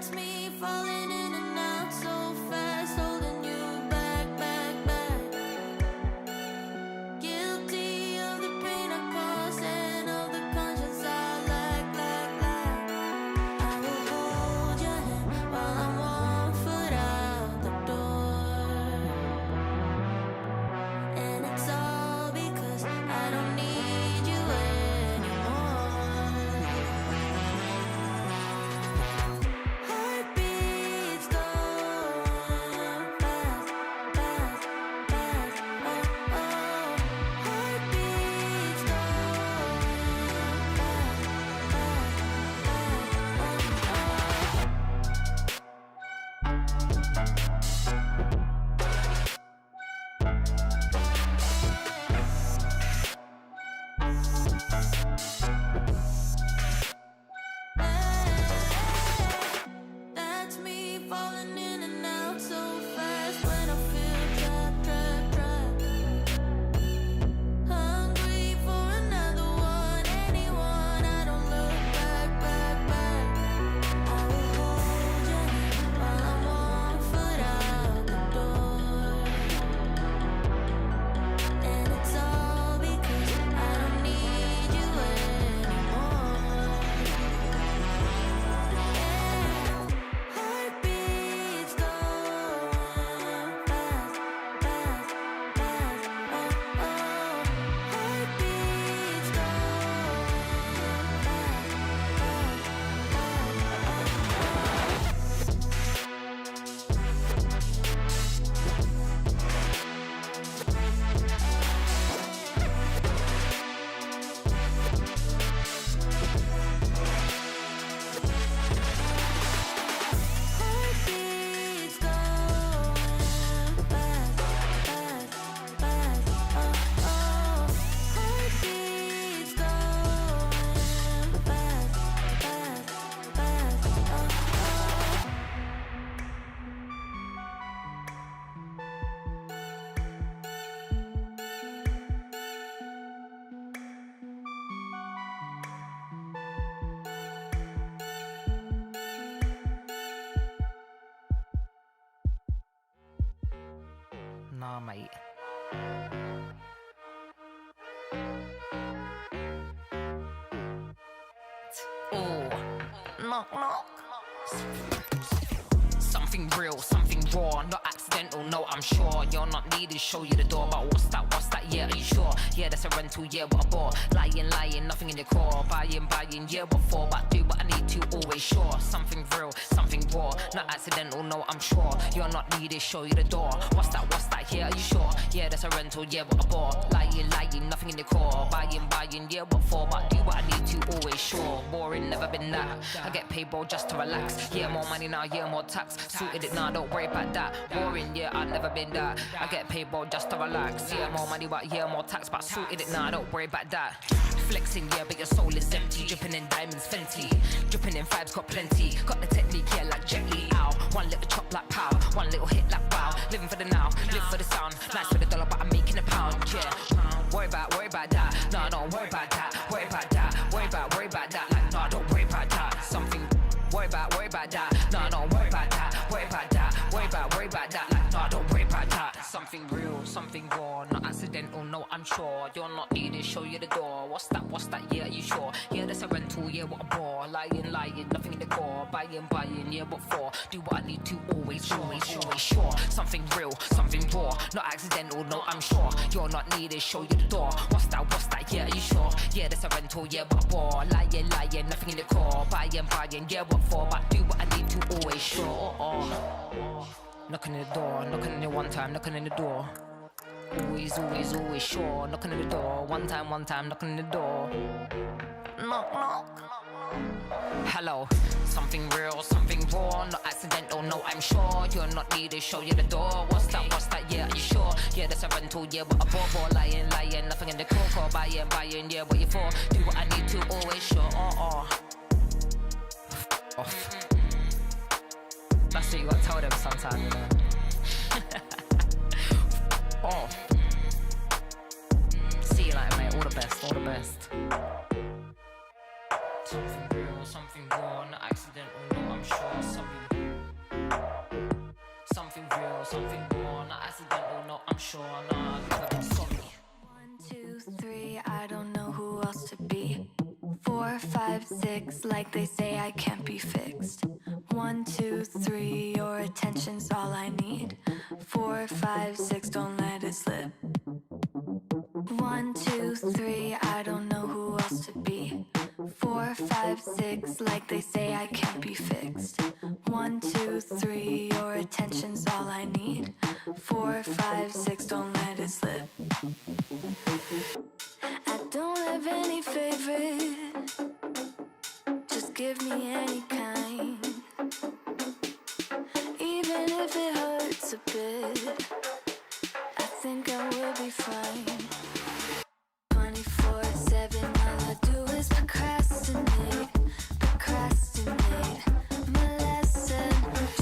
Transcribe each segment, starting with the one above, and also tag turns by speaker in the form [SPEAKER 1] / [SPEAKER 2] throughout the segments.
[SPEAKER 1] That's me falling in and out so fast, holding you back, back, back. Guilty of the pain I caused and of the conscience I lack, lack, lack. I will hold your hand while I'm 1 foot out the door. And it's all because I don't need you anymore. Heartbeats going fast, fast, fast. Oh, oh. Heartbeats going fast, fast, fast. That's me falling in and out so fast when I feel trapped, trapped, trapped. Hungry for another one, anyone. I don't look back, back, back. I will hold your hand while I'm 1 foot out the door. And it's all because I don't need you anymore. Heartbeats going fast, fast, fast. Oh, oh. Heartbeats Heartbeats going fast, fast, fast. Oh, oh. Heartbeats going fast, fast, fast. Oh, oh.
[SPEAKER 2] Nah, mate. Oh, knock, knock. Something real, something raw, not accidental, no, I'm sure. You're not needed, show you the door, but what's that, yeah, are you sure? Yeah, that's a rental, yeah, what a bore. Lying, lying, nothing in the core. Buying, buying, yeah, what for? But do what I need to, always sure. Something real, something raw, not accidental, no, I'm sure. You're not needed, show you the door. What's that, yeah, are you sure? Yeah, that's a rental, yeah, what a bore. Lying, lying, nothing in the core. Buying, buying, yeah, what for? But do what I need to, always sure. Boring, never been that. I get paid, bro, just to relax. Yeah, more money now, yeah, more tax. Suited it now, don't worry about that. Boring, yeah, I've never been that. I get paid, bro, just to relax. Yeah, more money, but yeah, more tax. But suited it now, don't worry about that. Flexing, yeah, but your soul is empty. Dripping in diamonds, Fenty. Dripping in vibes, got plenty. Got the technique, yeah, like Jet Li. Ow. One little chop like pow. One little hit like wow. Living for the now, live for the sound. Nice with the dollar, but I'm making a pound, yeah. Worry about that. No, don't worry about that. Worry about that. Worry about that. Like, no, don't worry about that. Something. Worry about that. No, don't worry about that. Worry about that. Worry about that. Like, no, don't worry about that. Something real, something raw, not accidental, no, I'm sure. You're not needed, show you the door. What's that, yeah, are you sure? Yeah, that's a rental, yeah, what a bore. Lying, lying, nothing in the core. Buying, buying, yeah, what for? Do what I need to, always sure. Something real, something raw, not accidental, no, I'm sure. You're not needed, show you the door. What's that, yeah, are you sure? Yeah, that's a rental, yeah, what a bore. Lying, lying, nothing in the core. Buying, buying, yeah, what for? But do what I need to, always sure. Knocking on the door, knocking on it one time, knocking on the door. Always sure. Knocking on the door, one time, knocking on the door. Knock, knock. Hello, something real, something raw, not accidental, no, I'm sure. You're not needed, show you the door. What's that, yeah, are you sure? Yeah, that's a rental, yeah, what a bore. Lying, lying, nothing in the core. Buying, buying, yeah, what you for? Do what I need to, always sure. Off. That's what you gotta tell them sometime, you know. See you later, mate. All the best, all the best. Something real, something raw, not accidental, no, I'm I'm sure something real, something more. Not accidental, no, I'm sure. Nah, I've never been sorry.
[SPEAKER 1] 1, 2, 3, I don't know who else to be. 4, 5, 6, like they say I can't be fixed. 1, 2, 3, your attention's all I need. 4, 5, 6, don't let it slip. 1, 2, 3, I don't know who else to be. 4, 5, 6, like they say I can't be fixed. 1, 2, 3, your attention's all I need. 4, 5, 6, don't let it slip. I don't have any favorite, just give me any kind. Even if it hurts a bit, I think I will be fine. 24/7, all I do is procrastinate, procrastinate. My lesson.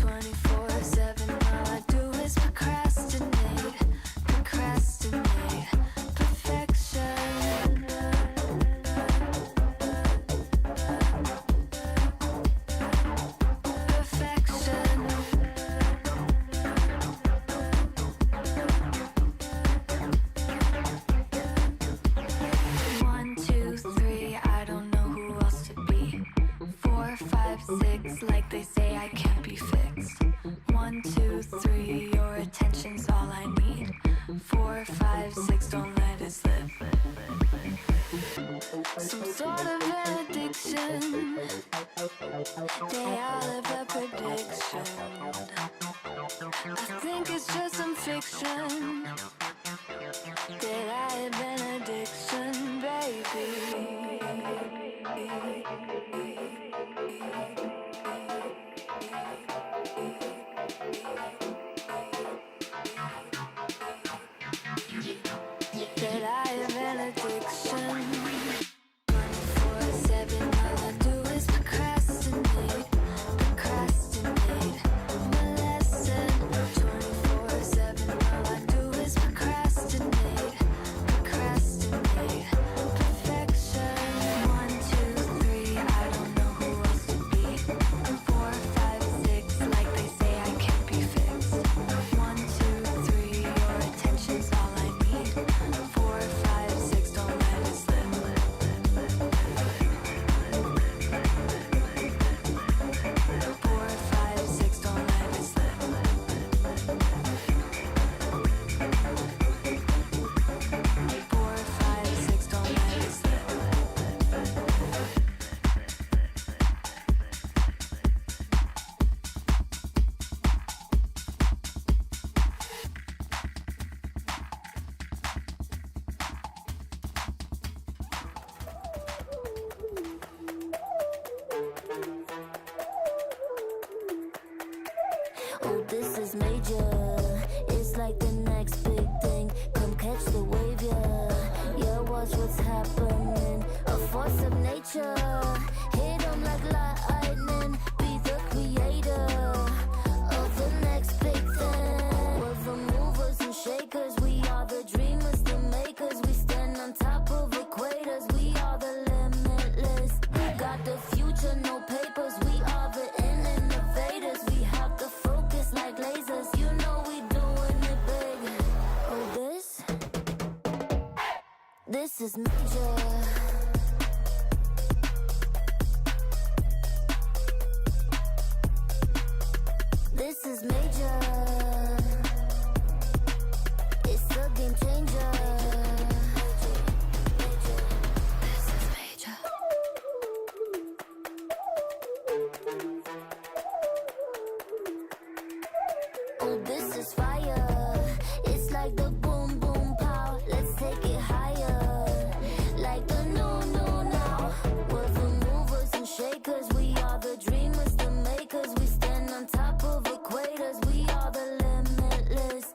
[SPEAKER 1] 24/7, all I do is procrastinate, procrastinate. Perfection. Perfection. 1, 2, 3, I don't know who else to be. 4, 5, 6, like they say I can't be fixed. 1, 2, 3, your attention's all I need. 4, 5, 6, don't let it slip. Some sort of an addiction. They all have a prediction. I think it's just some fiction that I have an addiction, baby. That I have an addiction. 24/7, all I do is procrastinate, procrastinate. My lesson. 24/7, all I do is procrastinate, procrastinate. Perfection. 1, 2, 3, I don't know who else to be. 4, 5, 6, like they say I can't be fixed. 1, 2, 3, your attention's all I need. 4, 5, 6, don't let it slip. 4, 5, 6, don't let it slip. 4, 5, 6, don't let it slip. Oh, this is major. It's like the next big thing. Come catch the wave, yeah. Yeah, watch what's happening. A force of nature. Hit 'em like lightning. Be the creator of the next big thing. We're the movers and shakers. We are the dreamers, the makers. We stand on top of equators. We are the limitless. We got the future, no papers. We are the innovators. We have the focus like lasers. You know we doing it big. Oh, this is major. This is major. It's a game changer. This is major. Oh, this is fire. It's like the boom, boom, pow. Let's take it higher. Like the new now. We're the movers and shakers. We are the dreamers, the makers. We stand on top of equators. We are the limitless.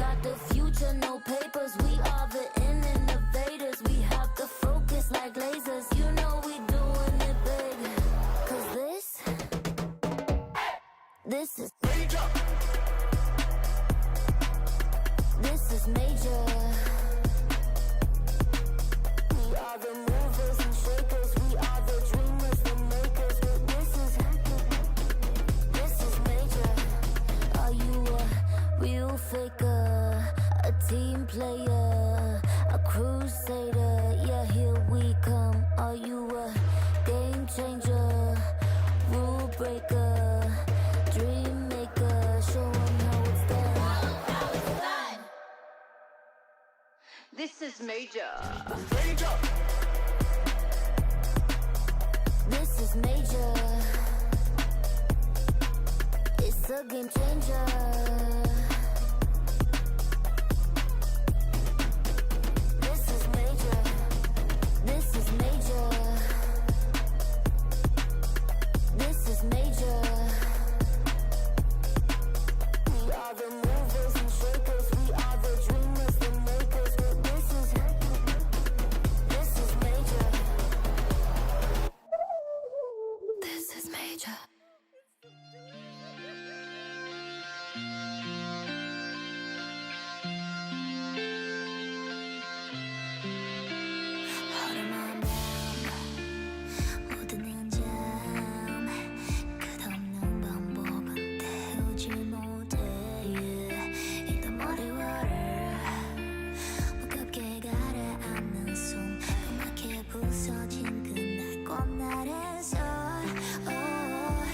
[SPEAKER 1] Got the future, no papers. We are the innovators. We have the focus like lasers. You know we doing it big. 'Cause this is major. This is major. We are the movers and shakers. We are the dreamers, the makers. This is
[SPEAKER 3] major.
[SPEAKER 1] This is major. It's a game changer. This is major. This is major. This is major. We are the movers and shakers. We are the dreamers, the makers. This is major. This is major. 얼음한 밤 모든 연장 끝없는 반복은 태우지 못해 일단 머리와를 무겁게 가라앉는 숨 음악에 부서진 그날 꽃날에서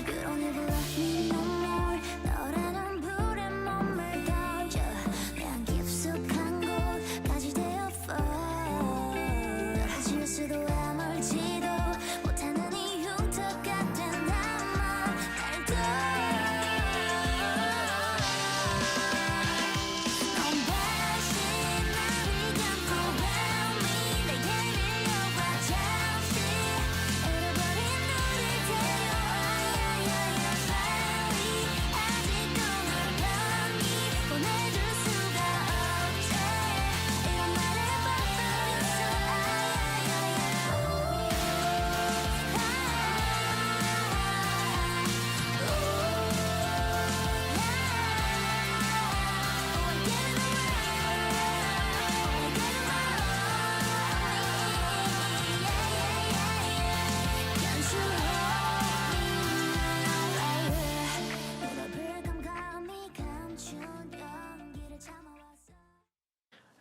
[SPEAKER 1] You don't ever love me no more 너라는 불에 몸을 던져 난 깊숙한 곳까지 되어 fall 지울 수도 아물지도 못하는 이 흉터 같은 나만 날도 넌 다시 나를 감고 help me 내게 밀려와 잠시 잃어버린 너를 데려와 빨리 아직도 널 편히 보내줄 수가 없지 이런 말에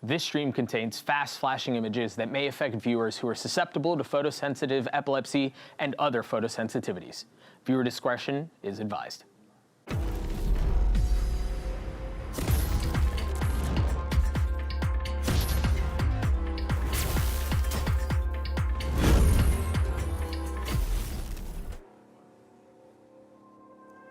[SPEAKER 4] This stream contains fast flashing images that may affect viewers who are susceptible to photosensitive epilepsy and other photosensitivities. Viewer discretion is advised.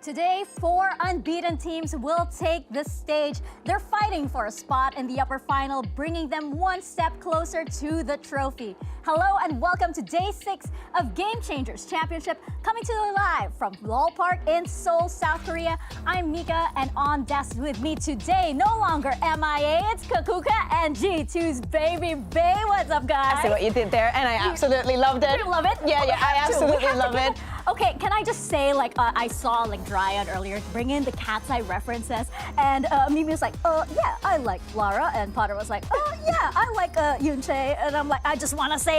[SPEAKER 5] Today, 4 unbeaten teams will take the stage. They're fighting for a spot in the upper final, bringing them one step closer to the trophy. Hello and welcome to Day 6 of Game Changers Championship, coming to you live from LOL Park in Seoul, South Korea. I'm Mika, and on desk with me today, no longer MIA, it's Kakuka and G2's Baby Bay. What's up, guys?
[SPEAKER 6] I see what you did there, and I absolutely loved it.
[SPEAKER 5] You love it?
[SPEAKER 6] Yeah, yeah, I absolutely love it.
[SPEAKER 5] Okay, can I just say, like, I saw, like, Dryad earlier bring in the cat's eye references, and Mimi was like, yeah, I like Lara, and Potter was like, yeah, I like Yoonchae, and I'm like, I just want to say,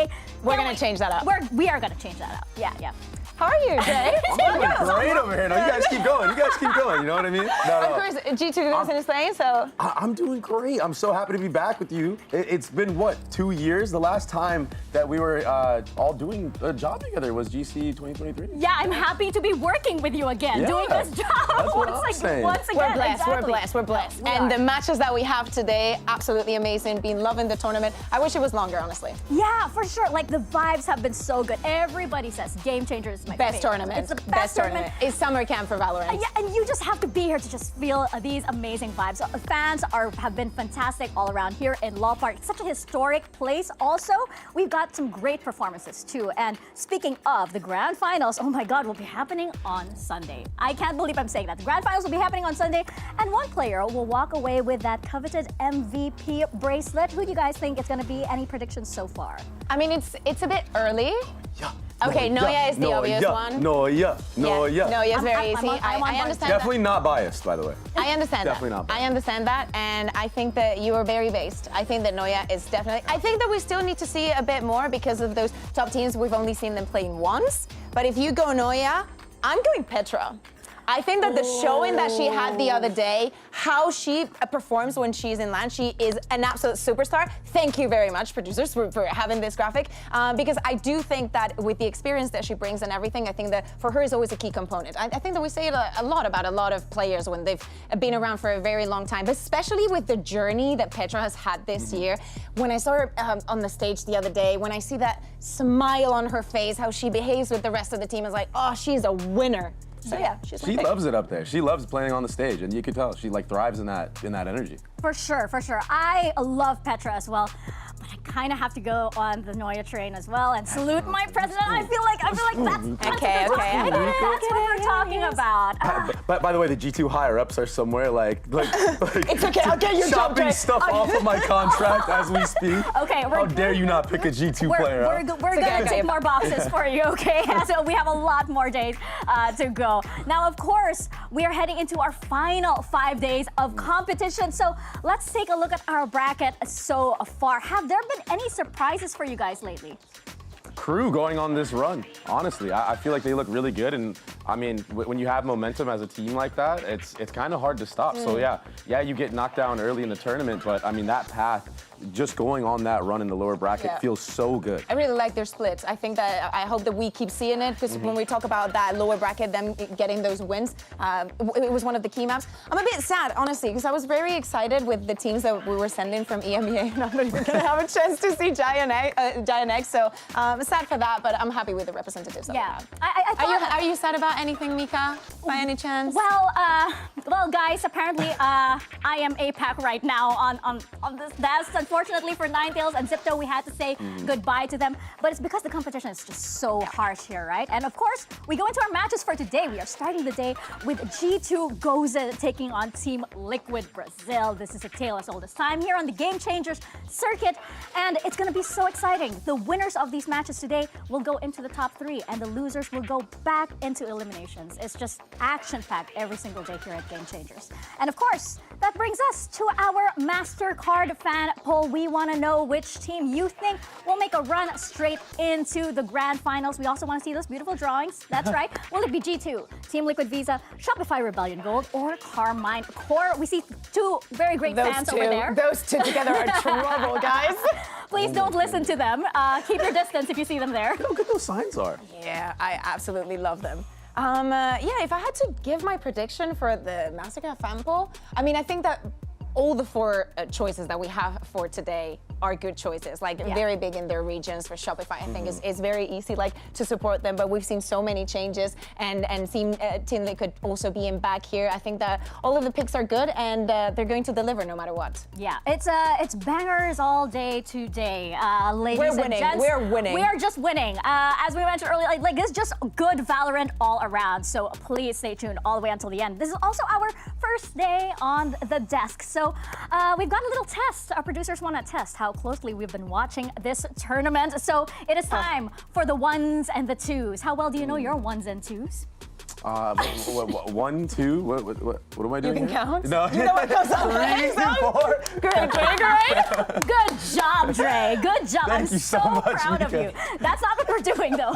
[SPEAKER 6] We're gonna change that up.
[SPEAKER 5] We are gonna change that up. Yeah, yeah.
[SPEAKER 6] How are you, Jay?
[SPEAKER 7] I'm doing great over here. No, you guys keep going. You guys keep going. You know what I mean? No,
[SPEAKER 6] Of course, G2 isn't playing, so.
[SPEAKER 7] I'm doing great. I'm so happy to be back with you. It's been, what, 2 years? The last time that we were all doing a job together was GC 2023?
[SPEAKER 5] Yeah, I'm happy to be working with you again, doing this job.
[SPEAKER 7] That's what I'm saying.
[SPEAKER 5] Once again.
[SPEAKER 6] We're blessed,
[SPEAKER 5] exactly.
[SPEAKER 6] we're blessed, we're blessed.
[SPEAKER 5] We
[SPEAKER 6] And
[SPEAKER 5] are.
[SPEAKER 6] the matches that we have today, absolutely amazing. Been loving the tournament. I wish it was longer, honestly.
[SPEAKER 5] Yeah, for sure. Like, the vibes have been so good. Everybody says Game Changer is my
[SPEAKER 6] Best
[SPEAKER 5] favorite.
[SPEAKER 6] tournament.
[SPEAKER 5] It's the best tournament.
[SPEAKER 6] It's summer camp for Valorant.
[SPEAKER 5] Yeah, and you just have to be here to just feel these amazing vibes. Fans have been fantastic all around here in LOL Park. It's such a historic place. Also, we've got some great performances too. And speaking of the grand finals, oh my God, will be happening on Sunday. I can't believe I'm saying that. The grand finals will be happening on Sunday, and one player will walk away with that coveted MVP bracelet. Who do you guys think is going to be? Any predictions so far?
[SPEAKER 6] I mean, it's a bit early.
[SPEAKER 7] Yeah.
[SPEAKER 6] Okay, Noya is the obvious one.
[SPEAKER 7] Noya.
[SPEAKER 6] Noya is very easy.
[SPEAKER 5] I'm on
[SPEAKER 6] I
[SPEAKER 5] board.
[SPEAKER 6] understand
[SPEAKER 7] Definitely not biased, by the way.
[SPEAKER 6] that. I understand
[SPEAKER 7] Definitely
[SPEAKER 6] that.
[SPEAKER 7] not biased.
[SPEAKER 6] I understand that, and I think that you are very based. I think that Noya is definitely. I think that we still need to see a bit more because of those top teams. We've only seen them playing once. But if you go Noya, I'm going Petra. I think that the showing that she had the other day, how she performs when she's in land, she is an absolute superstar. Thank you very much, producers, for having this graphic, because I do think that with the experience that she brings and everything, I think that for her is always a key component. I think that we say it a lot about a lot of players when they've been around for a very long time, but especially with the journey that Petra has had this year. When I saw her on the stage the other day, when I see that smile on her face, how she behaves with the rest of the team, is like, oh, she's a winner. So yeah, she's my
[SPEAKER 7] She
[SPEAKER 6] pick.
[SPEAKER 7] loves it up there. She loves playing on the stage, and you can tell she like thrives in that energy.
[SPEAKER 5] For sure, for sure. I love Petra as well, but I kind of have to go on the Noya train as well and salute my president. I feel like that's
[SPEAKER 6] Okay, okay.
[SPEAKER 5] That's what we're talking about.
[SPEAKER 7] But by the way, the G2 higher ups are somewhere like
[SPEAKER 6] It's okay, I'll get your job,
[SPEAKER 7] chopping
[SPEAKER 6] Jay.
[SPEAKER 7] stuff off of my contract as we speak.
[SPEAKER 5] Okay,
[SPEAKER 7] How dare you not pick a G2 player?
[SPEAKER 5] We're gonna take more boxes for you, okay? So we have a lot more days to go. Now, of course, we are heading into our final 5 days of competition. So let's take a look at our bracket so far. Have there been any surprises for you guys lately?
[SPEAKER 7] Crew going on this run. Honestly, I feel like they look really good, and I mean, when you have momentum as a team like that, it's kind of hard to stop. So yeah, you get knocked down early in the tournament, but I mean that path, just going on that run in the lower bracket feels so good.
[SPEAKER 6] I really like their splits. I think that I hope that we keep seeing it, because when we talk about that lower bracket, them getting those wins, it was one of the key maps. I'm a bit sad, honestly, because I was very excited with the teams that we were sending from EMEA, and I'm not even gonna have a chance to see Giant X. So I'm sad for that, but I'm happy with the representatives that we have.
[SPEAKER 5] I thought,
[SPEAKER 6] Are you sad about anything, Mika, by any chance?
[SPEAKER 5] well, guys, apparently I am APAC right now on this desk. Unfortunately for Ninetales and Zipto, we had to say goodbye to them, but it's because the competition is just so harsh here, right? And of course, we go into our matches for today. We are starting the day with G2 Goza taking on Team Liquid Brazil. This is a tale as old as time here on the Game Changers circuit, and it's gonna be so exciting. The winners of these matches today will go into the top 3, and the losers will go back into eliminations. It's just action-packed every single day here at Game Changers. And of course, that brings us to our Mastercard fan poll. We want to know which team you think will make a run straight into the grand finals. We also want to see those beautiful drawings. That's right. Will it be G2, Team Liquid Visa, Shopify Rebellion Gold, or Carmine Core? We see 2 very great fans over there.
[SPEAKER 6] Those two together are trouble, guys.
[SPEAKER 5] Please don't listen to them. Keep your distance if you see them there.
[SPEAKER 7] Look how good those signs are.
[SPEAKER 6] Yeah, I absolutely love them. Yeah, if I had to give my prediction for the Mastercard fan poll, I mean, I think that all the 4 choices that we have for today are good choices, like very big in their regions. For Shopify, I think is very easy, like, to support them, but we've seen so many changes, and Team Liquid also being back here. I think that all of the picks are good, and they're going to deliver no matter what.
[SPEAKER 5] Yeah, it's bangers all day today, ladies
[SPEAKER 6] We're
[SPEAKER 5] and
[SPEAKER 6] winning.
[SPEAKER 5] gents.
[SPEAKER 6] We're winning.
[SPEAKER 5] We are just winning. As we mentioned earlier, like it's just good Valorant all around. So please stay tuned all the way until the end. This is also our first day on the desk. So we've got a little test. Our producers want to test how closely we've been watching this tournament. So it is time for the 1s and the 2s. How well do you know your 1s and 2s?
[SPEAKER 7] 1, 2. What am I doing?
[SPEAKER 6] You can
[SPEAKER 7] here?
[SPEAKER 6] count?
[SPEAKER 7] No.
[SPEAKER 6] You know what goes on?
[SPEAKER 7] 3, 4.
[SPEAKER 6] Great.
[SPEAKER 5] Good job, Dre. Good job. I'm
[SPEAKER 7] you so
[SPEAKER 5] so
[SPEAKER 7] much,
[SPEAKER 5] proud of
[SPEAKER 7] Mika.
[SPEAKER 5] you. That's not what we're doing, though.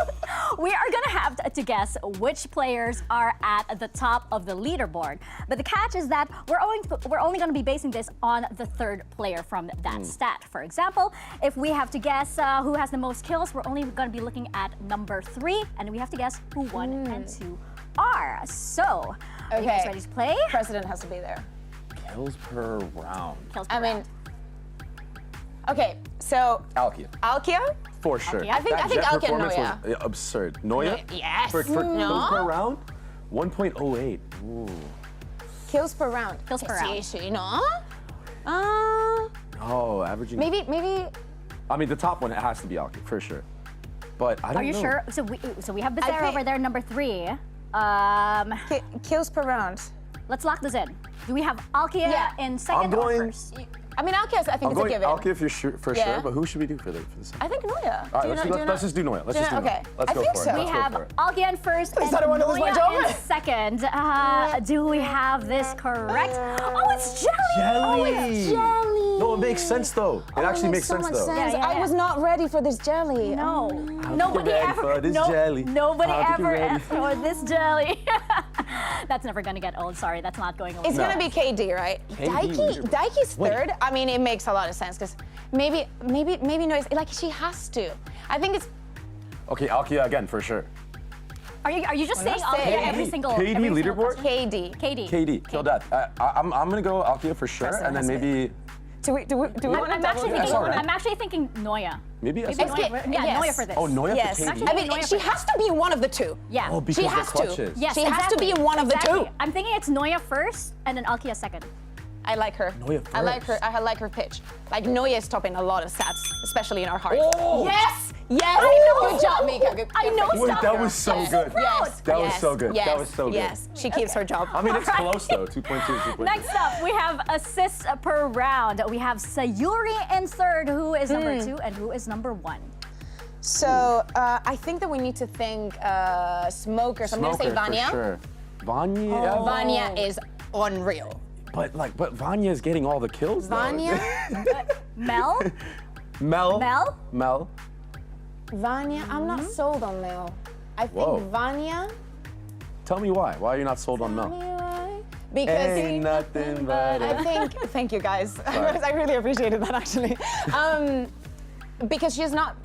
[SPEAKER 5] We are going to have to guess which players are at the top of the leaderboard. But the catch is that we're only going to be basing this on the 3rd player from that stat. For example, if we have to guess who has the most kills, we're only going to be looking at number 3, and we have to guess who 1 and 2 are. So, are you guys ready to play?
[SPEAKER 6] President has to be there.
[SPEAKER 7] Kills per round.
[SPEAKER 5] Kills per
[SPEAKER 6] I mean,
[SPEAKER 5] round.
[SPEAKER 6] okay, so
[SPEAKER 7] Alkia.
[SPEAKER 6] Alkia?
[SPEAKER 7] For sure.
[SPEAKER 5] Alkia?
[SPEAKER 6] I think
[SPEAKER 7] That Jet
[SPEAKER 6] Alkia and
[SPEAKER 7] performance
[SPEAKER 6] Noya.
[SPEAKER 7] was absurd. Noya?
[SPEAKER 6] Yes.
[SPEAKER 7] For kills
[SPEAKER 6] No.
[SPEAKER 7] per round? 1.08. Ooh.
[SPEAKER 6] Kills per round.
[SPEAKER 5] Kills per round.
[SPEAKER 6] Sí, no?
[SPEAKER 7] Oh, averaging.
[SPEAKER 6] Maybe.
[SPEAKER 7] I mean, the top one, it has to be Alkia, for sure. But I don't know.
[SPEAKER 5] Are you sure? So we have Becerra
[SPEAKER 6] think-
[SPEAKER 5] over there, number 3.
[SPEAKER 6] Kills per round.
[SPEAKER 5] Let's lock this in. Do we have Alkia
[SPEAKER 6] Yeah.
[SPEAKER 5] in 2nd
[SPEAKER 7] I'm going-
[SPEAKER 5] or 1st?
[SPEAKER 6] I mean, Alkia, I think
[SPEAKER 7] I'm
[SPEAKER 6] it's a
[SPEAKER 7] going
[SPEAKER 6] given.
[SPEAKER 7] Alkia for sure,
[SPEAKER 6] Yeah.
[SPEAKER 7] but who should we do for this?
[SPEAKER 6] I think Noya.
[SPEAKER 7] All right, let's just do Noya. Let's just do Noya.
[SPEAKER 6] Okay.
[SPEAKER 7] Let's
[SPEAKER 6] I
[SPEAKER 7] go
[SPEAKER 6] think
[SPEAKER 7] for
[SPEAKER 6] so.
[SPEAKER 7] it.
[SPEAKER 5] We
[SPEAKER 7] Let's go
[SPEAKER 5] have
[SPEAKER 7] for it.
[SPEAKER 5] Alkia in 1st and
[SPEAKER 6] I don't want to lose my
[SPEAKER 5] Noya
[SPEAKER 6] job.
[SPEAKER 5] in 2nd. Do we have this correct? Oh, it's Jelly!
[SPEAKER 7] Jelly!
[SPEAKER 5] Oh, it's Jelly!
[SPEAKER 7] No, it makes sense though. It actually makes sense though.
[SPEAKER 5] Yeah, yeah,
[SPEAKER 6] I
[SPEAKER 5] yeah.
[SPEAKER 6] was not ready for this jelly.
[SPEAKER 5] No,
[SPEAKER 7] you
[SPEAKER 5] nobody
[SPEAKER 7] ready
[SPEAKER 5] ever.
[SPEAKER 7] for this jelly?
[SPEAKER 5] Nobody
[SPEAKER 7] How to get
[SPEAKER 5] ever
[SPEAKER 7] ready?
[SPEAKER 5] asked for this jelly. That's never gonna get old. Sorry, that's not going away.
[SPEAKER 6] It's gonna be KD, right? Daiki's third. I mean, it makes a lot of sense because maybe Noise, like she has to. I think it's.
[SPEAKER 7] Okay, Alkia again for sure.
[SPEAKER 5] Are you just saying
[SPEAKER 6] not saying.
[SPEAKER 5] every single
[SPEAKER 7] KD
[SPEAKER 5] every single
[SPEAKER 7] leaderboard?
[SPEAKER 5] person?
[SPEAKER 6] KD.
[SPEAKER 7] KD, till death. I'm gonna go Alkia for sure,
[SPEAKER 6] Person
[SPEAKER 7] and then
[SPEAKER 6] has
[SPEAKER 7] maybe
[SPEAKER 6] Do we want to
[SPEAKER 5] I'm actually thinking Noya.
[SPEAKER 7] maybe
[SPEAKER 5] Maybe
[SPEAKER 7] Asuka.
[SPEAKER 5] Noya for, yeah,
[SPEAKER 6] Yes.
[SPEAKER 5] Noya for this.
[SPEAKER 7] Oh, Noya
[SPEAKER 6] Yes.
[SPEAKER 7] for KD.
[SPEAKER 6] I mean,
[SPEAKER 5] Noya
[SPEAKER 6] she
[SPEAKER 5] for
[SPEAKER 6] has to be in one of the two.
[SPEAKER 5] Yeah.
[SPEAKER 7] Oh, because
[SPEAKER 6] She
[SPEAKER 7] the
[SPEAKER 6] has to.
[SPEAKER 7] clutches.
[SPEAKER 5] Yes,
[SPEAKER 6] She has to be in one of the two.
[SPEAKER 5] I'm thinking it's Noya first and then Alkia second.
[SPEAKER 6] I like her.
[SPEAKER 7] Noya
[SPEAKER 6] I like her.
[SPEAKER 7] first.
[SPEAKER 6] I like her pitch. Like Noya is topping a lot of stats, especially in our heart.
[SPEAKER 7] Oh!
[SPEAKER 6] Yes. Yes.
[SPEAKER 5] I know.
[SPEAKER 6] Good job, Mika. Good,
[SPEAKER 5] I know.
[SPEAKER 7] Wait,
[SPEAKER 5] Stop.
[SPEAKER 7] that was so good.
[SPEAKER 6] Yes.
[SPEAKER 7] That was
[SPEAKER 6] yes,
[SPEAKER 7] so good.
[SPEAKER 6] Yes,
[SPEAKER 7] That was so good.
[SPEAKER 6] Yes. She keeps her job.
[SPEAKER 7] I mean, it's
[SPEAKER 5] Alright.
[SPEAKER 7] close though. 2.2, 2.2.
[SPEAKER 5] Next up, we have assists per round. We have Sayuri in third, who is number 2 and who is number 1.
[SPEAKER 6] So I think that we need to thank smokers. I'm gonna say
[SPEAKER 7] Smoker,
[SPEAKER 6] Vanya.
[SPEAKER 7] for sure. Vanya.
[SPEAKER 6] Vanya is unreal.
[SPEAKER 7] But Vanya is getting all the kills. though.
[SPEAKER 6] Vanya.
[SPEAKER 5] Mel?
[SPEAKER 7] Mel.
[SPEAKER 6] Vanya. I'm not sold on Mel. I think
[SPEAKER 7] Whoa.
[SPEAKER 6] Vanya.
[SPEAKER 7] Tell me why. Why are you not sold on Mel?
[SPEAKER 6] Because
[SPEAKER 7] Ain't nothing but
[SPEAKER 6] I think, thank you guys. I really appreciated that actually. Because she's not.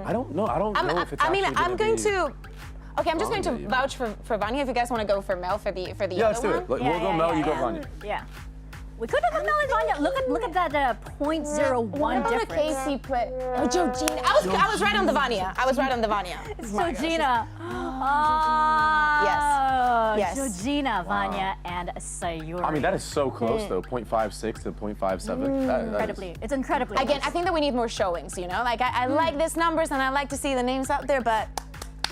[SPEAKER 7] I don't know. I don't know if it's
[SPEAKER 6] I mean,
[SPEAKER 7] actually
[SPEAKER 6] I'm going
[SPEAKER 7] be-
[SPEAKER 6] to. Okay, I'm just going to
[SPEAKER 7] Vanya,
[SPEAKER 6] vouch for Vanya. If you guys want to go for Mel for the
[SPEAKER 7] Yeah,
[SPEAKER 6] other
[SPEAKER 7] let's do
[SPEAKER 6] one.
[SPEAKER 7] it. We'll go Mel, you go Vanya.
[SPEAKER 5] Yeah. We could have Mel and Vanya. Look at that 0.01
[SPEAKER 6] What about the
[SPEAKER 5] difference.
[SPEAKER 6] Casey play? Oh, Georgina. I was right on the Vanya. I was right on the Vanya.
[SPEAKER 5] It's Georgina.
[SPEAKER 6] Yes.
[SPEAKER 5] Georgina, Vanya, and Sayuri.
[SPEAKER 7] I mean, that is so close though. 0.56 to 0.57. That is-
[SPEAKER 5] incredibly. It's incredibly.
[SPEAKER 6] Again, I
[SPEAKER 5] close.
[SPEAKER 6] think that we need more showings, you know? Like, I like these numbers and I like to see the names out there, but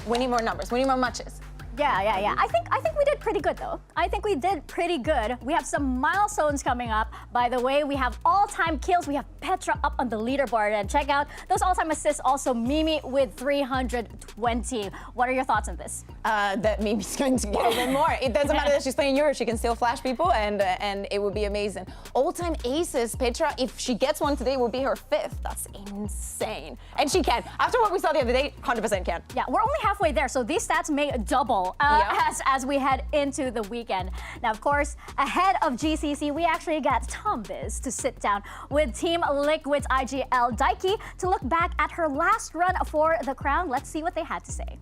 [SPEAKER 6] we need more numbers. We need more matches.
[SPEAKER 5] Yeah. I think we did pretty good though. I think we did pretty good. We have some milestones coming up. By the way, we have all-time kills. We have Petra up on the leaderboard, and check out those all-time assists. Also, Mimi with 320. What are your thoughts on this?
[SPEAKER 6] That Mimi's going to get even more. It doesn't matter that she's playing Europe. She can still flash people, and it would be amazing. All-time aces, Petra, if she gets one today, will be her 5th. That's insane. And she can. After what we saw the other day, 100% can.
[SPEAKER 5] Yeah, we're only halfway there, so these stats may double as we head into the weekend. Now, of course, ahead of GCC, we actually got Tom Biz to sit down with Team Liquid's IGL Daiki to look back at her last run for the crown. Let's see what they had to say.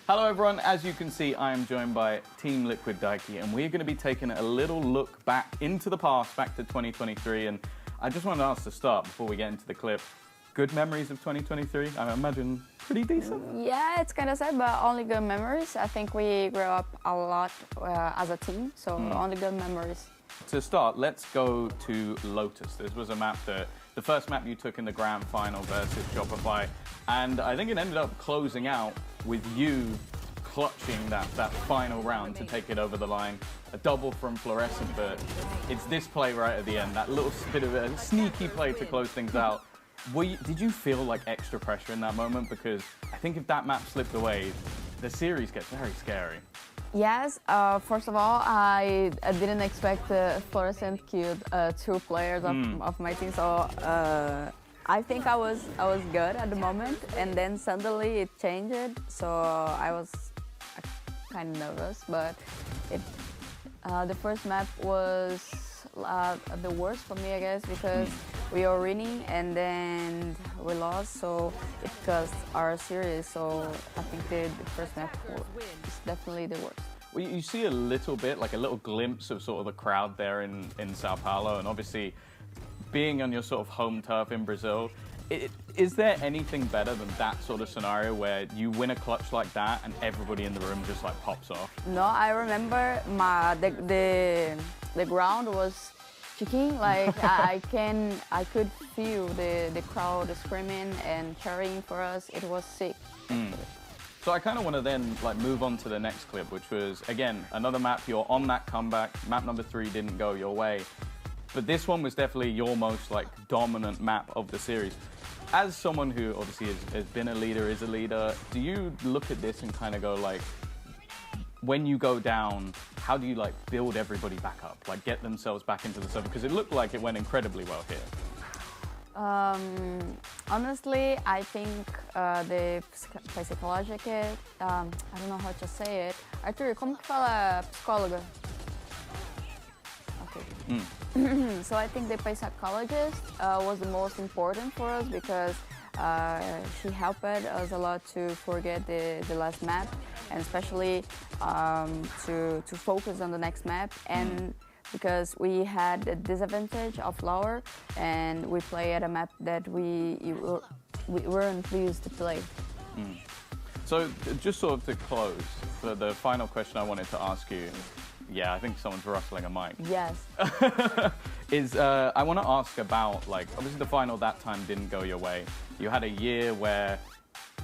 [SPEAKER 3] Hello everyone, as you can see, I am joined by Team Liquid Daiki, and we're going to be taking a little look back into the past, back to 2023, and I just wanted to ask to start, before we get into the clip, good memories of 2023? I imagine pretty decent?
[SPEAKER 8] Yeah, it's kind of sad, but only good memories. I think we grew up a lot as a team, so only good memories.
[SPEAKER 3] To start, let's go to Lotus. This was a map that, the first map you took in the grand final versus Shopify, and I think it ended up closing out with you clutching that final round to take it over the line. A double from Fluorescent, but it's this play right at the end, that little bit of a sneaky play to close things out. Did you feel like extra pressure in that moment? Because I think if that map slipped away, the series gets very scary.
[SPEAKER 8] Yes, first of all, I didn't expect Fluorescent killed 2 players of my team, so I think I was good at the moment, and then suddenly it changed, so I was kind of nervous, but the first map was the worst for me, I guess, because we were winning and then we lost, so it cost our series. So I think the first map is definitely the worst.
[SPEAKER 3] Well, you see a little bit, like a little glimpse of sort of the crowd there in Sao Paulo, and obviously being on your sort of home turf in Brazil, is there anything better than that sort of scenario where you win a clutch like that and everybody in the room just like pops off?
[SPEAKER 8] No, I remember the ground was shaking. Like I could feel the crowd screaming and cheering for us. It was sick.
[SPEAKER 3] So I kind of want to then like move on to the next clip, which was again another map. You're on that comeback. Map number 3 didn't go your way, but this one was definitely your most like dominant map of the series. As someone who obviously has been a leader, is a leader, do you look at this and kind of go like, when you go down, how do you like build everybody back up, like get themselves back into the server? Because it looked like it went incredibly well here.
[SPEAKER 8] Honestly, I think the psychological, I don't know how to say it. Arthur, como que fala psicóloga? Okay. So I think the psychologist was the most important for us because she helped us a lot to forget the last map, and especially to focus on the next map. And because we had the disadvantage of lower, and we play at a map that we weren't used to play.
[SPEAKER 3] So just sort of to close, the final question I wanted to ask you, yeah, I think someone's rustling a mic.
[SPEAKER 8] Yes.
[SPEAKER 3] Is I want to ask about, like, obviously the final that time didn't go your way. You had a year where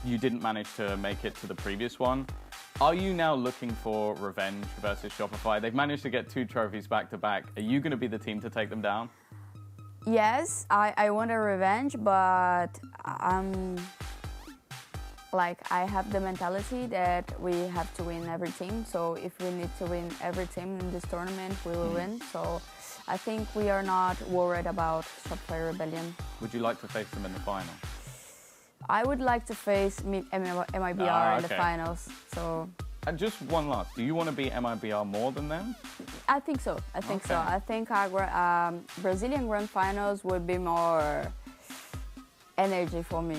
[SPEAKER 3] you didn't manage to make it to the previous one. Are you now looking for revenge versus Shopify? They've managed to get 2 trophies back to back. Are you going to be the team to take them down?
[SPEAKER 8] Yes, I want a revenge, but I have the mentality that we have to win every team. So if we need to win every team in this tournament, we will win. So I think we are not worried about Shopify Rebellion.
[SPEAKER 3] Would you like to face them in the final?
[SPEAKER 8] I would like to face MIBR in the finals. So.
[SPEAKER 3] And just one last, do you want to beat MIBR more than them?
[SPEAKER 8] I think so. I think so. I think our Brazilian Grand Finals would be more energy for me.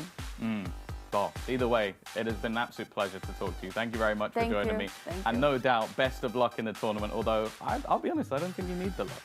[SPEAKER 3] Well, either way, it has been an absolute pleasure to talk to you. Thank you very much for joining me.
[SPEAKER 8] Thank
[SPEAKER 3] and
[SPEAKER 8] you.
[SPEAKER 3] no doubt, best of luck in the tournament, although I'll be honest, I don't think you need the luck.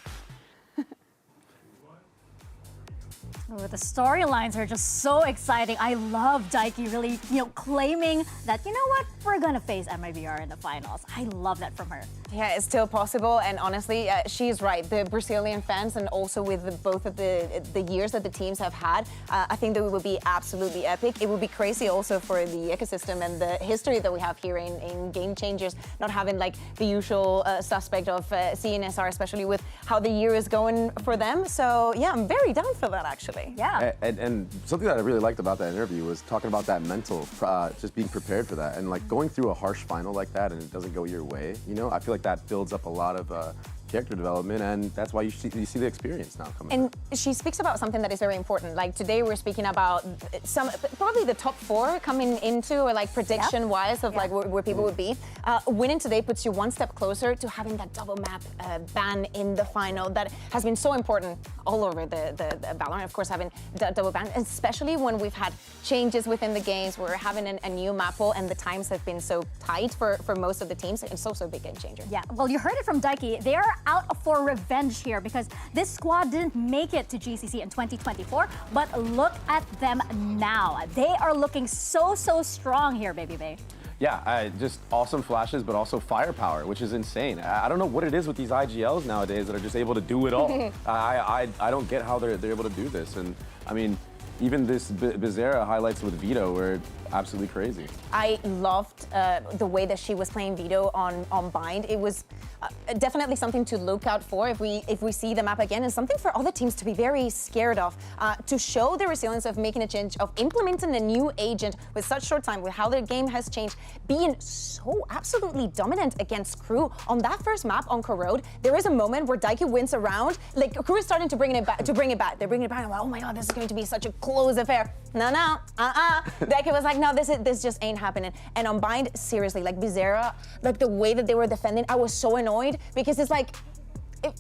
[SPEAKER 5] Oh, the storylines are just so exciting. I love Daiki really, claiming that, you know what, we're gonna face MIBR in the finals. I love that from her.
[SPEAKER 6] Yeah, it's still possible, and honestly, she's right. The Brazilian fans, and also with both of the years that the teams have had, I think that it would be absolutely epic. It would be crazy also for the ecosystem and the history that we have here in Game Changers, not having like the usual suspect of CNSR, especially with how the year is going for them. So yeah, I'm very down for that actually.
[SPEAKER 5] Yeah.
[SPEAKER 7] And something that I really liked about that interview was talking about that mental, just being prepared for that, and like going through a harsh final like that and it doesn't go your way. I feel like that builds up a lot of character development, and that's why you see the experience now coming.
[SPEAKER 6] And she speaks about something that is very important. Like today, we're speaking about probably the top 4 coming into, or like prediction-wise of like where people would be. Winning today puts you one step closer to having that double map ban in the final that has been so important all over the VALORANT. Of course, having that double ban, especially when we've had changes within the games. We're having a new map pool, and the times have been so tight for most of the teams. It's also a big game changer.
[SPEAKER 5] Yeah, well, you heard it from Daiki. They are out for revenge here because this squad didn't make it to GCC in 2024, but look at them now. They are looking so strong here, Baby Bay.
[SPEAKER 7] Yeah, just awesome flashes, but also firepower, which is insane. I don't know what it is with these IGLs nowadays that are just able to do it all. I don't get how they're able to do this. And I mean, even this Bizarra highlights with Vito were absolutely crazy.
[SPEAKER 6] I loved the way that she was playing Vito on Bind. It was definitely something to look out for if we see the map again, and something for other teams to be very scared of. To show the resilience of making a change, of implementing a new agent with such short time, with how the game has changed, being so absolutely dominant against Crew on that first map on Corrode. There is a moment where Daiki wins around, like Crew is starting to bring it back. They're bringing it back. I'm like, oh my god, this is going to be such a close affair. No, Daiki was like, no, this just ain't happening. And on Bind, seriously, like Bizarra, like the way that they were defending, I was so annoyed because it's like,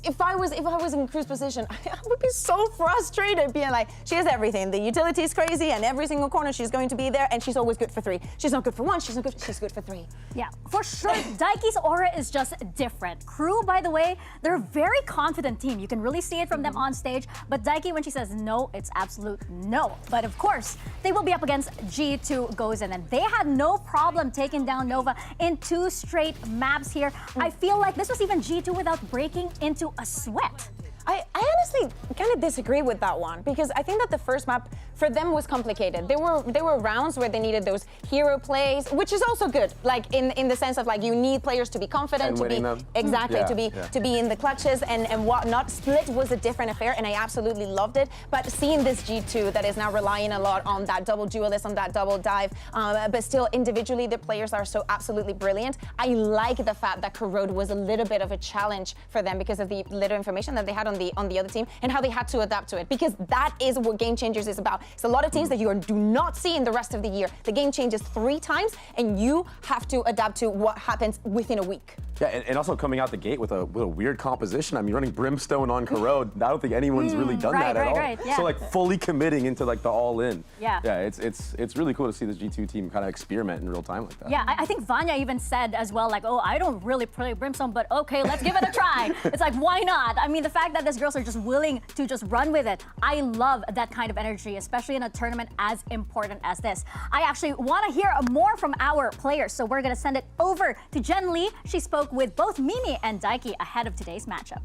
[SPEAKER 6] if I was in Crew's position, I would be so frustrated being like, she has everything. The utility is crazy, and every single corner she's going to be there, and she's always good for 3. She's not good for 1, she's good for 3.
[SPEAKER 5] Yeah, for sure. Daiki's aura is just different. Crew, by the way, they're a very confident team. You can really see it from them on stage, but Daiki, when she says no, it's absolute no. But of course, they will be up against G2 Gozen, and they had no problem taking down Nova in 2 straight maps here. I feel like this was even G2 without breaking into a sweat.
[SPEAKER 6] I honestly kind of disagree with that one, because I think that the first map for them was complicated. There were rounds where they needed those hero plays, which is also good, like in the sense of like you need players to be confident, to be to be in the clutches and whatnot. Split was a different affair, and I absolutely loved it. But seeing this G2 that is now relying a lot on that double duelist, on that double dive, but still individually the players are so absolutely brilliant. I like the fact that Corrode was a little bit of a challenge for them because of the little information that they had on the other team and how they had to adapt to it, because that is what Game Changers is about. It's a lot of teams that you do not see in the rest of the year. The game changes 3 times and you have to adapt to what happens within a week.
[SPEAKER 7] Yeah, and also coming out the gate with a weird composition. I mean, running Brimstone on Corrode, I don't think anyone's really done that at all.
[SPEAKER 5] Yeah.
[SPEAKER 7] So like fully committing into like the all-in.
[SPEAKER 5] Yeah.
[SPEAKER 7] Yeah, it's really cool to see this G2 team kind of experiment in real time like that.
[SPEAKER 5] Yeah, I think Vanya even said as well, like, oh, I don't really play Brimstone, but okay, let's give it a try. It's like, why not? I mean, the fact that these girls are just willing to just run with it, I love that kind of energy, especially in a tournament as important as this. I actually want to hear more from our players, so we're going to send it over to Jen Lee. She spoke with both Mimi and Daiki ahead of today's matchup.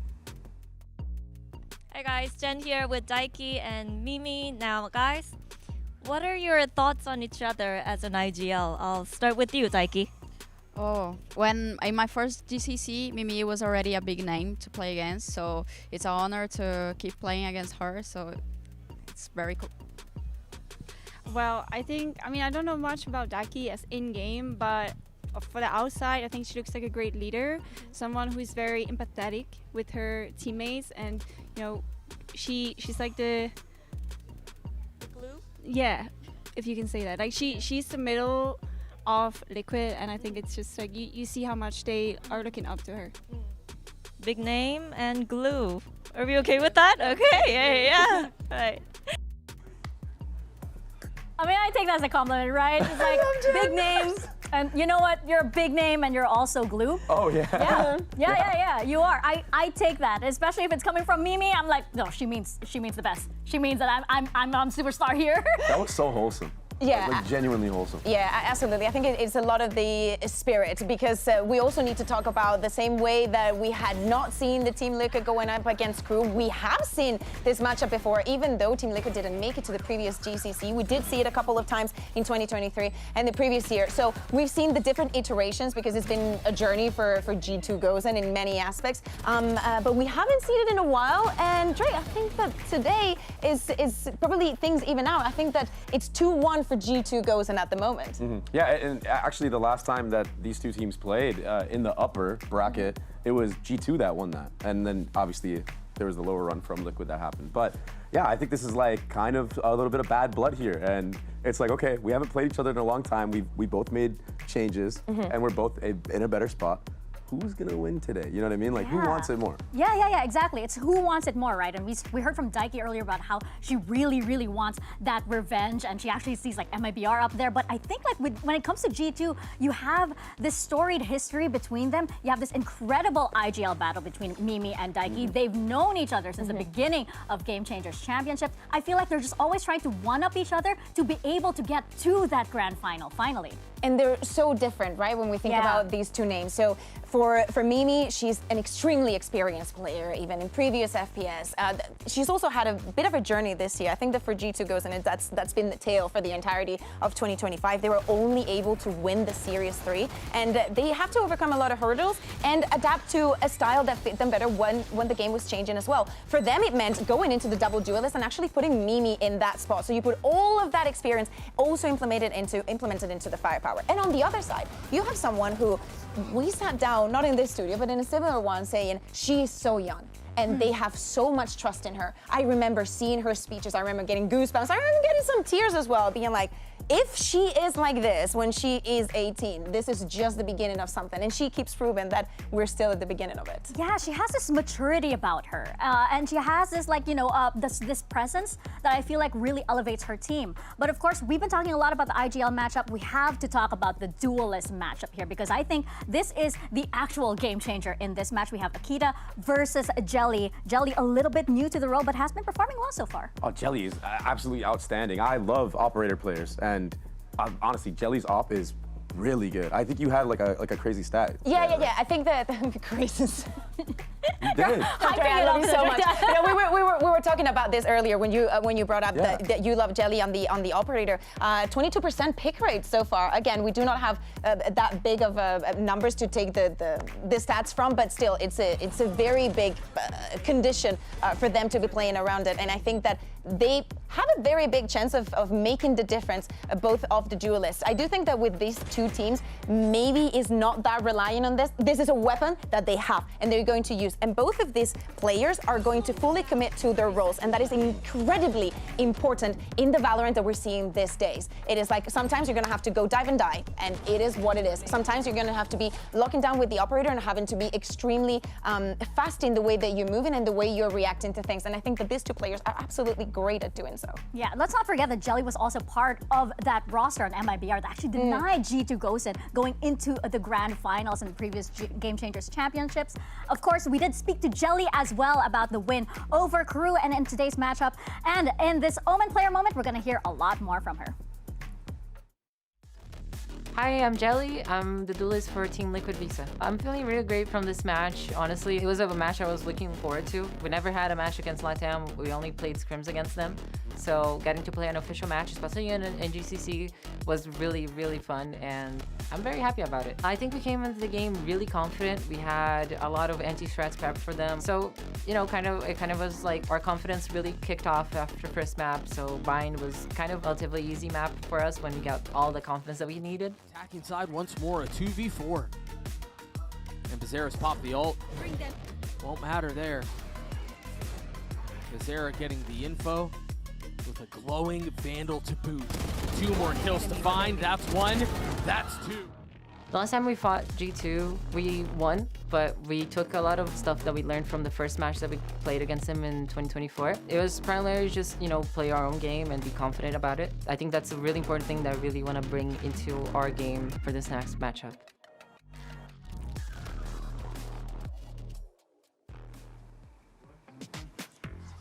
[SPEAKER 9] Hey guys, Jen here with Daiki and Mimi. Now guys, what are your thoughts on each other as an IGL? I'll start with you, Daiki.
[SPEAKER 10] Oh, when in my first GCC, Mimi was already a big name to play against, so it's an honor to keep playing against her, so it's very cool.
[SPEAKER 11] Well, I don't know much about Daiki as in-game, but for the outside, I think she looks like a great leader, someone who is very empathetic with her teammates, and you know, she's like the
[SPEAKER 9] Glue?
[SPEAKER 11] Yeah, if you can say that. Like she's the middle of Liquid, and I think it's just like you see how much they are looking up to her.
[SPEAKER 9] Big name and glue. Are we okay with that? Okay, yeah. All right.
[SPEAKER 5] I mean, I take that as a compliment, right? It's like big names, and you know what? You're a big name, and you're also glue.
[SPEAKER 7] Oh yeah.
[SPEAKER 5] Yeah. You are. I take that, especially if it's coming from Mimi. I'm like, no, she means the best. She means that I'm superstar here.
[SPEAKER 7] That was so wholesome.
[SPEAKER 6] Yeah.
[SPEAKER 7] Like genuinely wholesome.
[SPEAKER 6] Yeah, absolutely. I think it's a lot of the spirit, because we also need to talk about the same way that we had not seen the Team Liquid going up against Crew. We have seen this matchup before, even though Team Liquid didn't make it to the previous GCC. We did see it a couple of times in 2023 and the previous year. So we've seen the different iterations, because it's been a journey for G2 Gozen in many aspects. But we haven't seen it in a while. And Dre, I think that today is probably things even out. I think that it's 2-1 for G2 Gozen at the moment.
[SPEAKER 7] Mm-hmm. Yeah, and actually the last time that these two teams played in the upper bracket, it was G2 that won that. And then obviously there was the lower run from Liquid that happened. But yeah, I think this is like kind of a little bit of bad blood here. And it's like, okay, we haven't played each other in a long time. We both made changes and we're both in a better spot. Who's gonna win today? You know what I mean? Like, who wants it more?
[SPEAKER 5] Yeah, exactly. It's who wants it more, right? And we heard from Daiki earlier about how she really wants that revenge, and she actually sees like MIBR up there. But I think like when it comes to G2, you have this storied history between them. You have this incredible IGL battle between Mimi and Daiki. They've known each other since the beginning of Game Changers Championship. I feel like they're just always trying to one-up each other to be able to get to that grand final, finally.
[SPEAKER 6] And they're so different, right, when we think about these two names. So for Mimi, she's an extremely experienced player, even in previous FPS. She's also had a bit of a journey this year. I think that for G2 Gozen, that's been the tale for the entirety of 2025. They were only able to win the Series 3, and they have to overcome a lot of hurdles and adapt to a style that fit them better when the game was changing as well. For them, it meant going into the double duelist and actually putting Mimi in that spot. So you put all of that experience also implemented into the firepower. And on the other side, you have someone who we sat down, not in this studio, but in a similar one, saying she's so young. And they have so much trust in her. I remember seeing her speeches. I remember getting goosebumps. I remember getting some tears as well, being like, if she is like this when she is 18, this is just the beginning of something. And she keeps proving that we're still at the beginning of it.
[SPEAKER 5] Yeah, she has this maturity about her. And she has this, like, you know, this presence that I feel like really elevates her team. But of course, we've been talking a lot about the IGL matchup. We have to talk about the duelist matchup here, because I think this is the actual game changer in this match. We have Akita versus Jelly. Jelly, a little bit new to the role, but has been performing well so far.
[SPEAKER 7] Oh, Jelly is absolutely outstanding. I love operator players, and honestly, Jelly's op is really good. I think you had like a crazy stat.
[SPEAKER 6] Yeah. I think that crazy.
[SPEAKER 7] You did.
[SPEAKER 6] I love you so much. You know, we were talking about this earlier when you brought up that you love Jelly on the operator. 22% pick rate so far. Again, we do not have that big of numbers to take the stats from, but still, it's a very big condition for them to be playing around it. And I think that they have a very big chance of making the difference, both of the duelists. I do think that with these two teams, maybe is not that reliant on this. This is a weapon that they have, and they're going to use? And both of these players are going to fully commit to their roles, and that is incredibly important in the Valorant that we're seeing these days. It is like sometimes you're gonna have to go dive and die, and it is what it is. Sometimes you're gonna have to be locking down with the operator and having to be extremely fast in the way that you're moving and the way you're reacting to things. And I think that these two players are absolutely great at doing so.
[SPEAKER 5] Yeah, let's not forget that Jelly was also part of that roster on MIBR that actually denied G2 Gosen going into the grand finals in previous Game Changers championships. Of course, we did speak to Jelly as well about the win over Crew and in today's matchup. And in this Omen player moment, we're gonna hear a lot more from her.
[SPEAKER 12] Hi, I'm Jelly. I'm the duelist for Team Liquid Visa. I'm feeling really great from this match. Honestly, it was a match I was looking forward to. We never had a match against LATAM. We only played scrims against them. So getting to play an official match, especially in GCC, was really, really fun, and I'm very happy about it. I think we came into the game really confident. We had a lot of anti-strats prepped for them. So, you know, it kind of was like our confidence really kicked off after first map. So Bind was kind of a relatively easy map for us when we got all the confidence that we needed.
[SPEAKER 13] Attacking side once more, a 2v4. And Bizarre's popped the ult. Won't matter there. Bizarre getting the info with a glowing Vandal to boot. 2 more kills to find. That's 1. That's 2.
[SPEAKER 12] The last time we fought G2, we won, but we took a lot of stuff that we learned from the first match that we played against them in 2024. It was primarily just, you know, play our own game and be confident about it. I think that's a really important thing that I really want to bring into our game for this next matchup.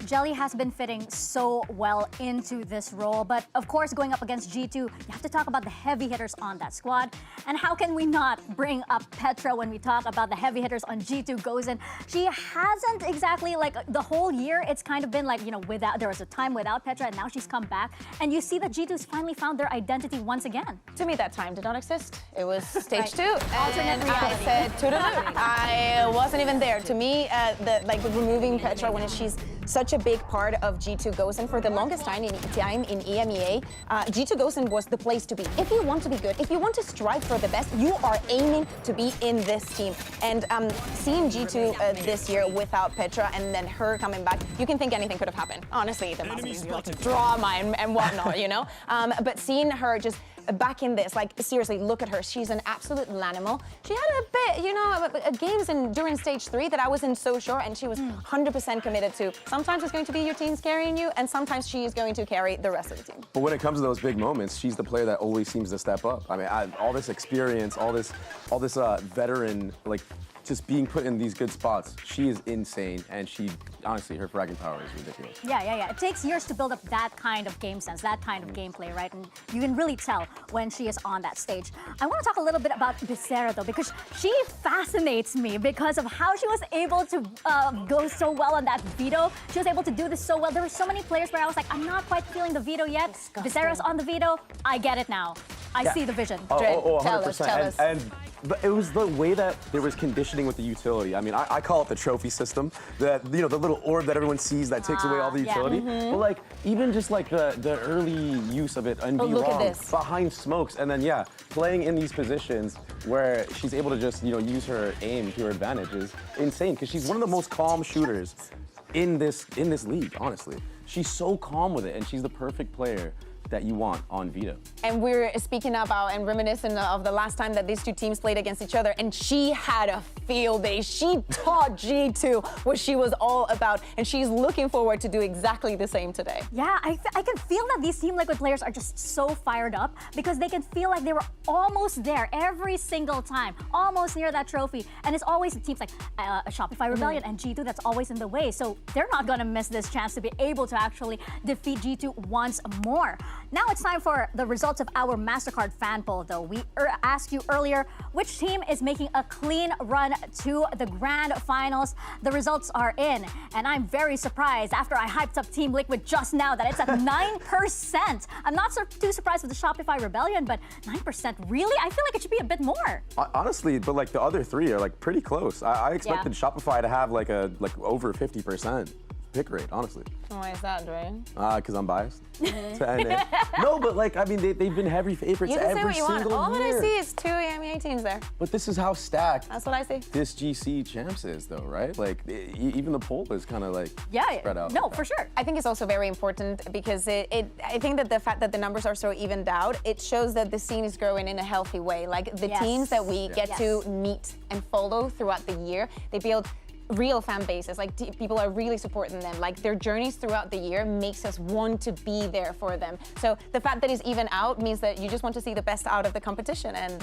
[SPEAKER 5] Jelly has been fitting so well into this role, but of course going up against G2, you have to talk about the heavy hitters on that squad. And how can we not bring up Petra when we talk about the heavy hitters on G2 Gosen? She hasn't exactly, like, the whole year, it's kind of been like, you know, there was a time without Petra, and now she's come back, and you see that G2's finally found their identity once again.
[SPEAKER 6] To me, that time did not exist. It was stage 2.
[SPEAKER 5] Alternate
[SPEAKER 6] And
[SPEAKER 5] reality.
[SPEAKER 6] I said, toodaloo. I wasn't even there. To me, removing Petra when she's such a big part of G2 Gosen for the longest time in EMEA. G2 Gosen was the place to be. If you want to be good, if you want to strive for the best, you are aiming to be in this team. And seeing G2 this year without Petra and then her coming back, you can think anything could have happened. Honestly, there must be like drama and whatnot, you know? But seeing her just back in this, like, seriously, look at her. She's an absolute animal. She had a bit, you know, games during stage 3 that I wasn't so sure, and she was 100% committed to. Sometimes it's going to be your team's carrying you, and sometimes she is going to carry the rest of the team.
[SPEAKER 7] But when it comes to those big moments, she's the player that always seems to step up. I mean, all this experience, all this veteran, like, just being put in these good spots, she is insane, and honestly, her fragging power is ridiculous.
[SPEAKER 5] Yeah. It takes years to build up that kind of game sense, that kind of gameplay, right? And you can really tell when she is on that stage. I want to talk a little bit about Becerra, though, because she fascinates me because of how she was able to go so well on that veto. She was able to do this so well. There were so many players where I was like, I'm not quite feeling the veto yet. Becerra's on the veto. I get it now. I see the vision.
[SPEAKER 7] Oh, 100%.
[SPEAKER 6] Tell us.
[SPEAKER 7] And it was the way that there was conditioning with the utility. I mean, I call it the trophy system. That, you know, the little orb that everyone sees that takes away all the utility. But like, even just like the early use of it and be
[SPEAKER 6] look at
[SPEAKER 7] wrong
[SPEAKER 6] this.
[SPEAKER 7] behind smokes, and then playing in these positions where she's able to just, you know, use her aim to her advantage is insane, because she's one of the most calm shooters in this league, honestly. She's so calm with it, and she's the perfect player that you want on Veto.
[SPEAKER 6] And we're speaking about and reminiscent of the last time that these two teams played against each other, and she had a field day. She taught G2 what she was all about, and she's looking forward to do exactly the same today.
[SPEAKER 5] Yeah, I can feel that these Team Liquid players are just so fired up because they can feel like they were almost there every single time, almost near that trophy. And it's always teams like Shopify Rebellion and G2 that's always in the way. So they're not gonna miss this chance to be able to actually defeat G2 once more. Now it's time for the results of our Mastercard fan poll, though. We asked you earlier which team is making a clean run to the grand finals. The results are in, and I'm very surprised after I hyped up Team Liquid just now that it's at 9%. I'm not too surprised with the Shopify Rebellion, but 9%, really? I feel like it should be a bit more.
[SPEAKER 7] Honestly, but like the other three are like pretty close. I expected Shopify to have like over 50%. pick rate, honestly.
[SPEAKER 6] Why is that, Dwayne?
[SPEAKER 7] Because I'm biased to NA. No, but like, I mean, they've been heavy favorites
[SPEAKER 6] You can say
[SPEAKER 7] every
[SPEAKER 6] what you want.
[SPEAKER 7] single
[SPEAKER 6] All that I
[SPEAKER 7] year.
[SPEAKER 6] see is 2 EMEA teams there.
[SPEAKER 7] But this is how stacked
[SPEAKER 6] That's what I see.
[SPEAKER 7] this GC champs is, though, right? Like, even the poll is kind of like spread out.
[SPEAKER 5] No, for sure.
[SPEAKER 6] I think it's also very important because I think that the fact that the numbers are so evened out, it shows that the scene is growing in a healthy way. Like the teams that we get to meet and follow throughout the year, they build real fan bases. Like people are really supporting them. Like their journeys throughout the year makes us want to be there for them. So the fact that it's even out means that you just want to see the best out of the competition, and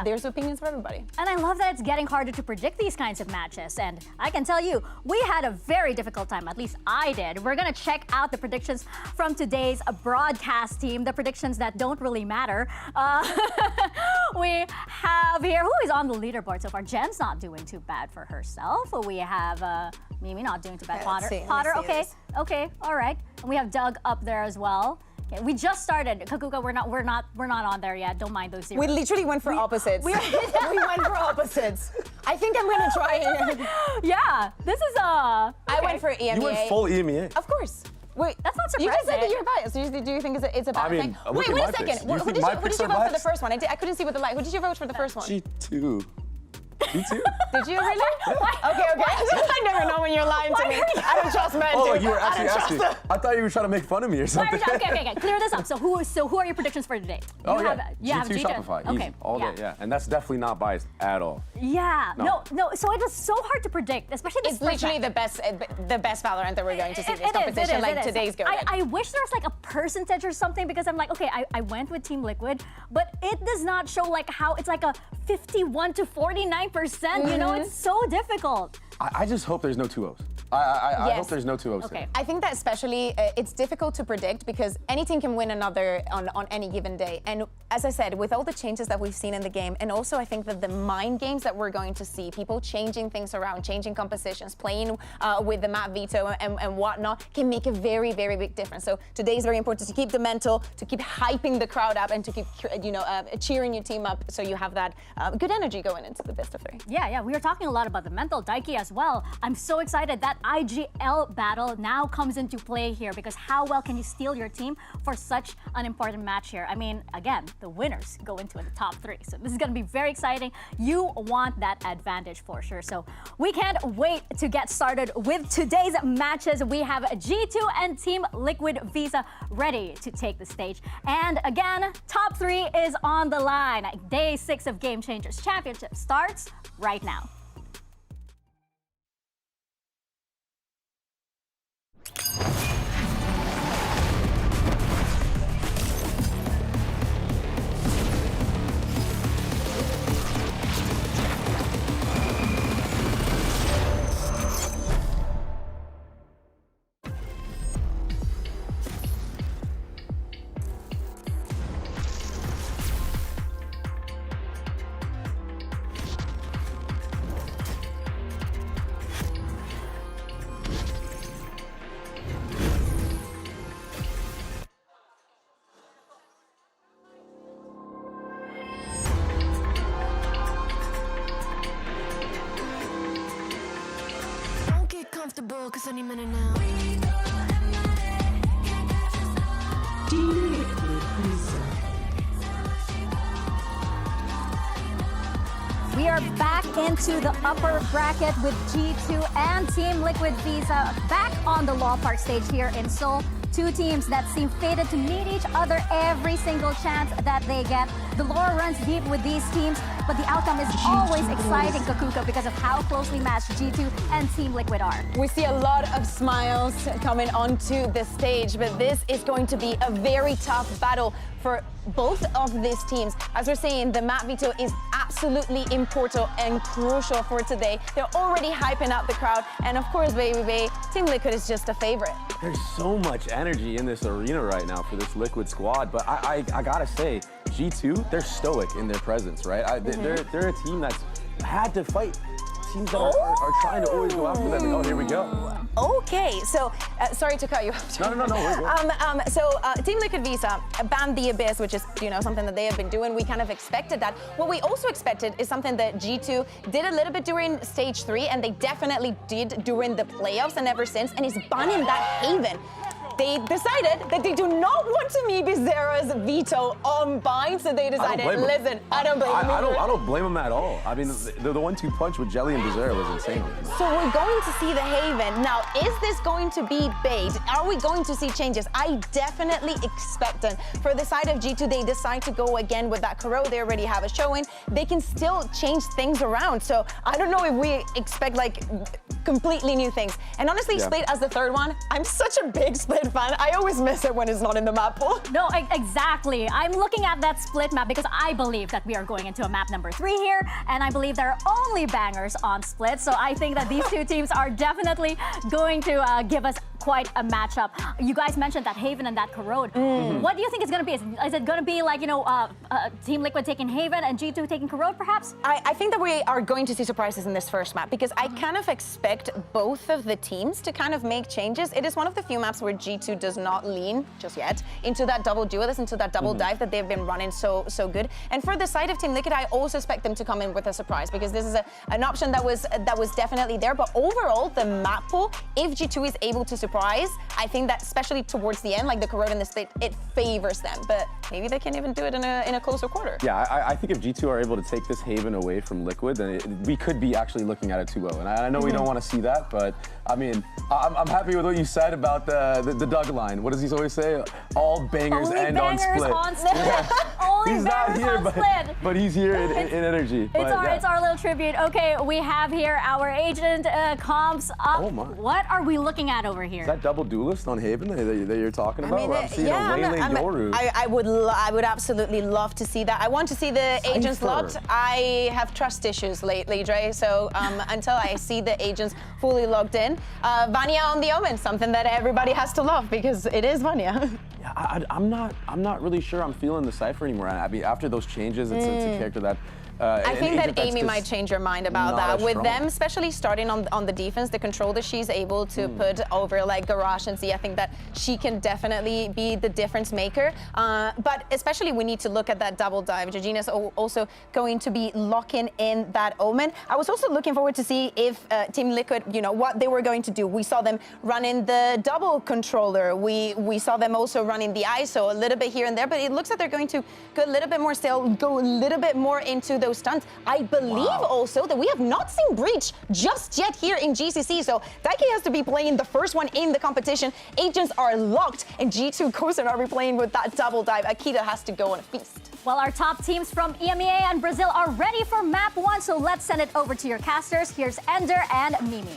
[SPEAKER 6] there's opinions for everybody.
[SPEAKER 5] And I love that it's getting harder to predict these kinds of matches. And I can tell you, we had a very difficult time, at least I did. We're gonna check out the predictions from today's broadcast team, the predictions that don't really matter. We have here, who is on the leaderboard so far? Jen's not doing too bad for herself. We have Mimi not doing too bad.
[SPEAKER 6] Okay,
[SPEAKER 5] Potter,
[SPEAKER 6] let's see
[SPEAKER 5] okay,
[SPEAKER 6] this.
[SPEAKER 5] okay, all right. And we have Doug up there as well. Okay, we just started. Kakuka, we're not on there yet. Don't mind those zeros.
[SPEAKER 6] We literally went for opposites. we went for opposites. I think I'm gonna try it.
[SPEAKER 5] Yeah, this is
[SPEAKER 6] I went for EMEA.
[SPEAKER 7] You went full EMEA.
[SPEAKER 6] Of course. Wait,
[SPEAKER 5] That's not
[SPEAKER 6] you just said that
[SPEAKER 5] surprising.
[SPEAKER 6] you're biased. Do you think it's a bad
[SPEAKER 7] I mean,
[SPEAKER 6] thing?
[SPEAKER 7] look
[SPEAKER 6] Wait
[SPEAKER 7] at
[SPEAKER 6] a
[SPEAKER 7] my
[SPEAKER 6] second.
[SPEAKER 7] picks. Do you
[SPEAKER 6] Who
[SPEAKER 7] think
[SPEAKER 6] did
[SPEAKER 7] my
[SPEAKER 6] you
[SPEAKER 7] picks
[SPEAKER 6] vote
[SPEAKER 7] are
[SPEAKER 6] for the
[SPEAKER 7] biased?
[SPEAKER 6] first one? I couldn't see with the light. Who did you vote for the first one?
[SPEAKER 7] G2. G2?
[SPEAKER 6] Did you really? Okay. I never know when you're lying to me. I don't trust men.
[SPEAKER 7] Oh,
[SPEAKER 6] dude.
[SPEAKER 7] you were
[SPEAKER 6] I don't
[SPEAKER 7] actually
[SPEAKER 6] trust
[SPEAKER 7] asking. I thought you were trying to make fun of me or something.
[SPEAKER 5] Okay. Clear this up. So who are your predictions for today?
[SPEAKER 7] Oh,
[SPEAKER 5] you
[SPEAKER 7] yeah.
[SPEAKER 5] have
[SPEAKER 7] G2 Shopify.
[SPEAKER 5] Okay.
[SPEAKER 7] Easy. All day, yeah. And that's definitely not biased at all.
[SPEAKER 5] Yeah.
[SPEAKER 7] No.
[SPEAKER 5] No. So it was so hard to predict, especially this
[SPEAKER 6] It's
[SPEAKER 5] first
[SPEAKER 6] literally
[SPEAKER 5] match.
[SPEAKER 6] the best Valorant that we're going to see this
[SPEAKER 5] It is,
[SPEAKER 6] competition. Like
[SPEAKER 5] it is.
[SPEAKER 6] today's going.
[SPEAKER 5] I wish there was like a percentage or something, because I'm like, okay, I went with Team Liquid, but it does not show like how it's like a 51 to 49%. You know, it's so difficult.
[SPEAKER 7] I just hope there's no 2-0s. I
[SPEAKER 6] Yes.
[SPEAKER 7] hope there's no 2-0s.
[SPEAKER 5] Okay.
[SPEAKER 6] I think that especially it's difficult to predict because any team can win another on any given day. And as I said, with all the changes that we've seen in the game, and also I think that the mind games that we're going to see, people changing things around, changing compositions, playing with the map veto and whatnot, can make a very, very big difference. So today is very important to keep the mental, to keep hyping the crowd up, and to keep cheering your team up, so you have that good energy going into the best of three.
[SPEAKER 5] Yeah, we were talking a lot about the mental, Daiki, as well. I'm so excited that IGL battle now comes into play here, because how well can you steal your team for such an important match here? I mean, again, the winners go into the top 3. So this is going to be very exciting. You want that advantage for sure. So we can't wait to get started with today's matches. We have G2 and Team Liquid Visa ready to take the stage. And again, top 3 is on the line. Day 6 of Game Changers Championship starts right now.
[SPEAKER 1] Don't get comfortable, cause any minute now.
[SPEAKER 5] We are back into the upper bracket with G2 and Team Liquid Visa back on the Law Park stage here in Seoul. Two teams that seem fated to meet each other every single chance that they get. The lore runs deep with these teams, but the outcome is always exciting, Kakuka, because of how closely matched G2 and Team Liquid are.
[SPEAKER 6] We see a lot of smiles coming onto the stage, but this is going to be a very tough battle for both of these teams. As we're saying, the map veto is absolutely important and crucial for today. They're already hyping up the crowd, and of course, baby, Team Liquid is just a favorite.
[SPEAKER 7] There's so much energy in this arena right now for this Liquid squad, but I gotta say, G2, they're stoic in their presence, right? They're a team that's had to fight teams that are trying to always go after them. Oh, here we go.
[SPEAKER 6] Okay, so sorry to cut you off.
[SPEAKER 7] No, we're good.
[SPEAKER 6] So Team Liquid Visa banned the Abyss, which is something that they have been doing. We kind of expected that. What we also expected is something that G2 did a little bit during stage 3, and they definitely did during the playoffs and ever since, and is banning that Haven. They decided that they do not want to meet Bizarro's veto on Bind, so they decided, listen, I don't blame them.
[SPEAKER 7] I don't blame them at all. I mean, the 1-2 punch with Jelly and Bizarro was insane.
[SPEAKER 6] So we're going to see the Haven. Now, is this going to be bait? Are we going to see changes? I definitely expect them. For the side of G2, they decide to go again with that Kuro. They already have a showing. They can still change things around. So I don't know if we expect like completely new things. And honestly, Split as the third one, I'm such a big Split fan. I always miss it when it's not in the map pool.
[SPEAKER 5] No, exactly. I'm looking at that Split map because I believe that we are going into a map number 3 here, and I believe there are only bangers on Split. So I think that these two teams are definitely going to give us quite a matchup. You guys mentioned that Haven and that Corrode. What do you think it's going to be? Is it going to be like, Team Liquid taking Haven and G2 taking Corrode, perhaps?
[SPEAKER 6] I think that we are going to see surprises in this first map because I kind of expect both of the teams to kind of make changes. It is one of the few maps where G2 does not lean, just yet, into that double duelist, into that double dive that they've been running so good. And for the side of Team Liquid, I also expect them to come in with a surprise because this is an option that was definitely there. But overall, the map pool, if G2 is able to surprise, I think that especially towards the end, like the Corrode and the Split, it favors them. But maybe they can even do it in a closer quarter.
[SPEAKER 7] Yeah, I think if G2 are able to take this Haven away from Liquid, then we could be actually looking at a 2-0. And I know we don't want to see that, but I mean, I'm happy with what you said about the Doug line. What does he always say? All bangers
[SPEAKER 5] Only
[SPEAKER 7] end
[SPEAKER 5] bangers
[SPEAKER 7] on Split.
[SPEAKER 5] Yeah. Only
[SPEAKER 7] he's
[SPEAKER 5] bangers
[SPEAKER 7] not here,
[SPEAKER 5] on Split.
[SPEAKER 7] but he's here in energy.
[SPEAKER 5] It's our little tribute. Okay, we have here our agent comps up.
[SPEAKER 7] Oh my.
[SPEAKER 5] What are we looking at over here?
[SPEAKER 7] Is that double duelist on Haven that you're talking about?
[SPEAKER 6] I mean,
[SPEAKER 7] I'm seeing Yoru.
[SPEAKER 6] I would absolutely love to see that. I want to see the agents locked. I have trust issues lately, Dre. So until I see the agents fully logged in, Vanya on the Omen, something that everybody has to love because it is Vanya.
[SPEAKER 7] Yeah, I'm not really sure I'm feeling the Cypher anymore. I mean, after those changes, it's a character that.
[SPEAKER 6] I think that Amy might change her mind about that. With them, especially starting on the defense, the control that she's able to put over like Garage and Z, I think that she can definitely be the difference maker. But especially we need to look at that double dive. Georgina's also going to be locking in that Omen. I was also looking forward to see if Team Liquid, what they were going to do. We saw them running the double controller. We saw them also running the ISO a little bit here and there, but it looks like they're going to go a little bit more still, go a little bit more into those stunts. I believe also that we have not seen Breach just yet here in GCC, so Daiki has to be playing the first one in the competition. Agents are locked, and G2 Kosen are replaying with that double dive. Akita has to go on a feast.
[SPEAKER 5] Well, our top teams from EMEA and Brazil are ready for map 1, so let's send it over to your casters. Here's Ender and Mimi.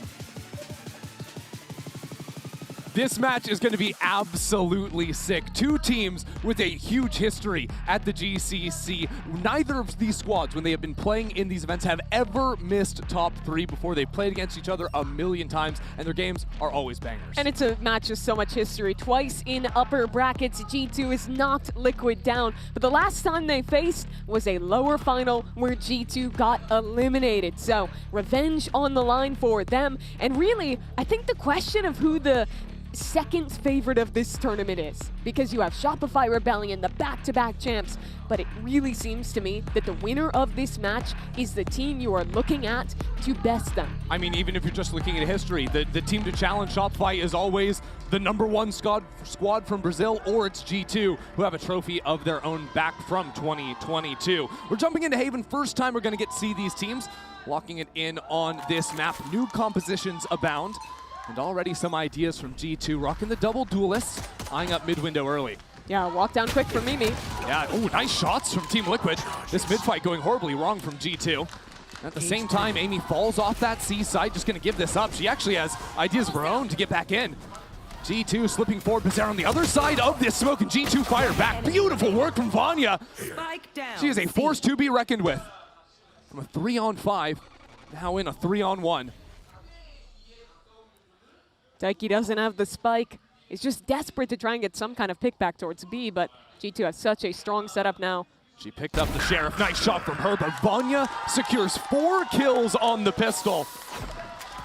[SPEAKER 14] This match is going to be absolutely sick. Two teams with a huge history at the GCC. Neither of these squads, when they have been playing in these events, have ever missed top 3 before. They've played against each other a million times, and their games are always bangers.
[SPEAKER 15] And it's a match with so much history. Twice in upper brackets, G2 has knocked Liquid down, but the last time they faced was a lower final where G2 got eliminated. So revenge on the line for them. And really, I think the question of who the second favorite of this tournament is, because you have Shopify Rebellion, the back-to-back champs, but it really seems to me that the winner of this match is the team you are looking at to best them.
[SPEAKER 14] I mean, even if you're just looking at history, the team to challenge Shopify is always the #1 squad from Brazil, or it's G2, who have a trophy of their own back from 2022. We're jumping into Haven. First time we're going to get to see these teams locking it in on this map. New compositions abound. And already some ideas from G2, rocking the double duelists, eyeing up mid-window early.
[SPEAKER 15] Yeah, walk down quick from Mimi.
[SPEAKER 14] Yeah, oh, nice shots from Team Liquid. This mid-fight going horribly wrong from G2. At the same time, Amy falls off that C side, just gonna give this up. She actually has ideas of her own to get back in. G2 slipping forward, Bizarre on the other side of this smoke, and G2 fire back. Beautiful work from Vanya. She is a force to be reckoned with. From a 3-on-5, now in a 3-on-1.
[SPEAKER 15] Daiki doesn't have the spike. He's just desperate to try and get some kind of pick back towards B, but G2 has such a strong setup now.
[SPEAKER 14] She picked up the Sheriff. Nice shot from her, but Vanya secures 4 kills on the pistol.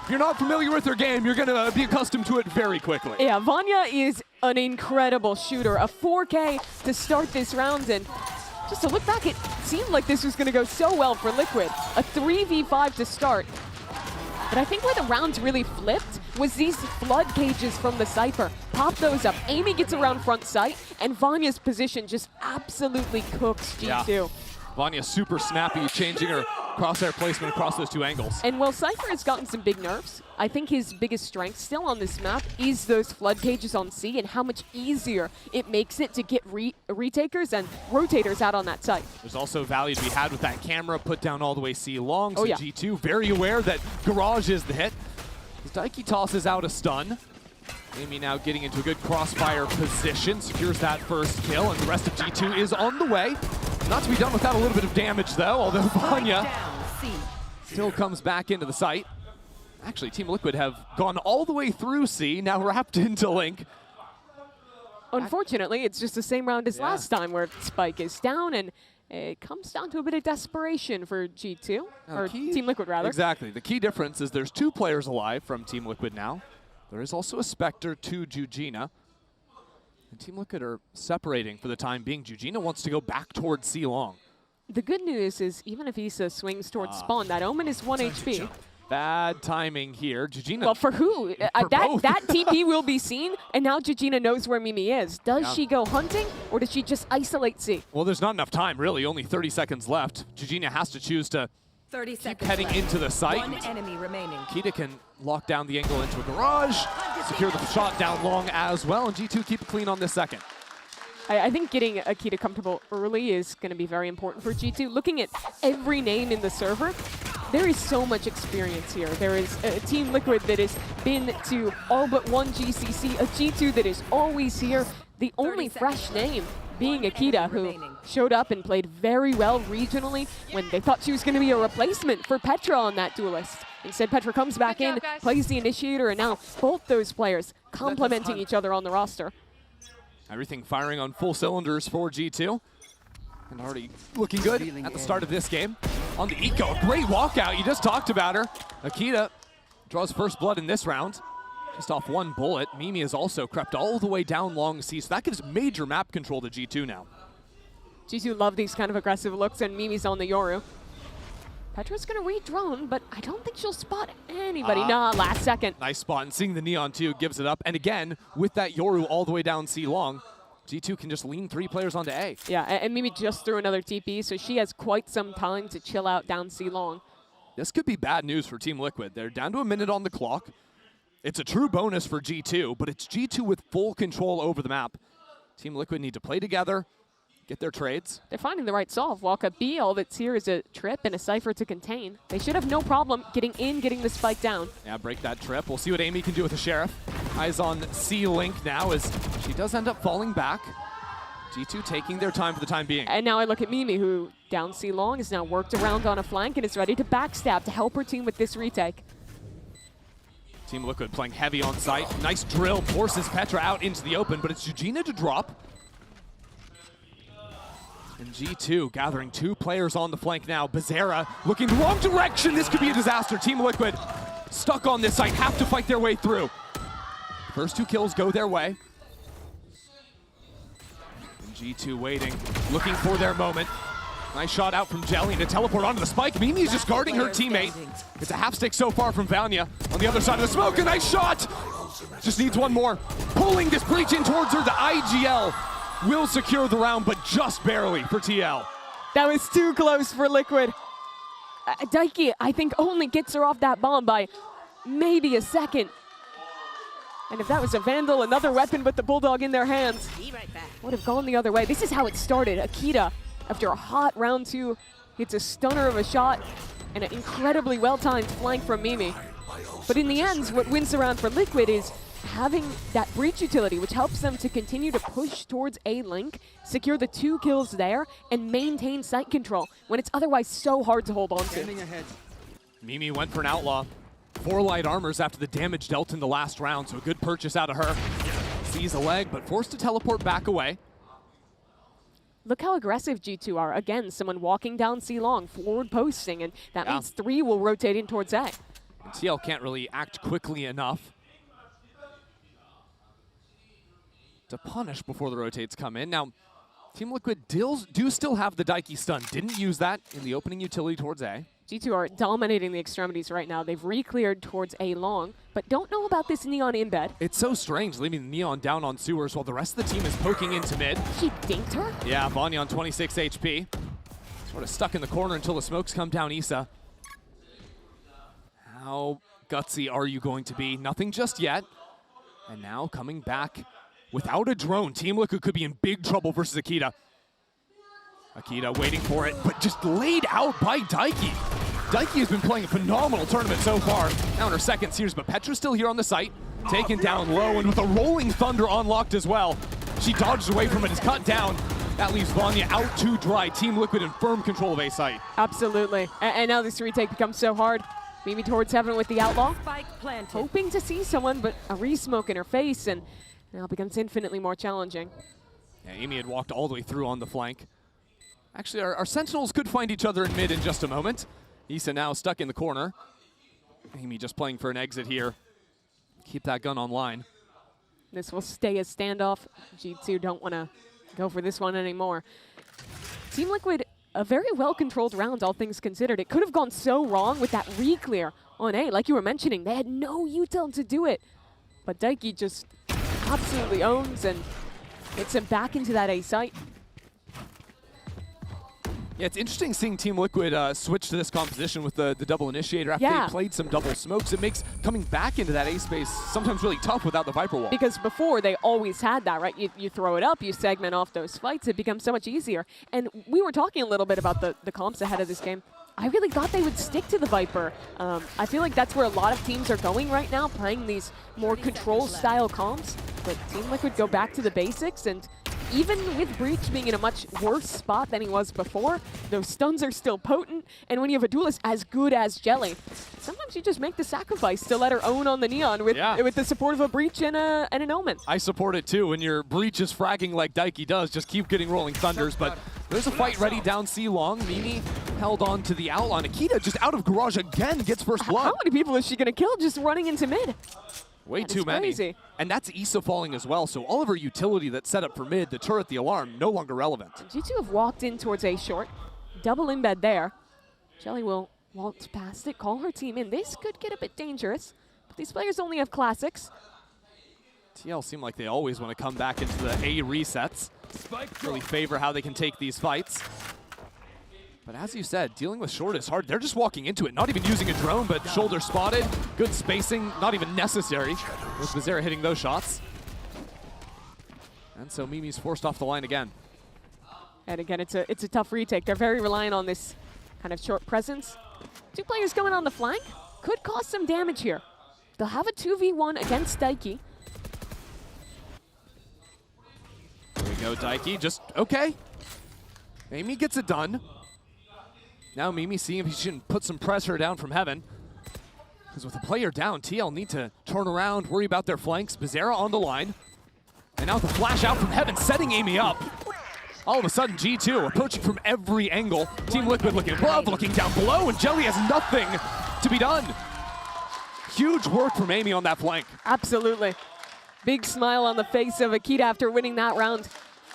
[SPEAKER 14] If you're not familiar with her game, you're going to be accustomed to it very quickly.
[SPEAKER 15] Yeah, Vanya is an incredible shooter. A 4K to start this round, and just to look back, it seemed like this was going to go so well for Liquid. A 3v5 to start. But I think where the rounds really flipped was these flood cages from the Cypher. Pop those up. Amy gets around front sight, and Vanya's position just absolutely cooks G2.
[SPEAKER 14] Yeah. Vanya super snappy, changing her crosshair placement across those 2 angles.
[SPEAKER 15] And while Cypher has gotten some big nerfs, I think his biggest strength still on this map is those flood cages on C and how much easier it makes it to get retakers and rotators out on that site.
[SPEAKER 14] There's also value to be had with that camera put down all the way C long, so
[SPEAKER 15] yeah.
[SPEAKER 14] G2 very aware that Garage is the hit. As Daiki tosses out a stun. Amy now getting into a good crossfire position, secures that first kill, and the rest of G2 is on the way. Not to be done without a little bit of damage though, although Vanya still comes back into the site. Actually, Team Liquid have gone all the way through C, now wrapped into Link.
[SPEAKER 15] Unfortunately, it's just the same round as last time where Spike is down, and it comes down to a bit of desperation for G2, or Team Liquid rather.
[SPEAKER 14] Exactly. The key difference is there's 2 players alive from Team Liquid now. There is also a Spectre to Jujina. And Team Liquid are separating for the time being. Jujina wants to go back towards C long.
[SPEAKER 15] The good news is even if Issa swings towards spawn, that Omen is 1 HP.
[SPEAKER 14] Bad timing here. Jujina.
[SPEAKER 15] Well, for who? That TP will be seen, and now Jujina knows where Mimi is. Does she go hunting, or does she just isolate C?
[SPEAKER 14] Well, there's not enough time, really. Only 30 seconds left. Jujina has to choose to
[SPEAKER 16] 30
[SPEAKER 14] keep heading into the site.
[SPEAKER 16] 1 enemy remaining.
[SPEAKER 14] Kita can lock down the angle into a garage, secure the shot down long as well, and G2 keep it clean on this second.
[SPEAKER 15] I think getting Akita comfortable early is going to be very important for G2. Looking at every name in the server, there is so much experience here. There is a Team Liquid that has been to all but 1 GCC, a G2 that is always here. The only fresh name being Akita, who showed up and played very well regionally when they thought she was going to be a replacement for Petra on that Duelist. Instead, Petra comes back in, plays the initiator, and now both those players complementing each other on the roster.
[SPEAKER 14] Everything firing on full cylinders for G2. And already looking good at the start of this game. On the eco, a great walkout. You just talked about her. Akita draws first blood in this round. Just off 1 bullet. Mimi has also crept all the way down long C, so that gives major map control to G2 now.
[SPEAKER 15] G2 love these kind of aggressive looks, and Mimi's on the Yoru. Petra's gonna re-drone, but I don't think she'll spot anybody. Nah, last second.
[SPEAKER 14] Nice spot, and seeing the Neon too gives it up. And again, with that Yoru all the way down C long, G2 can just lean 3 players onto A.
[SPEAKER 15] Yeah, and Mimi just threw another TP, so she has quite some time to chill out down C long.
[SPEAKER 14] This could be bad news for Team Liquid. They're down to a minute on the clock. It's a true bonus for G2, but it's G2 with full control over the map. Team Liquid need to play together, get their trades.
[SPEAKER 15] They're finding the right solve. Walk up B, all that's here is a trip and a Cypher to contain. They should have no problem getting in, getting the spike down.
[SPEAKER 14] Yeah, break that trip. We'll see what Amy can do with the Sheriff. Eyes on C-Link now as she does end up falling back. G2 taking their time for the time being.
[SPEAKER 15] And now I look at Mimi, who down C long is now worked around on a flank and is ready to backstab to help her team with this retake.
[SPEAKER 14] Team Liquid playing heavy on site. Nice drill, forces Petra out into the open, but it's Jujina to drop. And G2 gathering 2 players on the flank now. Bazera looking the wrong direction. This could be a disaster. Team Liquid stuck on this site, have to fight their way through. First 2 kills go their way. And G2 waiting, looking for their moment. Nice shot out from Jelly to teleport onto the spike. Mimi's just guarding her teammate. It's a half stick so far from Vanya. On the other side of the smoke, a nice shot. Just needs 1 more. Pulling this breach in towards her. The IGL will secure the round, but just barely for TL.
[SPEAKER 15] That was too close for Liquid. Daiki, I think, only gets her off that bomb by maybe a second. And if that was a Vandal, another weapon with the Bulldog in their hands, would have gone the other way. This is how it started. Akita, after a hot round 2, hits a stunner of a shot and an incredibly well-timed flank from Mimi. But in the end, what wins the round for Liquid is having that breach utility, which helps them to continue to push towards A-Link, secure the 2 kills there, and maintain site control when it's otherwise so hard to hold on to.
[SPEAKER 14] Mimi went for an outlaw. 4 light armors after the damage dealt in the last round, so a good purchase out of her. Sees a leg, but forced to teleport back away.
[SPEAKER 15] look how aggressive G2 are. Again, someone walking down C long, forward posting, and that means 3 will rotate in towards A.
[SPEAKER 14] And TL can't really act quickly enough to punish before the rotates come in. Now, Team Liquid do still have the Daiki stun. Didn't use that in the opening utility towards A.
[SPEAKER 15] G2 are dominating the extremities right now. They've re-cleared towards A long, but don't know about this Neon in bed.
[SPEAKER 14] It's so strange leaving Neon down on sewers while the rest of the team is poking into mid.
[SPEAKER 15] She dinked her?
[SPEAKER 14] Yeah, Vanya on 26 HP. Sort of stuck in the corner until the smokes come down Issa. How gutsy are you going to be? Nothing just yet. And now coming back without a drone, Team Liquid could be in big trouble versus Akita. Akita waiting for it, but just laid out by Daiki. Daiki has been playing a phenomenal tournament so far. Now in her second series, but Petra's still here on the site. Taken down low, and with a rolling thunder unlocked as well. She dodged away from it, is cut down. That leaves Vanya out to dry. Team Liquid in firm control of A site.
[SPEAKER 15] Absolutely. And now this retake becomes so hard. Mimi towards heaven with the outlaw. Hoping to see someone, but a re-smoke in her face, and now it becomes infinitely more challenging.
[SPEAKER 14] Yeah, Amy had walked all the way through on the flank. Actually, our Sentinels could find each other in mid in just a moment. Issa now stuck in the corner. Amy just playing for an exit here. Keep that gun online.
[SPEAKER 15] This will stay a standoff. G2 don't want to go for this one anymore. Team Liquid, a very well-controlled round, all things considered. It could have gone so wrong with that re-clear on A. Like you were mentioning, they had no util to do it. But Daiki just absolutely owns and gets him back into that A site.
[SPEAKER 14] Yeah, it's interesting seeing Team Liquid switch to this composition with the double initiator after they played some double smokes. It makes coming back into that A space sometimes really tough without the Viper wall.
[SPEAKER 15] Because before, they always had that, right? You throw it up, you segment off those fights, it becomes so much easier. And we were talking a little bit about the comps ahead of this game. I really thought they would stick to the Viper. I feel like that's where a lot of teams are going right now, playing these more control-style comps. But Team Liquid go back to the basics, and even with Breach being in a much worse spot than he was before, those stuns are still potent, and when you have a duelist as good as Jelly, sometimes you just make the sacrifice to let her own on the Neon with the support of a Breach and an Omen.
[SPEAKER 14] I support it too. When your Breach is fragging like Daiki does, just keep getting rolling thunders, but there's a fight ready down C long. Mimi held on to the outline. Akita just out of garage again, gets first blood.
[SPEAKER 15] How many people is she gonna kill just running into mid?
[SPEAKER 14] Way too many.
[SPEAKER 15] Crazy.
[SPEAKER 14] And that's Issa falling as well, so all of her utility that's set up for mid, the turret, the alarm, no longer relevant.
[SPEAKER 15] G2 have walked in towards A short. Double embed there. Jelly will waltz past it, call her team in. This could get a bit dangerous, but these players only have classics.
[SPEAKER 14] TL seem like they always want to come back into the A resets. Really favor how they can take these fights. But as you said, dealing with short is hard. They're just walking into it, not even using a drone, but shoulder spotted. Good spacing, not even necessary. With Bizarra hitting those shots. And so Mimi's forced off the line again.
[SPEAKER 15] And again, it's a tough retake. They're very reliant on this kind of short presence. 2 players going on the flank could cause some damage here. They'll have a 2v1 against Daiki.
[SPEAKER 14] There we go, Daiki, just okay. Amy gets it done. Now Mimi seeing if she can put some pressure down from heaven. Because with a player down, TL need to turn around, worry about their flanks. Bizarra on the line. And now the flash out from heaven, setting Amy up. All of a sudden, G2 approaching from every angle. Team Liquid looking above, looking down below, and Jelly has nothing to be done. Huge work from Amy on that flank.
[SPEAKER 15] Absolutely. Big smile on the face of Akita after winning that round.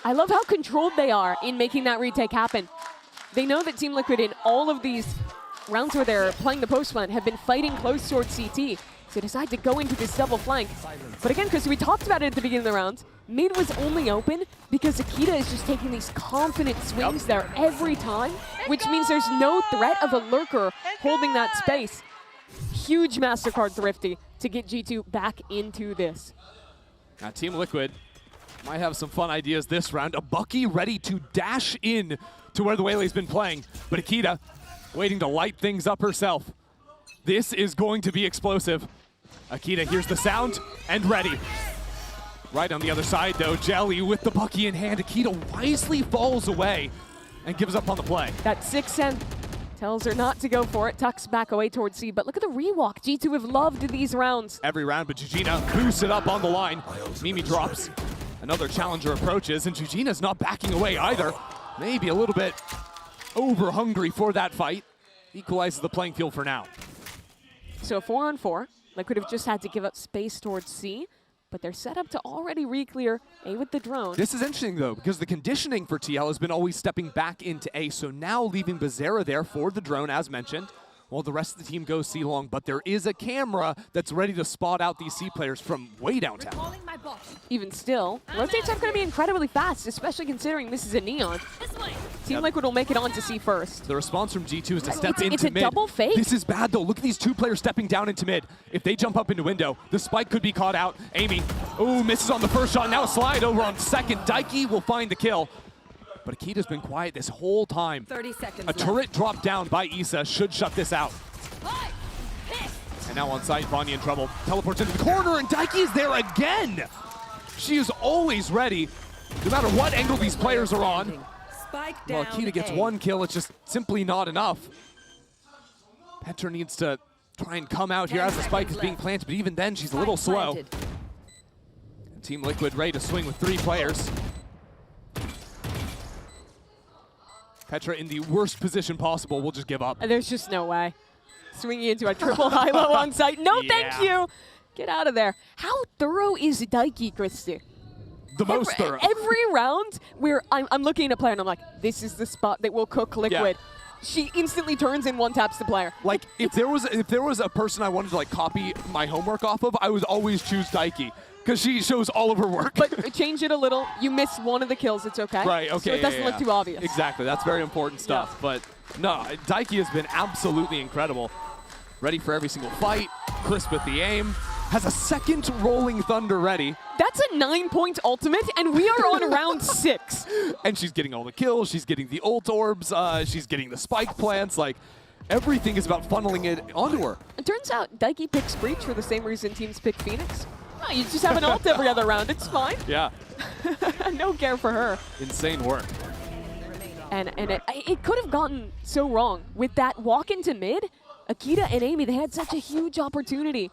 [SPEAKER 15] I love how controlled they are in making that retake happen. They know that Team Liquid in all of these rounds where they're playing the post plant have been fighting close towards CT. So they decide to go into this double flank. But again, because we talked about it at the beginning of the round, mid was only open because Akita is just taking these confident swings there every time, which means there's no threat of a lurker holding that space. Huge Mastercard thrifty to get G2 back into this.
[SPEAKER 14] Now Team Liquid might have some fun ideas this round. A Bucky ready to dash in to where the Waylay's been playing, but Akita waiting to light things up herself. This is going to be explosive. Akita hears the sound and ready. Right on the other side though, Jelly with the Bucky in hand. Akita wisely falls away and gives up on the play.
[SPEAKER 15] That 6-10 tells her not to go for it, tucks back away towards C, but look at the rewalk. G2 have loved these rounds.
[SPEAKER 14] Every round, but Jujina boosts it up on the line. Mimi drops. Another challenger approaches, and Jujina's not backing away either. maybe a little bit over hungry for that fight. Equalizes the playing field for now.
[SPEAKER 15] So 4-on-4. Liquid have just had to give up space towards C, but they're set up to already re-clear A with the drone.
[SPEAKER 14] This is interesting, though, because the conditioning for TL has been always stepping back into A, so now leaving Bizarra there for the drone, as mentioned, while the rest of the team goes C long, but there is a camera that's ready to spot out these C players from way downtown.
[SPEAKER 15] Even still, rotates are going to be incredibly fast, especially considering this is a Neon. Team Liquid will make it on to C first.
[SPEAKER 14] The response from G2 is to step into mid.
[SPEAKER 15] It's a double fake.
[SPEAKER 14] This is bad, though. Look at these two players stepping down into mid. If they jump up into window, the spike could be caught out. Amy, ooh, misses on the first shot. Now a slide over on second. Daiki will find the kill. But Akita's been quiet this whole time.
[SPEAKER 16] 30 seconds
[SPEAKER 14] A turret dropped down by Issa should shut this out. And now on site, Vanya in trouble. Teleports into the corner, and Daiki is there again. She is always ready, no matter what angle these players are on.
[SPEAKER 16] Spike
[SPEAKER 14] Well,
[SPEAKER 16] down
[SPEAKER 14] Akita gets
[SPEAKER 16] A.
[SPEAKER 14] one kill, it's just simply not enough. Petra needs to try and come out here as the spike is being planted, but even then, she's a little slow.
[SPEAKER 16] Planted.
[SPEAKER 14] And Team Liquid ready to swing with 3 players. Petra in the worst position possible will just give up.
[SPEAKER 15] There's just no way. Swinging into a triple high-low on site. No, thank you. Get out of there. How thorough is Daiki, Christy?
[SPEAKER 14] The most thorough.
[SPEAKER 15] Every round where I'm looking at a player and I'm like, this is the spot that will cook Liquid.
[SPEAKER 14] Yeah.
[SPEAKER 15] She instantly turns and one-taps the player.
[SPEAKER 14] Like, if there was a person I wanted to like copy my homework off of, I would always choose Daiki, because she shows all of her work.
[SPEAKER 15] But change it a little. You miss one of the kills, it's okay.
[SPEAKER 14] Right, okay.
[SPEAKER 15] So it doesn't look too obvious.
[SPEAKER 14] Exactly, that's very important stuff. But no, Daiki has been absolutely incredible. Ready for every single fight, crisp with the aim, has a second Rolling Thunder ready.
[SPEAKER 15] That's a 9-point ultimate, and we are on round 6.
[SPEAKER 14] And she's getting all the kills, she's getting the ult orbs, she's getting the spike plants, like, everything is about funneling it onto her.
[SPEAKER 15] It turns out Daiki picks Breach for the same reason teams pick Phoenix. Oh, you just have an ult every other round, it's fine.
[SPEAKER 14] Yeah.
[SPEAKER 15] No care for her.
[SPEAKER 14] Insane work.
[SPEAKER 15] And it could have gotten so wrong. With that walk into mid, Akita and Amy, they had such a huge opportunity.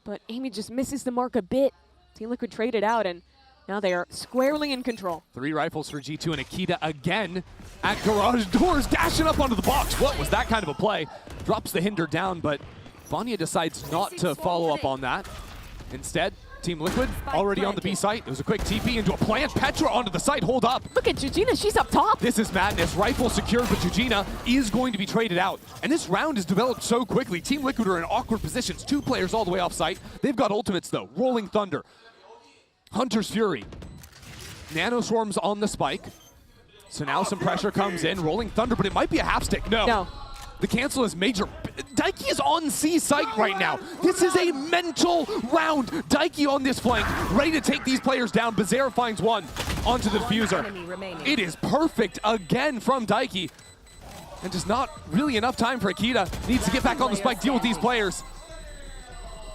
[SPEAKER 15] But Amy just misses the mark a bit. Team Liquid traded out, and now they are squarely in control.
[SPEAKER 14] 3 rifles for G2, and Akita again at garage doors, dashing up onto the box. What was that kind of a play? Drops the hinder down, but Vanya decides not to follow up on that. Instead, Team Liquid already on the B site. It was a quick TP into a plant. Petra onto the site. Hold up.
[SPEAKER 15] Look at Jujina. She's up top.
[SPEAKER 14] This is madness. Rifle secured, but Jujina is going to be traded out. And this round has developed so quickly. Team Liquid are in awkward positions. 2 players all the way off site. They've got ultimates, though. Rolling Thunder. Hunter's Fury. Nano Swarms on the spike. So now some pressure comes in. Rolling Thunder, but it might be a half stick. No. The cancel is major. Daiki is on C site right now. This is a mental round. Daiki on this flank, ready to take these players down. Bizarre finds one onto the diffuser. It is perfect again from Daiki. And just not really enough time for Akita. Needs to get back on the spike, deal with these players.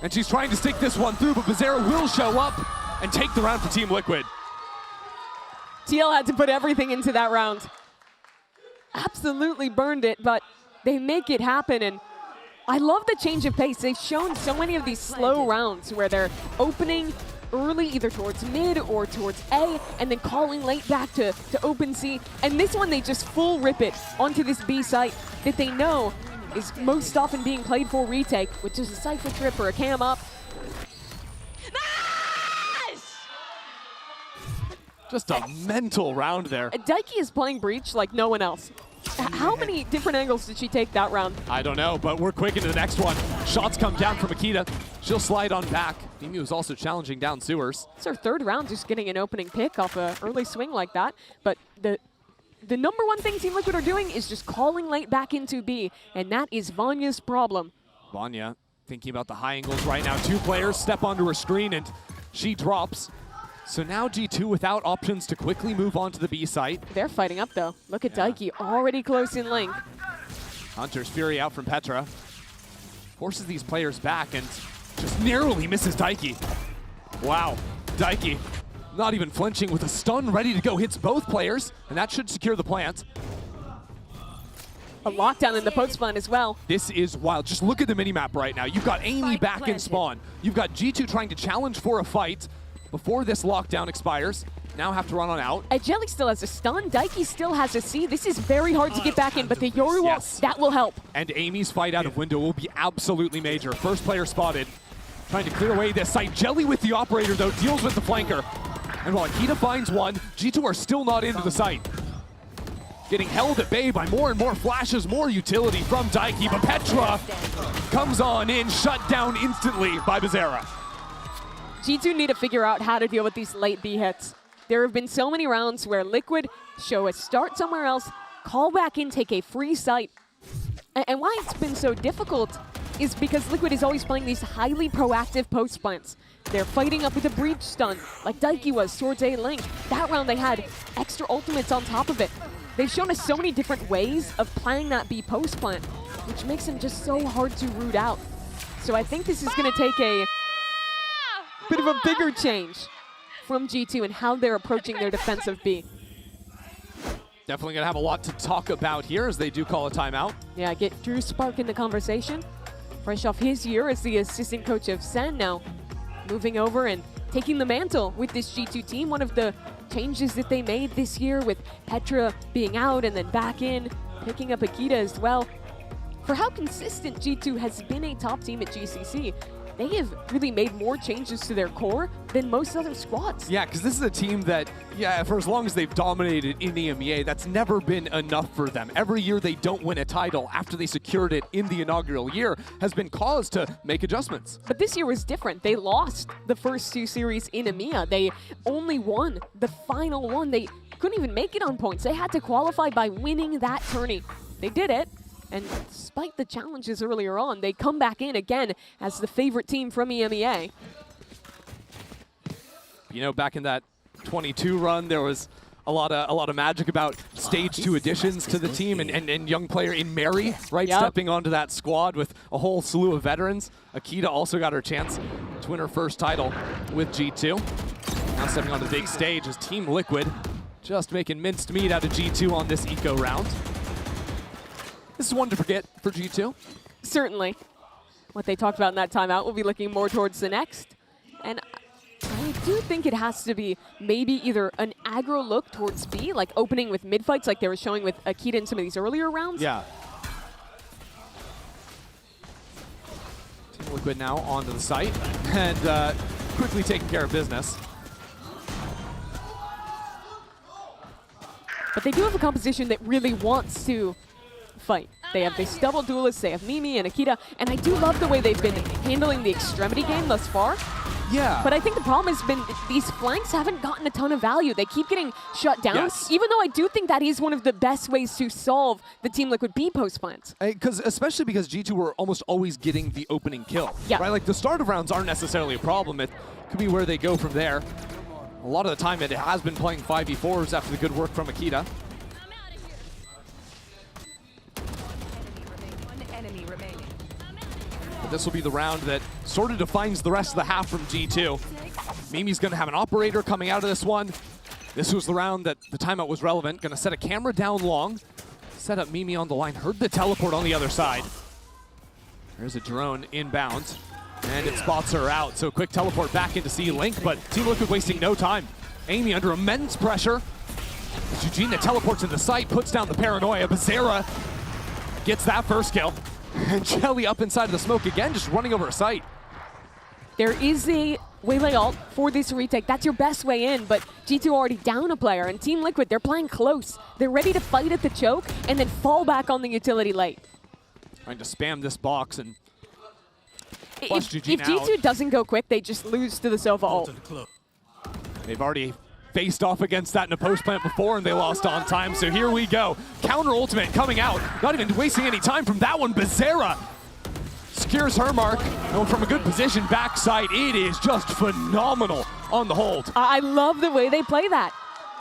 [SPEAKER 14] And she's trying to stick this one through, but Bizarre will show up and take the round for Team Liquid.
[SPEAKER 15] TL had to put everything into that round. Absolutely burned it, but they make it happen, and I love the change of pace. They've shown so many of these slow rounds where they're opening early either towards mid or towards A, and then calling late back to open C. And this one, they just full rip it onto this B site that they know is most often being played for retake, which is a Cypher trip or a cam up.
[SPEAKER 14] Just a mental round there.
[SPEAKER 15] Daiki is playing Breach like no one else. How many different angles did she take that round?
[SPEAKER 14] I don't know, but we're quick into the next one. Shots come down from Akita. She'll slide on back. Emu is also challenging down sewers.
[SPEAKER 15] It's her 3rd round just getting an opening pick off an early swing like that. But the number one thing Team Liquid are doing is just calling late back into B, and that is Vanya's problem.
[SPEAKER 14] Vanya thinking about the high angles right now. 2 players step onto her screen, and she drops. So now G2 without options to quickly move on to the B site.
[SPEAKER 15] They're fighting up, though. Look at Daiki already close in link.
[SPEAKER 14] Hunter's Fury out from Petra. Forces these players back and just narrowly misses Daiki. Wow, Daiki not even flinching with a stun ready to go. Hits both players, and that should secure the plant.
[SPEAKER 15] A lockdown in the post spawn as well.
[SPEAKER 14] This is wild. Just look at the minimap right now. You've got Amy back in spawn. You've got G2 trying to challenge for a fight before this lockdown expires. now have to run on out.
[SPEAKER 15] Jelly still has a stun. Daiki still has a C. This is very hard to get back in, but the Yoru wall, that will help.
[SPEAKER 14] And Amy's fight out of window will be absolutely major. First player spotted. Trying to clear away this site. Jelly with the operator, though, deals with the flanker. And while Akita finds one, G2 are still not into the site. Getting held at bay by more and more flashes, more utility from Daiki, but Petra comes on in, shut down instantly by Bizarra.
[SPEAKER 15] G2 need to figure out how to deal with these late B hits. There have been so many rounds where Liquid show a start somewhere else, call back in, take a free site. And why it's been so difficult is because Liquid is always playing these highly proactive post plants. They're fighting up with a breach stun, like Daiki was towards A Link. That round they had extra ultimates on top of it. They've shown us so many different ways of playing that B post plant, which makes them just so hard to root out. So I think this is going to take a bit of a bigger change from G2 and how they're approaching their defensive B.
[SPEAKER 14] Definitely going to have a lot to talk about here as they do call a timeout.
[SPEAKER 15] Yeah, get Drew Spark in the conversation. Fresh off his year as the assistant coach of Sen, now moving over and taking the mantle with this G2 team. One of the changes that they made this year with Petra being out and then back in, picking up Akita as well. For how consistent G2 has been a top team at GCC, they have really made more changes to their core than most other squads.
[SPEAKER 14] Yeah, because this is a team that, for as long as they've dominated in the EMEA, that's never been enough for them. Every year they don't win a title after they secured it in the inaugural year has been cause to make adjustments.
[SPEAKER 15] But this year was different. They lost the first two series in EMEA. They only won the final one. They couldn't even make it on points. They had to qualify by winning that tourney. They did it. And despite the challenges earlier on, they come back in again as the favorite team from EMEA.
[SPEAKER 14] You know, back in that 22 run, there was a lot of magic about stage 2 additions to the team and young player in Mary, right, stepping onto that squad with a whole slew of veterans. Akita also got her chance to win her first title with G2. Now stepping on the big stage is Team Liquid, just making minced meat out of G2 on this eco round. This is one to forget for G2.
[SPEAKER 15] Certainly. What they talked about in that timeout will be looking more towards the next. And I do think it has to be maybe either an aggro look towards B, like opening with mid-fights like they were showing with Akita in some of these earlier rounds.
[SPEAKER 14] Yeah. Team Liquid now onto the site and quickly taking care of business.
[SPEAKER 15] But they do have a composition that really wants to fight. They have this double duelist, they have Mimi and Akita, and I do love the way they've been handling the extremity game thus far.
[SPEAKER 14] Yeah.
[SPEAKER 15] But I think the problem has been these flanks haven't gotten a ton of value. They keep getting shut down, even though I do think that is one of the best ways to solve the Team Liquid B post plants.
[SPEAKER 14] Especially because G2 were almost always getting the opening kill. Yeah. Right? Like the start of rounds aren't necessarily a problem. It could be where they go from there. A lot of the time it has been playing 5v4s after the good work from Akita. This will be the round that sort of defines the rest of the half from G2. Mimi's going to have an operator coming out of this one. This was the round that the timeout was relevant. Going to set a camera down long, set up Mimi on the line, heard the teleport on the other side. There's a drone inbound, and it spots her out. So quick teleport back into C-Link, but Team Liquid wasting no time. Amy under immense pressure. Eugene teleports in the site, puts down the paranoia. Bizarra gets that first kill. And Jelly up inside of the smoke again, just running over a site.
[SPEAKER 15] There is a Waylay ult for this retake. That's your best way in, but G2 already down a player, and Team Liquid, they're playing close. They're ready to fight at the choke and then fall back on the utility late.
[SPEAKER 14] Trying to spam this box and
[SPEAKER 15] if G2 doesn't go quick, they just lose to the Sova ult.
[SPEAKER 14] They've already faced off against that in a post plant before and they lost on time, so here we go. Counter ultimate coming out, not even wasting any time from that one. Bizarra secures her mark, and from a good position backside, it is just phenomenal on the hold.
[SPEAKER 15] I love the way they play that.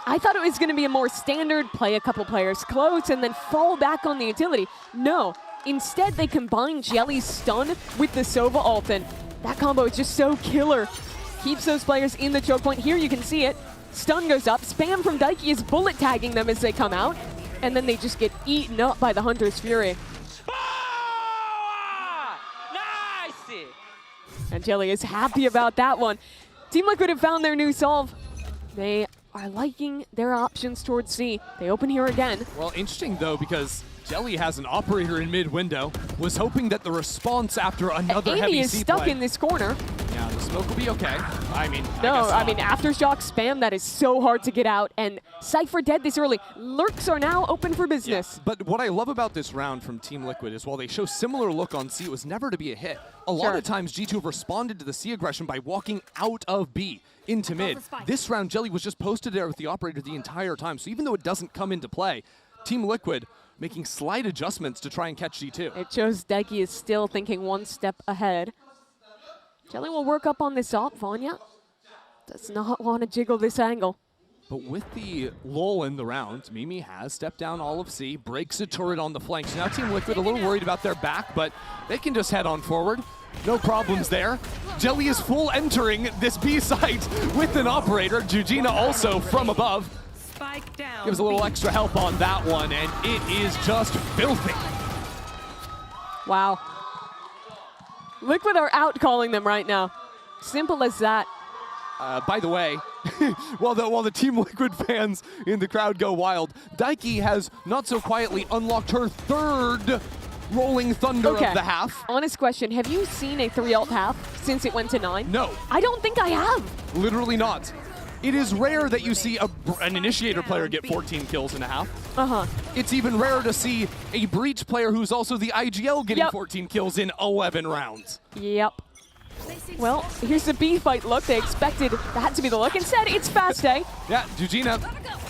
[SPEAKER 15] I thought it was going to be a more standard play a couple players close and then fall back on the utility. No, instead they combine Jelly's stun with the Sova ult, and that combo is just so killer. Keeps those players in the choke point. Here you can see it. Stun goes up, spam from Daiki is bullet tagging them as they come out, and then they just get eaten up by the Hunter's Fury.
[SPEAKER 16] Nice!
[SPEAKER 15] And Jelly is happy about that one. Team Liquid have found their new solve. They are liking their options towards C. They open here again.
[SPEAKER 14] Well, interesting though, because Jelly has an operator in mid window, was hoping that the response after another
[SPEAKER 15] Amy
[SPEAKER 14] heavy
[SPEAKER 15] is
[SPEAKER 14] C
[SPEAKER 15] stuck
[SPEAKER 14] play.
[SPEAKER 15] in this corner.
[SPEAKER 14] Yeah, the smoke will be okay. I mean,
[SPEAKER 15] I mean, Aftershock spam, that is so hard to get out, and Cypher dead this early. Lurks are now open for business.
[SPEAKER 14] Yeah, but what I love about this round from Team Liquid is while they show similar look on C, it was never to be a hit. A lot of times G2 have responded to the C aggression by walking out of B into mid. This round, Jelly was just posted there with the operator the entire time, so even though it doesn't come into play, Team Liquid making slight adjustments to try and catch G2.
[SPEAKER 15] It shows Daiki is still thinking one step ahead. Jelly will work up on this op. Vanya does not want to jiggle this angle.
[SPEAKER 14] But with the lull in the round, Mimi has stepped down all of C, breaks a turret on the flanks. Now Team Liquid a little worried about their back, but they can just head on forward. No problems there. Jelly is full entering this B site with an operator. Jujina also from above. Gives a little extra help on that one, and it is just filthy.
[SPEAKER 15] Wow. Liquid are out calling them right now. Simple as that.
[SPEAKER 14] By the way, while the Team Liquid fans in the crowd go wild, Daiki has not so quietly unlocked her third Rolling Thunder of the half.
[SPEAKER 15] Honest question, have you seen a 3-ult half since it went to 9?
[SPEAKER 14] No.
[SPEAKER 15] I don't think I have.
[SPEAKER 14] Literally not. It is rare that you see an Initiator player get 14 kills in a half. It's even rarer to see a Breach player who's also the IGL getting 14 kills in 11 rounds.
[SPEAKER 15] Yep. Well, here's the B fight look. They expected that to be the look. Instead, it's Fast A.
[SPEAKER 14] Yeah, Jujina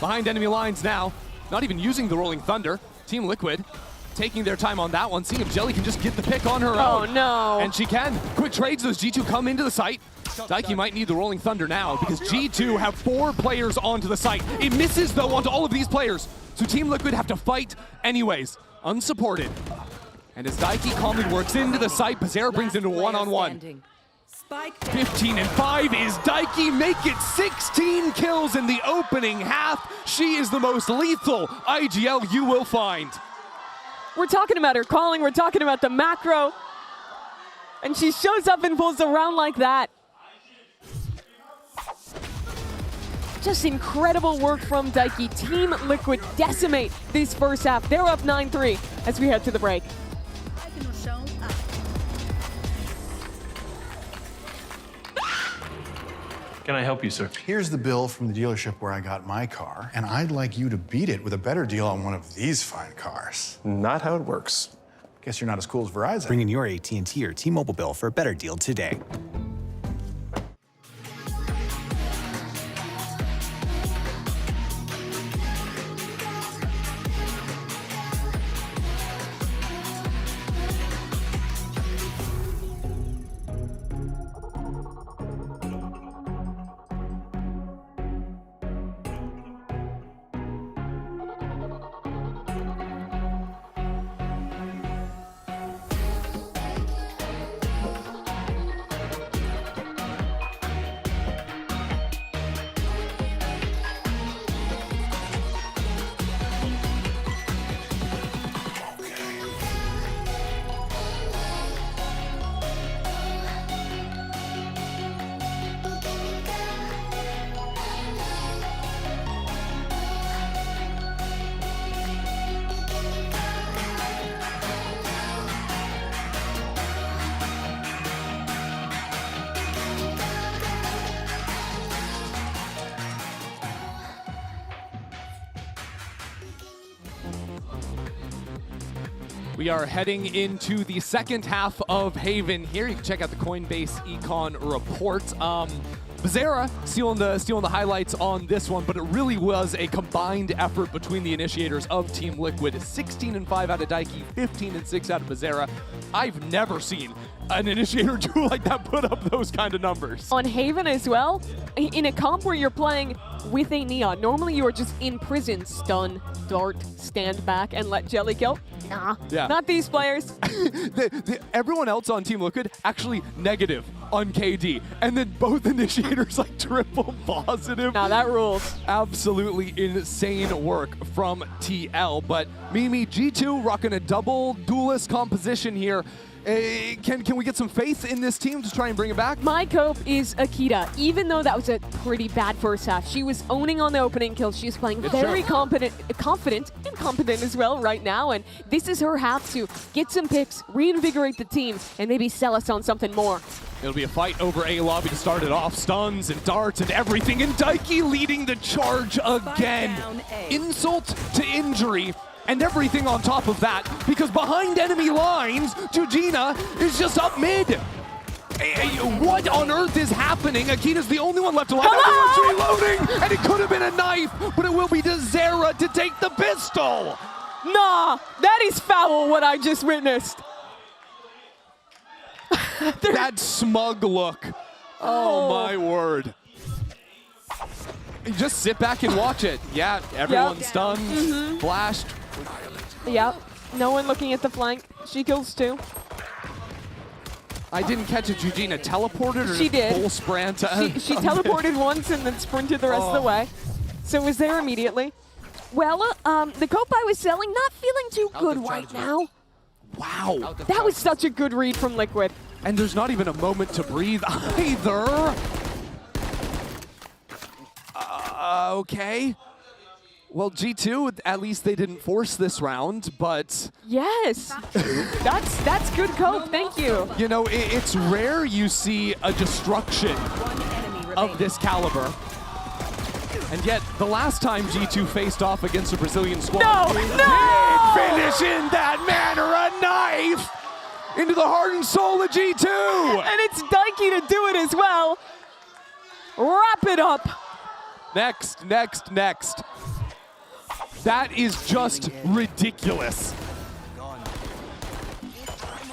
[SPEAKER 14] behind enemy lines now. Not even using the Rolling Thunder. Team Liquid taking their time on that one, seeing if Jelly can just get the pick on her own.
[SPEAKER 15] Oh, no.
[SPEAKER 14] And she can. Quick trades, those G2 come into the site. Daiki might need the Rolling Thunder now because G2 have 4 players onto the site. It misses, though, onto all of these players. So Team Liquid have to fight anyways, unsupported. And as Daiki calmly works into the site, Bazera brings into one-on-one. 15 and 5 is Daiki, make it 16 kills in the opening half. She is the most lethal IGL you will find.
[SPEAKER 15] We're talking about her calling, we're talking about the macro. And she shows up and pulls a round like that. Just incredible work from Daiki. Team Liquid decimate this first half. They're up 9-3 as we head to the break.
[SPEAKER 17] Can I help you, sir?
[SPEAKER 18] Here's the bill from the dealership where I got my car, and I'd like you to beat it with a better deal on one of these fine cars.
[SPEAKER 17] Not how it works.
[SPEAKER 18] Guess you're not as cool as Verizon.
[SPEAKER 19] Bring in your AT&T or T-Mobile bill for a better deal today.
[SPEAKER 14] We are heading into the second half of Haven here. You can check out the Coinbase Econ report. Bazera stealing the highlights on this one, but it really was a combined effort between the initiators of Team Liquid. 16 and 5 out of Daiki, 15 and 6 out of Bazera. I've never seen an initiator duel like that put up those kind of numbers.
[SPEAKER 15] On Haven as well, in a comp where you're playing with a Neon, normally you are just in prison, stun, dart, stand back, and let Jelly kill. Nah, not these players.
[SPEAKER 14] Everyone else on Team Liquid actually negative on KD, and then both initiators like triple positive.
[SPEAKER 15] Now that rules.
[SPEAKER 14] Absolutely insane work from TL, but Mimi, G2 rocking a double duelist composition here. Can we get some faith in this team to try and bring it back?
[SPEAKER 15] My cope is Akita. Even though that was a pretty bad first half, she was owning on the opening kills. She's playing very confident and competent as well right now. And this is her half to get some picks, reinvigorate the team, and maybe sell us on something more.
[SPEAKER 14] It'll be a fight over A lobby to start it off. Stuns and darts and everything. And Daiki leading the charge again. Insult to injury. And everything on top of that, because behind enemy lines, Jujina is just up mid. What on earth is happening? Akita's the only one left alive. Everyone's reloading, and it could have been a knife, but it will be to Zera to take the pistol.
[SPEAKER 15] Nah, that is foul, what I just witnessed.
[SPEAKER 14] That smug look. Oh my word. Just sit back and watch it. Yeah, everyone's stunned, flashed.
[SPEAKER 15] Yep, no one looking at the flank. She kills two.
[SPEAKER 14] I didn't catch it. Jujina teleported or
[SPEAKER 15] she did.
[SPEAKER 14] Full sprint?
[SPEAKER 15] She teleported once and then sprinted the rest of the way. So it was there immediately. Well, the cope I was selling, not feeling too good right now.
[SPEAKER 14] Wow.
[SPEAKER 15] That was such a good read from Liquid.
[SPEAKER 14] And there's not even a moment to breathe either. Okay. Well, G2, at least they didn't force this round, but...
[SPEAKER 15] Yes, that's good cope, thank you.
[SPEAKER 14] You know, it's rare you see a destruction of this caliber. And yet, the last time G2 faced off against a Brazilian squad, did finish in that manner a knife into the heart and soul of G2.
[SPEAKER 15] And it's Daiki to do it as well. Wrap it up.
[SPEAKER 14] Next. That is just ridiculous.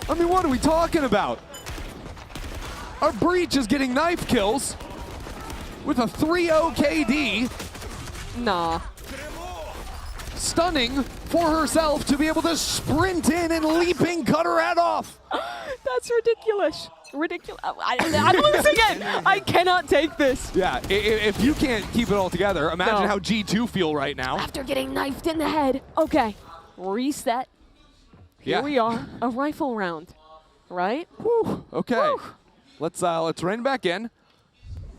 [SPEAKER 14] I mean, what are we talking about? Our Breach is getting knife kills with a 3-0 KD.
[SPEAKER 15] Nah.
[SPEAKER 14] Stunning for herself to be able to sprint in and leaping cut her head off.
[SPEAKER 15] That's ridiculous. Ridiculous. I'm losing it. I cannot take this.
[SPEAKER 14] Yeah, if you can't keep it all together, imagine how G2 feel right now.
[SPEAKER 15] After getting knifed in the head. Okay, reset. Here we are, a rifle round, right?
[SPEAKER 14] Whew. Okay, let's rein back in.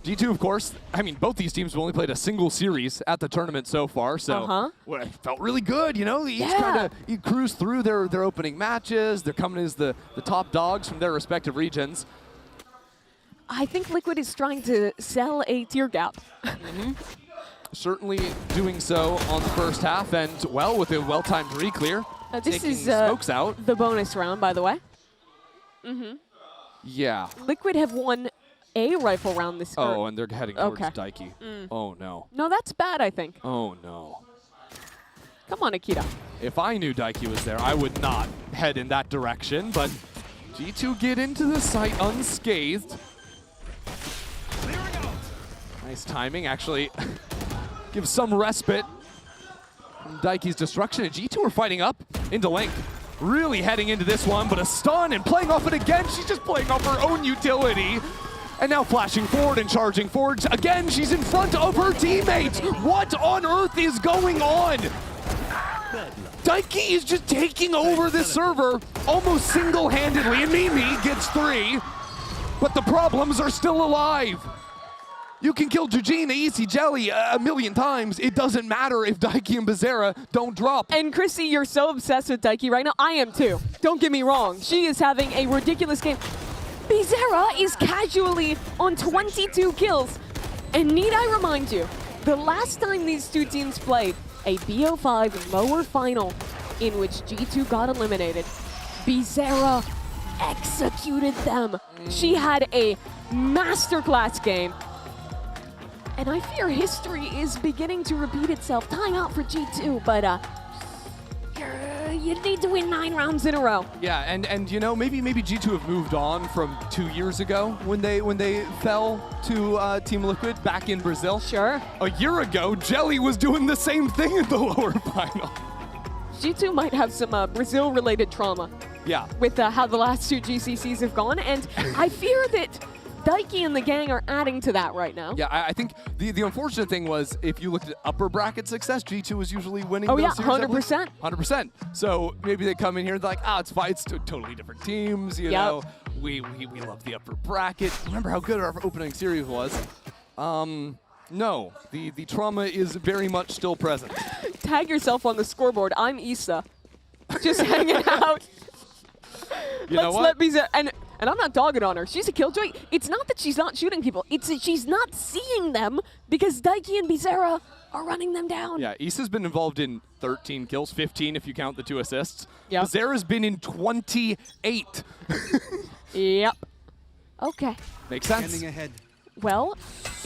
[SPEAKER 14] G2, of course, I mean, both these teams have only played a single series at the tournament so far, so it felt really good, you know? Each kind of cruise through their opening matches. They're coming as the top dogs from their respective regions.
[SPEAKER 15] I think Liquid is trying to sell a tier gap.
[SPEAKER 14] Certainly doing so on the first half, and, well, with a well-timed re-clear.
[SPEAKER 15] This is
[SPEAKER 14] smokes out.
[SPEAKER 15] The bonus round, by the way.
[SPEAKER 14] Yeah.
[SPEAKER 15] Liquid have won a rifle round this.
[SPEAKER 14] Oh, and they're heading towards Daiki. Oh no.
[SPEAKER 15] No, that's bad, I think.
[SPEAKER 14] Oh no.
[SPEAKER 15] Come on, Akita.
[SPEAKER 14] If I knew Daiki was there, I would not head in that direction, but G2 get into the site unscathed. Nice timing, actually. Gives some respite from Daiki's destruction, and G2 are fighting up into link. Really heading into this one, but a stun and playing off it again. She's just playing off her own utility. And now flashing forward and charging forward. Again, she's in front of her teammates. What on earth is going on? Daiki is just taking over this server almost single-handedly, and Mimi gets 3. But the problems are still alive. You can kill Jujina, Easy Jelly a million times. It doesn't matter if Daiki and Bizarra don't drop.
[SPEAKER 15] And Chrissy, you're so obsessed with Daiki right now. I am too. Don't get me wrong. She is having a ridiculous game. Bizarra is casually on 22 kills. And need I remind you, the last time these two teams played a BO5 lower final in which G2 got eliminated, Bizarra executed them. She had a masterclass game. And I fear history is beginning to repeat itself. Timeout for G2, but you need to win 9 rounds in a row.
[SPEAKER 14] Yeah, and you know, maybe G2 have moved on from 2 years ago when they fell to Team Liquid back in Brazil.
[SPEAKER 15] Sure.
[SPEAKER 14] A year ago, Jelly was doing the same thing in the lower final.
[SPEAKER 15] G2 might have some Brazil-related trauma.
[SPEAKER 14] Yeah.
[SPEAKER 15] With how the last 2 GCCs have gone, and I fear that Daiki and the gang are adding to that right now.
[SPEAKER 14] Yeah, I think the unfortunate thing was if you looked at upper bracket success, G2 was usually winning.
[SPEAKER 15] Oh
[SPEAKER 14] those
[SPEAKER 15] yeah,
[SPEAKER 14] series
[SPEAKER 15] 100%.
[SPEAKER 14] 100%. So maybe they come in here and they're like, it's fine. It's totally different teams. You know, we love the upper bracket. Remember how good our opening series was? No, the trauma is very much still present.
[SPEAKER 15] Tag yourself on the scoreboard. I'm Issa. Just hanging out. Let me and I'm not dogging on her. She's a killjoy. It's not that she's not shooting people. It's that she's not seeing them because Daiki and Bizarra are running them down.
[SPEAKER 14] Yeah, Issa's been involved in 13 kills, 15 if you count the 2 assists.
[SPEAKER 15] Yep.
[SPEAKER 14] Bizarra's been in 28.
[SPEAKER 15] Yep. Okay.
[SPEAKER 14] Makes sense.
[SPEAKER 17] Standing ahead.
[SPEAKER 15] Well,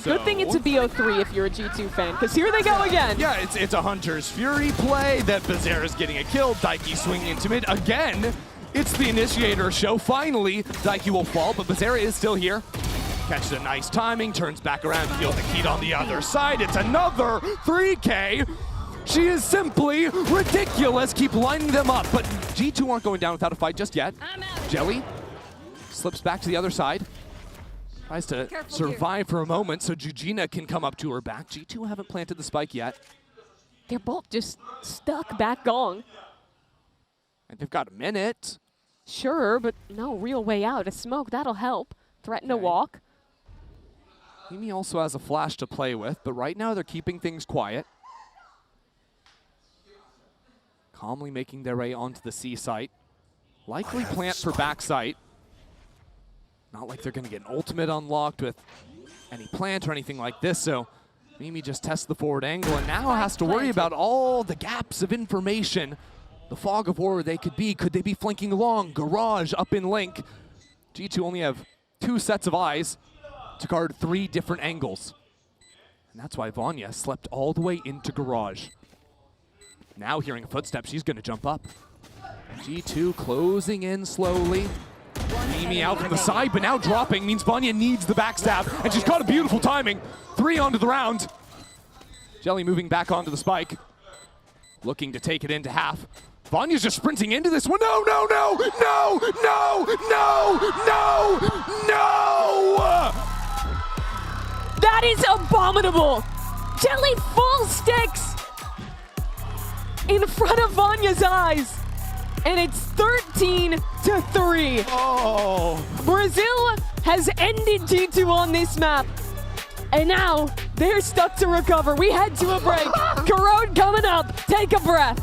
[SPEAKER 15] good thing it's a BO3 if you're a G2 fan, because here they go again.
[SPEAKER 14] Yeah, it's a Hunter's Fury play that Bizarra's getting a kill. Daiki swinging into mid again. It's the initiator show. Finally, Daiki will fall, but Bizarra is still here. Catches a nice timing, turns back around to deal the heat on the other side. It's another 3K. She is simply ridiculous. Keep lining them up, but G2 aren't going down without a fight just yet. Jelly slips back to the other side. Tries to survive for a moment so Jujina can come up to her back. G2 haven't planted the spike yet.
[SPEAKER 15] They're both just stuck back gong.
[SPEAKER 14] And they've got a minute.
[SPEAKER 15] Sure, but no real way out. A smoke, that'll help. Threaten to walk.
[SPEAKER 14] Mimi also has a flash to play with, but right now they're keeping things quiet. Calmly making their way onto the C site. Likely plant for back site. Not like they're going to get an ultimate unlocked with any plant or anything like this, so Mimi just tests the forward angle and now has to worry about all the gaps of information. The fog of war they could be. Could they be flanking long? Garage up in link. G2 only have 2 sets of eyes to guard 3 different angles. And that's why Vanya slept all the way into garage. Now hearing footsteps, she's going to jump up. G2 closing in slowly. Mimi out from the side, but now dropping means Vanya needs the backstab, and she's got a beautiful timing. 3 onto the round. Jelly moving back onto the spike. Looking to take it into half. Vanya's just sprinting into this one. No, no, no, no, no, no, no, no!
[SPEAKER 15] That is abominable! Jelly full sticks in front of Vanya's eyes. And it's 13-3.
[SPEAKER 14] Oh.
[SPEAKER 15] Brazil has ended G2 on this map. And now they're stuck to recover. We head to a break. Corrode coming up. Take a breath.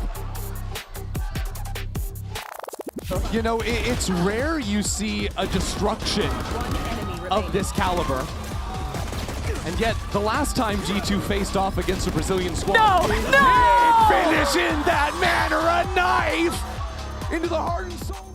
[SPEAKER 14] You know, it's rare you see a destruction of this caliber. And yet, the last time G2 faced off against a Brazilian squad,
[SPEAKER 15] no!
[SPEAKER 14] finish in that manner, a knife into the heart and soul.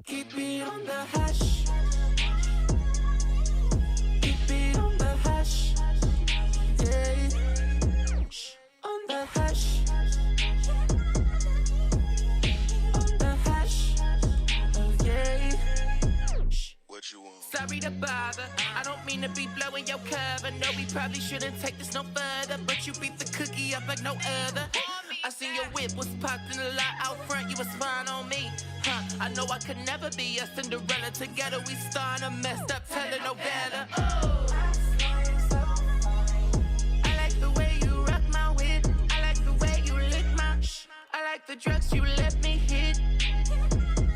[SPEAKER 1] Keep it on the hash. Keep it on the hash. Yeah. On the hash. On the hash. Oh yeah.
[SPEAKER 20] free to bother. I don't mean to be blowing your cover. No, we probably shouldn't take this no further. But you beat the cookie up like no other. I seen your whip was popping a lot out front. You was fine on me. I know I could never be a Cinderella. Together we started a messed up telenovela. I like the way you rock my whip. I like the way you lick my I like the drugs you let me hit.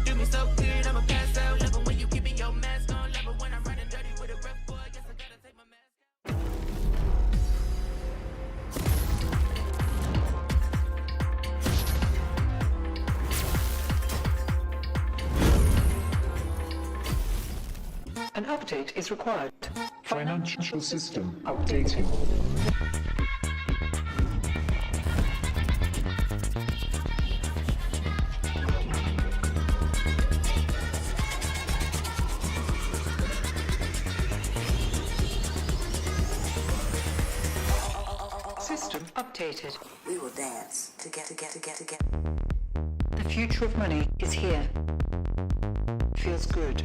[SPEAKER 20] Do me so good, I'ma pass out. Love it when you keep me your mask on. Love it when I'm running dirty with a rough boy. Guess I gotta take my mask
[SPEAKER 21] out. An update is required. Financial system updating. System updated.
[SPEAKER 22] We will dance to get.
[SPEAKER 21] The future of money is here. Feels good.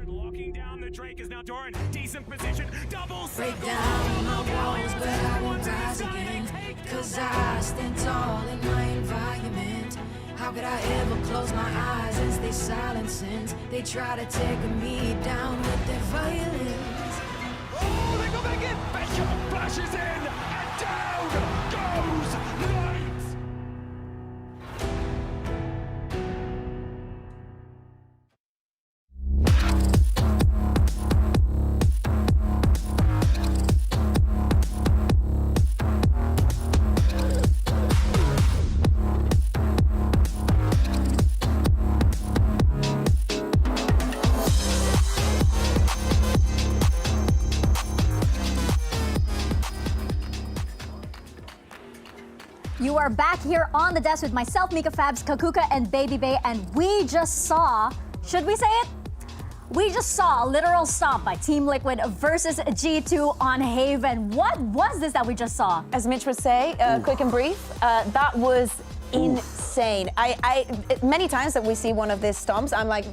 [SPEAKER 23] Locking down the Drake is now Doran. Decent position. Double
[SPEAKER 1] Break down my walls, but I won't rise again. Cause I stand tall in my environment. How could I ever close my eyes and stay silent since they try to take me down with their violence?
[SPEAKER 23] Oh, they go back in. Becker flashes in, and down goes Light.
[SPEAKER 5] You are back here on the desk with myself, Mika Fabs, Kakuka, and Baby Bay, and we just saw, should we say it? We just saw a literal stomp by Team Liquid versus G2 on Haven. What was this that we just saw?
[SPEAKER 6] As Mitch would say, quick and brief, that was insane. I many times that we see one of these stomps, I'm like,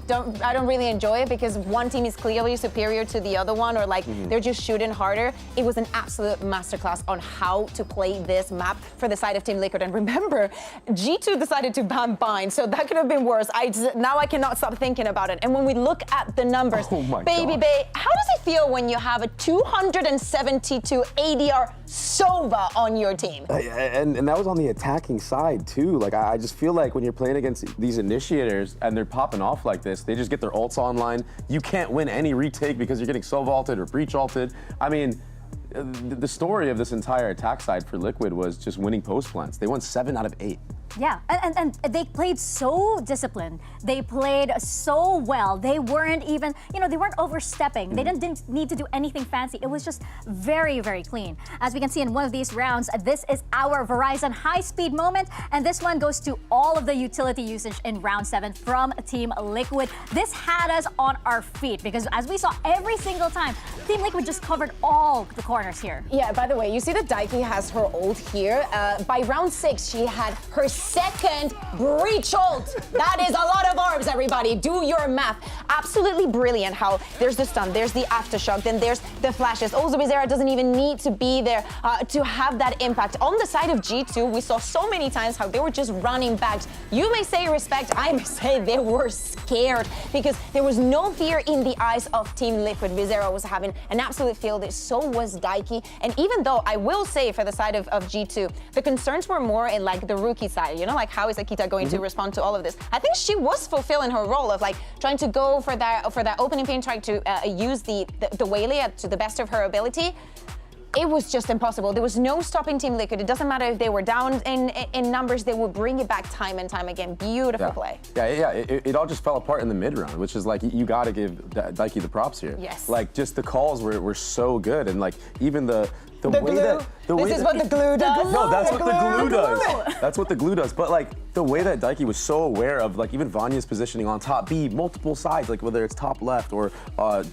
[SPEAKER 6] I don't really enjoy it because one team is clearly superior to the other one, or like they're just shooting harder. It was an absolute masterclass on how to play this map for the side of Team Liquid. And remember, G2 decided to ban Bind, so that could have been worse. Now I cannot stop thinking about it. And when we look at the numbers, Baby Bay, how does it feel when you have a 272 ADR Sova on your team?
[SPEAKER 7] And that was on the attacking side too. Like I just feel like when you're playing against these initiators and they're popping off like this, they just get their ults online. You can't win any retake because you're getting so vaulted or breach ulted. I mean, the story of this entire attack side for Liquid was just winning post plants. They won 7 out of 8.
[SPEAKER 5] Yeah, and they played so disciplined. They played so well. They weren't even, they weren't overstepping. They didn't need to do anything fancy. It was just very, very clean. As we can see in one of these rounds, this is our Verizon high-speed moment, and this one goes to all of the utility usage in round 7 from Team Liquid. This had us on our feet because as we saw every single time, Team Liquid just covered all the corners here.
[SPEAKER 6] Yeah, by the way, you see that Daiki has her ult here. By round 6, she had her second breach ult. That is a lot of orbs, everybody. Do your math. Absolutely brilliant how there's the stun, there's the aftershock, then there's the flashes. Also, Bizarra doesn't even need to be there to have that impact. On the side of G2, we saw so many times how they were just running back. You may say respect, I may say they were scared because there was no fear in the eyes of Team Liquid. Bizarra was having an absolute field, so was Daiki. And even though I will say for the side of G2, the concerns were more in like the rookie side, like how is Akita going to respond to all of this? I think she was fulfilling her role of like trying to go for that opening pin, trying to use the Waylay to the best of her ability. It was just impossible. There was no stopping Team Liquid. It doesn't matter if they were down in numbers, they would bring it back time and time again. Beautiful play.
[SPEAKER 7] Yeah, it all just fell apart in the mid round, which is like, you gotta give Daiki the props here.
[SPEAKER 6] Yes.
[SPEAKER 7] Like just the calls were so good, and like even the way
[SPEAKER 6] glue.
[SPEAKER 7] that
[SPEAKER 6] This is what the glue does.
[SPEAKER 7] No, that's what the glue does. That's what the glue does. But like the way that Daiki was so aware of like even Vanya's positioning on top B, multiple sides, like whether it's top left or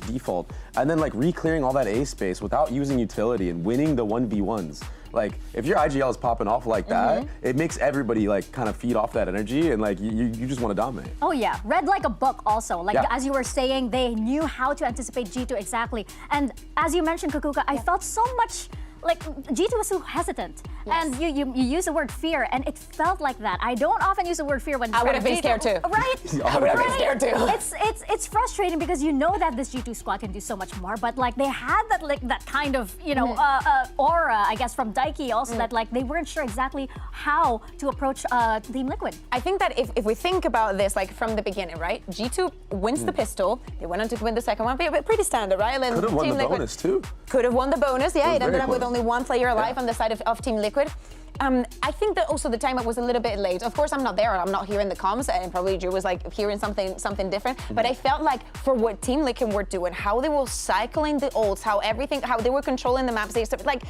[SPEAKER 7] default, and then like re-clearing all that A space without using utility and winning the 1v1s. like if your IGL is popping off like that, it makes everybody like kind of feed off that energy and like you just want to dominate.
[SPEAKER 5] Oh yeah, read like a book also. Like
[SPEAKER 7] Yeah.
[SPEAKER 5] as you were saying, they knew how to anticipate G2 exactly. And as you mentioned, Kukuka, I felt so much like G2 was so hesitant. And you use the word fear, and it felt like that. I don't often use the word fear when
[SPEAKER 6] I would have been scared too.
[SPEAKER 5] Right?
[SPEAKER 6] I would have been scared too.
[SPEAKER 5] It's frustrating because you know that this G2 squad can do so much more, but like they had that like that kind of aura, I guess, from Daiki also that like they weren't sure exactly how to approach Team Liquid.
[SPEAKER 6] I think that if we think about this like from the beginning, right? G2 wins the pistol. They went on to win the second one, but pretty standard, right? And
[SPEAKER 7] Could have won
[SPEAKER 6] Team
[SPEAKER 7] the
[SPEAKER 6] Liquid
[SPEAKER 7] bonus too.
[SPEAKER 6] could have won the bonus. Yeah,
[SPEAKER 7] It was
[SPEAKER 6] it ended
[SPEAKER 7] very
[SPEAKER 6] up with
[SPEAKER 7] close.
[SPEAKER 6] only one player alive on the side of Team Liquid. I think that also the timeout was a little bit late. Of course, I'm not there. I'm not hearing the comms, and probably Drew was like hearing something different. But I felt like for what Team Liquid were doing, how they were cycling the ults, how they were controlling the maps, like.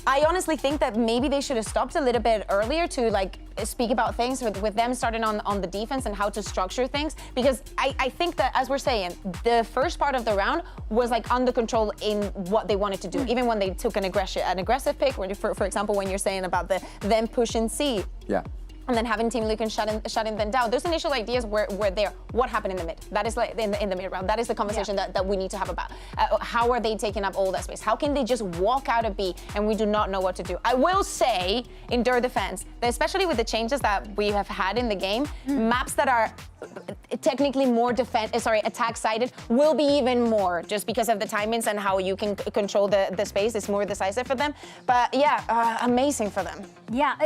[SPEAKER 6] I honestly think that maybe they should have stopped a little bit earlier to like speak about things with them starting on the defense and how to structure things, because I think that, as we're saying, the first part of the round was like under control in what they wanted to do, even when they took an aggressive pick, for example, when you're saying about them pushing C.
[SPEAKER 7] Yeah.
[SPEAKER 6] And then having Team Liquid shutting them down. Those initial ideas were there. What happened in the mid? That is like in the mid round. That is the conversation that we need to have about. How are they taking up all that space? How can they just walk out of B and we do not know what to do? I will say, in their defense, that especially with the changes that we have had in the game, maps that are technically more attack-sided will be even more, just because of the timings and how you can control the space. It's more decisive for them. But yeah, amazing for them.
[SPEAKER 5] Yeah,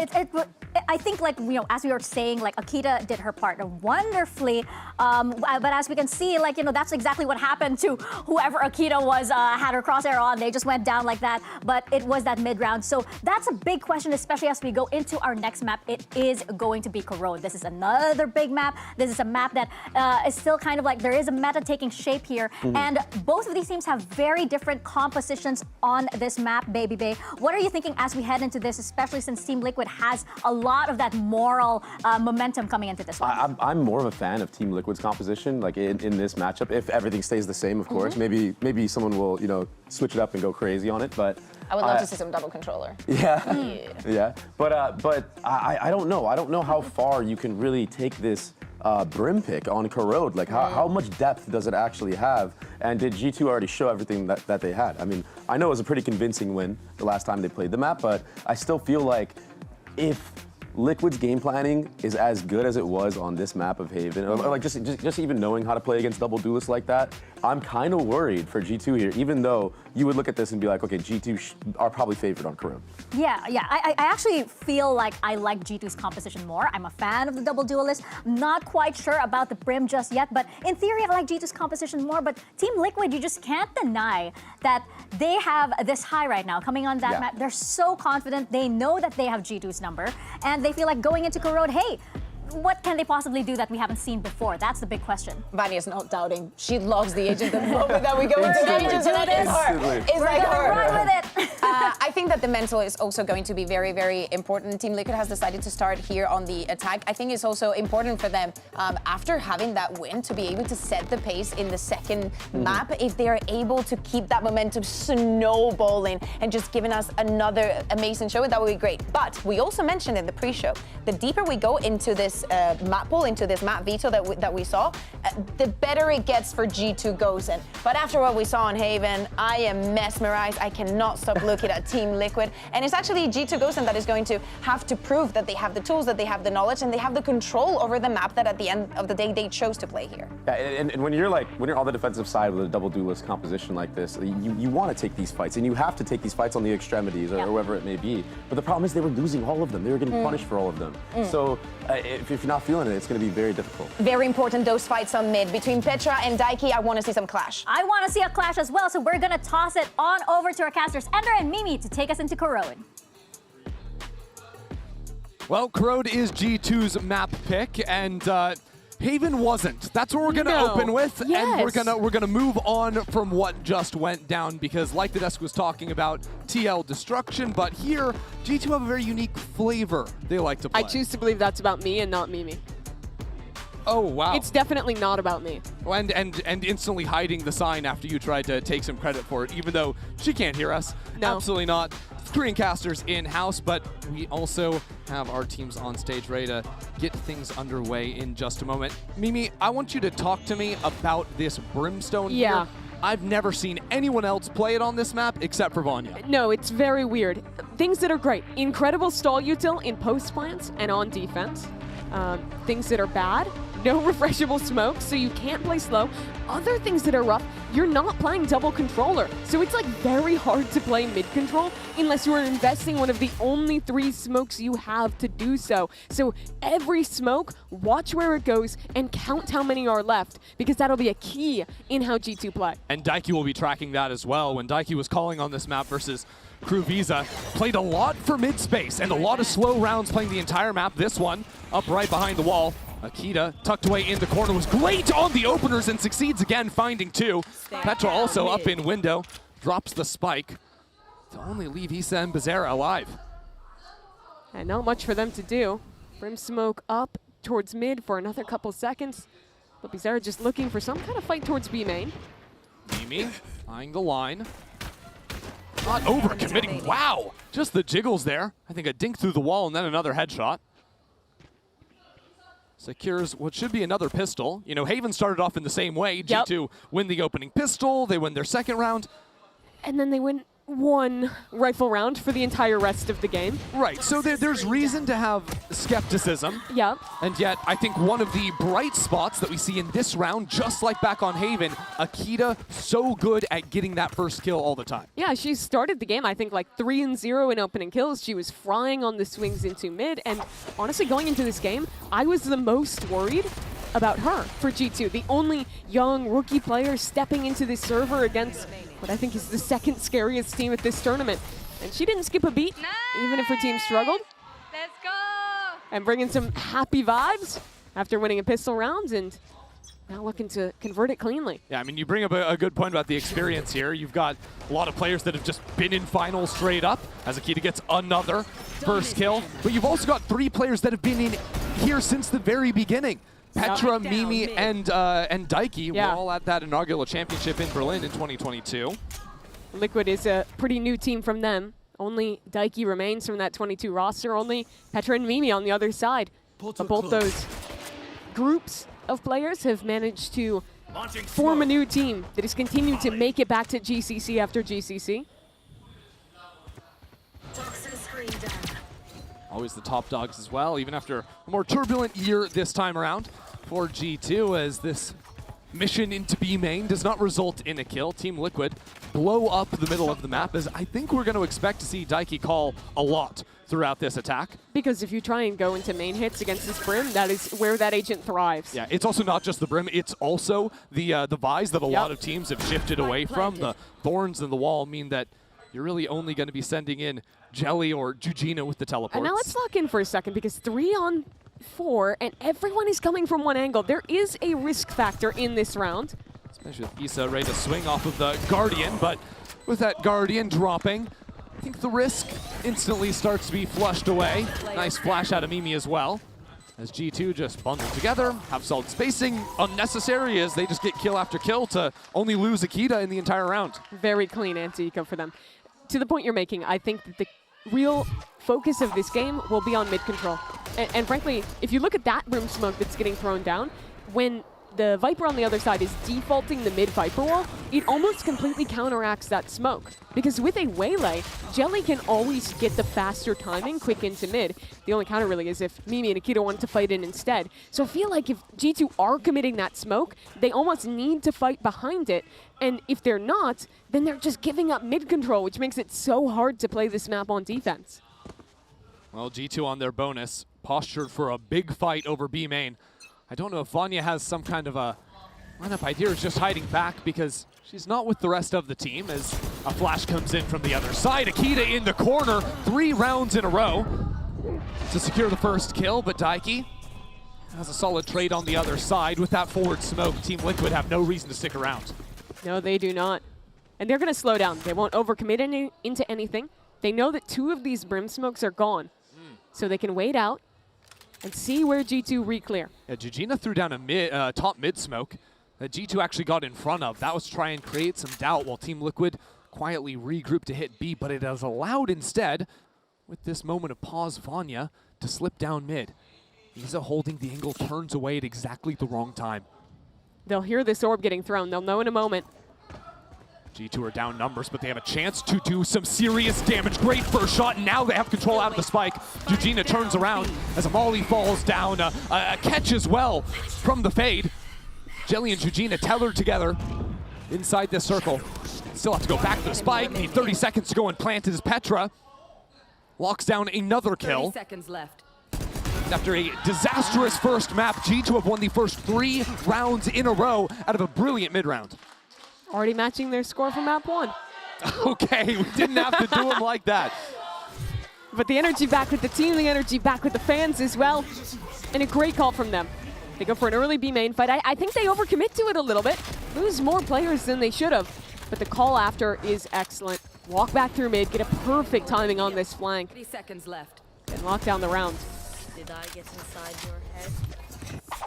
[SPEAKER 5] I think like, as we were saying, like Akita did her part wonderfully, but as we can see, like, that's exactly what happened to whoever Akita was, had her crosshair on. They just went down like that, but it was that mid round. So that's a big question, especially as we go into our next map. It is going to be Corrode. This is another big map. This is a map that is still kind of like, there is a meta taking shape here, and both of these teams have very different compositions on this map, Baby Bay. What are you thinking as we head into this, especially since Team Liquid has a lot of that moral momentum coming into this one?
[SPEAKER 7] I'm more of a fan of Team Liquid's composition, like in this matchup. If everything stays the same, of course. Maybe someone will, switch it up and go crazy on it. But
[SPEAKER 6] I would love to see some double controller.
[SPEAKER 7] Yeah, yeah. But I don't know. I don't know how far you can really take this Brim pick on Corrode. Like how much depth does it actually have? And did G2 already show everything that they had? I mean, I know it was a pretty convincing win the last time they played the map, but I still feel like if Liquid's game planning is as good as it was on this map of Haven, or like just even knowing how to play against double duelists like that, I'm kind of worried for G2 here, even though you would look at this and be like, okay, G2 are probably favored on Corrode.
[SPEAKER 5] Yeah. I actually feel like I like G2's composition more. I'm a fan of the double duelist. Not quite sure about the Brim just yet, but in theory, I like G2's composition more. But Team Liquid, you just can't deny that they have this high right now coming on that map. They're so confident. They know that they have G2's number, and they feel like going into Corrode, hey, what can they possibly do that we haven't seen before? That's the big question.
[SPEAKER 6] Vania's not doubting. She loves the agent. The moment that we go into the agent, it's like her.
[SPEAKER 5] Run with it.
[SPEAKER 6] I think that the mental is also going to be very, very important. Team Liquid has decided to start here on the attack. I think it's also important for them, after having that win, to be able to set the pace in the second map. If they are able to keep that momentum snowballing and just giving us another amazing show, that would be great. But we also mentioned in the pre-show, the deeper we go into this map pool, into this map veto that we saw, the better it gets for G2 Gozen. But after what we saw on Haven, I am mesmerized. I cannot stop looking at Team Liquid. And it's actually G2 Gozen that is going to have to prove that they have the tools, that they have the knowledge, and they have the control over the map that at the end of the day they chose to play here.
[SPEAKER 7] Yeah, and when you're on the defensive side with a double duelist composition like this, you want to take these fights, and you have to take these fights on the extremities or wherever it may be. But the problem is they were losing all of them. They were getting punished for all of them. So if you're not feeling it, it's going to be very difficult.
[SPEAKER 6] Very important, those fights on mid. Between Petra and Daiki, I want to see some clash.
[SPEAKER 5] I want to see a clash as well, so we're going to toss it on over to our casters, Ender and Mimi, to take us into Corrode.
[SPEAKER 14] Well, Corrode is G2's map pick, and Haven wasn't. That's what we're gonna open with, and we're gonna move on from what just went down, because like the desk was talking about TL destruction, but here G2 have a very unique flavor they like to play.
[SPEAKER 15] I choose to believe that's about me and not Mimi.
[SPEAKER 14] Oh, wow.
[SPEAKER 15] It's definitely not about me.
[SPEAKER 14] Oh, and instantly hiding the sign after you tried to take some credit for it, even though she can't hear us.
[SPEAKER 15] No.
[SPEAKER 14] Absolutely not. Korean casters in-house, but we also have our teams on stage ready to get things underway in just a moment. Mimi, I want you to talk to me about this Brimstone
[SPEAKER 15] Yeah.
[SPEAKER 14] here. I've never seen anyone else play it on this map except for Vanya.
[SPEAKER 15] No, it's very weird. Things that are great. Incredible stall util in post plants and on defense. Things that are bad. No refreshable smoke, so you can't play slow. Other things that are rough, you're not playing double controller. So it's like very hard to play mid-control unless you are investing one of the only 3 smokes you have to do so. So every smoke, watch where it goes and count how many are left, because that'll be a key in how G2 play.
[SPEAKER 14] And Daiki will be tracking that as well. When Daiki was calling on this map versus Crew Visa, played a lot for mid-space and a lot of slow rounds playing the entire map. This one, up right behind the wall. Akita, tucked away in the corner, was great on the openers and succeeds again, finding 2. Petra also up in window, drops the spike to only leave Issa and Bezerra alive.
[SPEAKER 15] And not much for them to do. Brim smoke up towards mid for another couple seconds. But Bezerra just looking for some kind of fight towards B main.
[SPEAKER 14] Mimi eyeing the line. Not over-committing. Wow! Just the jiggles there. I think a dink through the wall and then another headshot. Secures what should be another pistol. You know, Haven started off in the same way.
[SPEAKER 15] Yep.
[SPEAKER 14] G2 win the opening pistol. They win their second round.
[SPEAKER 15] And then they win 1 rifle round for the entire rest of the game.
[SPEAKER 14] Right, so there's reason to have skepticism.
[SPEAKER 15] Yep.
[SPEAKER 14] And yet, I think one of the bright spots that we see in this round, just like back on Haven, Akita so good at getting that first kill all the time.
[SPEAKER 15] Yeah, she started the game, I think, like 3-0 in opening kills. She was frying on the swings into mid. And honestly, going into this game, I was the most worried about her for G2. The only young rookie player stepping into this server against what I think is the second scariest team at this tournament. And she didn't skip a beat, even if her team struggled.
[SPEAKER 2] Let's go!
[SPEAKER 15] And bringing some happy vibes after winning a pistol round and now looking to convert it cleanly.
[SPEAKER 14] Yeah, I mean, you bring up a good point about the experience here. You've got a lot of players that have just been in finals straight up, as Akita gets another first kill. But you've also got 3 players that have been in here since the very beginning. Petra, Mimi, and Daiki were all at that inaugural championship in Berlin in 2022.
[SPEAKER 15] Liquid is a pretty new team from them. Only Daiki remains from that 22 roster. Only Petra and Mimi on the other side. But both those groups of players have managed to form a new team that has continued to make it back to GCC after GCC.
[SPEAKER 14] Always the top dogs as well, even after a more turbulent year this time around for G2, as this mission into B main does not result in a kill. Team Liquid blow up the middle of the map, as I think we're going to expect to see Daiki call a lot throughout this attack.
[SPEAKER 15] Because if you try and go into main hits against this Brim, that is where that agent thrives.
[SPEAKER 14] Yeah, it's also not just the Brim, it's also the Vise that a lot of teams have shifted away from. The Thorns and the Wall mean that you're really only going to be sending in Jelly or Jujina with the teleports.
[SPEAKER 15] And now let's lock in for a second, because 3 on 4, and everyone is coming from one angle. There is a risk factor in this round.
[SPEAKER 14] Especially with Issa ready to swing off of the Guardian, but with that Guardian dropping, I think the risk instantly starts to be flushed away. Nice flash out of Mimi as well, as G2 just bundle together, have solid spacing, unnecessary as they just get kill after kill to only lose Akita in the entire round.
[SPEAKER 15] Very clean anti-eco for them. To the point you're making, I think that the real focus of this game will be on mid-control. And frankly, if you look at that Brim smoke that's getting thrown down, when the Viper on the other side is defaulting the mid-Viper wall, it almost completely counteracts that smoke. Because with a Waylay, Jelly can always get the faster timing quick into mid. The only counter really is if Mimi and Akita want to fight in instead. So I feel like if G2 are committing that smoke, they almost need to fight behind it. And if they're not, then they're just giving up mid-control, which makes it so hard to play this map on defense.
[SPEAKER 14] Well, G2 on their bonus, postured for a big fight over B main. I don't know if Vanya has some kind of a lineup idea or is just hiding back, because she's not with the rest of the team, as a flash comes in from the other side. Akita in the corner, 3 rounds in a row to secure the first kill, but Daiki has a solid trade on the other side. With that forward smoke, Team Liquid have no reason to stick around.
[SPEAKER 15] No, they do not. And they're going to slow down. They won't overcommit into anything. They know that 2 of these Brim smokes are gone, so they can wait out. and see where G2 re-clear.
[SPEAKER 14] Yeah, Jujina threw down a top mid smoke that G2 actually got in front of. That was to try and create some doubt while Team Liquid quietly regrouped to hit B, but it has allowed instead, with this moment of pause, Vanya to slip down mid. Isa holding the angle, turns away at exactly the wrong time.
[SPEAKER 15] They'll hear this orb getting thrown. They'll know in a moment.
[SPEAKER 14] G2 are down numbers, but they have a chance to do some serious damage. Great first shot, and now they have control out of the spike. Jujina turns around as a molly falls down. A catch as well from the fade. Jelly and Jujina tethered together inside this circle. Still have to go back to the spike. Need 30 seconds to go and plant as Petra locks down another kill.
[SPEAKER 2] 30 seconds left.
[SPEAKER 14] After a disastrous first map, G2 have won the first 3 rounds in a row out of a brilliant mid-round.
[SPEAKER 15] Already matching their score from map 1.
[SPEAKER 14] Okay, we didn't have to do them like that.
[SPEAKER 15] But the energy back with the team, the energy back with the fans as well. And a great call from them. They go for an early B main fight. I think they overcommit to it a little bit. Lose more players than they should have. But the call after is excellent. Walk back through mid, get a perfect timing on this flank.
[SPEAKER 2] 30 seconds left.
[SPEAKER 15] And lock down the round.
[SPEAKER 9] Did I get inside your head?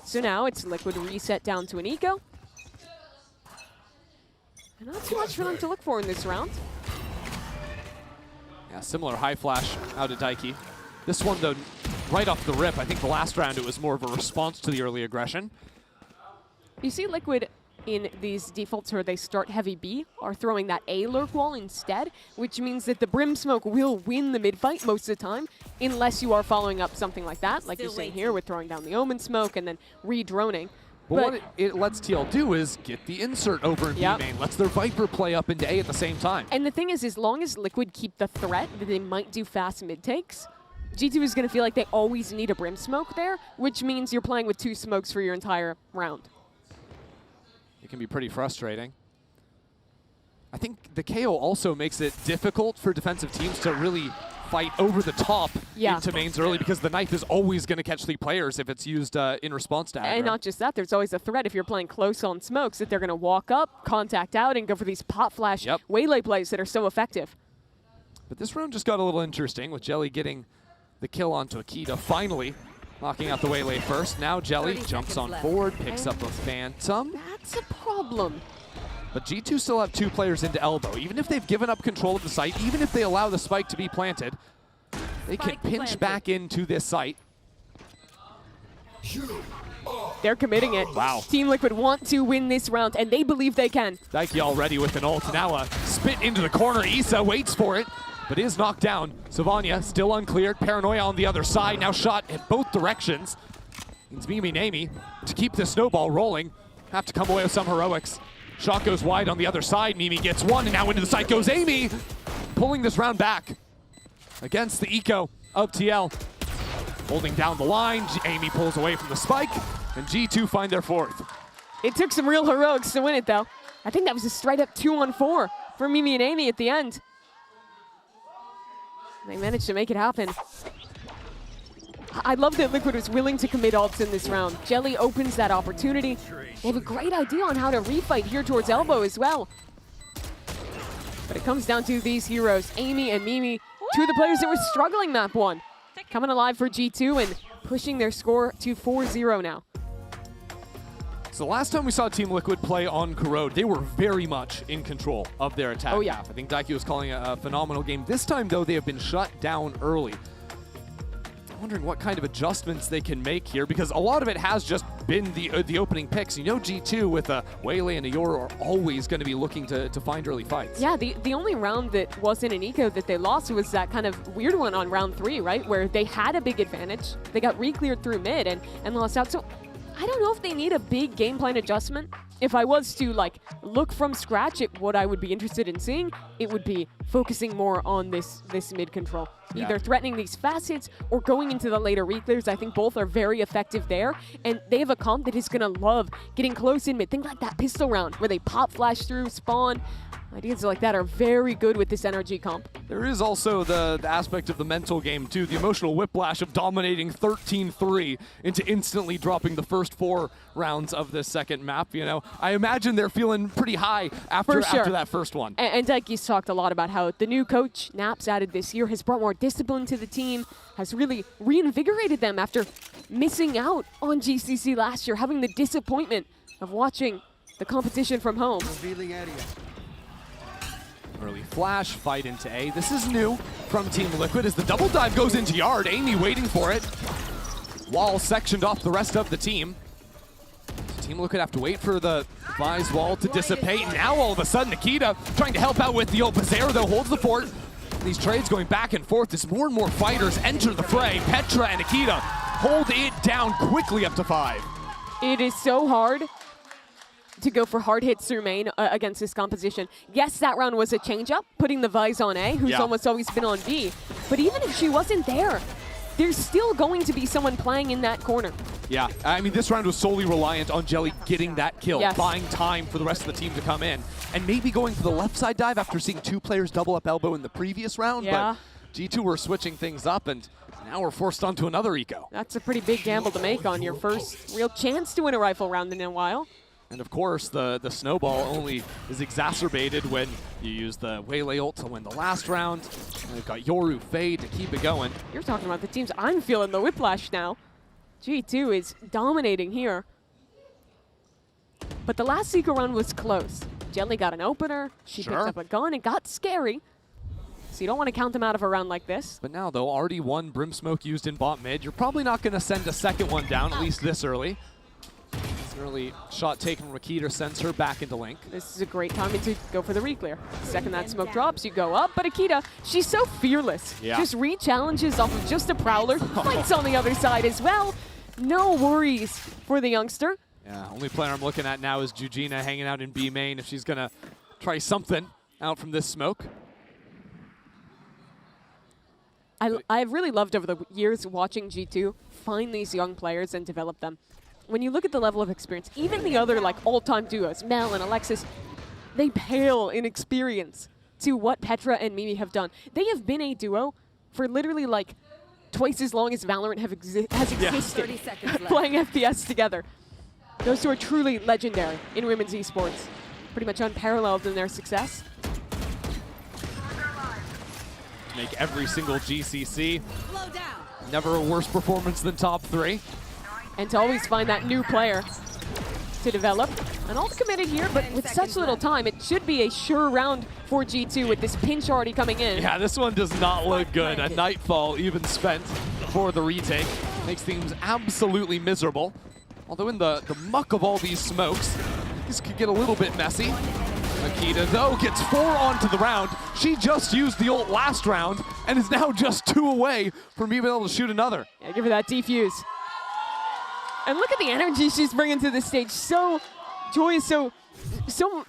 [SPEAKER 15] So now it's Liquid reset down to an eco. And not too much for them to look for in this round.
[SPEAKER 14] Yeah, similar high flash out of Daiki. This one, though, right off the rip, I think the last round it was more of a response to the early aggression.
[SPEAKER 15] You see Liquid in these defaults where they start heavy B are throwing that A lurk wall instead, which means that the Brim smoke will win the mid fight most of the time, unless you are following up something like that, like you're saying here with throwing down the Omen smoke and then re-droning.
[SPEAKER 14] But what it lets TL do is get the insert over in B main, lets their Viper play up into A at the same time.
[SPEAKER 15] And the thing is, as long as Liquid keep the threat that they might do fast mid takes, G2 is going to feel like they always need a Brim smoke there, which means you're playing with 2 smokes for your entire round.
[SPEAKER 14] It can be pretty frustrating. I think the KO also makes it difficult for defensive teams to really fight over the top into mains early, because the knife is always going to catch 3 players if it's used in response to aggro.
[SPEAKER 15] And not just that, there's always a threat if you're playing close on smokes that they're going to walk up, contact out, and go for these pop flash waylay plays that are so effective.
[SPEAKER 14] But this round just got a little interesting with Jelly getting the kill onto Akita, finally knocking out the waylay first. Now Jelly jumps on forward, picks up a Phantom.
[SPEAKER 15] That's a problem.
[SPEAKER 14] But G2 still have 2 players into elbow. Even if they've given up control of the site, even if they allow the spike to be planted, they can pinch back into this site.
[SPEAKER 15] They're committing it.
[SPEAKER 14] Wow.
[SPEAKER 15] Team Liquid want to win this round, and they believe they can.
[SPEAKER 14] Daiki already with an ult. Now a spit into the corner. Isa waits for it, but is knocked down. Savanya still uncleared. Paranoia on the other side. Now shot in both directions. It's Mimi Nami to keep the snowball rolling. Have to come away with some heroics. Shot goes wide on the other side. Mimi gets one, and now into the site goes Amy, pulling this round back against the eco of TL. Holding down the line, Amy pulls away from the spike, and G2 find their 4th.
[SPEAKER 15] It took some real heroics to win it, though. I think that was a straight-up 2-on-4 for Mimi and Amy at the end. They managed to make it happen. I love that Liquid was willing to commit ults in this round. Jelly opens that opportunity. They have a great idea on how to refight here towards elbow as well. But it comes down to these heroes, Amy and Mimi, 2 of the players that were struggling map 1. Coming alive for G2 and pushing their score to 4-0 now.
[SPEAKER 14] So the last time we saw Team Liquid play on Corrode, they were very much in control of their attack.
[SPEAKER 15] Oh, yeah.
[SPEAKER 14] I think Daiki was calling a phenomenal game. This time, though, they have been shut down early. I'm wondering what kind of adjustments they can make here, because a lot of it has just been the opening picks. You know, G2 with Waylay and Ayora are always going to be looking to find early fights.
[SPEAKER 15] Yeah, the only round that wasn't an eco that they lost was that kind of weird one on round 3, right? Where they had a big advantage. They got re-cleared through mid and lost out. So I don't know if they need a big game plan adjustment. If I was to like look from scratch at what I would be interested in seeing, it would be focusing more on this mid control. Either threatening these fast hits or going into the later re-clears. I think both are very effective there. And they have a comp that is going to love getting close in mid. Think like that pistol round where they pop flash through, spawn. Ideas like that are very good with this energy comp.
[SPEAKER 14] There is also the aspect of the mental game, too. The emotional whiplash of dominating 13-3 into instantly dropping the first 4 rounds of this second map. You know, I imagine they're feeling pretty high after that first one.
[SPEAKER 15] And Daiki's talked a lot about how the new coach, Naps, added this year, has brought more discipline to the team, has really reinvigorated them after missing out on GCC last year, having the disappointment of watching the competition from home.
[SPEAKER 14] Early flash, fight into A. This is new from Team Liquid as the double dive goes into yard. Amy waiting for it. Wall sectioned off the rest of the team. Team Liquid have to wait for the Vise wall to dissipate. Now all of a sudden Nikita trying to help out with the old Bazaar, though, holds the fort. These trades going back and forth as more and more fighters enter the fray. Petra and Nikita hold it down quickly up to 5.
[SPEAKER 15] It is so hard to go for hard hits through main against this composition. Yes, that round was a change-up, putting the Vise on A, who's almost always been on B. But even if she wasn't there, there's still going to be someone playing in that corner.
[SPEAKER 14] Yeah, I mean, this round was solely reliant on Jelly getting that kill, buying time for the rest of the team to come in, and maybe going for the left side dive after seeing 2 players double up elbow in the previous round. But G2 were switching things up, and now we're forced onto another eco.
[SPEAKER 15] That's a pretty big gamble to make on your first real chance to win a rifle round in a while.
[SPEAKER 14] And of course, the snowball only is exacerbated when you use the Waylay ult to win the last round. And they've got Yoru, Fade to keep it going.
[SPEAKER 15] You're talking about the teams. I'm feeling the whiplash now. G2 is dominating here. But the last eco round was close. Jelly got an opener. She picked up a gun. It got scary. So you don't want to count them out of a round like this.
[SPEAKER 14] But now, though, already 1 Brim Smoke used in bot mid. You're probably not going to send a second one down, at least this early. An early shot taken from Akita sends her back into link.
[SPEAKER 15] This is a great time to go for the re-clear. The second that smoke drops, you go up. But Akita, she's so fearless. Just re-challenges off of just a Prowler. Fights on the other side as well. No worries for the youngster.
[SPEAKER 14] Yeah, only player I'm looking at now is Jujina hanging out in B main if she's going to try something out from this smoke.
[SPEAKER 15] I've really loved over the years watching G2 find these young players and develop them. When you look at the level of experience, even the other like all-time duos, Mel and Alexis, they pale in experience to what Petra and Mimi have done. They have been a duo for literally like twice as long as Valorant has existed, playing FPS together. Those two are truly legendary in women's esports, pretty much unparalleled in their success.
[SPEAKER 14] To make every single GCC, never a worse performance than top 3.
[SPEAKER 15] And to always find that new player to develop. And all committed here, but with such little time, it should be a sure round for G2 with this pinch already coming in.
[SPEAKER 14] Yeah, this one does not look good. A Nightfall even spent for the retake. Makes things absolutely miserable. Although in the muck of all these smokes, this could get a little bit messy. Akita, though, gets 4 onto the round. She just used the ult last round and is now just 2 away from being able to shoot another.
[SPEAKER 15] Yeah, give her that defuse. And look at the energy she's bringing to this stage. So joyous, so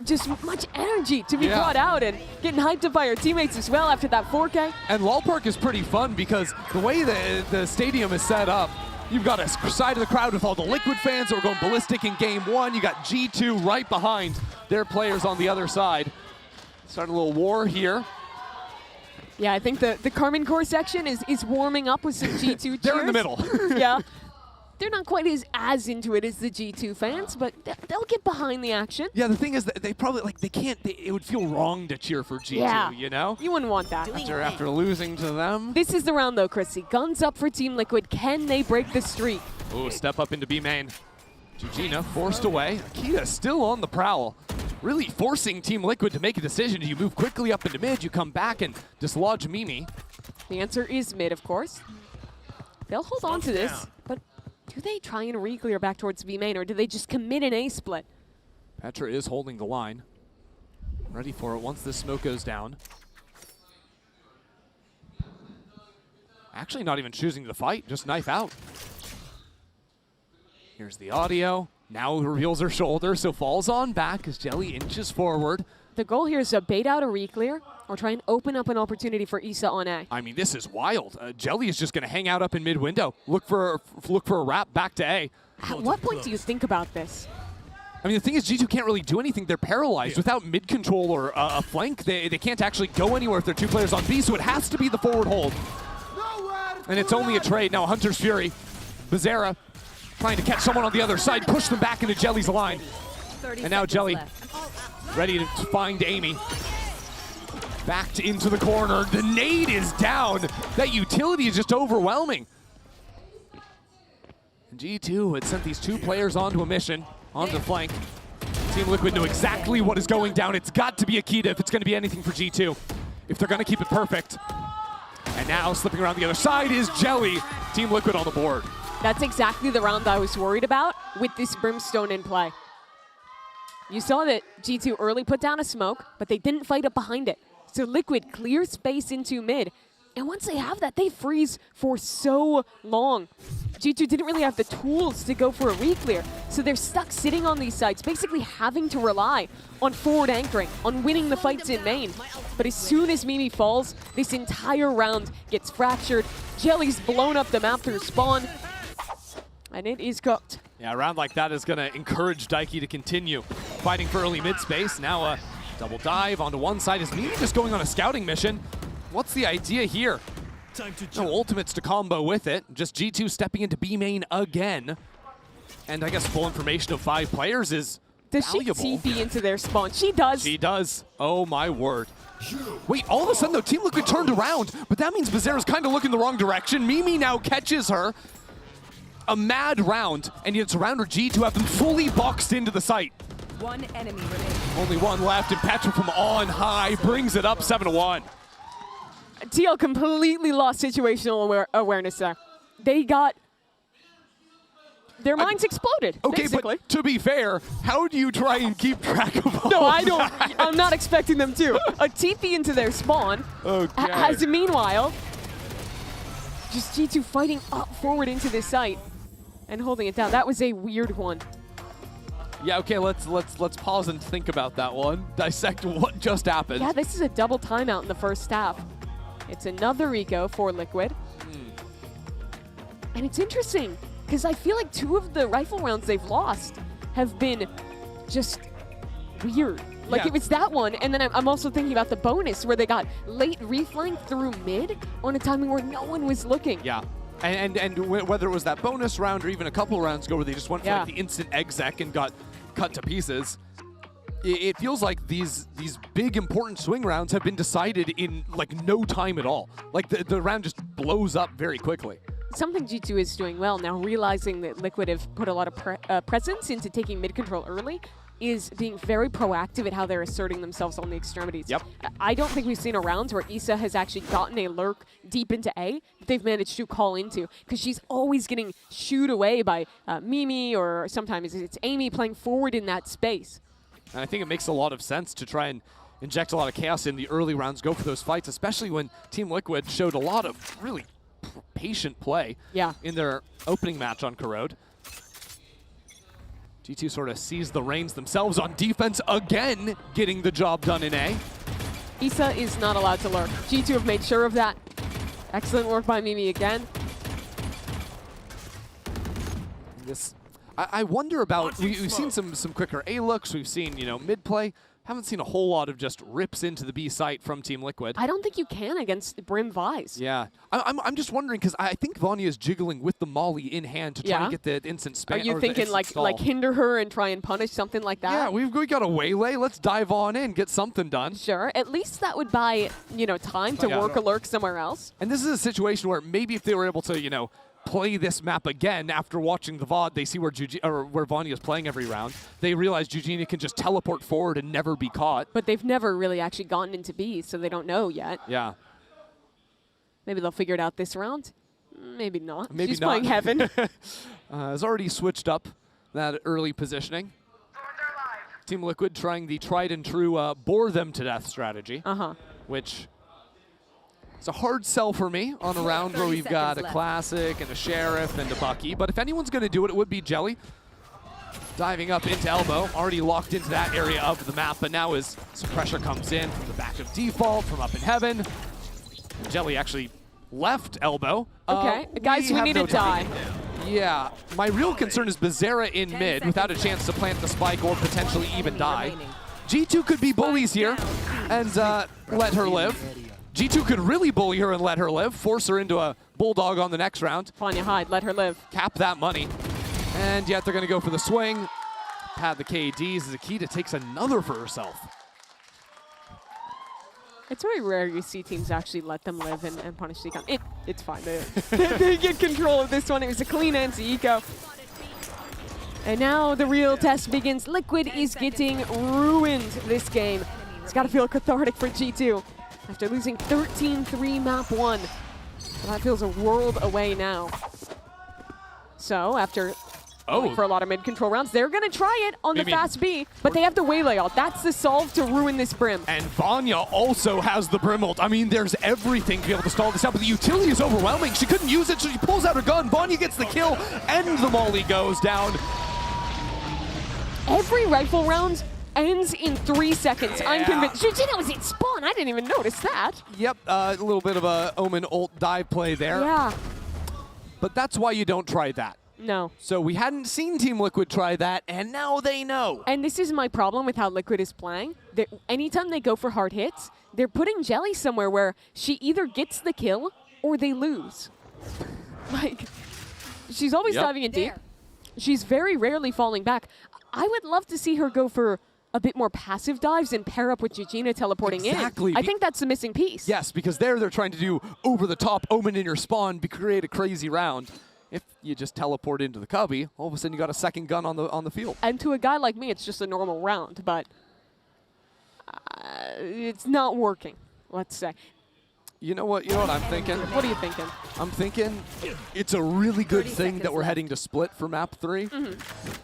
[SPEAKER 15] just much energy to be brought out and getting hyped up by her teammates as well after that 4K.
[SPEAKER 14] And Lol Park is pretty fun because the way the stadium is set up, you've got a side of the crowd with all the Liquid fans that were going ballistic in game 1. You got G2 right behind their players on the other side. Start a little war here.
[SPEAKER 15] Yeah, I think the Carmen Core section is warming up with some G2 cheers.
[SPEAKER 14] They're in the middle.
[SPEAKER 15] Yeah. They're not quite as into it as the G2 fans, but they'll get behind the action.
[SPEAKER 14] Yeah, the thing is that they probably, like, they can't, it would feel wrong to cheer for G2, you know?
[SPEAKER 15] You wouldn't want that.
[SPEAKER 14] After losing to them.
[SPEAKER 15] This is the round, though, Chrissy. Guns up for Team Liquid. Can they break the streak?
[SPEAKER 14] Ooh, step up into B main. Jujina forced away. Akita still on the prowl. Really forcing Team Liquid to make a decision. Do you move quickly up into mid? You come back and dislodge Mimi?
[SPEAKER 15] The answer is mid, of course. They'll hold on to this, but do they try and re-clear back towards B main, or do they just commit an A split?
[SPEAKER 14] Petra is holding the line. Ready for it once this smoke goes down. Actually not even choosing to fight, just knife out. Here's the audio. Now reveals her shoulder, so falls on back as Jelly inches forward.
[SPEAKER 15] The goal here is to bait out a re-clear or try and open up an opportunity for Issa on A.
[SPEAKER 14] I mean, this is wild. Jelly is just going to hang out up in mid-window. Look for a wrap back to A.
[SPEAKER 15] At what point do you think about this?
[SPEAKER 14] I mean, the thing is, G2 can't really do anything. They're paralyzed. Without mid control or a flank, they can't actually go anywhere if they're 2 players on B, so it has to be the forward hold. And it's only a trade. Now Hunter's Fury, Bizarra trying to catch someone on the other side, push them back into Jelly's line. And now Jelly ready to find Amy. Backed into the corner. The nade is down. That utility is just overwhelming. And G2 had sent these 2 players onto a mission, onto the flank. Team Liquid know exactly what is going down. It's got to be Akita if it's going to be anything for G2. If they're going to keep it perfect. And now slipping around the other side is Jelly. Team Liquid on the board.
[SPEAKER 15] That's exactly the round I was worried about with this Brimstone in play. You saw that G2 early put down a smoke, but they didn't fight up behind it. So Liquid clears space into mid. And once they have that, they freeze for so long. G2 didn't really have the tools to go for a re-clear, so they're stuck sitting on these sides, basically having to rely on forward anchoring, on winning the fights in main. But as soon as Mimi falls, this entire round gets fractured. Jelly's blown up the map through spawn, and it is cooked.
[SPEAKER 14] Yeah, a round like that is going to encourage Daiki to continue fighting for early mid space. Now a double dive onto one side. Is Mimi just going on a scouting mission? What's the idea here? No ultimates to combo with it. Just G2 stepping into B main again. And I guess full information of 5 players is valuable.
[SPEAKER 15] Does she TP into their spawn? She does.
[SPEAKER 14] She does. Oh my word. Wait, all of a sudden though, Team Liquid turned around, but that means Bizarra's kind of looking the wrong direction. Mimi now catches her. A mad round, and yet it's a round where G2 have been fully boxed into the site.
[SPEAKER 2] 1 enemy remaining.
[SPEAKER 14] Only 1 left, and Patrick from on high brings it up 7-1.
[SPEAKER 15] TL completely lost situational awareness there. They got... Their minds exploded,
[SPEAKER 14] Okay,
[SPEAKER 15] basically.
[SPEAKER 14] but to be fair, how do you try and keep track of all
[SPEAKER 15] No, I
[SPEAKER 14] of
[SPEAKER 15] don't.
[SPEAKER 14] that?
[SPEAKER 15] I'm not expecting them to. A TP into their spawn
[SPEAKER 14] Okay.
[SPEAKER 15] has, meanwhile, just G2 fighting up forward into this site and holding it down. That was a weird one.
[SPEAKER 14] Yeah, okay, let's pause and think about that one. Dissect what just happened.
[SPEAKER 15] Yeah, this is a double timeout in the first half. It's another eco for Liquid. And it's interesting, because I feel like 2 of the rifle rounds they've lost have been just weird. Like,
[SPEAKER 14] Yeah.
[SPEAKER 15] it was that one, and then I'm also thinking about the bonus where they got late reflank through mid on a timing where no one was looking.
[SPEAKER 14] Yeah. And whether it was that bonus round or even a couple rounds ago where they just went for like the instant exec and got cut to pieces, it feels like these big important swing rounds have been decided in like no time at all. Like the round just blows up very quickly.
[SPEAKER 15] Something G2 is doing well now, realizing that Liquid have put a lot of presence into taking mid control early, is being very proactive at how they're asserting themselves on the extremities.
[SPEAKER 14] Yep.
[SPEAKER 15] I don't think we've seen a round where Issa has actually gotten a lurk deep into A that they've managed to call into, because she's always getting shooed away by Mimi, or sometimes it's Amy playing forward in that space.
[SPEAKER 14] And I think it makes a lot of sense to try and inject a lot of chaos in the early rounds, go for those fights, especially when Team Liquid showed a lot of really patient play in their opening match on Corrode. G2 sort of seized the reins themselves on defense again, getting the job done in A.
[SPEAKER 15] Issa is not allowed to lurk. G2 have made sure of that. Excellent work by Mimi again.
[SPEAKER 14] I wonder about, we've seen some quicker A looks, we've seen, mid play. Haven't seen a whole lot of just rips into the B site from Team Liquid.
[SPEAKER 15] I don't think you can against Brim Vise.
[SPEAKER 14] Yeah. I'm just wondering, because I think Vanya is jiggling with the molly in hand to try and get the instant spam.
[SPEAKER 15] Are you thinking like hinder her and try and punish something like that?
[SPEAKER 14] Yeah, we got a waylay. Let's dive on in, get something done.
[SPEAKER 15] Sure. At least that would buy, time to work a lurk somewhere else.
[SPEAKER 14] And this is a situation where maybe if they were able to, play this map again after watching the VOD, they see where Vanya is playing every round. They realize Eugenia can just teleport forward and never be caught.
[SPEAKER 15] But they've never really actually gotten into B, so they don't know yet.
[SPEAKER 14] Yeah.
[SPEAKER 15] Maybe they'll figure it out this round. Maybe not.
[SPEAKER 14] Maybe
[SPEAKER 15] She's
[SPEAKER 14] not.
[SPEAKER 15] playing Heaven.
[SPEAKER 14] Has already switched up that early positioning. Team Liquid trying the tried and true bore them to death strategy. Which it's a hard sell for me on a round where we've got a Classic and a Sheriff and a Bucky. But if anyone's going to do it, it would be Jelly. Diving up into Elbow, already locked into that area of the map. But now as some pressure comes in from the back of Default, from up in Heaven, Jelly actually left Elbow.
[SPEAKER 15] Okay, guys, we need to die.
[SPEAKER 14] Yeah, my real concern is Bizarra in mid without a chance to plant the spike or potentially even die. G2 could be bullies here and let her live. G2 could really bully her and let her live, force her into a bulldog on the next round.
[SPEAKER 15] Vanya hide, let her live.
[SPEAKER 14] Cap that money. And yet they're going to go for the swing. Pad the KDs. Akita takes another for herself.
[SPEAKER 15] It's very rare you see teams actually let them live and punish the econ. It's fine. They get control of this one. It was a clean NC eco. And now the real test begins. Liquid is getting ruined this game. It's got to feel cathartic for G2 after losing 13-3 map 1. So that feels a world away now. So after going for a lot of mid-control rounds, they're going to try it on the fast B, but they have the waylay ult. That's the solve to ruin this Brim.
[SPEAKER 14] And Vanya also has the Brim ult. I mean, there's everything to be able to stall this out, but the utility is overwhelming. She couldn't use it, so she pulls out her gun. Vanya gets the kill, and the molly goes down.
[SPEAKER 15] Every rifle round ends in 3 seconds.
[SPEAKER 14] Yeah.
[SPEAKER 15] I'm convinced. Georgina was in spawn. I didn't even notice that.
[SPEAKER 14] Yep, a little bit of a Omen ult dive play there.
[SPEAKER 15] Yeah.
[SPEAKER 14] But that's why you don't try that.
[SPEAKER 15] No.
[SPEAKER 14] So we hadn't seen Team Liquid try that, and now they know.
[SPEAKER 15] And this is my problem with how Liquid is playing. Anytime they go for hard hits, they're putting Jelly somewhere where she either gets the kill or they lose. Like, she's always diving in deep. She's very rarely falling back. I would love to see her go for a bit more passive dives and pair up with Georgina teleporting in. I think that's the missing piece.
[SPEAKER 14] Yes, because they're trying to do over-the-top Omen in your spawn, create a crazy round. If you just teleport into the cubby, all of a sudden you got a second gun on the field.
[SPEAKER 15] And to a guy like me, it's just a normal round, but it's not working, let's say.
[SPEAKER 14] You know what I'm thinking?
[SPEAKER 15] What are you thinking?
[SPEAKER 14] I'm thinking it's a really good thing that we're heading to split for map 3.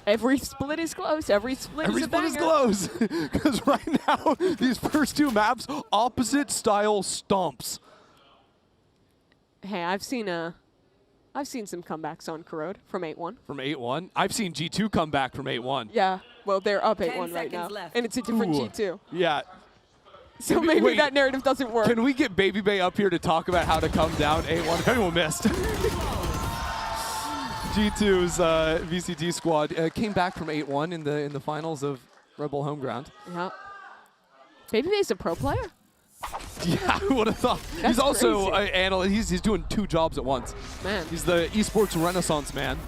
[SPEAKER 15] Every split is close. Every split is a banger.
[SPEAKER 14] Every split is close. Because right now, these first 2 maps, opposite style stomps.
[SPEAKER 15] Hey, I've seen some comebacks on Corrode from 8-1.
[SPEAKER 14] From 8-1? I've seen G2 come back from 8-1.
[SPEAKER 15] Yeah, well, they're up 8-1 right now. And it's a different G2.
[SPEAKER 14] Yeah.
[SPEAKER 15] So maybe that narrative doesn't work.
[SPEAKER 14] Can we get Baby Bay up here to talk about how to come down 8-1? If anyone missed. G2's VCT squad came back from 8-1 in the finals of Red Bull Homeground.
[SPEAKER 15] Yeah. Baby Bay's a pro player?
[SPEAKER 14] Yeah, who would have thought?
[SPEAKER 15] That's
[SPEAKER 14] he's also
[SPEAKER 15] crazy.
[SPEAKER 14] an analyst. He's doing 2 jobs at once.
[SPEAKER 15] Man.
[SPEAKER 14] He's the esports renaissance man.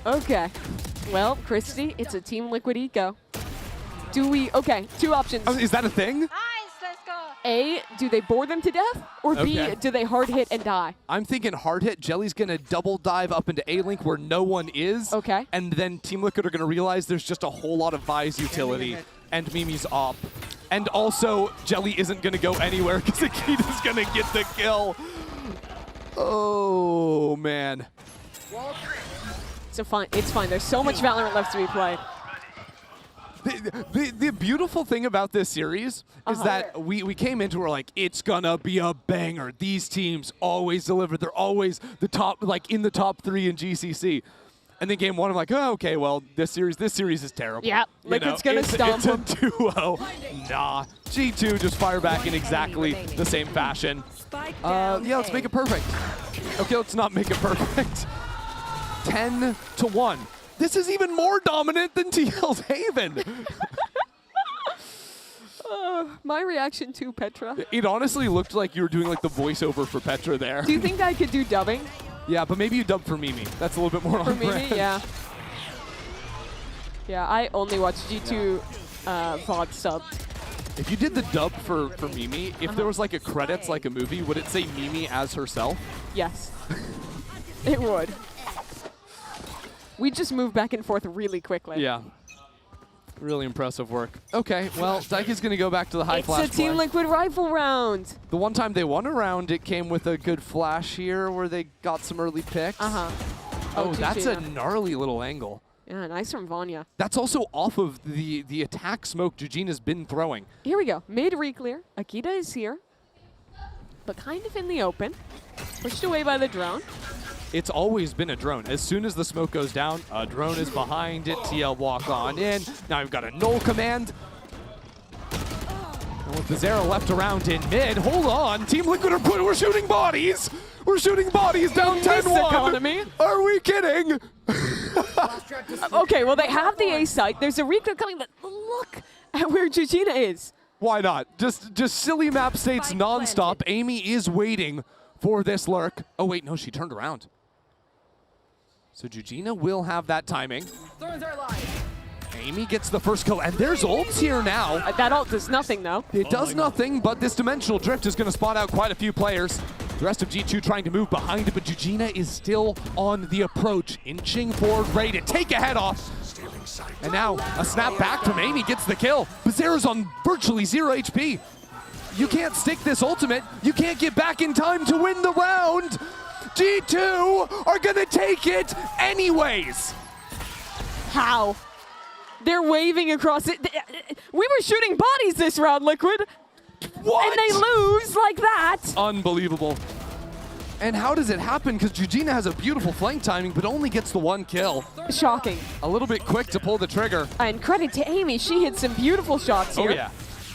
[SPEAKER 15] Okay. Well, Christy, it's a Team Liquid eco. Okay, 2 options.
[SPEAKER 14] Oh, is that a thing?
[SPEAKER 15] A, do they bore them to death? Or B, do they hard hit and die?
[SPEAKER 14] I'm thinking hard hit. Jelly's going to double dive up into A-Link where no one is.
[SPEAKER 15] Okay.
[SPEAKER 14] And then Team Liquid are going to realize there's just a whole lot of Vi's utility. And Mimi's op. And also, Jelly isn't going to go anywhere because Akita's going to get the kill. Oh, man.
[SPEAKER 15] It's fine. There's so much Valorant left to be played.
[SPEAKER 14] The beautiful thing about this series is that we came into it like, it's gonna be a banger. These teams always deliver. They're always the top, like in the top 3 in GCC. And then game 1, I'm like, oh, okay, well, this series is terrible.
[SPEAKER 15] Yeah, Liquid's gonna stomp them.
[SPEAKER 14] It's a 2-0. Nah, G2 just fire back in exactly the same fashion. Yeah, let's make it perfect. Okay, let's not make it perfect. 10-1. This is even more dominant than TL's Haven.
[SPEAKER 15] My reaction to Petra.
[SPEAKER 14] It honestly looked like you were doing like the voiceover for Petra there.
[SPEAKER 15] Do you think I could do dubbing?
[SPEAKER 14] Yeah, but maybe you dub for Mimi. That's a little bit more on
[SPEAKER 15] For Mimi,
[SPEAKER 14] brand.
[SPEAKER 15] yeah. Yeah, I only watch G2 VOD subbed.
[SPEAKER 14] If you did the dub for Mimi, if there was like a credits like a movie, would it say Mimi as herself?
[SPEAKER 15] Yes. It would. We just move back and forth really quickly.
[SPEAKER 14] Yeah. Really impressive work. Okay, well, Daiki's going to go back to the high flash
[SPEAKER 15] It's a Team
[SPEAKER 14] play.
[SPEAKER 15] Liquid rifle round.
[SPEAKER 14] The one time they won a round, it came with a good flash here where they got some early picks. Oh, that's a gnarly little angle.
[SPEAKER 15] Yeah, nice from Vanya.
[SPEAKER 14] That's also off of the attack smoke Georgina's been throwing.
[SPEAKER 15] Here we go. Mid re-clear. Akita is here, but kind of in the open. Pushed away by the drone.
[SPEAKER 14] It's always been a drone. As soon as the smoke goes down, a drone is behind it. TL walk on in. Now we've got a null command. And with the Zera left around in mid, hold on. Team Liquid we're shooting bodies. We're shooting bodies down 10-1.
[SPEAKER 15] economy.
[SPEAKER 14] Are we kidding?
[SPEAKER 15] Okay, well, they have the A site. There's a recon coming, but look at where Georgina is.
[SPEAKER 14] Why not? Just silly map states nonstop. Amy is waiting for this lurk. Oh, wait, no, she turned around. So Georgina will have that timing. Amy gets the first kill, and there's ults here now.
[SPEAKER 15] That ult does nothing, though.
[SPEAKER 14] It does nothing, but this dimensional drift is going to spot out quite a few players. The rest of G2 trying to move behind it, but Georgina is still on the approach, inching forward, ready to take a head off. And now a snap back from Amy gets the kill. Bizarro's on virtually 0 HP. You can't stick this ultimate. You can't get back in time to win the round. G2 are going to take it anyways.
[SPEAKER 15] How? They're waving across it. We were shooting bodies this round, Liquid.
[SPEAKER 14] What?
[SPEAKER 15] And they lose like that.
[SPEAKER 14] Unbelievable. And how does it happen? Because Georgina has a beautiful flank timing, but only gets the one kill.
[SPEAKER 15] Shocking.
[SPEAKER 14] A little bit quick to pull the trigger.
[SPEAKER 15] And credit to Amy. She hit some beautiful shots here.
[SPEAKER 14] Oh, yeah.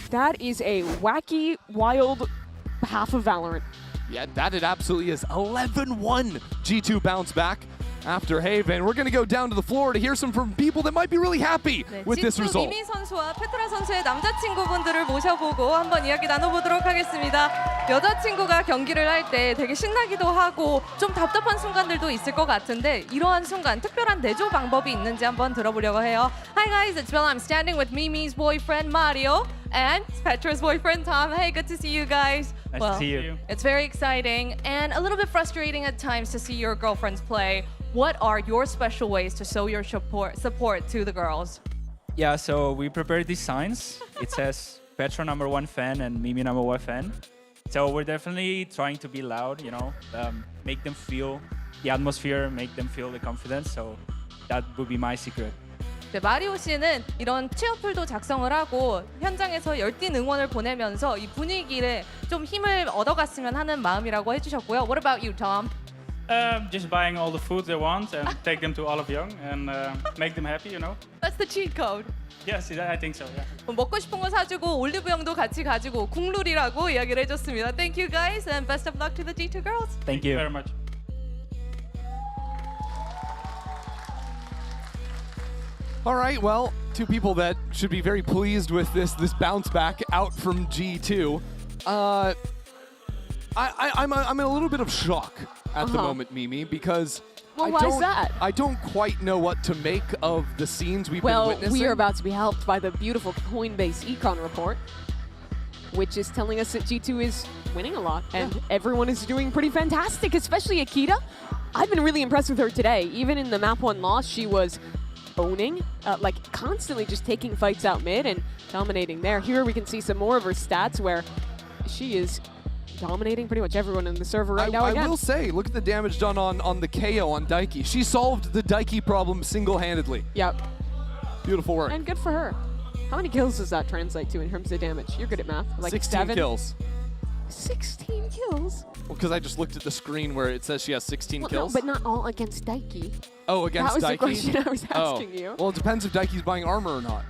[SPEAKER 15] That is a wacky, wild half of Valorant.
[SPEAKER 14] Yeah, that it absolutely is. 11-1 G2 bounce back after Haven. We're going to go down to the floor to hear some from people that might be really happy with this result.
[SPEAKER 2] 미미 선수와 페트라 선수의 남자친구분들을 모셔보고 한번 이야기 나눠보도록 하겠습니다. 여자친구가 경기를 할 때 되게 신나기도 하고 좀 답답한 순간들도 있을 것 같은데 이러한 순간 특별한 내조 방법이 있는지 한번 들어보려고 해요. Hi guys, it's Bella. I'm standing with Mimi's boyfriend Mario and Petra's boyfriend Tom. Hey, good to see you guys.
[SPEAKER 4] Nice to see you.
[SPEAKER 2] It's very exciting and a little bit frustrating at times to see your girlfriends play. What are your special ways to show your support to the girls?
[SPEAKER 4] Yeah, so we prepared these signs. It says Petra #1 fan and Mimi #1 fan. So we're definitely trying to be loud, you know, make them feel the atmosphere, make them feel the confidence. So that would be my secret.
[SPEAKER 2] 네, 마리오 씨는 이런 취어풀도 작성을 하고 현장에서 열띤 응원을 보내면서 이 분위기에 좀 힘을 얻어갔으면 하는 마음이라고 해주셨고요. What about you, Tom?
[SPEAKER 4] Just buying all the food they want and take them to Olive Young and make them happy, you know.
[SPEAKER 2] That's the cheat code.
[SPEAKER 4] Yes, I think so, yeah.
[SPEAKER 2] 먹고 싶은 거 사주고 올리브영도 같이 가지고 국룰이라고 이야기를 해줬습니다. Thank you guys and best of luck to the G2 girls.
[SPEAKER 4] Thank you very much.
[SPEAKER 14] All right, well, two people that should be very pleased with this bounce back out from G2. I'm in a little bit of shock at the moment, Mimi, because
[SPEAKER 15] Well, why is that?
[SPEAKER 14] I don't quite know what to make of the scenes we've been witnessing.
[SPEAKER 15] Well, we are about to be helped by the beautiful Coinbase econ report, which is telling us that G2 is winning a lot, and everyone is doing pretty fantastic, especially Akita. I've been really impressed with her today. Even in the map 1 loss, she was owning, like constantly just taking fights out mid and dominating there. Here we can see some more of her stats where she is dominating pretty much everyone in the server right now again.
[SPEAKER 14] I will say, look at the damage done on the KO on Daiki. She solved the Daiki problem single-handedly.
[SPEAKER 15] Yep.
[SPEAKER 14] Beautiful work.
[SPEAKER 15] And good for her. How many kills does that translate to in terms of damage? You're good at math. Like
[SPEAKER 14] 16
[SPEAKER 15] 7?
[SPEAKER 14] kills.
[SPEAKER 15] 16 kills?
[SPEAKER 14] Well, because I just looked at the screen where it says she has 16 kills.
[SPEAKER 15] No, but not all against Daiki.
[SPEAKER 14] Oh, against Daiki?
[SPEAKER 15] That was the question I was asking you.
[SPEAKER 14] Well, it depends if Daiki's buying armor or not.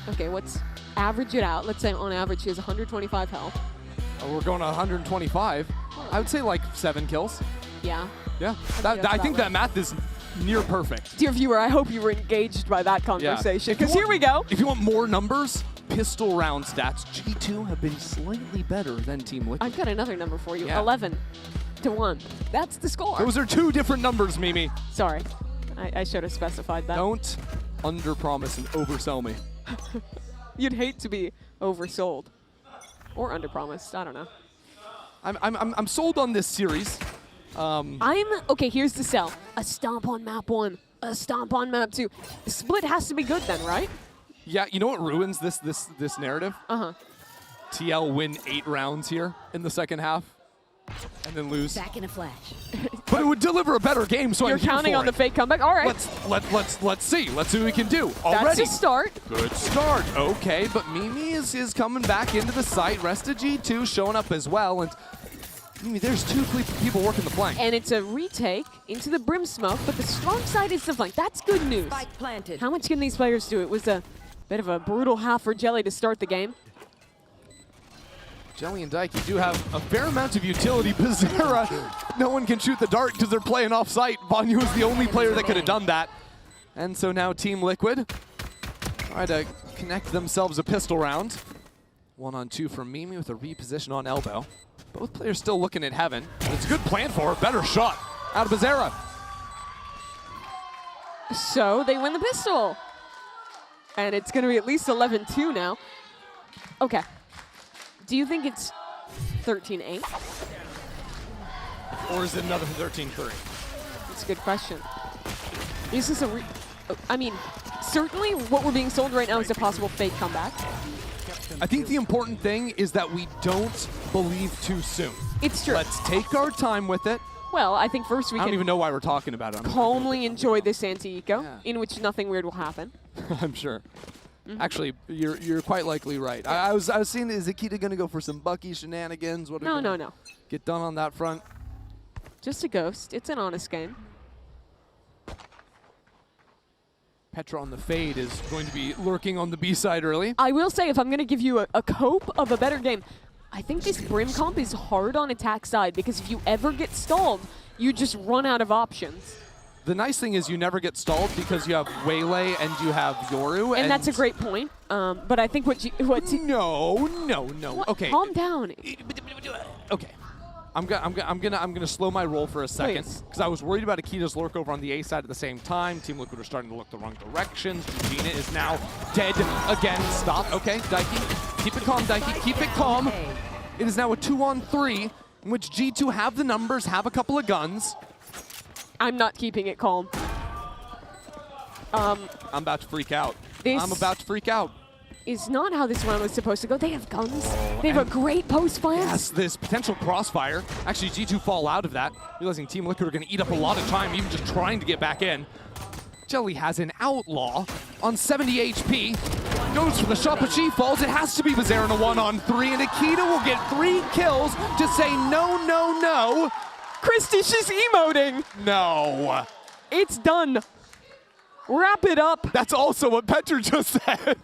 [SPEAKER 15] Okay, let's average it out. Let's say on average she has 125 health.
[SPEAKER 14] Oh, we're going to 125. I would say like 7 kills.
[SPEAKER 15] Yeah.
[SPEAKER 14] Yeah.
[SPEAKER 15] I
[SPEAKER 14] think that math is near perfect.
[SPEAKER 15] Dear viewer, I hope you were engaged by that conversation, because here we go.
[SPEAKER 14] If you want more numbers, pistol round stats, G2 have been slightly better than Team Liquid.
[SPEAKER 15] I've got another number for you.
[SPEAKER 14] Yeah.
[SPEAKER 15] 11-1. That's the score.
[SPEAKER 14] Those are 2 different numbers, Mimi.
[SPEAKER 15] Sorry. I should have specified that.
[SPEAKER 14] Don't underpromise and oversell me.
[SPEAKER 15] You'd hate to be oversold. Or underpromised. I don't know.
[SPEAKER 14] I'm sold on this series.
[SPEAKER 15] Okay, here's the sell. A stomp on map 1. A stomp on map 2. The split has to be good then, right?
[SPEAKER 14] Yeah, you know what ruins this narrative? TL win 8 rounds here in the second half, and then lose.
[SPEAKER 8] Back in a flash.
[SPEAKER 14] But it would deliver a better game, so
[SPEAKER 15] You're counting on the fake comeback. All right.
[SPEAKER 14] Let's see. Let's see what we can do. Already.
[SPEAKER 15] That's a start.
[SPEAKER 14] Good start. Okay, but Mimi is coming back into the site. Rest of G2 showing up as well, and Mimi, there's 2 people working the flank.
[SPEAKER 15] And it's a retake into the brim smoke, but the strong side is the flank. That's good news.
[SPEAKER 8] Spike planted.
[SPEAKER 15] How much can these players do? It was a bit of a brutal half for Jelly to start the game.
[SPEAKER 14] Jelly and Daiki do have a fair amount of utility. Bizarra No one can shoot the dart because they're playing off-site. Vanyu was the only player that could have done that. And so now Team Liquid try to connect themselves a pistol round. 1-on-2 from Mimi with a reposition on elbow. Both players still looking at heaven. It's a good plan for her. Better shot out of Bizarra.
[SPEAKER 15] So they win the pistol. And it's going to be at least 11-2 now. Okay. Do you think it's 13-8?
[SPEAKER 14] Or is it another 13-3?
[SPEAKER 15] That's a good question. Is this a I mean, certainly what we're being sold right now is a possible fake comeback.
[SPEAKER 14] I think the important thing is that we don't believe too soon.
[SPEAKER 15] It's true.
[SPEAKER 14] Let's take our time with it.
[SPEAKER 15] Well, I think first we
[SPEAKER 14] I don't
[SPEAKER 15] can
[SPEAKER 14] even know why we're talking about it.
[SPEAKER 15] calmly enjoy this anti-eco, in which nothing weird will happen.
[SPEAKER 14] I'm sure. Actually, you're quite likely right. I was seeing, is Akita going to go for some Bucky shenanigans? What are we gonna
[SPEAKER 15] No.
[SPEAKER 14] Get done on that front.
[SPEAKER 15] Just a ghost. It's an honest game.
[SPEAKER 14] Petra on the fade is going to be lurking on the B side early.
[SPEAKER 15] I will say, if I'm going to give you a cope of a better game, I think this Brim comp is hard on attack side because if you ever get stalled, you just run out of options.
[SPEAKER 14] The nice thing is you never get stalled because you have Waylay and you have Yoru.
[SPEAKER 15] And that's a great point. But I think
[SPEAKER 14] No. Okay.
[SPEAKER 15] Calm down.
[SPEAKER 14] Okay. I'm gonna slow my roll for a second because I was worried about Akita's lurk over on the A side at the same time. Team Liquid are starting to look the wrong directions. Gina is now dead again. Stop. Okay, Daiki. Keep it calm, Daiki. Keep it calm. It is now a 2-on-3 in which G2 have the numbers, have a couple of guns.
[SPEAKER 15] I'm not keeping it calm.
[SPEAKER 14] I'm about to freak out. I'm about to freak out.
[SPEAKER 15] Is not how this round was supposed to go. They have guns. They have a great post plan.
[SPEAKER 14] Yes, this potential crossfire. Actually, G2 fall out of that, realizing Team Liquid are going to eat up a lot of time, even just trying to get back in. Jelly has an outlaw on 70 HP. Goes for the shot, but she falls. It has to be Bizarre in a 1-on-3, and Akita will get 3 kills to say no, no, no.
[SPEAKER 15] Christy, she's emoting.
[SPEAKER 14] No.
[SPEAKER 15] It's done. Wrap it up.
[SPEAKER 14] That's also what Petra just said.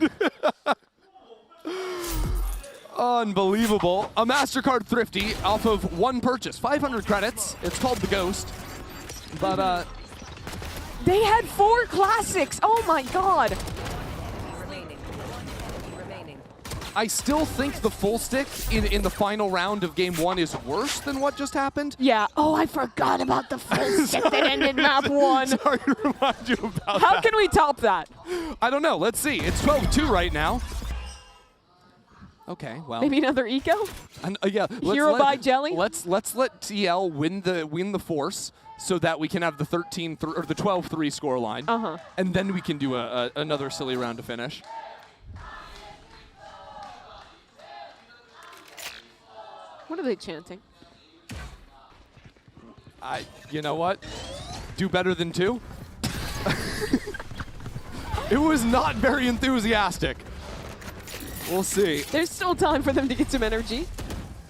[SPEAKER 14] Unbelievable. A Mastercard Thrifty off of one purchase. 500 credits. It's called the Ghost. But,
[SPEAKER 15] they had 4 classics. Oh my god.
[SPEAKER 14] I still think the full stick in the final round of game 1 is worse than what just happened.
[SPEAKER 15] Yeah. Oh, I forgot about the full stick that ended map 1.
[SPEAKER 14] Sorry to remind you about
[SPEAKER 15] How
[SPEAKER 14] that.
[SPEAKER 15] can we top that?
[SPEAKER 14] I don't know. Let's see. It's 12-2 right now. Okay, well.
[SPEAKER 15] Maybe another eco?
[SPEAKER 14] Yeah.
[SPEAKER 15] Hero by Jelly?
[SPEAKER 14] Let's let TL win the force so that we can have the 13-3 or the 12-3 scoreline. And then we can do another silly round to finish.
[SPEAKER 15] What are they chanting?
[SPEAKER 14] You know what? Do better than 2? It was not very enthusiastic. We'll see.
[SPEAKER 15] There's still time for them to get some energy.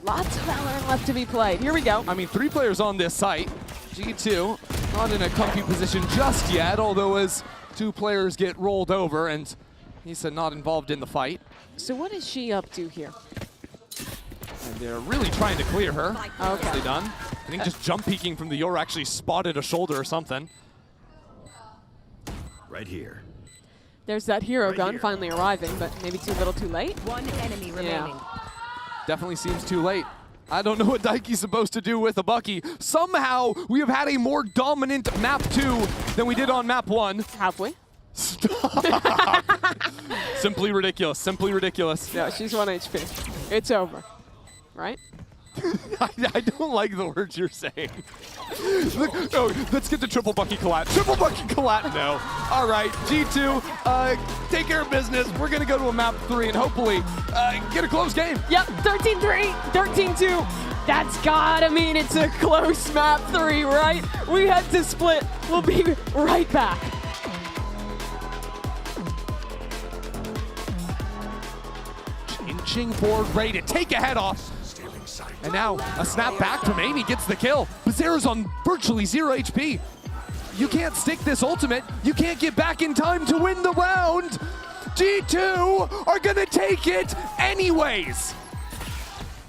[SPEAKER 15] Lots of Valorant left to be played. Here we go.
[SPEAKER 14] I mean, 3 players on this site. G2 not in a comfy position just yet, although as 2 players get rolled over and Nisa not involved in the fight.
[SPEAKER 15] So what is she up to here?
[SPEAKER 14] And they're really trying to clear her.
[SPEAKER 15] Okay.
[SPEAKER 14] Nicely done. I think just jump peeking from the Yor actually spotted a shoulder or something.
[SPEAKER 3] Right here.
[SPEAKER 15] There's that hero gun finally arriving, but maybe too little too late.
[SPEAKER 8] One enemy remaining.
[SPEAKER 14] Definitely seems too late. I don't know what Daiki's supposed to do with a Bucky. Somehow, we have had a more dominant map 2 than we did on map 1.
[SPEAKER 15] Have we?
[SPEAKER 14] Stop. Simply ridiculous. Simply ridiculous.
[SPEAKER 15] Yeah, she's 1 HP. It's over. Right?
[SPEAKER 14] I don't like the words you're saying. Look, oh, let's get the triple Bucky collat. Triple Bucky collat, no. All right, G2, take care of business. We're going to go to a map 3 and hopefully get a close game.
[SPEAKER 15] Yep, 13-3, 13-2. That's gotta mean it's a close map 3, right? We had to split. We'll be right back.
[SPEAKER 14] Inching forward, ready to take a head off. And now a snap back from Amy gets the kill. Bizarra's on virtually 0 HP. You can't stick this ultimate. You can't get back in time to win the round. G2 are gonna take it anyways.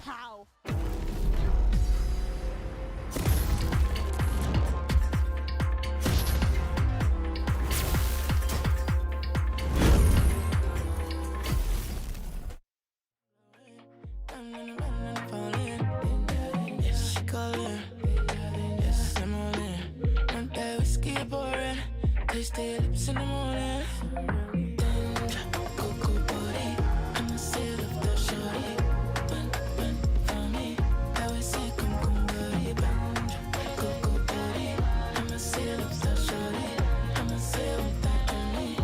[SPEAKER 15] How?
[SPEAKER 20] taste their lips in the morning. Then cocoa body, I'ma sail off the shorty. Bend for me, I will say come body. Bend cocoa body, I'ma sail off the shorty. I'ma sail with that journey.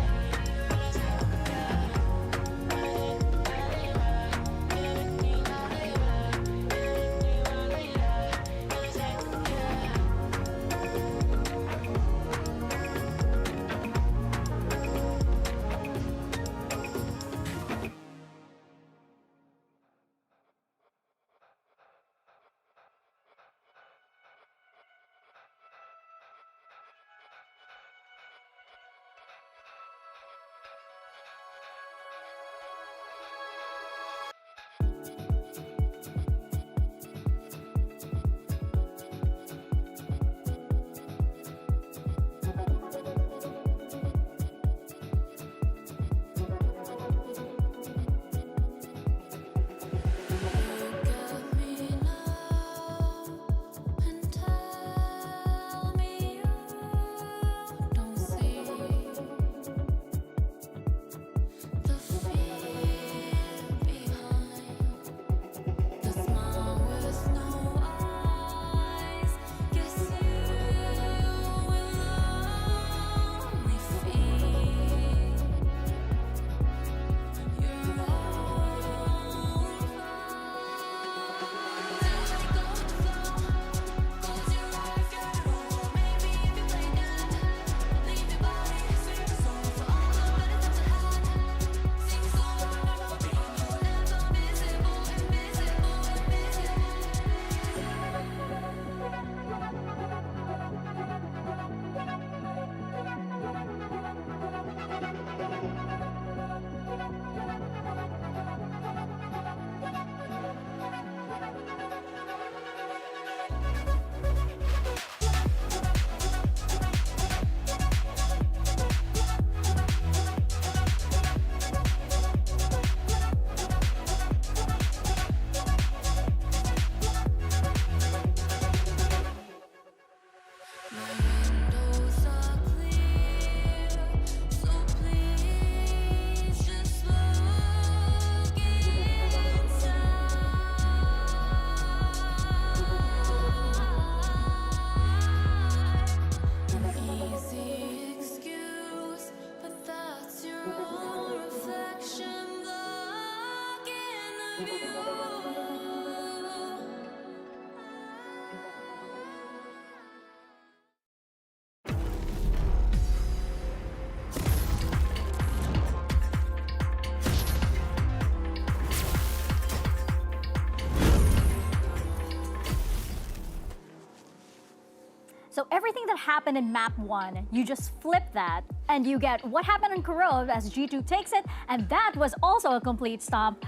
[SPEAKER 5] So everything that happened in map 1, you just flip that and you get what happened in Corode as G2 takes it, and that was also a complete stomp.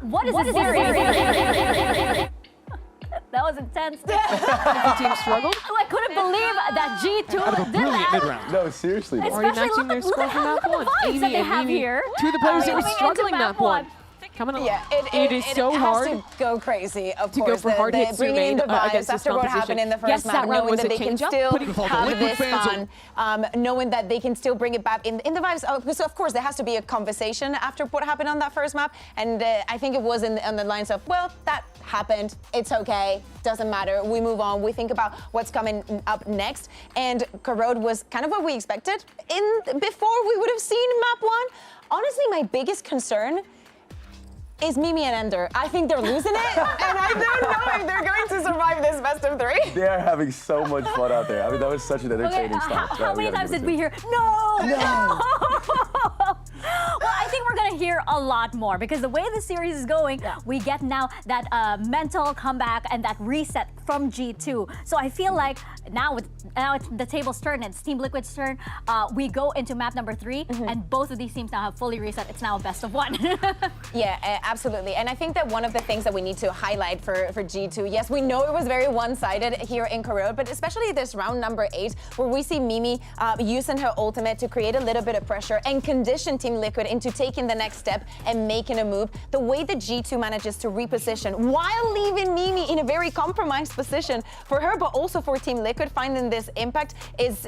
[SPEAKER 5] What is this series? That was intense.
[SPEAKER 15] The team struggled.
[SPEAKER 5] I couldn't believe that G2 did that.
[SPEAKER 14] mid-round.
[SPEAKER 7] No, seriously.
[SPEAKER 15] Already matching their score from map 1.
[SPEAKER 5] Vibes that they have here.
[SPEAKER 15] Two of the players that were
[SPEAKER 5] Coming into
[SPEAKER 15] struggling
[SPEAKER 5] map
[SPEAKER 15] map 1.
[SPEAKER 5] one.
[SPEAKER 15] Coming along.
[SPEAKER 6] Yeah,
[SPEAKER 15] it is so
[SPEAKER 6] has
[SPEAKER 15] hard
[SPEAKER 6] to go crazy, of
[SPEAKER 15] to
[SPEAKER 6] course.
[SPEAKER 15] go for hard hits
[SPEAKER 6] bringing in
[SPEAKER 15] made
[SPEAKER 6] the vibes
[SPEAKER 15] against this
[SPEAKER 6] after what
[SPEAKER 15] competition.
[SPEAKER 6] happened in the first
[SPEAKER 15] Yes,
[SPEAKER 6] map,
[SPEAKER 15] that round
[SPEAKER 6] knowing
[SPEAKER 15] was
[SPEAKER 6] that
[SPEAKER 15] a
[SPEAKER 6] they can
[SPEAKER 15] change-up,
[SPEAKER 6] still
[SPEAKER 15] putting all the
[SPEAKER 6] have
[SPEAKER 15] Liquid
[SPEAKER 6] this
[SPEAKER 15] fans
[SPEAKER 6] fun, knowing that they can still bring it back in the vibes. Because of course there has to be a conversation after what happened on that first map, and I think it was on the lines of, well, that happened, it's okay, doesn't matter, we move on, we think about what's coming up next. And Corode was kind of what we expected before we would have seen map 1. Honestly, my biggest concern is Mimi and Ender. I think they're losing it, and I don't know if they're going to survive this best of 3.
[SPEAKER 7] They are having so much fun out there. I mean, that was such an entertaining
[SPEAKER 5] Okay,
[SPEAKER 7] stuff.
[SPEAKER 5] how many times did we hear, no! Well, I think we're gonna hear a lot more because the way the series is going, we get now that mental comeback and that reset from G2. So I feel like now it's the table's turn and it's Team Liquid's turn. We go into map number 3, and both of these teams now have fully reset. It's now a best of 1.
[SPEAKER 6] Yeah, absolutely. And I think that one of the things that we need to highlight for G2, yes, we know it was very one-sided here in Corode, but especially this round number 8, where we see Mimi using her ultimate to create a little bit of pressure and condition Team Liquid into taking the next step and making a move. The way that G2 manages to reposition while leaving Mimi in a very compromised position for her, but also for Team Liquid, finding this impact is...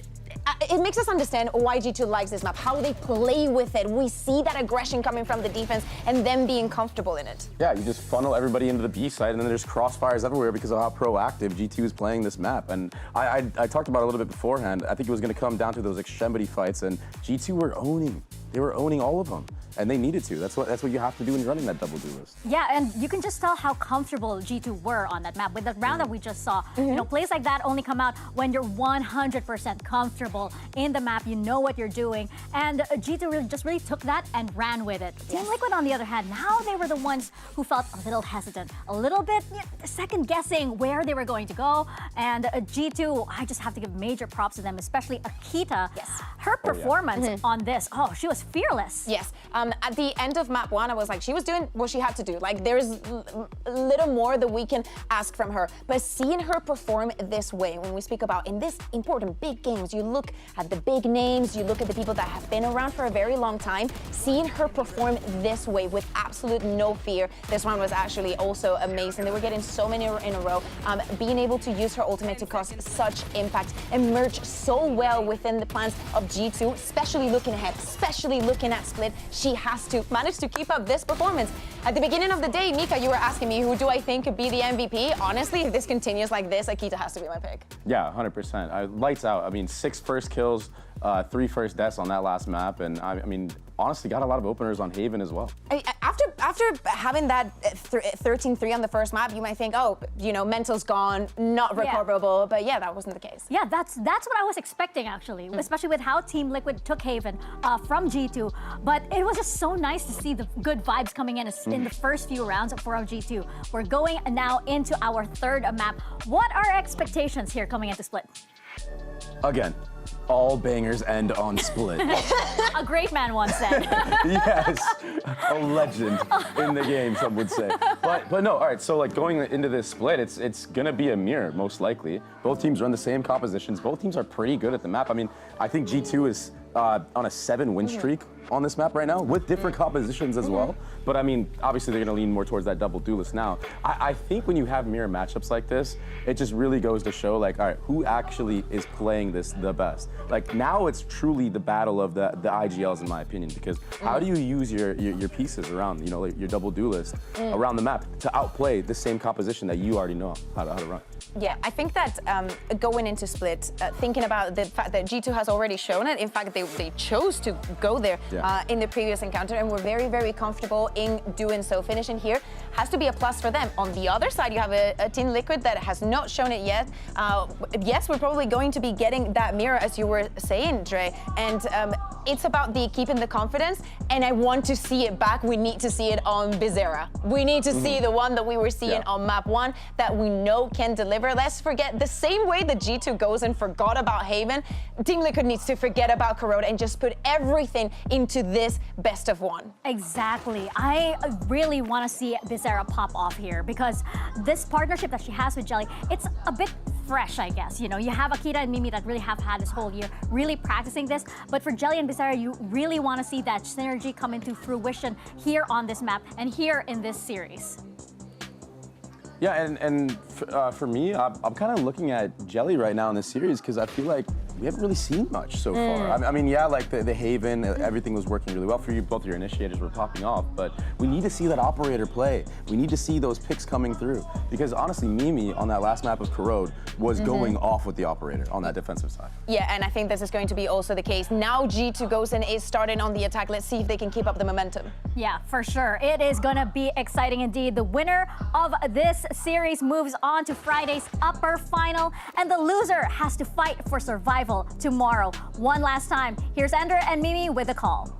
[SPEAKER 6] it makes us understand why G2 likes this map, how they play with it. We see that aggression coming from the defense and them being comfortable in it.
[SPEAKER 7] Yeah, you just funnel everybody into the B side, and then there's crossfires everywhere because of how proactive G2 is playing this map. And I talked about it a little bit beforehand. I think it was going to come down to those extremity fights, and G2 were owning. They were owning all of them, and they needed to. That's what you have to do when you're running that double duelist.
[SPEAKER 5] Yeah, and you can just tell how comfortable G2 were on that map. With the round that we just saw, you know, plays like that only come out when you're 100% comfortable in the map. You know what you're doing, and G2 really took that and ran with it. Team Liquid, on the other hand, now they were the ones who felt a little hesitant, a little bit second guessing where they were going to go. And G2, I just have to give major props to them, especially Akita.
[SPEAKER 6] Yes.
[SPEAKER 5] Her performance on this, she was fearless.
[SPEAKER 6] Yes. At the end of map 1, I was like, she was doing what she had to do. Like, there's little more that we can ask from her. But seeing her perform this way, when we speak about in this important big games, you look at the big names, you look at the people that have been around for a very long time, seeing her perform this way with absolute no fear, this one was actually also amazing. They were getting so many in a row. Being able to use her ultimate to cause such impact and merge so well within the plans of G2, especially looking ahead, especially looking at Split, she has to manage to keep up this performance. At the beginning of the day, Mika, you were asking me who do I think could be the MVP. Honestly, if this continues like this, Akita has to be my pick.
[SPEAKER 7] Yeah, 100%. Lights out. I mean, 6 first kills, 3 first deaths on that last map, and I mean, honestly, got a lot of openers on Haven as well.
[SPEAKER 6] After having that 13-3 on the first map, you might think, oh, you know, mental's gone, not recoverable, but yeah, that wasn't the case.
[SPEAKER 5] Yeah, that's what I was expecting, actually, especially with how Team Liquid took Haven from G2. But it was just so nice to see the good vibes coming in the first few rounds for G2. We're going now into our third map. What are expectations here coming into Split?
[SPEAKER 7] Again, all bangers end on Split.
[SPEAKER 5] A great man once said.
[SPEAKER 7] Yes, a legend in the game, some would say. But no, all right, so like going into this Split, it's gonna be a mirror, most likely. Both teams run the same compositions. Both teams are pretty good at the map. I mean, I think G2 is on a 7-win streak on this map right now, with different compositions as well. But I mean, obviously they're gonna lean more towards that double duelist now. I think when you have mirror matchups like this, it just really goes to show, like, all right, who actually is playing this the best? Like, now it's truly the battle of the IGLs, in my opinion, because how do you use your pieces around, you know, like your double duelist around the map to outplay the same composition that you already know how to run?
[SPEAKER 6] Yeah, I think that going into Split, thinking about the fact that G2 has already shown it, in fact, they chose to go there in the previous encounter, and were very, very comfortable in doing so. Finishing here has to be a plus for them. On the other side, you have a Team Liquid that has not shown it yet. Yes, we're probably going to be getting that mirror, as you were saying, Dre, and it's about keeping the confidence, and I want to see it back. We need to see it on Bizarra. We need to see the one that we were seeing on map 1 that we know can deliver. Let's forget the same way that G2 goes and forgot about Haven, Team Liquid needs to forget about Corona and just put everything into this best of 1.
[SPEAKER 5] Exactly. I really want to see Bizarra pop off here, because this partnership that she has with Jelly, it's a bit fresh, I guess. You know, you have Akita and Mimi that really have had this whole year really practicing this, but for Jelly and Bizarra, you really want to see that synergy come into fruition here on this map and here in this series.
[SPEAKER 7] Yeah, and for me, I'm kind of looking at Jelly right now in this series because I feel like we haven't really seen much so far. I mean, yeah, like the Haven, everything was working really well for you. Both your initiators were popping off, but we need to see that operator play. We need to see those picks coming through, because honestly, Mimi on that last map of Corrode was going off with the operator on that defensive side.
[SPEAKER 6] Yeah, and I think this is going to be also the case. Now G2 goes and is starting on the attack. Let's see if they can keep up the momentum.
[SPEAKER 5] Yeah, for sure. It is going to be exciting indeed. The winner of this series moves on to Friday's upper final, and the loser has to fight for survival tomorrow. One last time, here's Ender and Mimi with a call.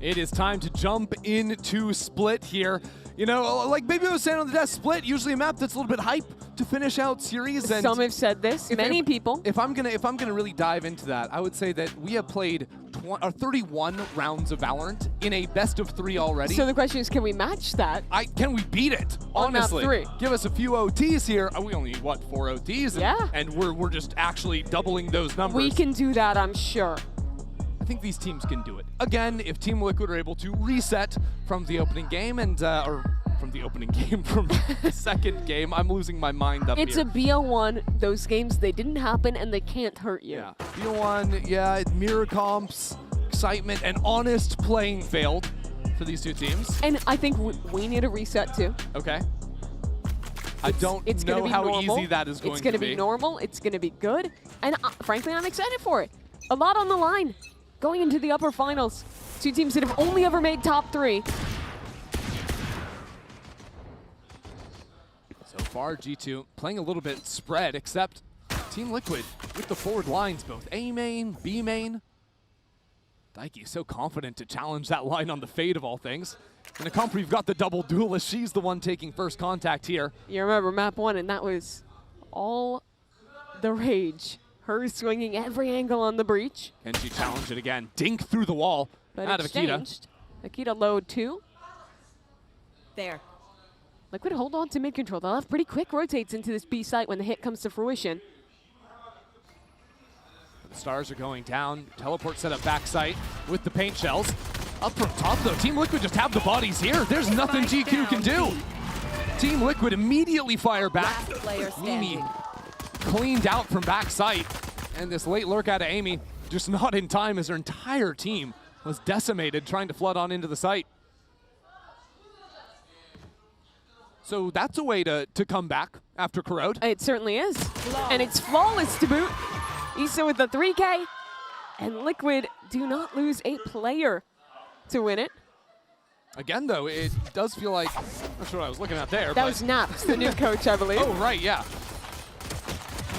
[SPEAKER 14] It is time to jump into Split here. You know, like Baby was saying on the desk, Split, usually a map that's a little bit hype to finish out series. And
[SPEAKER 15] some have said this, many people.
[SPEAKER 14] If I'm gonna really dive into that, I would say that we have played 31 rounds of Valorant in a best of 3 already.
[SPEAKER 15] So the question is, can we match that?
[SPEAKER 14] Can we beat it?
[SPEAKER 15] On
[SPEAKER 14] honestly,
[SPEAKER 15] map 3.
[SPEAKER 14] Give us a few OTs here. We only need, what, 4 OTs?
[SPEAKER 15] Yeah.
[SPEAKER 14] And we're just actually doubling those numbers.
[SPEAKER 15] We can do that, I'm sure.
[SPEAKER 14] I think these teams can do it. Again, if Team Liquid are able to reset from the opening game and, or from the opening game, from the second game, I'm losing my mind up
[SPEAKER 15] It's
[SPEAKER 14] here.
[SPEAKER 15] a BO1. Those games, they didn't happen and they can't hurt you.
[SPEAKER 14] Yeah, BO1, yeah, mirror comps, excitement, and honest playing failed for these two teams.
[SPEAKER 15] And I think we need a reset too.
[SPEAKER 14] Okay. I don't
[SPEAKER 15] It's
[SPEAKER 14] know
[SPEAKER 15] gonna be
[SPEAKER 14] how
[SPEAKER 15] normal.
[SPEAKER 14] easy that is going
[SPEAKER 15] It's going to be normal. It's going to be good. And frankly, I'm excited for it. A lot on the line going into the upper finals. Two teams that have only ever made top 3.
[SPEAKER 14] So far, G2 playing a little bit spread, except Team Liquid with the forward lines, both A main, B main. Daiki so confident to challenge that line on the fade of all things. In the comp, we've got the double duelist. She's the one taking first contact here.
[SPEAKER 15] You remember map 1, and that was all the rage. Her swinging every angle on the breach.
[SPEAKER 14] Can she challenge it again? Dink through the wall
[SPEAKER 15] But
[SPEAKER 14] out of Akita.
[SPEAKER 15] exchanged. Akita low 2.
[SPEAKER 3] There.
[SPEAKER 15] Liquid hold on to mid control. They'll have pretty quick rotates into this B site when the hit comes to fruition.
[SPEAKER 14] The stars are going down. Teleport set up backside with the paint shells. Up from top though, Team Liquid just have the bodies here. There's nothing GQ can do. Team Liquid immediately fire back. Mimi cleaned out from backside. And this late lurk out of Amy, just not in time as her entire team was decimated trying to flood on into the site. So that's a way to come back after Corrode.
[SPEAKER 15] It certainly is. And it's flawless to boot. Issa with the 3K. And Liquid do not lose a player to win it.
[SPEAKER 14] Again, though, it does feel like, I'm not sure what I was looking at there.
[SPEAKER 15] That was Naps, the new coach, I believe.
[SPEAKER 14] Oh, right, yeah.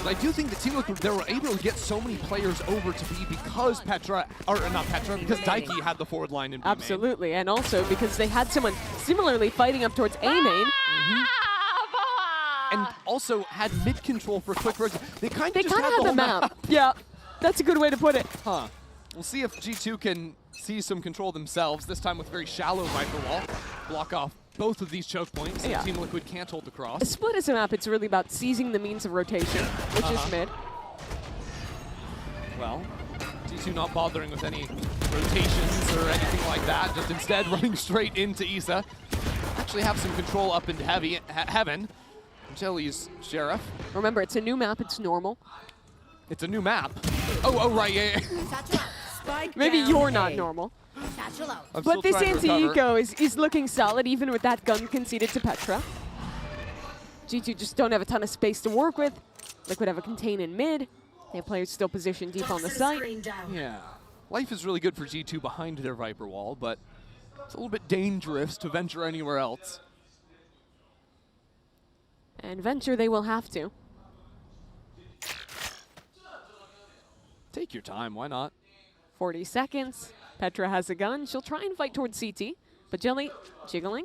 [SPEAKER 14] But I do think the Team Liquid, they were able to get so many players over to B because Petra, or not Petra, because Daiki had the forward line in B main.
[SPEAKER 15] Absolutely, and also because they had someone similarly fighting up towards A main.
[SPEAKER 14] And also had mid control for quick rotation. They kind of
[SPEAKER 15] had the map. Yeah, that's a good way to put it.
[SPEAKER 14] Huh. We'll see if G2 can see some control themselves, this time with very shallow Viper wall. Block off both of these choke points, and
[SPEAKER 15] Yeah.
[SPEAKER 14] Team Liquid can't hold the cross.
[SPEAKER 15] A split as a map, it's really about seizing the means of rotation, which is mid.
[SPEAKER 14] Well, G2 not bothering with any rotations or anything like that, just instead running straight into Issa. Actually have some control up into heaven. Jelly's Sheriff.
[SPEAKER 15] Remember, it's a new map, it's normal.
[SPEAKER 14] It's a new map. Oh, right, yeah.
[SPEAKER 15] Maybe you're not normal. But this anti-eco is looking solid, even with that gun conceded to Petra. G2 just don't have a ton of space to work with. Liquid have a contain in mid. They have players still positioned deep on the site.
[SPEAKER 14] Yeah. Life is really good for G2 behind their Viper wall, but it's a little bit dangerous to venture anywhere else.
[SPEAKER 15] And venture they will have to.
[SPEAKER 14] Take your time, why not?
[SPEAKER 15] 40 seconds. Petra has a gun. She'll try and fight towards CT, but Jelly jiggling.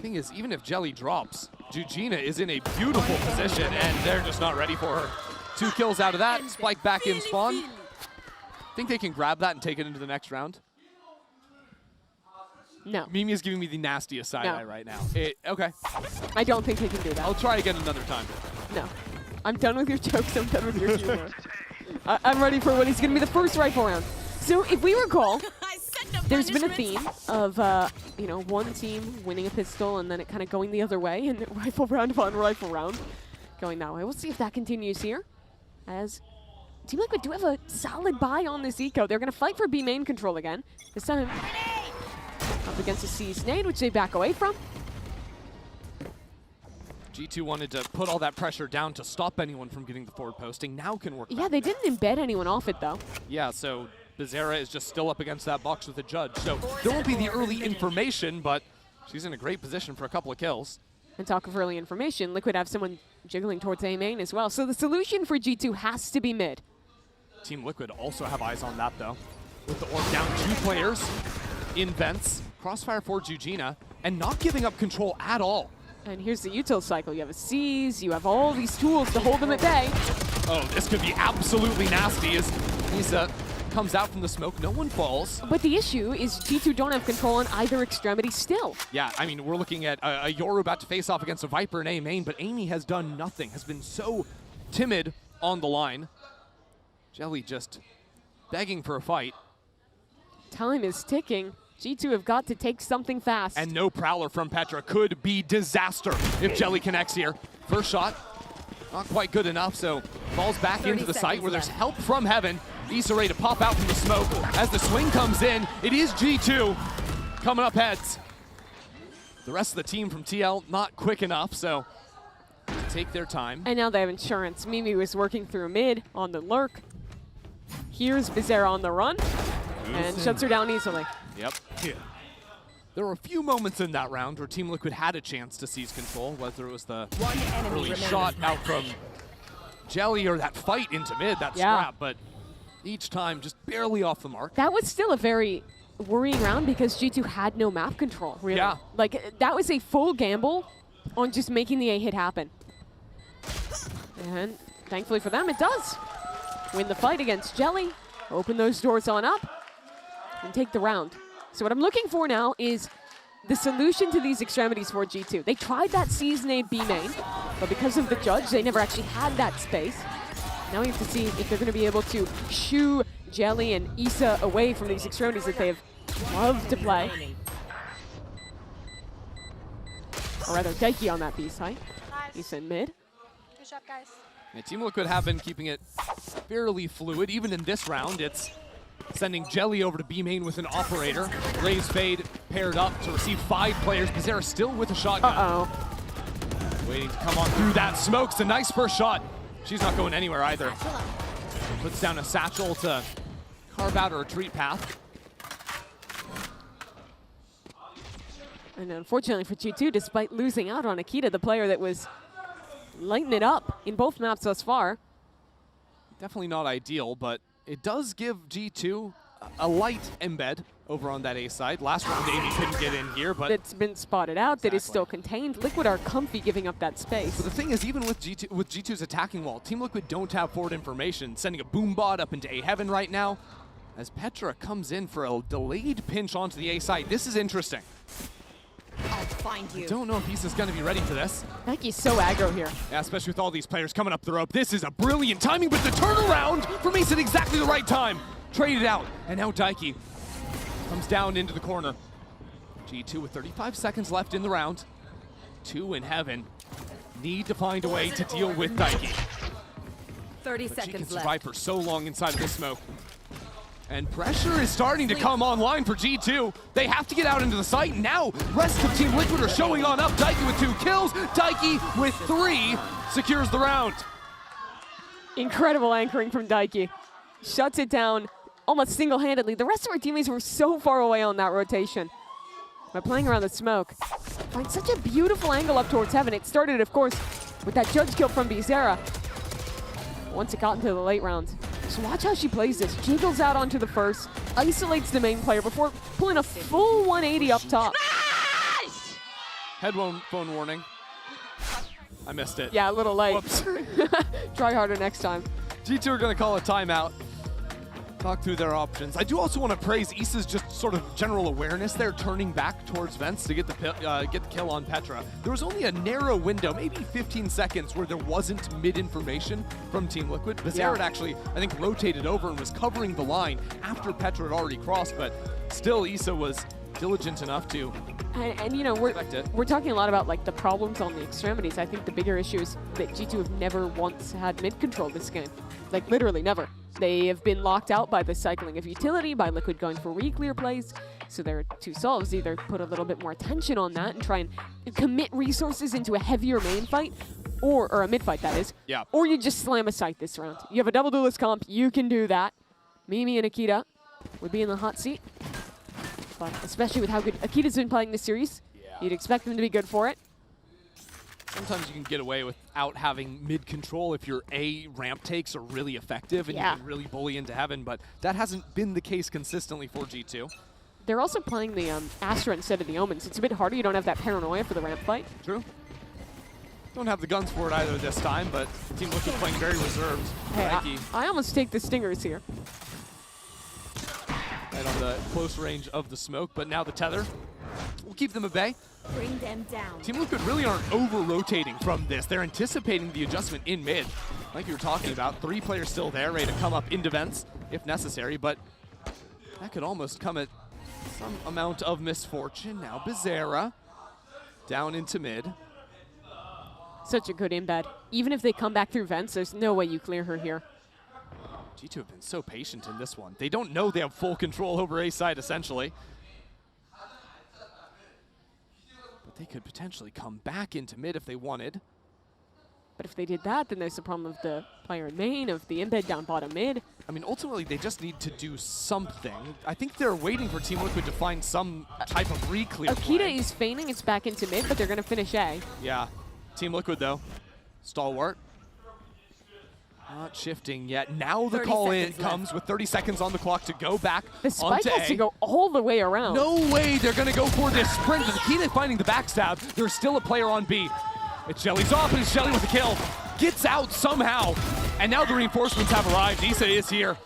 [SPEAKER 14] Thing is, even if Jelly drops, Jujina is in a beautiful position, and they're just not ready for her. 2 kills out of that. Spike back in spawn. Think they can grab that and take it into the next round?
[SPEAKER 15] No.
[SPEAKER 14] Mimi is giving me the nastiest side eye right now. Okay.
[SPEAKER 15] I don't think they can do that.
[SPEAKER 14] I'll try again another time.
[SPEAKER 15] No. I'm done with your jokes. I'm done with your humor. I'm ready for what is going to be the first rifle round. So if we recall, there's been a theme of, you know, one team winning a pistol and then it kind of going the other way, and rifle round upon rifle round going that way. We'll see if that continues here, as Team Liquid do have a solid buy on this eco. They're going to fight for B main control again. This time up against a C nade, which they back away from.
[SPEAKER 14] G2 wanted to put all that pressure down to stop anyone from getting the forward posting. Now can work.
[SPEAKER 15] Yeah, they didn't embed anyone off it, though.
[SPEAKER 14] Yeah, so Bizarra is just still up against that box with the judge. So there won't be the early information, but she's in a great position for a couple of kills.
[SPEAKER 15] And talk of early information, Liquid have someone jiggling towards A main as well. So the solution for G2 has to be mid.
[SPEAKER 14] Team Liquid also have eyes on that, though. With the orb down 2 players in vents, crossfire for Jujina, and not giving up control at all.
[SPEAKER 15] And here's the util cycle. You have a C's, you have all these tools to hold them at bay.
[SPEAKER 14] Oh, this could be absolutely nasty as Issa comes out from the smoke. No one falls.
[SPEAKER 15] But the issue is G2 don't have control on either extremity still.
[SPEAKER 14] Yeah, I mean, we're looking at a Yoru about to face off against a Viper in A main, but Amy has done nothing, has been so timid on the line. Jelly just begging for a fight.
[SPEAKER 15] Time is ticking. G2 have got to take something fast.
[SPEAKER 14] And no Prowler from Petra could be disaster if Jelly connects here. First shot, not quite good enough, so falls back into the site where there's help from Heaven. Issa ready to pop out from the smoke. As the swing comes in, it is G2 coming up heads. The rest of the team from TL not quick enough, so take their time.
[SPEAKER 15] And now they have insurance. Mimi was working through mid on the lurk. Here's Bizarre on the run and shuts her down easily.
[SPEAKER 14] Yep. Yeah. There were a few moments in that round where Team Liquid had a chance to seize control, whether it was the early shot out from Jelly or that fight into mid, that scrap, but each time just barely off the mark.
[SPEAKER 15] That was still a very worrying round because G2 had no map control, really.
[SPEAKER 14] Yeah.
[SPEAKER 15] Like, that was a full gamble on just making the A hit happen. And thankfully for them, it does. Win the fight against Jelly, open those doors on up, and take the round. So what I'm looking for now is the solution to these extremities for G2. They tried that Season A B main, but because of the judge, they never actually had that space. Now we have to see if they're going to be able to shoo Jelly and Issa away from these extremities that they have loved to play. Or rather, Daiki on that B side. Issa in mid.
[SPEAKER 8] Good job, guys.
[SPEAKER 14] And Team Liquid have been keeping it fairly fluid. Even in this round, it's sending Jelly over to B main with an operator. Raise Fade paired up to receive 5 players. Bizarre still with a shotgun.
[SPEAKER 15] Uh-oh.
[SPEAKER 14] Waiting to come on through that smoke. It's a nice first shot. She's not going anywhere either. Puts down a satchel to carve out a retreat path.
[SPEAKER 15] And unfortunately for G2, despite losing out on Akita, the player that was lighting it up in both maps thus far.
[SPEAKER 14] Definitely not ideal, but it does give G2 a light embed over on that A side. Last round, Amy couldn't get in here, but
[SPEAKER 15] it's been spotted out. That is still contained. Liquid are comfy giving up that space.
[SPEAKER 14] But the thing is, even with G2's attacking wall, Team Liquid don't have forward information. Sending a boom bot up into A heaven right now, as Petra comes in for a delayed pinch onto the A side. This is interesting.
[SPEAKER 3] I'll find you.
[SPEAKER 14] I don't know if Issa's going to be ready for this.
[SPEAKER 15] Daiki's so aggro here.
[SPEAKER 14] Yeah, especially with all these players coming up the rope. This is a brilliant timing, but the turnaround from Issa at exactly the right time. Traded out, and now Daiki comes down into the corner. G2 with 35 seconds left in the round. 2 in heaven. Need to find a way to deal with Daiki.
[SPEAKER 3] 30
[SPEAKER 14] but she can
[SPEAKER 3] seconds
[SPEAKER 14] survive
[SPEAKER 3] left.
[SPEAKER 14] for so long inside of this smoke. And pressure is starting to come online for G2. They have to get out into the site. Now, rest of Team Liquid are showing on up. Daiki with 2 kills. Daiki with 3 secures the round.
[SPEAKER 15] Incredible anchoring from Daiki. Shuts it down almost single-handedly. The rest of our teammates were so far away on that rotation. By playing around the smoke, find such a beautiful angle up towards heaven. It started, of course, with that judge kill from Bizarra. Once it got into the late rounds. So watch how she plays this. Jiggles out onto the first, isolates the main player before pulling a full 180 up top.
[SPEAKER 14] Nice! Headphone warning. I missed it.
[SPEAKER 15] Yeah, a little late.
[SPEAKER 14] Whoops.
[SPEAKER 15] Try harder next time.
[SPEAKER 14] G2 are going to call a timeout. Talk through their options. I do also want to praise Issa's just sort of general awareness there, turning back towards vents to get the kill on Petra. There was only a narrow window, maybe 15 seconds, where there wasn't mid-information from Team Liquid. Bizarre had actually, I think, rotated over and was covering the line after Petra had already crossed, but still Issa was diligent enough to
[SPEAKER 15] and you know, we're talking a lot about like the problems on the extremities. I think the bigger issue is that G2 have never once had mid control this game. Like literally never. They have been locked out by the cycling of utility, by Liquid going for re-clear plays. So their 2 solves either put a little bit more attention on that and try and commit resources into a heavier main fight, or a mid fight that is.
[SPEAKER 14] Yeah.
[SPEAKER 15] Or you just slam a site this round. You have a double duelist comp, you can do that. Mimi and Akita would be in the hot seat. But especially with how good Akita's been playing this series, you'd expect them to be good for it.
[SPEAKER 14] Sometimes you can get away without having mid-control if your A ramp takes are really effective and you can really bully into heaven, but that hasn't been the case consistently for G2.
[SPEAKER 15] They're also playing the Astra instead of the Omens. It's a bit harder. You don't have that paranoia for the ramp fight.
[SPEAKER 14] True. Don't have the guns for it either this time, but Team Liquid playing very reserved.
[SPEAKER 15] Hey, I almost take the stingers here.
[SPEAKER 14] Right on the close range of the smoke, but now the tether will keep them at bay.
[SPEAKER 3] Bring them down.
[SPEAKER 14] Team Liquid really aren't over-rotating from this. They're anticipating the adjustment in mid. Like you were talking about, 3 players still there, ready to come up into vents if necessary, but That could almost come at some amount of misfortune. Now Bizarra down into mid.
[SPEAKER 15] Such a good embed. Even if they come back through vents, there's no way you clear her here.
[SPEAKER 14] G2 have been so patient in this one. They don't know they have full control over A side, essentially. But they could potentially come back into mid if they wanted.
[SPEAKER 15] But if they did that, then there's the problem of the player in main, of the embed down bottom mid.
[SPEAKER 14] I mean, ultimately, they just need to do something. I think they're waiting for Team Liquid to find some type of re-clear
[SPEAKER 15] Akita
[SPEAKER 14] play.
[SPEAKER 15] is feigning it's back into mid, but they're going to finish A.
[SPEAKER 14] Yeah. Team Liquid, though. Stalwart. Not shifting yet. Now the call-in comes with 30 seconds on the clock to go back
[SPEAKER 15] The spike
[SPEAKER 14] onto
[SPEAKER 15] has
[SPEAKER 14] A.
[SPEAKER 15] to go all the way around.
[SPEAKER 14] No way they're going to go for this sprint. But Akita finding the backstab. There's still a player on B. It's Shelly's off, and it's Shelly with the kill. Gets out somehow. And now the reinforcements have arrived. Issa is here.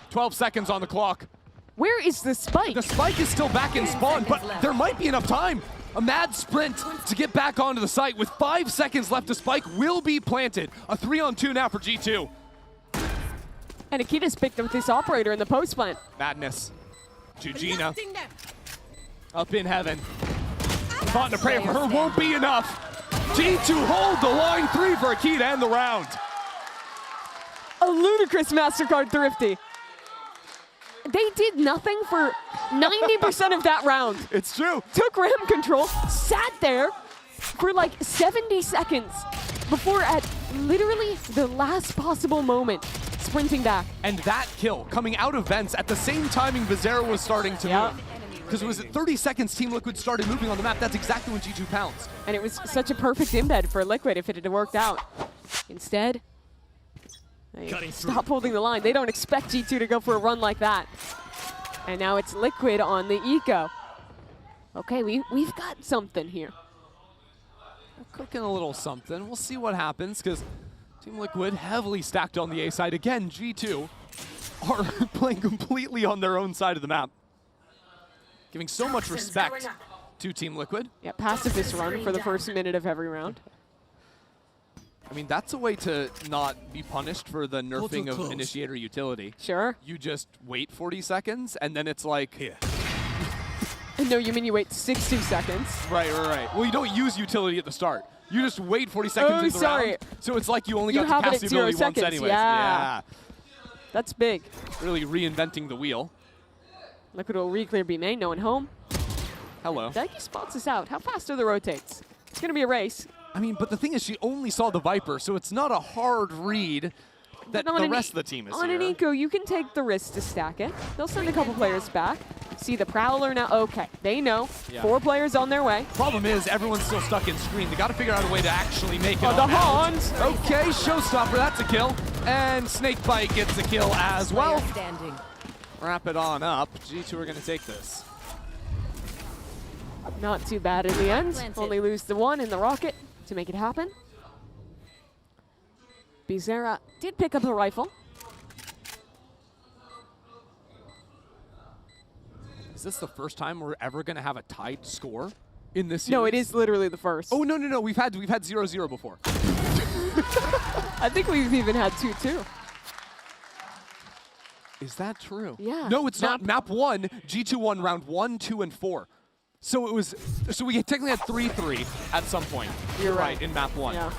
[SPEAKER 14] 12 seconds on the clock.
[SPEAKER 15] Where is the spike?
[SPEAKER 14] The spike is still back in spawn, but there might be enough time. A mad sprint to get back onto the site with 5 seconds left. The spike will be planted. A 3-on-2 now for G2.
[SPEAKER 15] And Akita's picked up this operator in the post plant.
[SPEAKER 14] Madness. Jujina up in heaven. Thought to pray for her won't be enough. G2 hold the line 3 for Akita and the round.
[SPEAKER 15] A ludicrous Mastercard thrifty. They did nothing for 90% of that round.
[SPEAKER 14] It's true.
[SPEAKER 15] Took ram control, sat there for like 70 seconds before at literally the last possible moment, sprinting back.
[SPEAKER 14] And that kill coming out of vents at the same timing Bizarra was starting to move. Because it was at 30 seconds Team Liquid started moving on the map. That's exactly when G2 pounced.
[SPEAKER 15] And it was such a perfect embed for Liquid if it had worked out. Instead, they stop holding the line. They don't expect G2 to go for a run like that. And now it's Liquid on the eco. Okay, we've got something here.
[SPEAKER 14] We're cooking a little something. We'll see what happens, because Team Liquid heavily stacked on the A side. Again, G2 are playing completely on their own side of the map. Giving so much respect to Team Liquid.
[SPEAKER 15] Yeah, pacifist run for the first minute of every round.
[SPEAKER 14] I mean, that's a way to not be punished for the nerfing of initiator utility.
[SPEAKER 15] Sure.
[SPEAKER 14] You just wait 40 seconds, and then it's like...
[SPEAKER 15] No, you mean you wait 60 seconds.
[SPEAKER 14] Right. Well, you don't use utility at the start. You just wait 40 seconds into the round. So it's like you only got to cast the ability once anyways.
[SPEAKER 15] Yeah. That's big.
[SPEAKER 14] Really reinventing the wheel.
[SPEAKER 15] Liquid will re-clear B main, no one home.
[SPEAKER 14] Hello.
[SPEAKER 15] Daikie spots us out. How fast are the rotates? It's going to be a race.
[SPEAKER 14] I mean, but the thing is, she only saw the Viper, so it's not a hard read that the rest of the team is
[SPEAKER 15] on
[SPEAKER 14] here.
[SPEAKER 15] An eco, you can take the risk to stack it. They'll send a couple players back. See the Prowler now. Okay, they know.
[SPEAKER 14] Yeah.
[SPEAKER 15] 4 players on their way.
[SPEAKER 14] Problem is, everyone's still stuck in screen. They got to figure out a way to actually make it
[SPEAKER 15] Oh, the
[SPEAKER 14] on out.
[SPEAKER 15] Hans!
[SPEAKER 14] Okay, Showstopper, that's a kill. And Snakebite gets a kill as well. Wrap it on up. G2 are going to take this.
[SPEAKER 15] Not too bad in the end. Only lose the 1 in the rocket to make it happen. Bizarra did pick up a rifle.
[SPEAKER 14] Is this the first time we're ever going to have a tied score in this series?
[SPEAKER 15] No, it is literally the first.
[SPEAKER 14] Oh, no. We've had 0-0 before.
[SPEAKER 15] I think we've even had 2-2.
[SPEAKER 14] Is that true?
[SPEAKER 15] Yeah.
[SPEAKER 14] No, it's not. Map 1, G2 won round 1, 2, and 4. So it was. So we technically had 3-3 at some point.
[SPEAKER 15] You're right.
[SPEAKER 14] In map 1.
[SPEAKER 15] Yeah.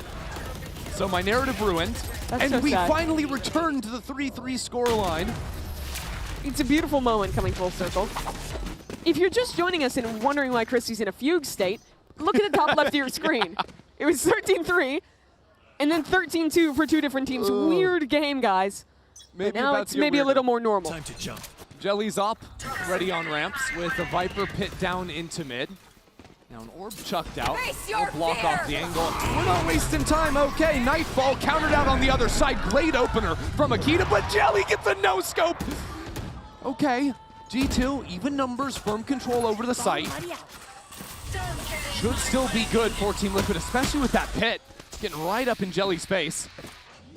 [SPEAKER 14] So my narrative ruined.
[SPEAKER 15] That's
[SPEAKER 14] and
[SPEAKER 15] so
[SPEAKER 14] we
[SPEAKER 15] sad.
[SPEAKER 14] finally returned to the 3-3 scoreline.
[SPEAKER 15] It's a beautiful moment coming full circle. If you're just joining us and wondering why Christy's in a fugue state, look at the top left of your screen. It was 13-3, and then 13-2 for 2 different teams.
[SPEAKER 14] Ugh.
[SPEAKER 15] Weird game, guys.
[SPEAKER 14] Maybe
[SPEAKER 15] but now
[SPEAKER 14] about
[SPEAKER 15] it's
[SPEAKER 14] to get
[SPEAKER 15] maybe a
[SPEAKER 14] weirder.
[SPEAKER 15] little more normal.
[SPEAKER 17] Time to jump.
[SPEAKER 14] Jelly's up, ready on ramps with the Viper pit down into mid. Now an orb chucked out. We'll block off the angle. We're not wasting time. Okay, Nightfall countered out on the other side. Great opener from Akita, but Jelly gets a no-scope. Okay, G2, even numbers, firm control over the site. Should still be good for Team Liquid, especially with that pit. Getting right up in Jelly's face.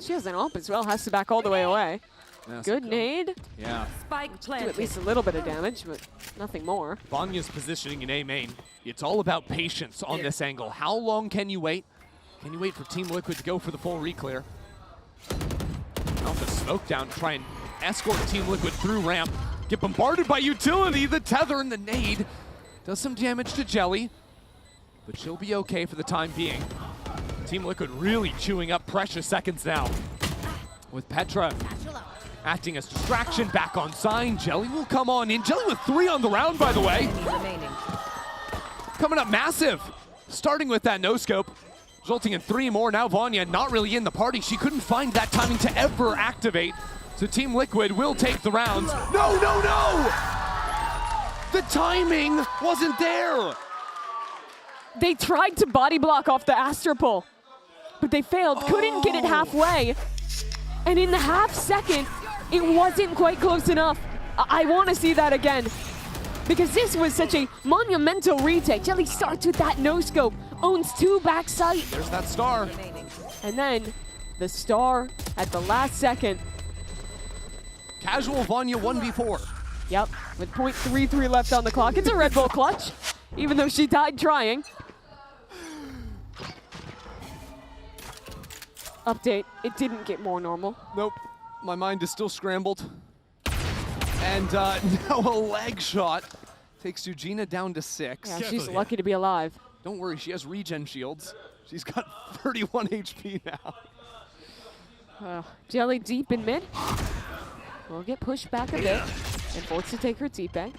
[SPEAKER 15] She has an ult as well, has to back all the way away.
[SPEAKER 14] That's
[SPEAKER 15] Good nade.
[SPEAKER 14] Yeah.
[SPEAKER 3] Spike
[SPEAKER 15] Do at least a little bit of damage, but nothing more.
[SPEAKER 14] Vanya's positioning in A main. It's all about patience on this angle. How long can you wait? Can you wait for Team Liquid to go for the full re-clear? Alpha smoke down to try and escort Team Liquid through ramp. Get bombarded by utility. The tether and the nade does some damage to Jelly, but she'll be okay for the time being. Team Liquid really chewing up precious seconds now. With Petra acting as distraction, back on sign. Jelly will come on in. Jelly with 3 on the round, by the way. Coming up massive. Starting with that no-scope, resulting in 3 more. Now Vanya not really in the party. She couldn't find that timing to ever activate. So Team Liquid will take the rounds. No, no, no! The timing wasn't there.
[SPEAKER 15] They tried to body block off the Astropole, but they failed. Couldn't get it halfway. And in the half second, it wasn't quite close enough. I want to see that again, because this was such a monumental retake. Jelly starts with that no-scope, owns 2 backside.
[SPEAKER 14] There's that star.
[SPEAKER 15] And then the star at the last second.
[SPEAKER 14] Casual Vanya 1v4.
[SPEAKER 15] Yep, with .33 left on the clock. It's a Red Bull clutch, even though she died trying. Update, it didn't get more normal.
[SPEAKER 14] Nope, my mind is still scrambled. And now a leg shot takes Eugenia down to 6.
[SPEAKER 15] Yeah, she's lucky to be alive.
[SPEAKER 14] Don't worry, she has regen shields. She's got 31 HP now.
[SPEAKER 15] Jelly deep in mid. Will get pushed back a bit and forced to take her TP.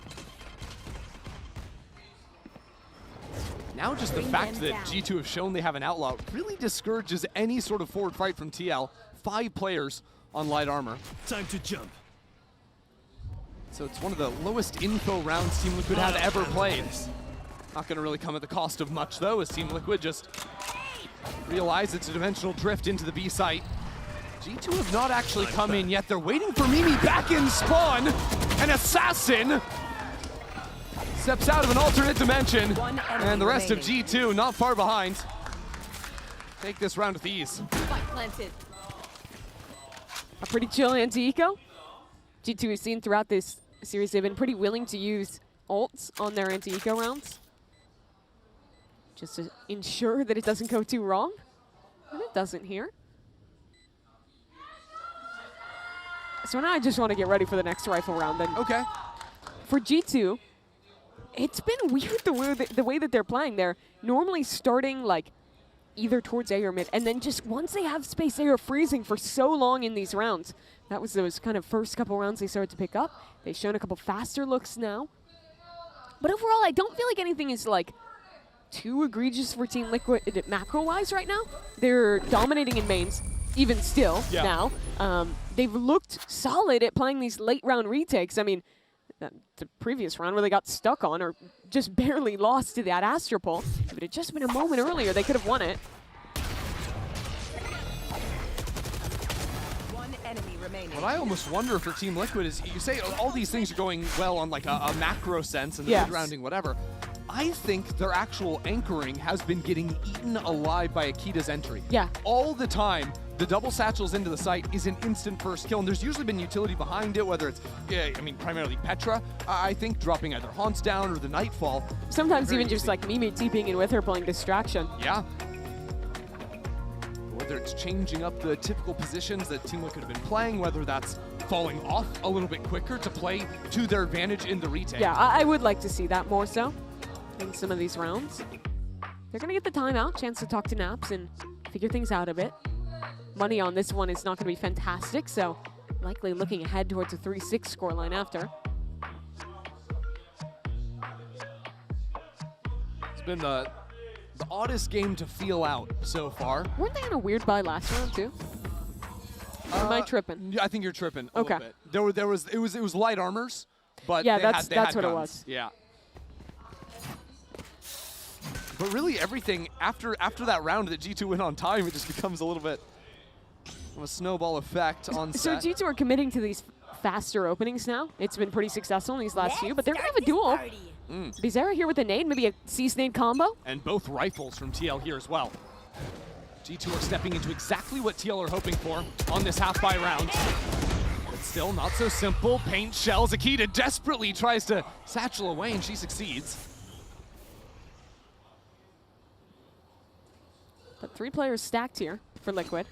[SPEAKER 14] Now just the fact that G2 have shown they have an outlaw really discourages any sort of forward fight from TL. 5 players on light armor.
[SPEAKER 17] Time to jump.
[SPEAKER 14] So it's one of the lowest info rounds Team Liquid have ever played. Not gonna really come at the cost of much though, as Team Liquid just realize it's a dimensional drift into the B site. G2 have not actually come in yet. They're waiting for Mimi back in spawn. An assassin steps out of an alternate dimension. And the rest of G2 not far behind. Take this round with ease.
[SPEAKER 15] A pretty chill anti-eco. G2 has seen throughout this series they've been pretty willing to use ults on their anti-eco rounds, just to ensure that it doesn't go too wrong. And it doesn't here. So now I just want to get ready for the next rifle round then.
[SPEAKER 14] Okay.
[SPEAKER 15] For G2, it's been weird the way that they're playing. They're normally starting like either towards A or mid, and then just once they have space, they are freezing for so long in these rounds. That was those kind of first couple rounds they started to pick up. They've shown a couple faster looks now. But overall, I don't feel like anything is like too egregious for Team Liquid macro-wise right now. They're dominating in mains, even still now. They've looked solid at playing these late round retakes. I mean, the previous round where they got stuck on or just barely lost to that Astropole. If it had just been a moment earlier, they could have won it.
[SPEAKER 14] What I almost wonder for Team Liquid is, you say all these things are going well on like a macro sense and the mid-rounding, whatever. I think their actual anchoring has been getting eaten alive by Akita's entry.
[SPEAKER 15] Yeah.
[SPEAKER 14] All the time, the double satchels into the site is an instant first kill, and there's usually been utility behind it, whether it's, I mean, primarily Petra, I think, dropping either Haunts down or the Nightfall.
[SPEAKER 15] Sometimes even just like Mimi TPing in with her playing distraction.
[SPEAKER 14] Yeah. Whether it's changing up the typical positions that Team Liquid have been playing, whether that's falling off a little bit quicker to play to their advantage in the retake.
[SPEAKER 15] Yeah, I would like to see that more so in some of these rounds. They're going to get the timeout, chance to talk to Naps and figure things out a bit. Money on this one is not going to be fantastic, so likely looking ahead towards a 3-6 scoreline after.
[SPEAKER 14] It's been the oddest game to feel out so far.
[SPEAKER 15] Weren't they on a weird buy last round too? Or am I tripping?
[SPEAKER 14] Yeah, I think you're tripping a little bit. It was light armors, but
[SPEAKER 15] yeah,
[SPEAKER 14] they
[SPEAKER 15] that's
[SPEAKER 14] had
[SPEAKER 15] what
[SPEAKER 14] guns.
[SPEAKER 15] it was.
[SPEAKER 14] Yeah. But really, everything after that round that G2 went on time, it just becomes a little bit of a snowball effect on set.
[SPEAKER 15] So G2 are committing to these faster openings now. It's been pretty successful in these last few, but they're going to have a duel. Bizarra here with a nade, maybe a C-Snade combo.
[SPEAKER 14] And both rifles from TL here as well. G2 are stepping into exactly what TL are hoping for on this half-buy round. But still not so simple. Paint shells. Akita desperately tries to satchel away, and she succeeds.
[SPEAKER 15] But 3 players stacked here for Liquid.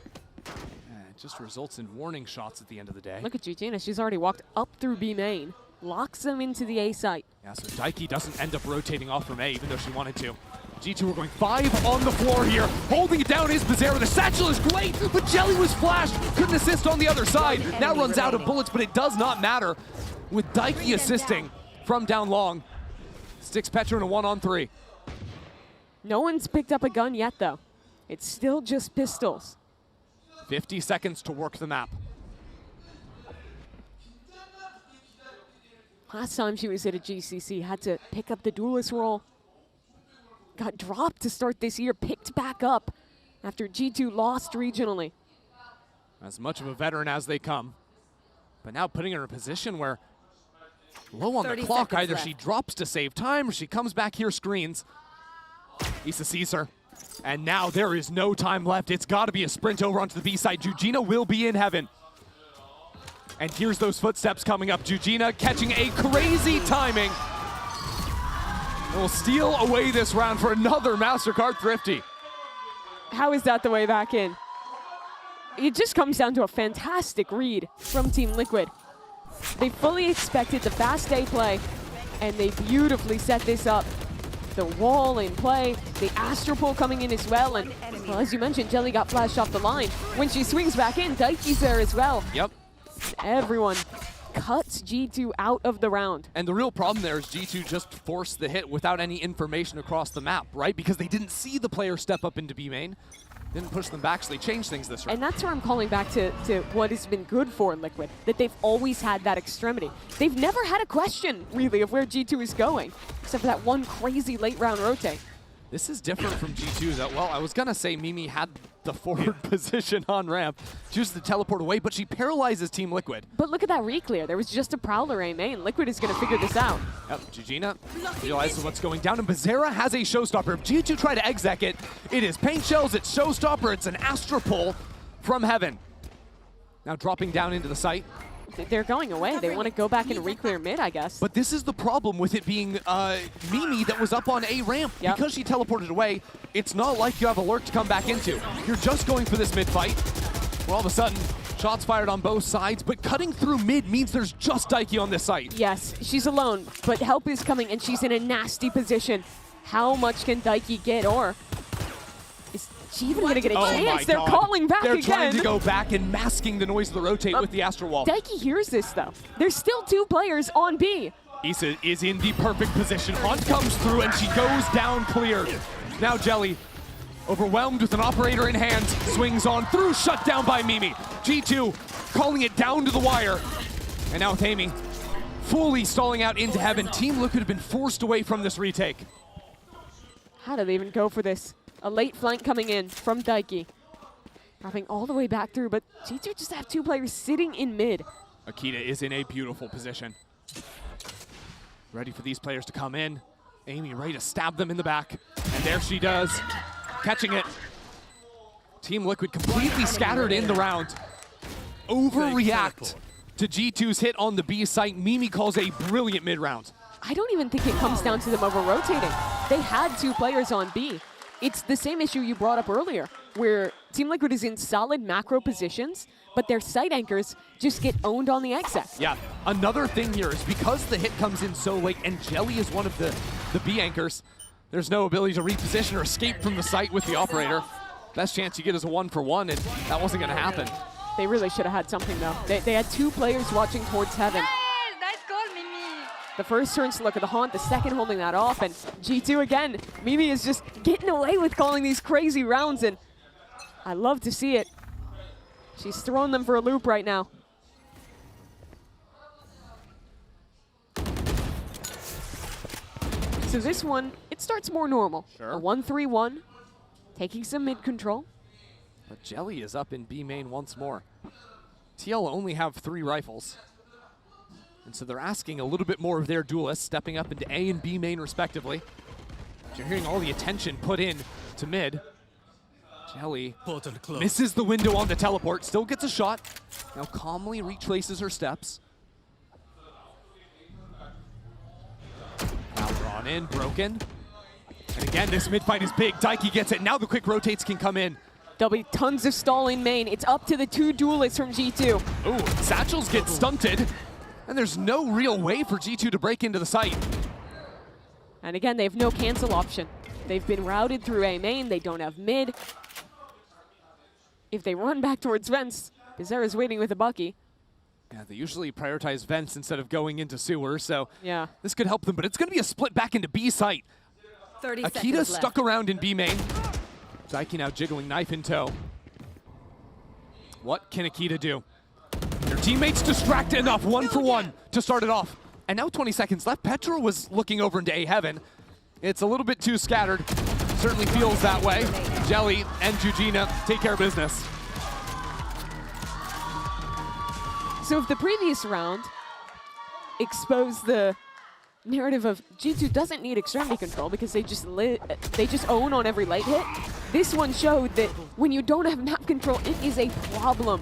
[SPEAKER 14] It just results in warning shots at the end of the day.
[SPEAKER 15] Look at Eugenia, she's already walked up through B main. locks them into the A site.
[SPEAKER 14] Yeah, so Daiki doesn't end up rotating off from A, even though she wanted to. G2 are going 5 on the floor here. Holding it down is Bizarro. The satchel is great, but Jelly was flashed. Couldn't assist on the other side. Now runs out of bullets, but it does not matter. With Daiki assisting from down long. Sticks Petra in a 1-on-3.
[SPEAKER 15] No one's picked up a gun yet, though. It's still just pistols.
[SPEAKER 14] 50 seconds to work the map.
[SPEAKER 15] Last time she was at a GCC, had to pick up the duelist role. Got dropped to start this year, picked back up after G2 lost regionally.
[SPEAKER 14] As much of a veteran as they come. But now putting her in a position where low on the clock, either she drops to save time or she comes back here, screens. Issa sees her. And now there is no time left. It's got to be a sprint over onto the B side. Jujina will be in heaven. And here's those footsteps coming up. Jujina catching a crazy timing. And will steal away this round for another Mastercard Thrifty.
[SPEAKER 15] How is that the way back in? It just comes down to a fantastic read from Team Liquid. They fully expected the fast A play, and they beautifully set this up. The wall in play, the Astro Pull coming in as well, and well, as you mentioned, Jelly got flashed off the line. When she swings back in, Daiki's there as well.
[SPEAKER 14] Yep.
[SPEAKER 15] Everyone cuts G2 out of the round.
[SPEAKER 14] And the real problem there is G2 just forced the hit without any information across the map, right? Because they didn't see the player step up into B main. Didn't push them back, so they changed things this round.
[SPEAKER 15] And that's where I'm calling back to what has been good for Liquid, that they've always had that extremity. They've never had a question, really, of where G2 is going, except for that one crazy late round rotate.
[SPEAKER 14] This is different from G2 that, well, I was going to say Mimi had the forward position on ramp, chooses to teleport away, but she paralyzes Team Liquid.
[SPEAKER 15] But look at that re-clear. There was just a Prowler A main. Liquid is going to figure this out.
[SPEAKER 14] Yep, Jujina realizes what's going down, and Bizarra has a showstopper. If G2 try to exec it, it is paint shells, it's showstopper, it's an Astro Pull from heaven. Now dropping down into the site.
[SPEAKER 15] They're going away. They want to go back and re-clear mid, I guess.
[SPEAKER 14] But this is the problem with it being Mimi that was up on A ramp. Yep. Because she teleported away, it's not like you have a lurk to come back into. You're just going for this mid fight, where all of a sudden, shots fired on both sides, but cutting through mid means there's just Daiki on this site.
[SPEAKER 15] Yes, she's alone, but help is coming, and she's in a nasty position. How much can Daiki get, or is she even going to get a chance? They're calling back
[SPEAKER 14] again.
[SPEAKER 15] They're
[SPEAKER 14] trying to go back and masking the noise of the rotate with the Astro Wall.
[SPEAKER 15] Daiki hears this, though. There's still 2 players on B.
[SPEAKER 14] Issa is in the perfect position. Hunt comes through, and she goes down clear. Now Jelly, overwhelmed with an operator in hand, swings on through, shut down by Mimi. G2 calling it down to the wire. And now with Amy fully stalling out into heaven, Team Liquid have been forced away from this retake.
[SPEAKER 15] How do they even go for this? A late flank coming in from Daiki. Dropping all the way back through, but G2 just have 2 players sitting in mid.
[SPEAKER 14] Akita is in a beautiful position. Ready for these players to come in. Amy ready to stab them in the back. And there she does, catching it. Team Liquid completely scattered in the round. Overreact to G2's hit on the B site. Mimi calls a brilliant mid-round.
[SPEAKER 15] I don't even think it comes down to them over-rotating. They had 2 players on B. It's the same issue you brought up earlier, where Team Liquid is in solid macro positions, but their site anchors just get owned on the exec.
[SPEAKER 14] Yeah, another thing here is because the hit comes in so late and Jelly is one of the B anchors, there's no ability to reposition or escape from the site with the operator. Best chance you get is a 1-for-1, and that wasn't going to happen.
[SPEAKER 15] They really should have had something, though. They had 2 players watching towards heaven.
[SPEAKER 9] Nice goal, Mimi.
[SPEAKER 15] The first turns to look at the haunt, the second holding that off, and G2 again. Mimi is just getting away with calling these crazy rounds, and I love to see it. She's throwing them for a loop right now. So this one, it starts more normal.
[SPEAKER 14] Sure.
[SPEAKER 15] A 1-3-1, taking some mid control.
[SPEAKER 14] But Jelly is up in B main once more. TL only have 3 rifles. And so they're asking a little bit more of their duelists, stepping up into A and B main respectively. You're hearing all the attention put in to mid. Jelly misses the window on the teleport, still gets a shot. Now calmly retraces her steps. Now drawn in, broken. And again, this mid fight is big. Daiki gets it. Now the quick rotates can come in.
[SPEAKER 15] There'll be tons of stall in main. It's up to the 2 duelists from G2.
[SPEAKER 14] Ooh, Satchels get stunted. And there's no real way for G2 to break into the site.
[SPEAKER 15] And again, they have no cancel option. They've been routed through A main. They don't have mid. If they run back towards vents, Bizarre's waiting with a Bucky.
[SPEAKER 14] Yeah, they usually prioritize vents instead of going into sewer, so
[SPEAKER 15] yeah,
[SPEAKER 14] this could help them, but it's going to be a split back into B site.
[SPEAKER 3] 30
[SPEAKER 14] Akita
[SPEAKER 3] seconds
[SPEAKER 14] stuck
[SPEAKER 3] left.
[SPEAKER 14] around in B main. Daiki now jiggling knife in tow. What can Akita do? Their teammates distract enough, 1 for 1 to start it off. And now 20 seconds left. Petra was looking over into A heaven. It's a little bit too scattered. Certainly feels that way. Jelly and Jujina take care of business.
[SPEAKER 15] So if the previous round exposed the narrative of G2 doesn't need extremity control because they just own on every light hit, this one showed that when you don't have map control, it is a problem.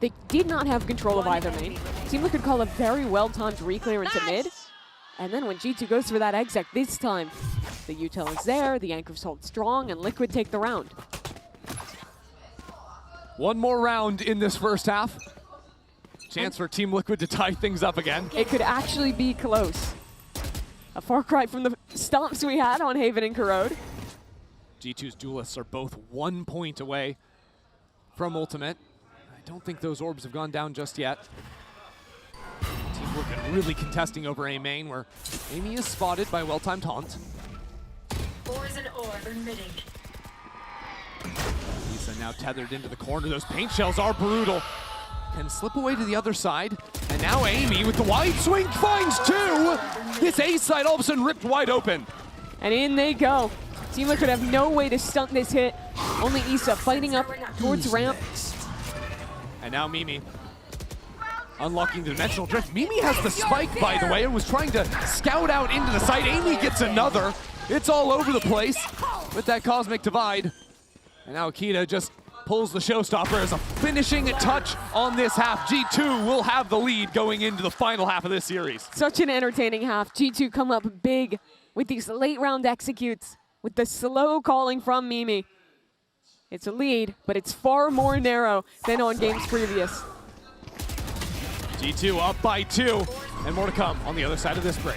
[SPEAKER 15] They did not have control of either main. Team Liquid call a very well-timed reclear into mid. And then when G2 goes for that exec this time, the util is there, the anchors hold strong, and Liquid take the round.
[SPEAKER 14] One more round in this first half. Chance for Team Liquid to tie things up again.
[SPEAKER 15] It could actually be close. A far cry from the stomps we had on Haven and Corrode.
[SPEAKER 14] G2's duelists are both 1 point away from ultimate. I don't think those orbs have gone down just yet. Team Liquid really contesting over A main, where Amy is spotted by well-timed taunt.
[SPEAKER 21] Poison orb emitting.
[SPEAKER 14] Lisa now tethered into the corner. Those paint shells are brutal. Can slip away to the other side. And now Amy with the wide swing finds 2. This A side all of a sudden ripped wide open.
[SPEAKER 15] And in they go. Team Liquid have no way to stunt this hit. Only Issa fighting up towards ramp.
[SPEAKER 14] And now Mimi unlocking the dimensional drift. Mimi has the spike, by the way, and was trying to scout out into the site. Amy gets another. It's all over the place with that cosmic divide. And now Akita just pulls the showstopper as a finishing touch on this half. G2 will have the lead going into the final half of this series.
[SPEAKER 15] Such an entertaining half. G2 come up big with these late round executes, with the slow calling from Mimi. It's a lead, but it's far more narrow than on games previous.
[SPEAKER 14] G2 up by 2, and more to come on the other side of this break.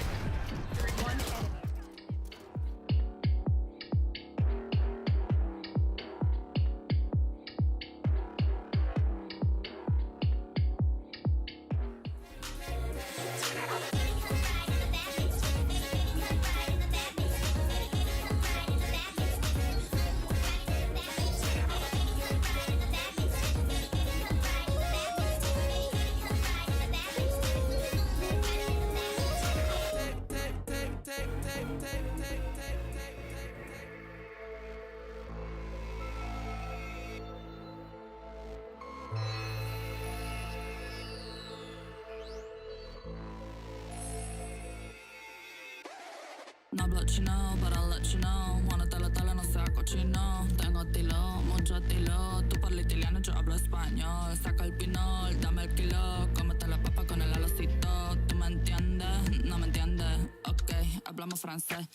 [SPEAKER 1] Not let you know, but I'll let you know. Wanna tele, no sea cochino. Tengo estilo, mucho estilo. Tú parla italiano, yo hablo español. Saca el pinol, dame el kilo. Cómete la papa con el alocito. ¿Tú me entiendes? No me entiendes. Ok, hablamos francés.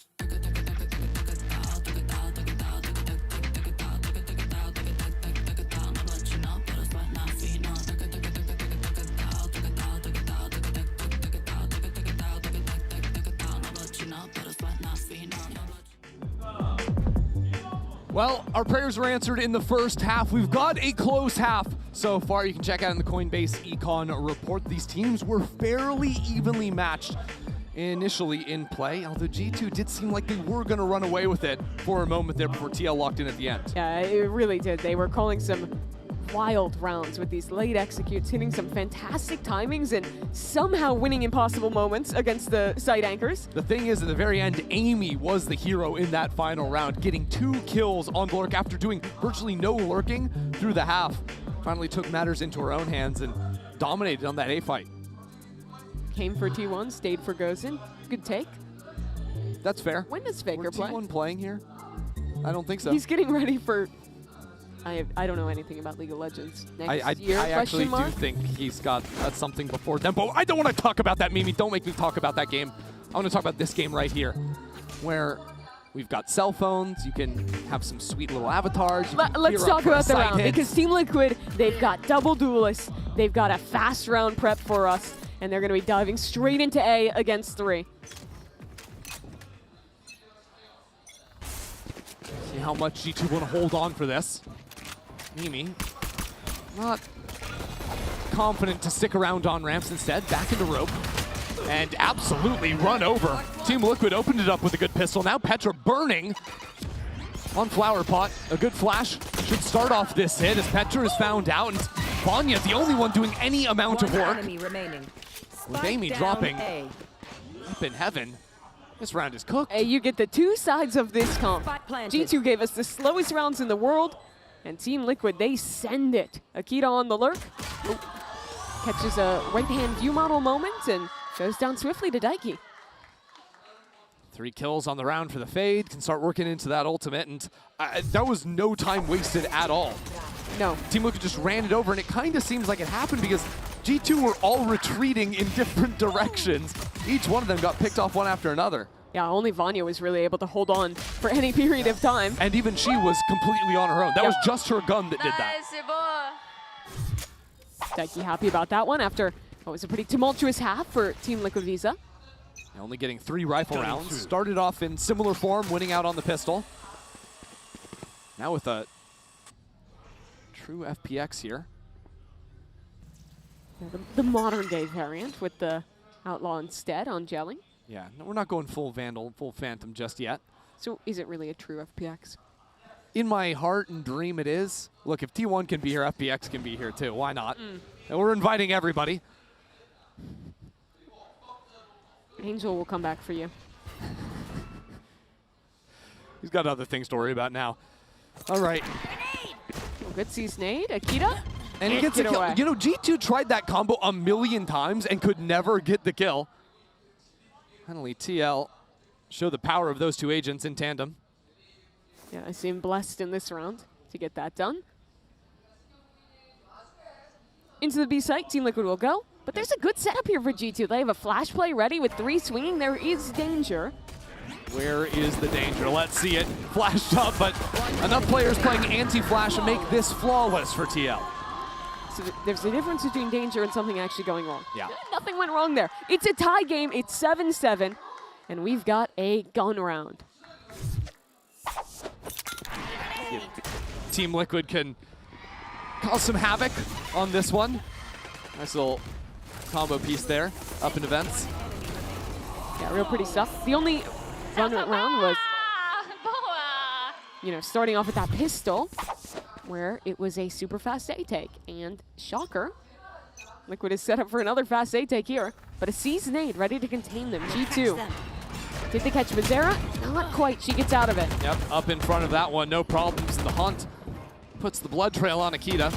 [SPEAKER 14] Well, our prayers were answered in the first half. We've got a close half so far. You can check out in the Coinbase Econ report. These teams were fairly evenly matched initially in play, although G2 did seem like they were going to run away with it for a moment there before TL locked in at the end.
[SPEAKER 15] Yeah, it really did. They were calling some wild rounds with these late executes, hitting some fantastic timings and somehow winning impossible moments against the site anchors.
[SPEAKER 14] The thing is, at the very end, Amy was the hero in that final round, getting 2 kills on Blork after doing virtually no lurking through the half. Finally took matters into her own hands and dominated on that A fight.
[SPEAKER 15] Came for T1, stayed for Gozen. Good take.
[SPEAKER 14] That's fair.
[SPEAKER 15] When does Faker play?
[SPEAKER 14] T1 playing here? I don't think so.
[SPEAKER 15] He's getting ready for... I don't know anything about League of Legends. Next year,
[SPEAKER 14] I actually do think he's got something before them, but I don't want to talk about that, Mimi. Don't make me talk about that game. I want to talk about this game right here, where we've got cell phones. You can have some sweet little avatars.
[SPEAKER 15] Let's talk about the round, because Team Liquid, they've got double duelists. They've got a fast round prep for us. and they're going to be diving straight into A against 3.
[SPEAKER 14] See how much G2 want to hold on for this. Mimi, not confident to stick around on ramps, instead back into rope. And absolutely run over. Team Liquid opened it up with a good pistol. Now Petra burning on Flower Pot. A good flash should start off this hit as Petra is found out. And Vanya, the only one doing any amount of work. With Amy dropping up in heaven. This round is cooked.
[SPEAKER 15] Hey, you get the two sides of this comp. G2 gave us the slowest rounds in the world, and Team Liquid, they send it. Akita on the lurk. Oh. Catches a right-hand view model moment and goes down swiftly to Daiki.
[SPEAKER 14] 3 kills on the round for the Fade. Can start working into that ultimate, and that was no time wasted at all.
[SPEAKER 15] No.
[SPEAKER 14] Team Liquid just ran it over, and it kind of seems like it happened because G2 were all retreating in different directions. Each one of them got picked off one after another.
[SPEAKER 15] Yeah, only Vanya was really able to hold on for any period of time.
[SPEAKER 14] And even she was completely on her own. That was just her gun that did that.
[SPEAKER 15] Daiki happy about that one after what was a pretty tumultuous half for Team Liquid Visa.
[SPEAKER 14] Only getting 3 rifle rounds. Started off in similar form, winning out on the pistol. Now with a true FPX here.
[SPEAKER 15] Yeah, the modern day variant with the Outlaw instead on Jelly.
[SPEAKER 14] Yeah, no, we're not going full Vandal, full Phantom just yet.
[SPEAKER 15] So is it really a true FPX?
[SPEAKER 14] In my heart and dream it is. Look, if T1 can be here, FPX can be here too. Why not? And we're inviting everybody.
[SPEAKER 15] Angel will come back for you.
[SPEAKER 14] He's got other things to worry about now. All right.
[SPEAKER 15] Oh, good sees nade. Akita.
[SPEAKER 14] And he gets a kill. You know, G2 tried that combo a million times and could never get the kill. Finally, TL show the power of those two agents in tandem.
[SPEAKER 15] Yeah, I seem blessed in this round to get that done. Into the B site, Team Liquid will go. But there's a good setup here for G2. They have a flash play ready with 3 swinging. There is danger.
[SPEAKER 14] Where is the danger? Let's see it. Flashed up, but enough players playing anti-flash and make this flawless for TL.
[SPEAKER 15] So there's a difference between danger and something actually going wrong.
[SPEAKER 14] Yeah.
[SPEAKER 15] Nothing went wrong there. It's a tie game. It's 7-7. And we've got a gun round.
[SPEAKER 14] Team Liquid can cause some havoc on this one. Nice little combo piece there, up into vents.
[SPEAKER 15] Yeah, real pretty stuff. The only run round was, you know, starting off with that pistol, where it was a super fast A take. And shocker, Liquid is set up for another fast A take here, but a seized nade ready to contain them. G2. Did they catch Bizarra? Not quite. She gets out of it.
[SPEAKER 14] Yep, up in front of that one, no problems. The hunt puts the blood trail on Akita.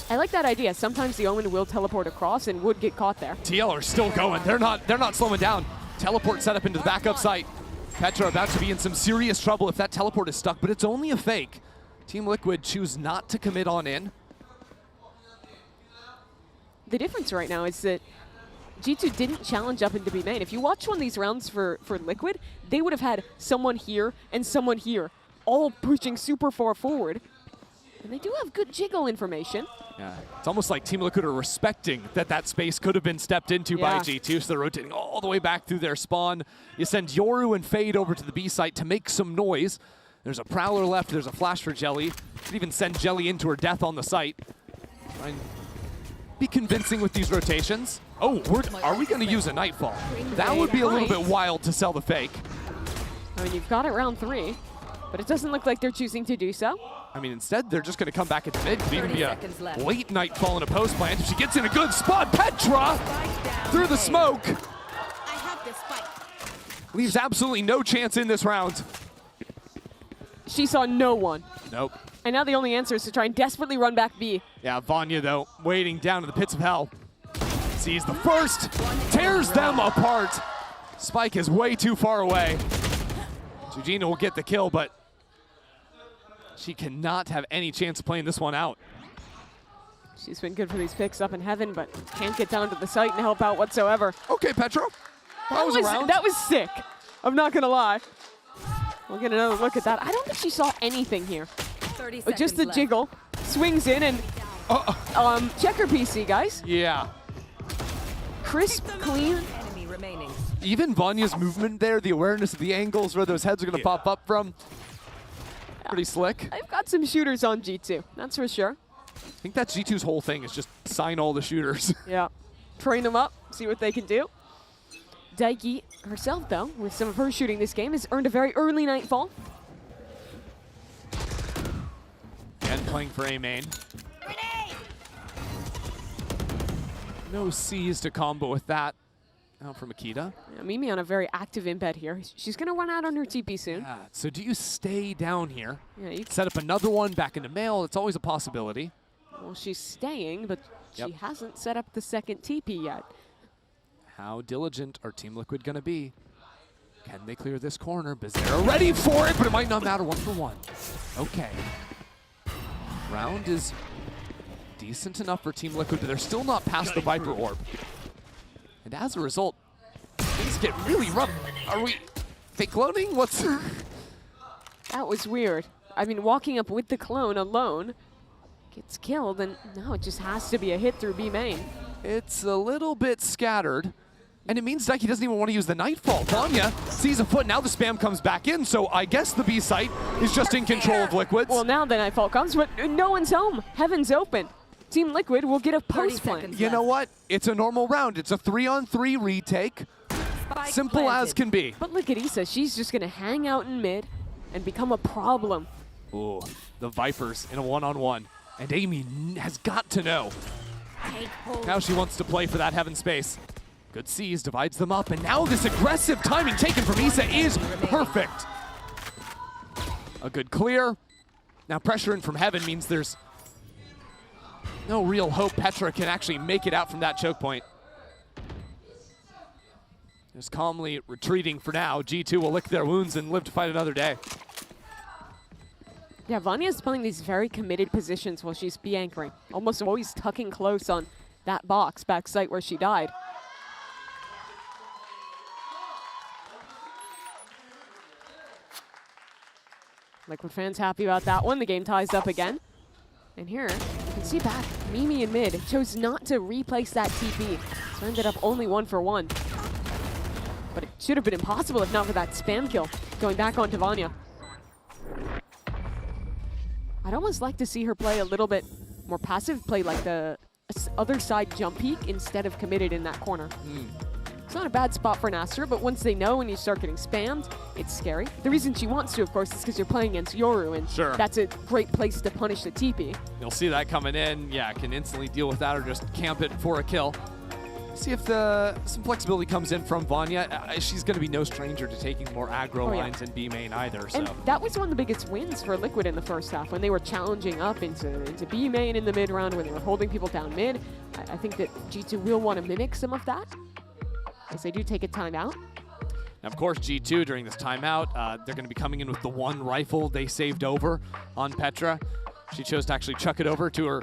[SPEAKER 15] I like that idea. Sometimes the Omen will teleport across and would get caught there.
[SPEAKER 14] TL are still going. They're not slowing down. Teleport set up into the backup site. Petra about to be in some serious trouble if that teleport is stuck, but it's only a fake. Team Liquid choose not to commit on in.
[SPEAKER 15] The difference right now is that G2 didn't challenge up into B main. If you watch one of these rounds for Liquid, they would have had someone here and someone here, all pushing super far forward. And they do have good jiggle information.
[SPEAKER 14] Yeah, it's almost like Team Liquid are respecting that space could have been stepped into by G2, so they're rotating all the way back through their spawn. You send Yoru and Fade over to the B site to make some noise. There's a Prowler left, there's a flash for Jelly. You could even send Jelly into her death on the site. Try and be convincing with these rotations. Oh, are we going to use a Nightfall? That would be a little bit wild to sell the fake.
[SPEAKER 15] I mean, you've got it round 3, but it doesn't look like they're choosing to do so.
[SPEAKER 14] I mean, instead, they're just going to come back at the mid. Could even be a late Nightfall in a post plant. If she gets in a good spot, Petra through the smoke.
[SPEAKER 3] I have this fight.
[SPEAKER 14] Leaves absolutely no chance in this round.
[SPEAKER 15] She saw no one.
[SPEAKER 14] Nope.
[SPEAKER 15] And now the only answer is to try and desperately run back B.
[SPEAKER 14] Yeah, Vanya, though, waiting down to the pits of hell. Sees the first, tears them apart. Spike is way too far away. Jujina will get the kill, but she cannot have any chance of playing this one out.
[SPEAKER 15] She's been good for these picks up in heaven, but can't get down to the site and help out whatsoever.
[SPEAKER 14] Okay, Petra.
[SPEAKER 15] That was sick. I'm not going to lie. We'll get another look at that. I don't think she saw anything here.
[SPEAKER 3] 30
[SPEAKER 15] just the jiggle. Swings in and checker PC, guys.
[SPEAKER 14] Yeah.
[SPEAKER 15] crisp, clean.
[SPEAKER 14] Even Vanya's movement there, the awareness of the angles where those heads are going to pop up from. Pretty slick.
[SPEAKER 15] I've got some shooters on G2, that's for sure.
[SPEAKER 14] I think that's G2's whole thing is just sign all the shooters.
[SPEAKER 15] Yeah, train them up, see what they can do. Daiki herself, though, with some of her shooting this game, has earned a very early nightfall.
[SPEAKER 14] And playing for A main. No C's to combo with that. Out from Akita.
[SPEAKER 15] Yeah, Mimi on a very active embed here. She's going to run out on her TP soon.
[SPEAKER 14] Yeah, so do you stay down here?
[SPEAKER 15] Yeah, you
[SPEAKER 14] Set up another one back into mail. It's always a possibility.
[SPEAKER 15] Well, she's staying, but
[SPEAKER 14] Yep.
[SPEAKER 15] she hasn't set up the second TP yet.
[SPEAKER 14] How diligent are Team Liquid going to be? Can they clear this corner? Bizarre ready for it, but it might not matter. 1 for 1. Okay. Round is decent enough for Team Liquid, but they're still not past the Viper Orb. And as a result, things get really rough. Are we fake cloning? What's...
[SPEAKER 15] That was weird. I mean, walking up with the clone alone gets killed, and now it just has to be a hit through B main.
[SPEAKER 14] It's a little bit scattered, and it means Daiki doesn't even want to use the Nightfall. Vanya sees a foot, now the spam comes back in, so I guess the B site is just in control of Liquids.
[SPEAKER 15] Well, now the Nightfall comes, but no one's home. Heaven's open. Team Liquid will get a post plan.
[SPEAKER 14] You know what? It's a normal round. It's a 3-on-3 retake. Simple as can be.
[SPEAKER 15] But look at Issa. She's just going to hang out in mid and become a problem.
[SPEAKER 14] Ooh, the Vipers in a 1-on-1. And Amy has got to know how she wants to play for that heaven space. Good C's, divides them up, and now this aggressive timing taken from Issa is perfect. A good clear. Now pressure in from heaven means there's no real hope Petra can actually make it out from that choke point. Just calmly retreating for now. G2 will lick their wounds and live to fight another day.
[SPEAKER 15] Yeah, Vanya's playing these very committed positions while she's B-anchoring. Almost always tucking close on that box back site where she died. Liquid fans happy about that one. The game ties up again. And here, you can see back, Mimi in mid chose not to replace that TP. So ended up only 1 for 1. But it should have been impossible if not for that spam kill. Going back onto Vanya. I'd almost like to see her play a little bit more passive, play like the other side jump peek instead of committed in that corner. It's not a bad spot for an Astra, but once they know when you start getting spammed, it's scary. The reason she wants to, of course, is because you're playing against Yoru, and
[SPEAKER 14] Sure.
[SPEAKER 15] that's a great place to punish the TP.
[SPEAKER 14] You'll see that coming in. Yeah, can instantly deal with that or just camp it for a kill. See if some flexibility comes in from Vanya. She's going to be no stranger to taking more aggro lines in B main either. So.
[SPEAKER 15] And that was one of the biggest wins for Liquid in the first half, when they were challenging up into B main in the mid round, when they were holding people down mid. I think that G2 will want to mimic some of that, as they do take a timeout.
[SPEAKER 14] And of course, G2 during this timeout, they're going to be coming in with the one rifle they saved over on Petra. She chose to actually chuck it over to her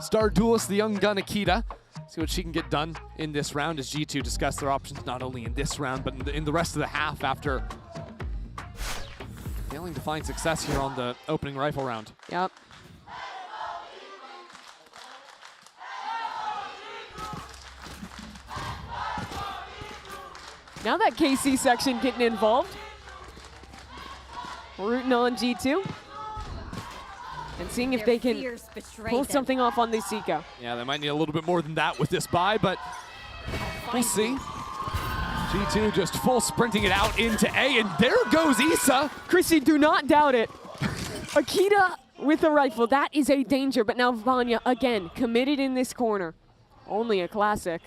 [SPEAKER 14] star duelist, the young gun Akita. See what she can get done in this round as G2 discuss their options not only in this round, but in the rest of the half after failing to find success here on the opening rifle round.
[SPEAKER 15] Yep. Now that KC section getting involved. Rooting on G2. And seeing if they can pull something off on the Seiko.
[SPEAKER 14] Yeah, they might need a little bit more than that with this buy, but we'll see. G2 just full sprinting it out into A, and there goes Issa.
[SPEAKER 15] Chrissy, do not doubt it. Akita with a rifle, that is a danger, but now Vanya, again, committed in this corner. Only a classic.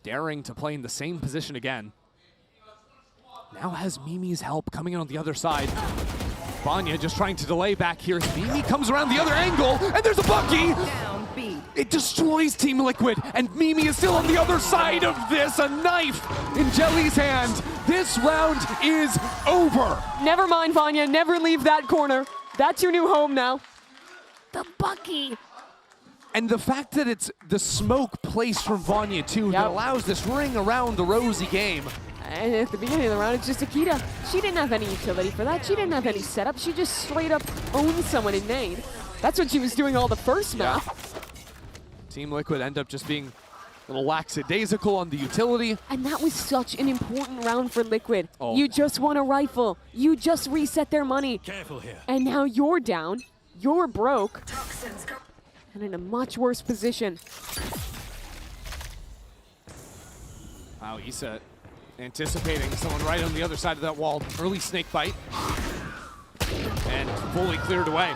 [SPEAKER 14] Daring to play in the same position again. Now has Mimi's help coming in on the other side. Vanya just trying to delay back here. Mimi comes around the other angle, and there's a Bucky! It destroys Team Liquid, and Mimi is still on the other side of this. A knife in Jelly's hand. This round is over.
[SPEAKER 15] Never mind, Vanya. Never leave that corner. That's your new home now. The Bucky.
[SPEAKER 14] And the fact that it's the smoke placed from Vanya, too, that allows this ring around the rosy game.
[SPEAKER 15] And at the beginning of the round, it's just Akita. She didn't have any utility for that. She didn't have any setup. She just straight up owned someone in main. That's what she was doing all the first map.
[SPEAKER 14] Team Liquid end up just being Little lackadaisical on the utility.
[SPEAKER 15] And that was such an important round for Liquid.
[SPEAKER 14] Oh.
[SPEAKER 15] You just won a rifle. You just reset their money.
[SPEAKER 17] Careful here.
[SPEAKER 15] And now you're down. You're broke. And in a much worse position.
[SPEAKER 14] Wow, Issa anticipating someone right on the other side of that wall. Early snake bite. And fully cleared away.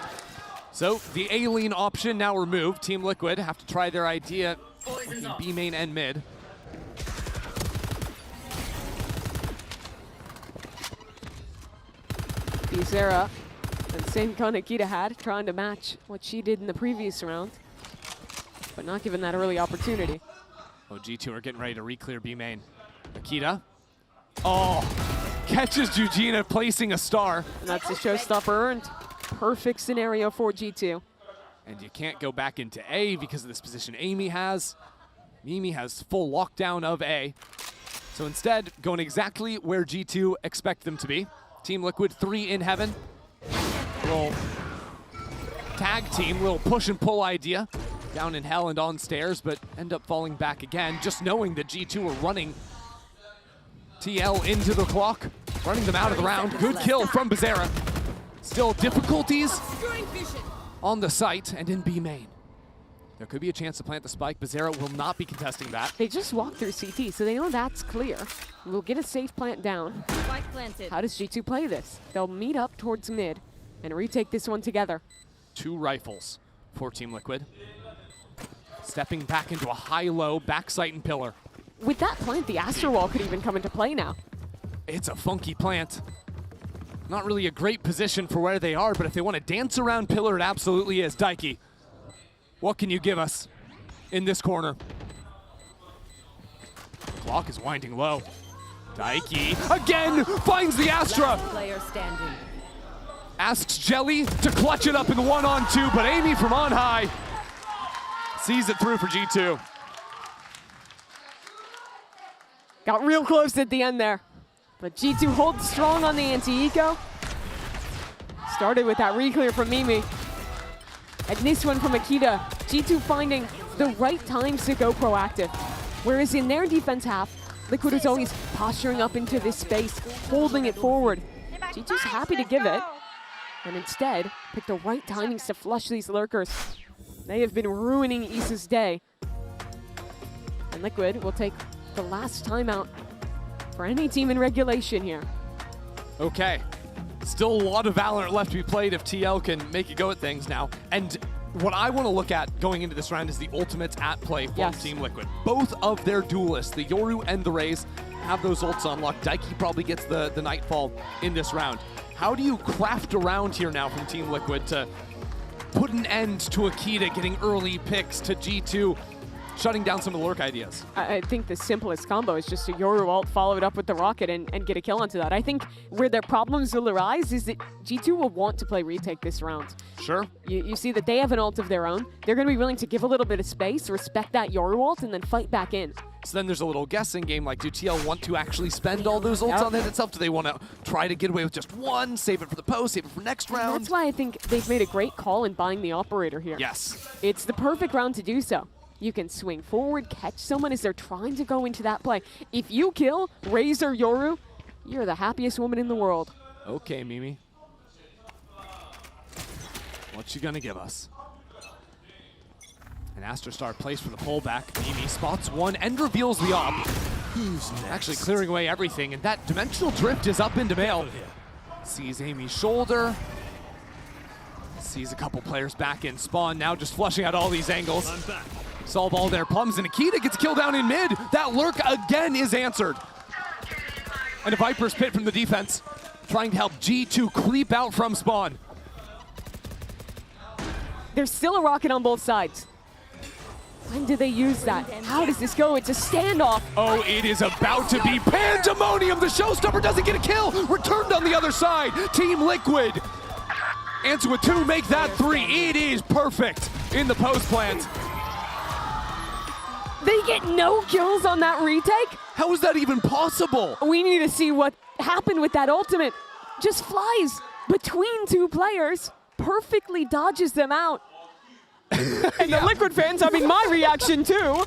[SPEAKER 14] So the A-lean option now removed. Team Liquid have to try their idea in B main and mid.
[SPEAKER 15] Bizarra, the same gun Akita had, trying to match what she did in the previous round, but not given that early opportunity.
[SPEAKER 14] Oh, G2 are getting ready to re-clear B main. Akita. Oh, catches Jujina placing a star.
[SPEAKER 15] And that's the showstopper earned. Perfect scenario for G2.
[SPEAKER 14] And you can't go back into A because of this position Amy has. Mimi has full lockdown of A. So instead, going exactly where G2 expect them to be. Team Liquid 3 in heaven. Little tag team, little push and pull idea. Down in hell and on stairs, but end up falling back again. Just knowing that G2 are running TL into the clock, running them out of the round. Good kill from Bizarra. Still difficulties on the site and in B main. There could be a chance to plant the spike. Bizarra will not be contesting that.
[SPEAKER 15] They just walked through CT, so they know that's clear. We'll get a safe plant down.
[SPEAKER 9] Spike planted.
[SPEAKER 15] How does G2 play this? They'll meet up towards mid and retake this one together.
[SPEAKER 14] 2 rifles for Team Liquid. Stepping back into a high-low backside and pillar.
[SPEAKER 15] With that plant, the Astro Wall could even come into play now.
[SPEAKER 14] It's a funky plant. Not really a great position for where they are, but if they want to dance around pillar, it absolutely is. Daiki, what can you give us in this corner? Clock is winding low. Daiki again finds the Astra.
[SPEAKER 3] Player standing.
[SPEAKER 14] Asks Jelly to clutch it up in the 1-on-2, but Amy from on high sees it through for G2.
[SPEAKER 15] Got real close at the end there. But G2 holds strong on the anti-eco. Started with that re-clear from Mimi. And this one from Akita. G2 finding the right times to go proactive. Whereas in their defense half, Liquid is always posturing up into this space, holding it forward. G2's happy to give it. And instead, pick the right timings to flush these lurkers. They have been ruining Issa's day. And Liquid will take the last timeout for any team in regulation here.
[SPEAKER 14] Okay, still a lot of Valorant left to be played if TL can make a go at things now. And what I want to look at going into this round is the ultimates at play from Team Liquid. Both of their duelists, the Yoru and the Raze, have those ults unlocked. Daiki probably gets the Nightfall in this round. How do you craft around here now from Team Liquid to put an end to Akita getting early picks, to G2 shutting down some of the lurk ideas?
[SPEAKER 15] I think the simplest combo is just a Yoru ult followed up with the rocket and get a kill onto that. I think where their problems will arise is that G2 will want to play retake this round.
[SPEAKER 14] Sure.
[SPEAKER 15] You see that they have an ult of their own. They're going to be willing to give a little bit of space, respect that Yoru ult, and then fight back in.
[SPEAKER 14] So then there's a little guessing game, like, do TL want to actually spend all those ults on it itself? Do they want to try to get away with just one, save it for the post, save it for next round?
[SPEAKER 15] That's why I think they've made a great call in buying the operator here.
[SPEAKER 14] Yes.
[SPEAKER 15] It's the perfect round to do so. You can swing forward, catch someone as they're trying to go into that play. If you kill Raze or Yoru, you're the happiest woman in the world.
[SPEAKER 14] Okay, Mimi. What you gonna give us? An Astrostar plays for the pullback. Mimi spots one and reveals the op.
[SPEAKER 17] Who's next?
[SPEAKER 14] Actually clearing away everything, and that dimensional drift is up into male. Sees Amy's shoulder. Sees a couple players back in spawn, now just flushing out all these angles.
[SPEAKER 17] I'm back.
[SPEAKER 14] Solve all their problems, and Akita gets killed down in mid. That lurk again is answered. And a Viper's Pit from the defense, trying to help G2 creep out from spawn.
[SPEAKER 15] There's still a rocket on both sides. When do they use that? How does this go? It's a standoff.
[SPEAKER 14] Oh, it is about to be pandemonium. The showstopper doesn't get a kill. Returned on the other side. Team Liquid answer with 2, make that 3. It is perfect in the post plant.
[SPEAKER 15] They get no kills on that retake?
[SPEAKER 14] How is that even possible?
[SPEAKER 15] We need to see what happened with that ultimate. Just flies between 2 players, perfectly dodges them out. And the Liquid fans, I mean, my reaction too.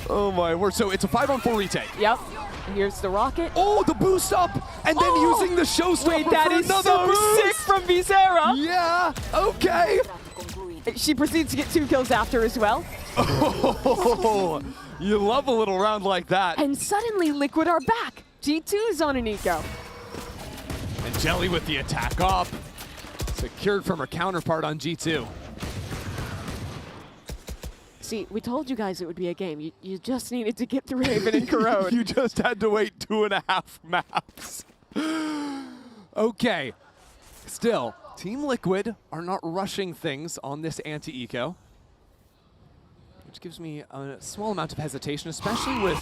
[SPEAKER 14] Oh my word. So it's a 5-on-4 retake.
[SPEAKER 15] Yep. And here's the rocket.
[SPEAKER 14] Oh, the boost up! And then using the showstopper
[SPEAKER 15] Wait, that
[SPEAKER 14] for
[SPEAKER 15] is
[SPEAKER 14] another
[SPEAKER 15] so
[SPEAKER 14] boost.
[SPEAKER 15] sick from Visera.
[SPEAKER 14] Yeah, okay.
[SPEAKER 15] She proceeds to get 2 kills after as well.
[SPEAKER 14] Oh, you love a little round like that.
[SPEAKER 15] And suddenly Liquid are back. G2 is on an eco.
[SPEAKER 14] And Jelly with the attack up. Secured from her counterpart on G2.
[SPEAKER 15] See, we told you guys it would be a game. You just needed to get through Haven and Corrode.
[SPEAKER 14] You just had to wait 2.5 maps. Okay. Still, Team Liquid are not rushing things on this anti-eco, which gives me a small amount of hesitation, especially with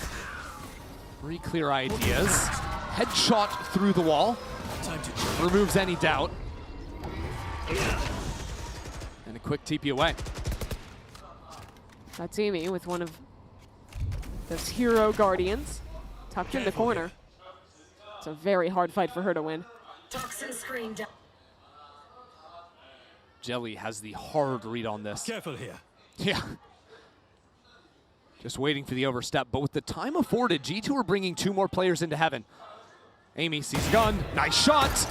[SPEAKER 14] 3 clear ideas. Headshot through the wall. Removes any doubt. And a quick TP away.
[SPEAKER 15] That's Amy with one of those hero guardians tucked in the corner. It's a very hard fight for her to win.
[SPEAKER 21] Toxin screen down.
[SPEAKER 14] Jelly has the hard read on this.
[SPEAKER 17] Careful here.
[SPEAKER 14] Yeah. Just waiting for the overstep, but with the time afforded, G2 are bringing 2 more players into heaven. Amy sees gun, nice shot.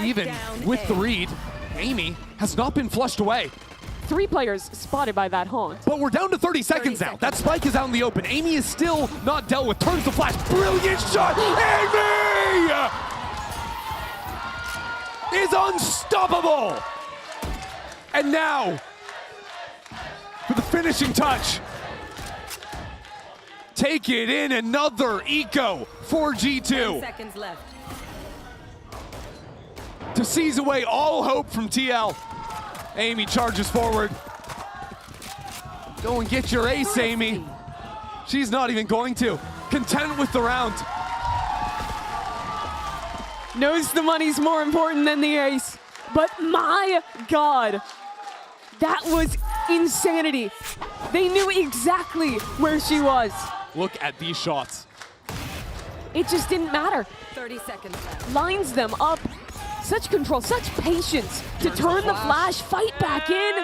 [SPEAKER 14] Even with the read, Amy has not been flushed away.
[SPEAKER 15] 3 players spotted by that haunt.
[SPEAKER 14] But we're down to 30 seconds now. That spike is out in the open. Amy is still not dealt with. Turns the flash. Brilliant shot. Amy is unstoppable. And now, for the finishing touch. Take it in, another eco for G2.
[SPEAKER 21] 10 seconds left.
[SPEAKER 14] To seize away all hope from TL. Amy charges forward. Go and get your ace, Amy. She's not even going to. Content with the round.
[SPEAKER 15] Knows the money's more important than the ace. But my God, that was insanity. They knew exactly where she was.
[SPEAKER 14] Look at these shots.
[SPEAKER 15] It just didn't matter.
[SPEAKER 21] 30 seconds left.
[SPEAKER 15] Lines them up. Such control, such patience to turn the flash, fight back in.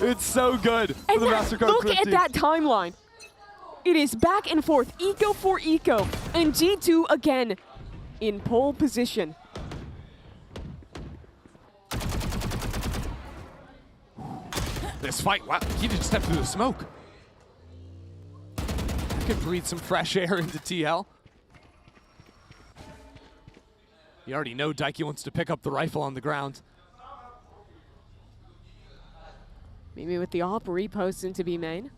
[SPEAKER 14] It's so good for
[SPEAKER 15] And
[SPEAKER 14] the
[SPEAKER 15] that,
[SPEAKER 14] Mastercard
[SPEAKER 15] look
[SPEAKER 14] Crypt
[SPEAKER 15] at
[SPEAKER 14] team.
[SPEAKER 15] that timeline. It is back and forth, eco for eco, and G2 again in pole position.
[SPEAKER 14] This fight, wow, he just stepped through the smoke. Could breathe some fresh air into TL. You already know Daiki wants to pick up the rifle on the ground.
[SPEAKER 15] Maybe with the op repost into B main.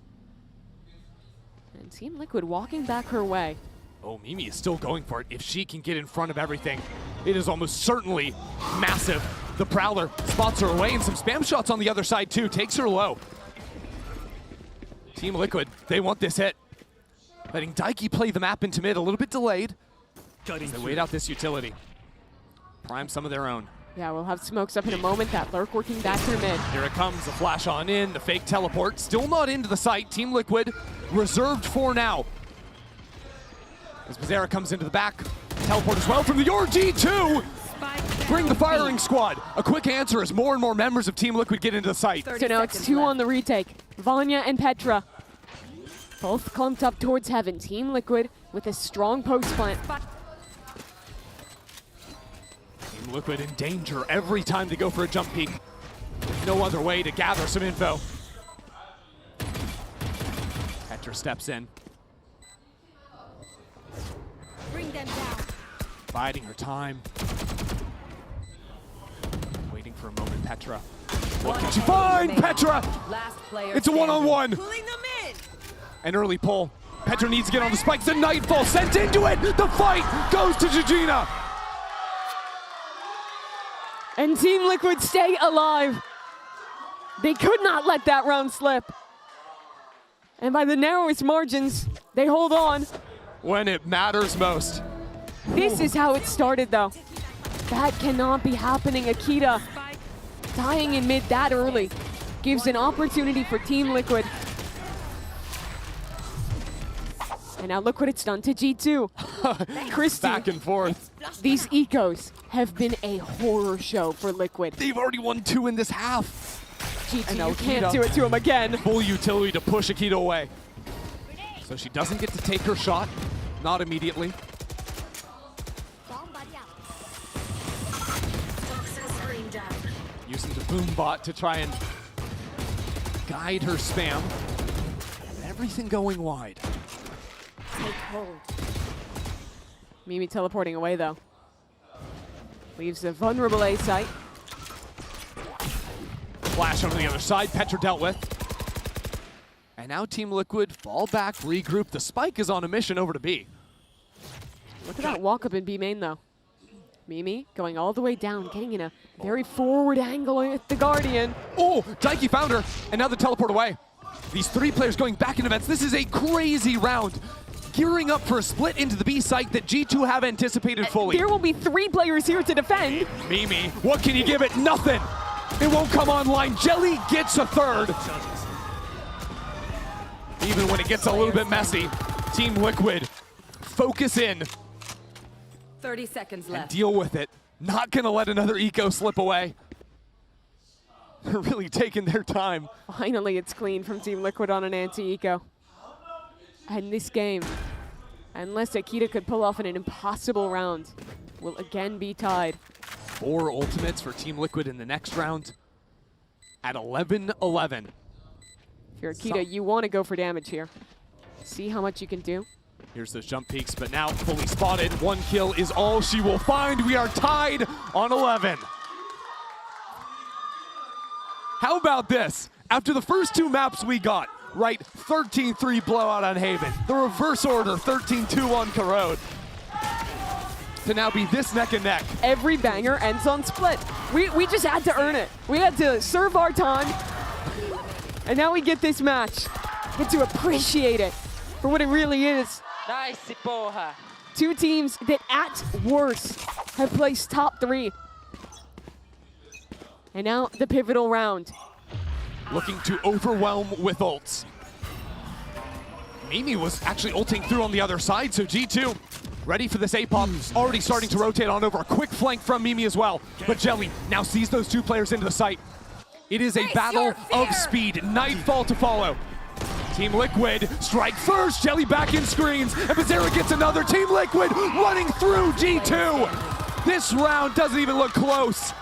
[SPEAKER 15] And Team Liquid walking back her way.
[SPEAKER 14] Oh, Mimi is still going for it. If she can get in front of everything, it is almost certainly massive. The Prowler spots her away, and some spam shots on the other side too. Takes her low. Team Liquid, they want this hit. Letting Daiki play the map into mid, a little bit delayed. As they wait out this utility. Prime some of their own.
[SPEAKER 15] Yeah, we'll have smokes up in a moment. That lurk working back through mid.
[SPEAKER 14] Here it comes, the flash on in, the fake teleport. Still not into the site. Team Liquid reserved for now. As Bizarra comes into the back. Teleport as well from the G2. Bring the firing squad. A quick answer as more and more members of Team Liquid get into the site.
[SPEAKER 15] So now it's 2 on the retake. Vanya and Petra. Both clumped up towards heaven. Team Liquid with a strong post plant.
[SPEAKER 14] Team Liquid in danger every time they go for a jump peek. No other way to gather some info. Petra steps in.
[SPEAKER 3] Bring them down.
[SPEAKER 14] Biding her time. Waiting for a moment, Petra. What can she find? Petra!
[SPEAKER 21] Last player
[SPEAKER 14] It's a one-on-one.
[SPEAKER 3] Pulling them in.
[SPEAKER 14] An early pull. Petra needs to get on the spikes. The Nightfall sent into it. The fight goes to Jujina.
[SPEAKER 15] And Team Liquid stay alive. They could not let that round slip. And by the narrowest margins, they hold on.
[SPEAKER 14] When it matters most.
[SPEAKER 15] This is how it started, though. That cannot be happening. Akita dying in mid that early gives an opportunity for Team Liquid. And now look what it's done to G2. Christy,
[SPEAKER 14] Back and forth.
[SPEAKER 15] these ecos have been a horror show for Liquid.
[SPEAKER 14] They've already won 2 in this half.
[SPEAKER 15] G2,
[SPEAKER 14] And now
[SPEAKER 15] you can't
[SPEAKER 14] Akita.
[SPEAKER 15] do it to him again.
[SPEAKER 14] Full utility to push Akita away. So she doesn't get to take her shot. Not immediately. Using the boom bot to try and guide her spam. Everything going wide.
[SPEAKER 15] Take hold. Mimi teleporting away though. Leaves a vulnerable A site.
[SPEAKER 14] Flash over the other side, Petra dealt with. And now Team Liquid fall back, regroup. The spike is on a mission over to B.
[SPEAKER 15] Look at that walk up in B main though. Mimi going all the way down, getting in a very forward angle with the Guardian.
[SPEAKER 14] Oh, Daiki found her, and now the teleport away. These 3 players going back in events. This is a crazy round. Gearing up for a split into the B site that G2 have anticipated fully.
[SPEAKER 15] There will be 3 players here to defend.
[SPEAKER 14] Mimi, what can you give it? Nothing. It won't come online. Jelly gets a 3rd. Even when it gets a little bit messy, Team Liquid, focus in.
[SPEAKER 21] 30 seconds
[SPEAKER 14] And
[SPEAKER 21] left.
[SPEAKER 14] deal with it. Not gonna let another eco slip away. They're really taking their time.
[SPEAKER 15] Finally, it's clean from Team Liquid on an anti-eco. And this game, unless Akita could pull off an impossible round, will again be tied.
[SPEAKER 14] 4 ultimates for Team Liquid in the next round at 11-11.
[SPEAKER 15] If you're Akita, you want to go for damage here. See how much you can do.
[SPEAKER 14] Here's those jump peaks, but now fully spotted. 1 kill is all she will find. We are tied on 11. How about this? After the first 2 maps we got, right, 13-3 blowout on Haven. The reverse order, 13-2 on Corrode. To now be this neck and neck.
[SPEAKER 15] Every banger ends on split. We just had to earn it. We had to serve our time. And now we get this match. Get to appreciate it for what it really is.
[SPEAKER 16] Nice, porra.
[SPEAKER 15] 2 teams that at worst have placed top 3. And now the pivotal round.
[SPEAKER 14] Looking to overwhelm with ults. Mimi was actually ulting through on the other side, so G2 ready for this A-pop. Already starting to rotate on over. A quick flank from Mimi as well. But Jelly now sees those 2 players into the site. It is a battle of speed. Nightfall to follow. Team Liquid strike first. Jelly back in screens. And Bizarra gets another. Team Liquid running through G2. This round doesn't even look close.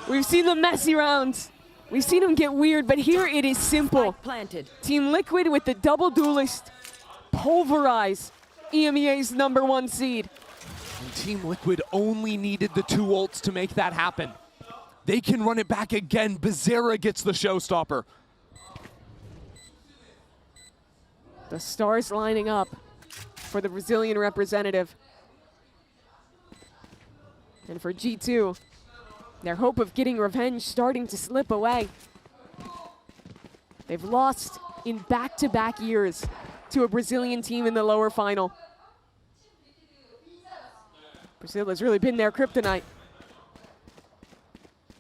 [SPEAKER 15] We've seen the messy rounds. We've seen them get weird, but here it is simple.
[SPEAKER 21] Planted.
[SPEAKER 15] Team Liquid with the double duelist pulverize EMEA's #1 seed.
[SPEAKER 14] And Team Liquid only needed the 2 ults to make that happen. They can run it back again. Bizarra gets the showstopper.
[SPEAKER 15] The stars lining up for the Brazilian representative. And for G2, their hope of getting revenge starting to slip away. They've lost in back-to-back years to a Brazilian team in the lower final. Brazil has really been their kryptonite.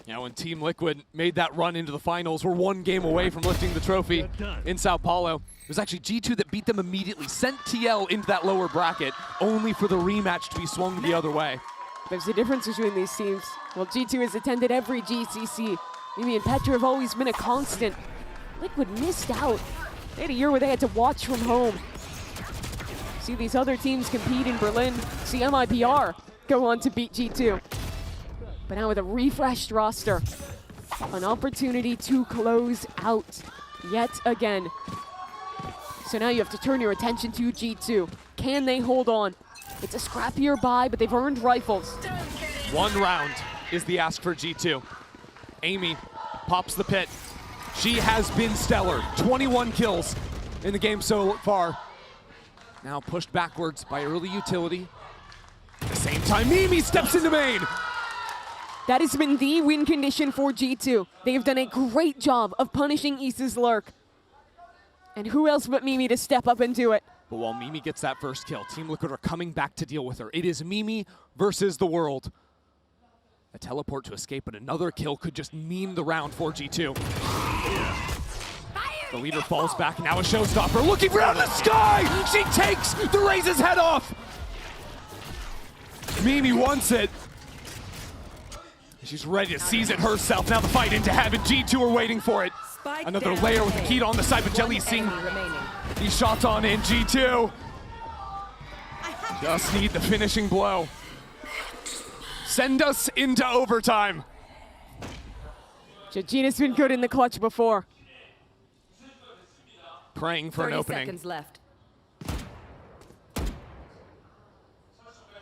[SPEAKER 14] Yeah, when Team Liquid made that run into the finals, we're 1 game away from lifting the trophy in Sao Paulo. It was actually G2 that beat them immediately, sent TL into that lower bracket, only for the rematch to be swung the other way.
[SPEAKER 15] There's a difference between these teams. Well, G2 has attended every GCC. Mimi and Petra have always been a constant. Liquid missed out. They had a year where they had to watch from home. See these other teams compete in Berlin. See MIPR go on to beat G2. But now with a refreshed roster, an opportunity to close out yet again. So now you have to turn your attention to G2. Can they hold on? It's a scrappier buy, but they've earned rifles.
[SPEAKER 14] 1 round is the ask for G2. Amy pops the pit. She has been stellar. 21 kills in the game so far. Now pushed backwards by early utility. At the same time, Mimi steps into main.
[SPEAKER 15] That has been the win condition for G2. They have done a great job of punishing Issa's lurk. And who else but Mimi to step up and do it?
[SPEAKER 14] But while Mimi gets that first kill, Team Liquid are coming back to deal with her. It is Mimi versus the world. A teleport to escape, but another kill could just mean the round for G2. The leader falls back, now a showstopper, looking for out of the sky! She takes the Raze's head off! Mimi wants it. She's ready to seize it herself. Now the fight into heaven. G2 are waiting for it. Another layer with the Keto on the side, but Jelly's seeing these shots on in. G2 just need the finishing blow. Send us into overtime.
[SPEAKER 15] Georgina's been good in the clutch before.
[SPEAKER 14] Praying for an opening.
[SPEAKER 3] 30 seconds left.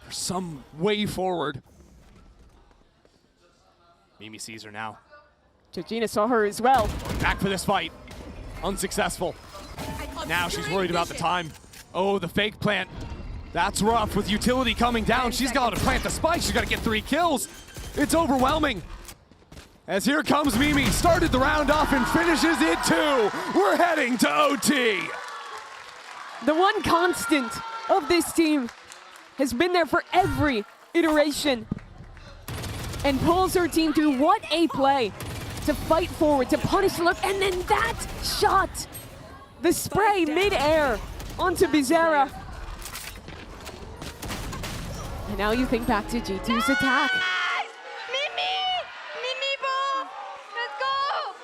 [SPEAKER 14] For some way forward. Mimi sees her now.
[SPEAKER 15] Georgina saw her as well.
[SPEAKER 14] Back for this fight. Unsuccessful. Now she's worried about the time. Oh, the fake plant. That's rough with utility coming down. She's got to plant the spike. She's got to get 3 kills. It's overwhelming. As here comes Mimi. Started the round off and finishes it too. We're heading to OT.
[SPEAKER 15] The one constant of this team has been there for every iteration and pulls her team through. What a play to fight forward, to punish the look, and then that shot. The spray mid-air onto Bizarra. And now you think back to G2's attack.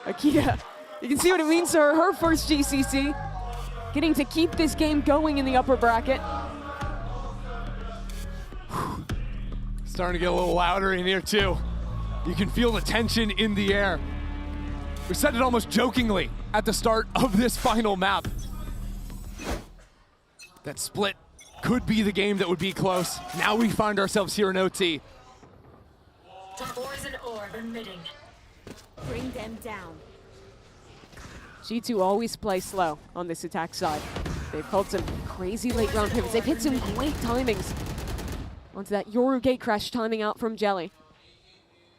[SPEAKER 15] Akita, you can see what it means to her, her first GCC. Getting to keep this game going in the upper bracket.
[SPEAKER 14] Starting to get a little louder in here too. You can feel the tension in the air. We said it almost jokingly at the start of this final map. That split could be the game that would be close. Now we find ourselves here in OT.
[SPEAKER 3] Bring them down.
[SPEAKER 15] G2 always play slow on this attack side. They've pulled some crazy late round pivots. They've hit some great timings onto that Yoru gate crash timing out from Jelly.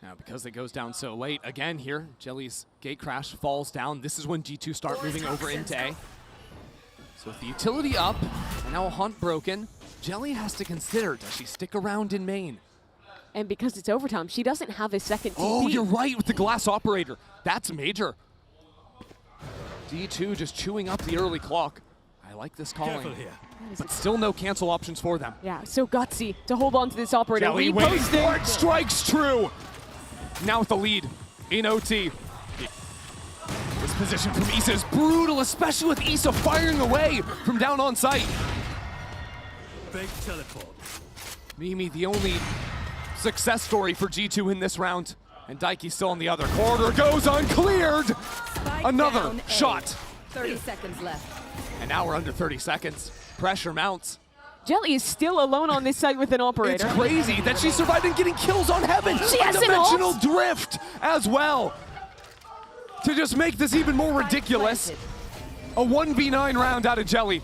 [SPEAKER 14] Now because it goes down so late, again here, Jelly's gate crash falls down. This is when G2 start moving over into A. So with the utility up, and now a hunt broken, Jelly has to consider, does she stick around in main?
[SPEAKER 15] And because it's overtime, she doesn't have a second TP.
[SPEAKER 14] Oh, you're right with the glass operator. That's major. D2 just chewing up the early clock. I like this calling, but still no cancel options for them.
[SPEAKER 15] Yeah, so gutsy to hold on to this operator.
[SPEAKER 14] Jelly waiting for it, strikes true. Now with the lead in OT. This position from Issa is brutal, especially with Issa firing away from down on site.
[SPEAKER 17] Big teleport.
[SPEAKER 14] Mimi, the only success story for G2 in this round. And Daiki still in the other corner, goes uncleared. Another shot.
[SPEAKER 3] 30 seconds left.
[SPEAKER 14] And now we're under 30 seconds. Pressure mounts.
[SPEAKER 15] Jelly is still alone on this site with an operator.
[SPEAKER 14] It's crazy that she survived and getting kills on Heaven.
[SPEAKER 15] She has an
[SPEAKER 14] dimensional drift as well. To just make this even more ridiculous. A 1v9 round out of Jelly.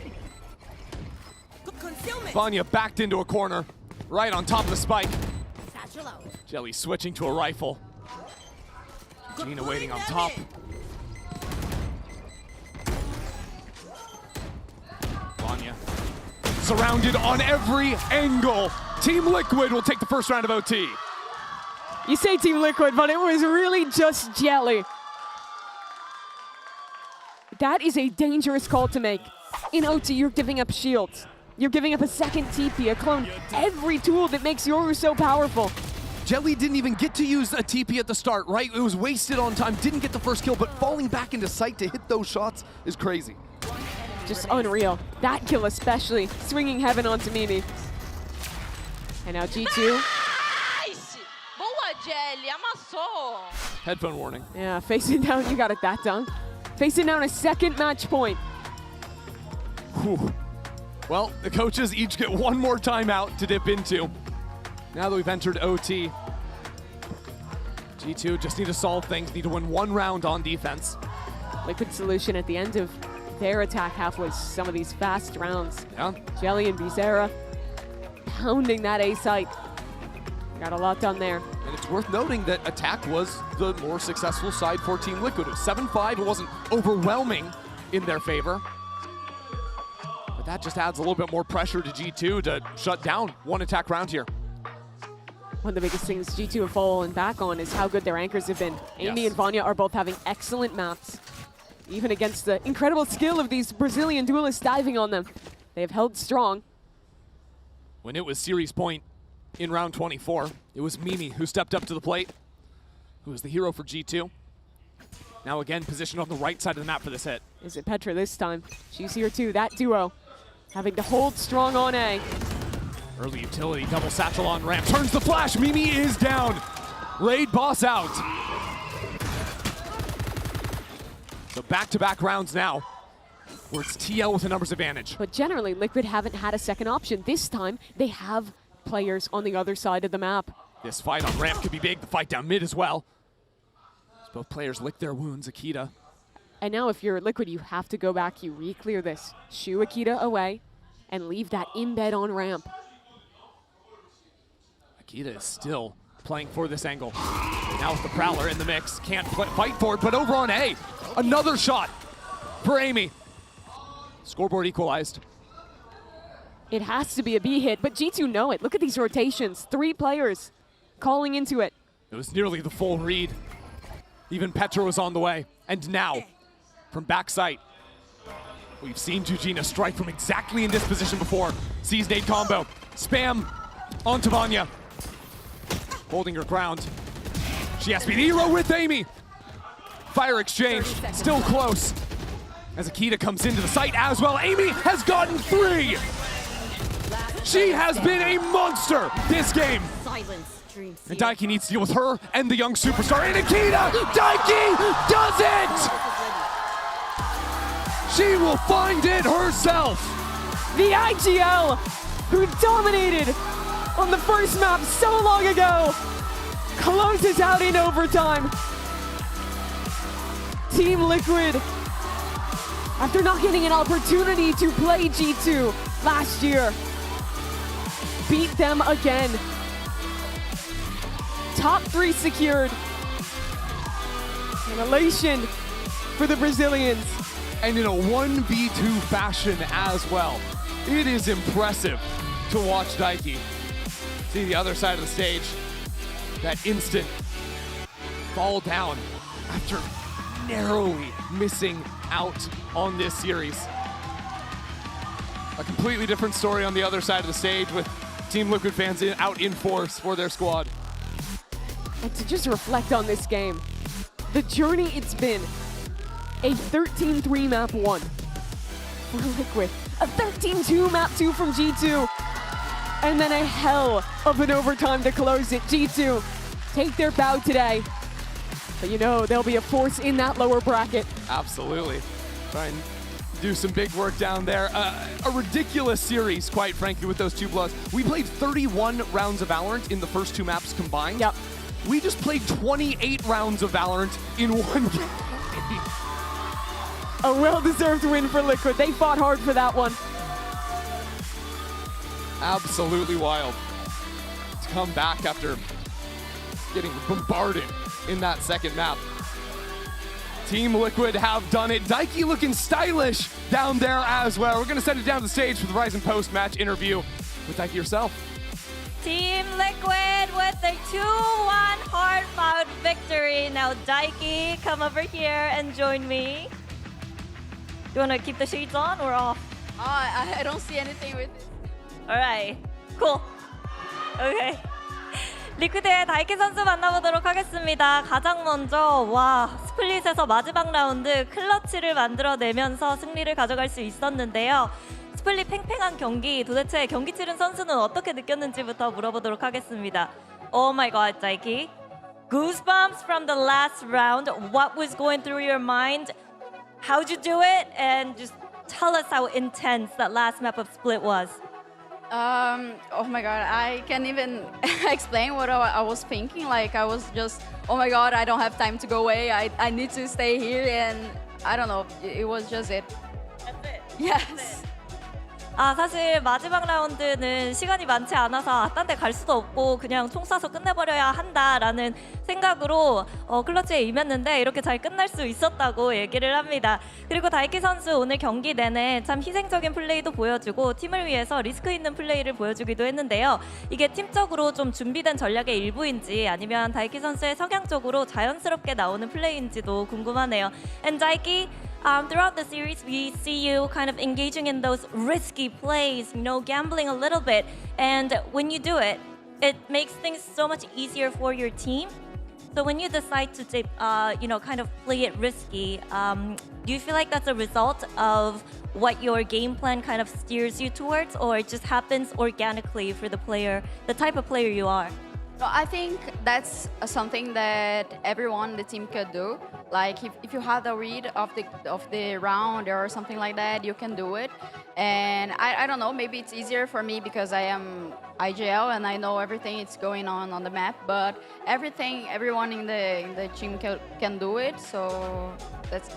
[SPEAKER 14] Vanya backed into a corner, right on top of the spike. Jelly switching to a rifle. Gina waiting on top. Vanya surrounded on every angle. Team Liquid will take the first round of OT.
[SPEAKER 15] You say Team Liquid, but it was really just Jelly. That is a dangerous call to make. In OT, you're giving up shields. You're giving up a second TP, a clone, every tool that makes Yoru so powerful.
[SPEAKER 14] Jelly didn't even get to use a TP at the start, right? It was wasted on time, didn't get the first kill, but falling back into sight to hit those shots is crazy.
[SPEAKER 15] Just unreal. That kill especially, swinging Heaven onto Mimi. And now G2.
[SPEAKER 2] Nice! Boa, Jelly, amassou!
[SPEAKER 14] Headphone warning.
[SPEAKER 15] Yeah, facing down, you got it that done. Facing down a second match point.
[SPEAKER 14] Whew. Well, the coaches each get one more timeout to dip into. Now that we've entered OT, G2 just need to solve things, need to win one round on defense.
[SPEAKER 15] Liquid solution at the end of their attack half was some of these fast rounds.
[SPEAKER 14] Yeah.
[SPEAKER 15] Jelly and Bizarra pounding that A site. Got a lot done there.
[SPEAKER 14] And it's worth noting that attack was the more successful side for Team Liquid. It was 7-5, it wasn't overwhelming in their favor. But that just adds a little bit more pressure to G2 to shut down one attack round here.
[SPEAKER 15] One of the biggest things G2 have fallen back on is how good their anchors have been. Amy and Vanya are both having excellent maps. even against the incredible skill of these Brazilian duelists diving on them. They have held strong.
[SPEAKER 14] When it was series point in round 24, it was Mimi who stepped up to the plate, who was the hero for G2. Now again, positioned on the right side of the map for this hit.
[SPEAKER 15] Is it Petra this time? She's here too, that duo. Having to hold strong on A.
[SPEAKER 14] Early utility, double satchel on ramp, turns the flash, Mimi is down. Raid boss out. So back-to-back rounds now, where it's TL with a numbers advantage.
[SPEAKER 15] But generally, Liquid haven't had a second option. This time, they have players on the other side of the map.
[SPEAKER 14] This fight on ramp could be big, the fight down mid as well. As both players lick their wounds, Akita.
[SPEAKER 15] And now if you're Liquid, you have to go back, you re-clear this. Shoo Akita away, and leave that embed on ramp.
[SPEAKER 14] Akita is still playing for this angle. Now with the Prowler in the mix, can't fight for it, but over on A, another shot for Amy. Scoreboard equalized.
[SPEAKER 15] It has to be a B hit, but G2 know it. Look at these rotations. 3 players calling into it.
[SPEAKER 14] It was nearly the full read. Even Petra was on the way. And now, from backside, we've seen Jujina strike from exactly in this position before. Sees nade combo. Spam onto Vanya. Holding her ground. She has to be the hero with Amy. Fire exchange, still close. As Akita comes into the site as well. Amy has gotten 3. She has been a monster this game. And Daiki needs to deal with her and the young superstar. And Akita, Daiki does it! She will find it herself.
[SPEAKER 15] The IGL, who dominated on the first map so long ago, closes out in overtime. Team Liquid, after not getting an opportunity to play G2 last year, beat them again. Top 3 secured. An elation for the Brazilians.
[SPEAKER 14] And in a 1v2 fashion as well. It is impressive to watch Daiki. See the other side of the stage. That instant fall down after narrowly missing out on this series. A completely different story on the other side of the stage with Team Liquid fans out in force for their squad.
[SPEAKER 15] And to just reflect on this game, the journey it's been. A 13-3 map 1 for Liquid, a 13-2 map 2 from G2, and then a hell of an overtime to close it. G2 take their bow today, but you know they'll be a force in that lower bracket.
[SPEAKER 14] Absolutely. Try and do some big work down there. A ridiculous series, quite frankly, with those 2 bloods. We played 31 rounds of Valorant in the first 2 maps combined.
[SPEAKER 15] Yep.
[SPEAKER 14] We just played 28 rounds of Valorant in 1 game.
[SPEAKER 15] A well-deserved win for Liquid. They fought hard for that one.
[SPEAKER 14] Absolutely wild to come back after getting bombarded in that second map. Team Liquid have done it. Daiki looking stylish down there as well. We're going to send it down to the stage for the Verizon post-match interview with Daiki herself.
[SPEAKER 9] Team Liquid with their 2-1 hard-fought victory. Now Daiki, come over here and join me. You want to keep the shades on or off?
[SPEAKER 8] I don't see anything with it.
[SPEAKER 9] Alright, cool. Okay. 리퀴드의 다이키 선수 만나보도록 하겠습니다. 가장 먼저 스플릿에서 마지막 라운드 클러치를 만들어내면서 승리를 가져갈 수 있었는데요. 스플릿 팽팽한 경기, 도대체 경기 치른 선수는 어떻게 느꼈는지부터 물어보도록 하겠습니다. Oh my god, Daiki. Goosebumps from the last round. What was going through your mind? How'd you do it? And just tell us how intense that last map of Split was.
[SPEAKER 8] Oh my god, I can't even explain what I was thinking. Like, I was just, oh my god, I don't have time to go away. I need to stay here, and I don't know, it was just it.
[SPEAKER 9] That's it?
[SPEAKER 8] Yes.
[SPEAKER 9] 사실 마지막 라운드는 시간이 많지 않아서 딴 데 갈 수도 없고 그냥 총 쏴서 끝내버려야 한다라는 생각으로 클러치에 임했는데 이렇게 잘 끝날 수 있었다고 얘기를 합니다. 그리고 다이키 선수 오늘 경기 내내 참 희생적인 플레이도 보여주고 팀을 위해서 리스크 있는 플레이를 보여주기도 했는데요. 이게 팀적으로 좀 준비된 전략의 일부인지 아니면 다이키 선수의 성향적으로 자연스럽게 나오는 플레이인지도 궁금하네요. And Daiki, Throughout the series, we see you kind of engaging in those risky plays, gambling a little bit. And when you do it, it makes things so much easier for your team. So when you decide to, kind of play it risky, do you feel like that's a result of what your game plan kind of steers you towards, or it just happens organically for the player, the type of player you are?
[SPEAKER 8] So I think that's something that everyone in the team could do. Like if you have the read of the round or something like that, you can do it. And I don't know, maybe it's easier for me because I am IGL and I know everything that's going on the map. But everyone in the team can do it. So that's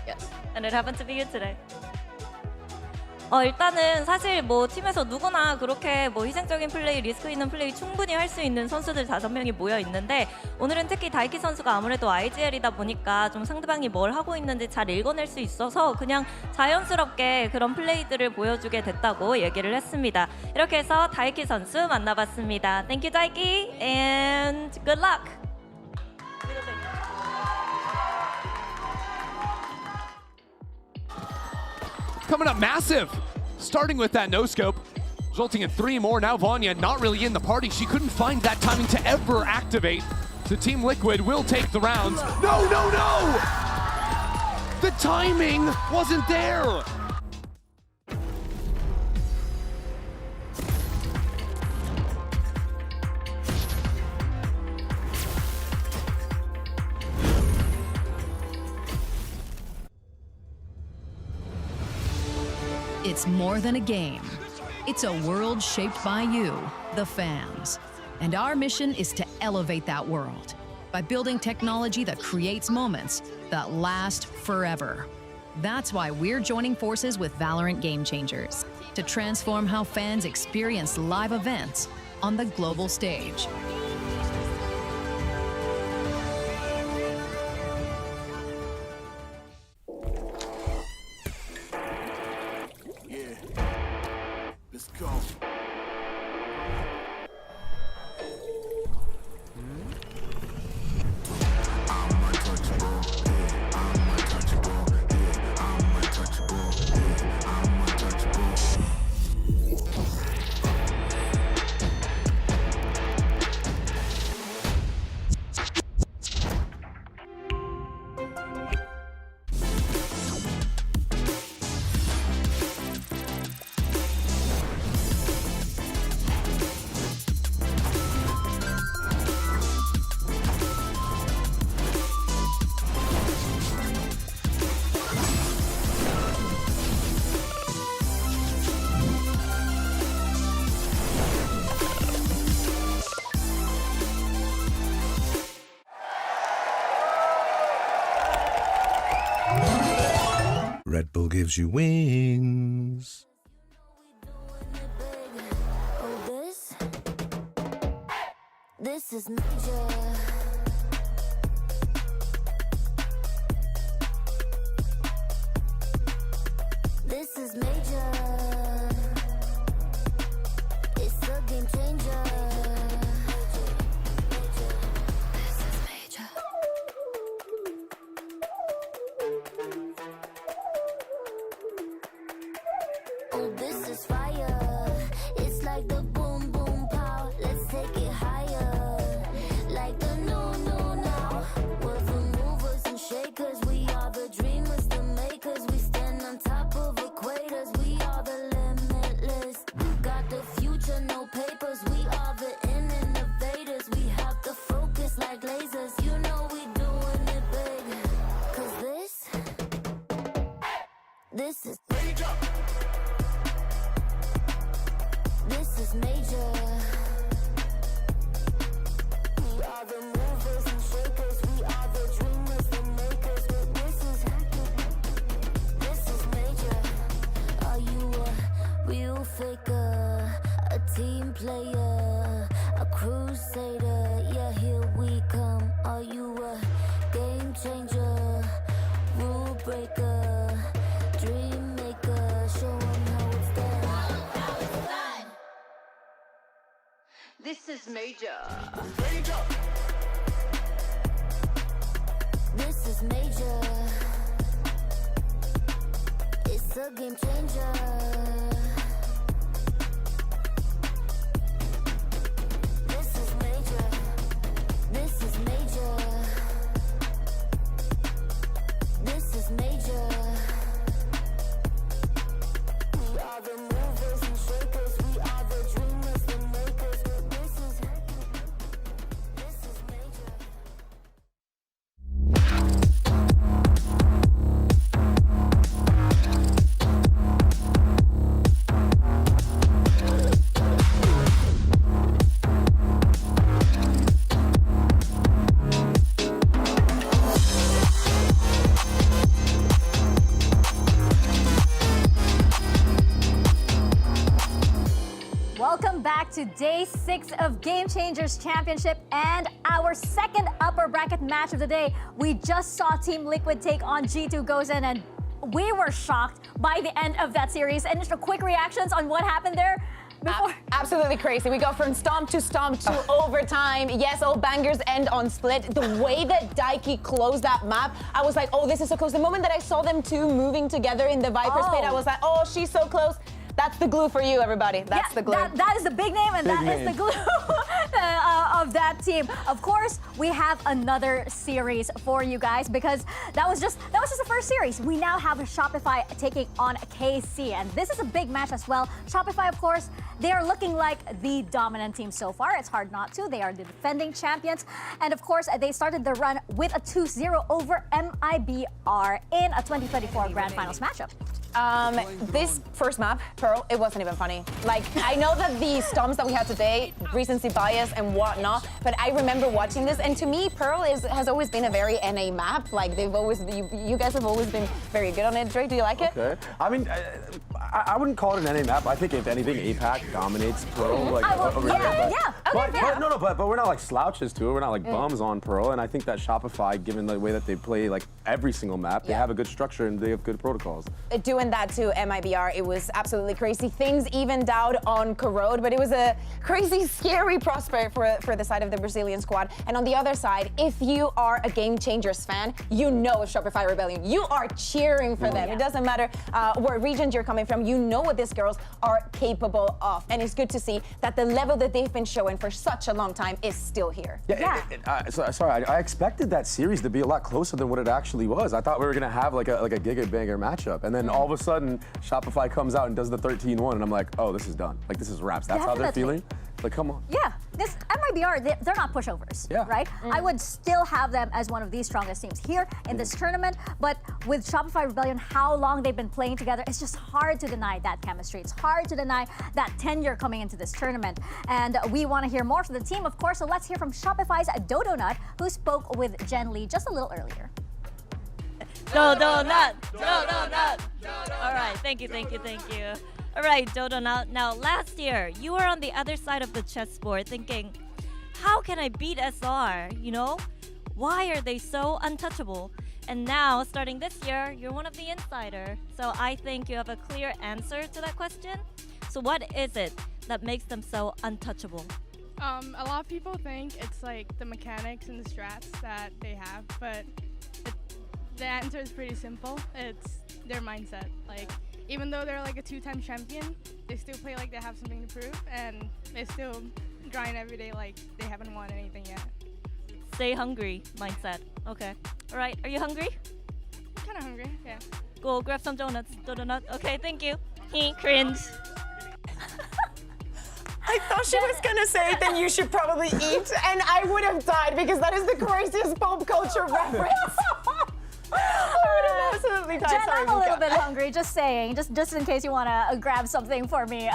[SPEAKER 8] yes.
[SPEAKER 9] And it happened to be you today. 일단은 사실 뭐 팀에서 누구나 그렇게 뭐 희생적인 플레이, 리스크 있는 플레이 충분히 할 수 있는 선수들 5명이 모여 있는데 오늘은 특히 다이키 선수가 아무래도 IGL이다 보니까 좀 상대방이 뭘 하고 있는지 잘 읽어낼 수 있어서 그냥 자연스럽게 그런 플레이들을 보여주게 됐다고 얘기를 했습니다. 이렇게 해서 다이키 선수 만나봤습니다. Thank you, 다이키, and good luck!
[SPEAKER 14] Coming up massive, starting with that no-scope, resulting in 3 more. Now Vanya not really in the party. She couldn't find that timing to ever activate. So Team Liquid will take the rounds. No, no, no! The timing wasn't there!
[SPEAKER 10] It's more than a game. It's a world shaped by you, the fans. And our mission is to elevate that world by building technology that creates moments that last forever. That's why we're joining forces with Valorant Game Changers to transform how fans experience live events on the global stage.
[SPEAKER 23] Let's go.
[SPEAKER 11] Red Bull gives you wings.
[SPEAKER 1] This is major. This is major. It's a game changer. This is major. Oh, this is fire. It's like the boom boom pow. Let's take it higher. Like the no no now. We're the movers and shakers. We are the dreamers, the makers. We stand on top of equators. We are the limitless. Got the future, no papers. We are the innovators. We have the focus like lasers. You know we doing it big. 'Cause this is major. This is major. We are the movers and shakers. We are the dreamers, the makers. This is major. Are you a real faker? A team player? A crusader? Yeah, here we come. Are you a game changer? Rule breaker? Dream maker? Show 'em how it's done.
[SPEAKER 13] This is major.
[SPEAKER 1] This is major. game changer. This is major. This is major. This is major. We are the movers and shakers. We are the dreamers, the makers. This is major.
[SPEAKER 5] Welcome back to day 6 of Game Changers Championship and our second upper bracket match of the day. We just saw Team Liquid take on G2 Gozen, and we were shocked by the end of that series. And just a quick reactions on what happened there before.
[SPEAKER 6] Absolutely crazy. We go from stomp to overtime. Yes, all bangers end on split. The way that Daiki closed that map, I was like, oh, this is so close. The moment that I saw them two moving together in the Viper's pit, I was like, oh, she's so close. That's the glue for you, everybody. That's the glue.
[SPEAKER 5] That is the big name, and that is the glue of that team. Of course, we have another series for you guys because that was just the first series. We now have Shopify taking on KC, and this is a big match as well. Shopify, of course, they are looking like the dominant team so far. It's hard not to. They are the defending champions, and of course, they started the run with a 2-0 over MIBR in a 2024 Grand Finals matchup.
[SPEAKER 6] This first map, Pearl, it wasn't even funny. Like, I know that the stomps that we had today, recency bias and whatnot, but I remember watching this, and to me, Pearl has always been a very NA map. Like, you guys have always been very good on it. Drake, do you like it?
[SPEAKER 7] Okay. I mean, I wouldn't call it an NA map. I think if anything, APAC dominates Pearl. Like, over here. But we're not like slouches to it. We're not like bums on Pearl. And I think that Shopify, given the way that they play like every single map, they have a good structure and they have good protocols.
[SPEAKER 6] Doing that to MIBR, it was absolutely crazy. Things evened out on Corrode, but it was a crazy, scary prospect for the side of the Brazilian squad. And on the other side, if you are a Game Changers fan, you know of Shopify Rebellion. You are cheering for them. It doesn't matter what region you're coming from. You know what these girls are capable of. And it's good to see that the level that they've been showing for such a long time is still here.
[SPEAKER 7] Sorry, I expected that series to be a lot closer than what it actually was. I thought we were gonna have like a giga banger matchup, and then all of a sudden Shopify comes out and does the 13-1, and I'm like, oh, this is done. Like, this is wraps. That's how they're feeling. Like, come on.
[SPEAKER 5] Yeah, this MIBR, they're not pushovers, right? I would still have them as one of the strongest teams here in this tournament, but with Shopify Rebellion, how long they've been playing together, it's just hard to deny that chemistry. It's hard to deny that tenure coming into this tournament. And we want to hear more from the team, of course, so let's hear from Shopify's Dodo Nut, who spoke with Jen Lee just a little earlier.
[SPEAKER 9] Dodo Nut. All right, thank you. All right, Dodo Nut. Now, last year, you were on the other side of the chessboard thinking, how can I beat SR, you know? Why are they so untouchable? And now, starting this year, you're one of the insider. So I think you have a clear answer to that question. So what is it that makes them so untouchable?
[SPEAKER 12] A lot of people think it's like the mechanics and the strats that they have, but the answer is pretty simple. It's their mindset. Like, even though they're like a 2-time champion, they still play like they have something to prove, and they still grind every day like they haven't won anything yet.
[SPEAKER 9] Stay hungry mindset. Okay. All right. Are you hungry?
[SPEAKER 12] I'm kind of hungry, yeah.
[SPEAKER 9] Go grab some donuts. Dodo Nut. Okay, thank you. Cringe.
[SPEAKER 6] I thought she was gonna say then you should probably eat, and I would have died because that is the craziest pop culture reference. I would have absolutely died.
[SPEAKER 5] Jen,
[SPEAKER 6] Sorry,
[SPEAKER 5] I'm a little
[SPEAKER 6] Mika.
[SPEAKER 5] bit hungry, just saying, just in case you want to grab something for me.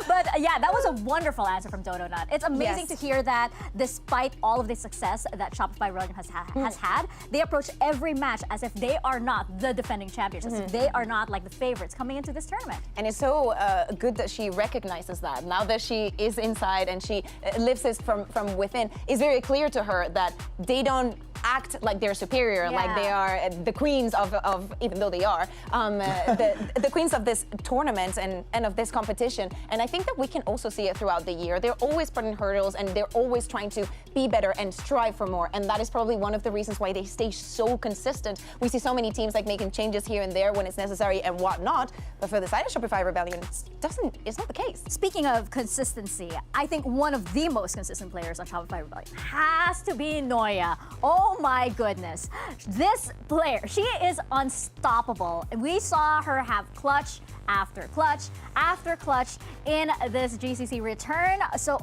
[SPEAKER 5] But yeah, that was a wonderful answer from Dodo Nut. It's amazing to hear that despite all of the success that Shopify Rebellion has had, they approach every match as if they are not the defending champions, as if they are not like the favorites coming into this tournament.
[SPEAKER 6] And it's so good that she recognizes that. Now that she is inside and she lives this from within, it's very clear to her that they don't act like they're superior, like they are the queens of even though they are, the queens of this tournament and of this competition. And I think that we can also see it throughout the year. They're always putting hurdles and they're always trying to be better and strive for more. And that is probably one of the reasons why they stay so consistent. We see so many teams like making changes here and there when it's necessary and whatnot. But for the side of Shopify Rebellion, it's not the case.
[SPEAKER 5] Speaking of consistency, I think one of the most consistent players on Shopify Rebellion has to be Noya. Oh my goodness. This player, she is unstoppable. We saw her have clutch after clutch after clutch in this GCC return. So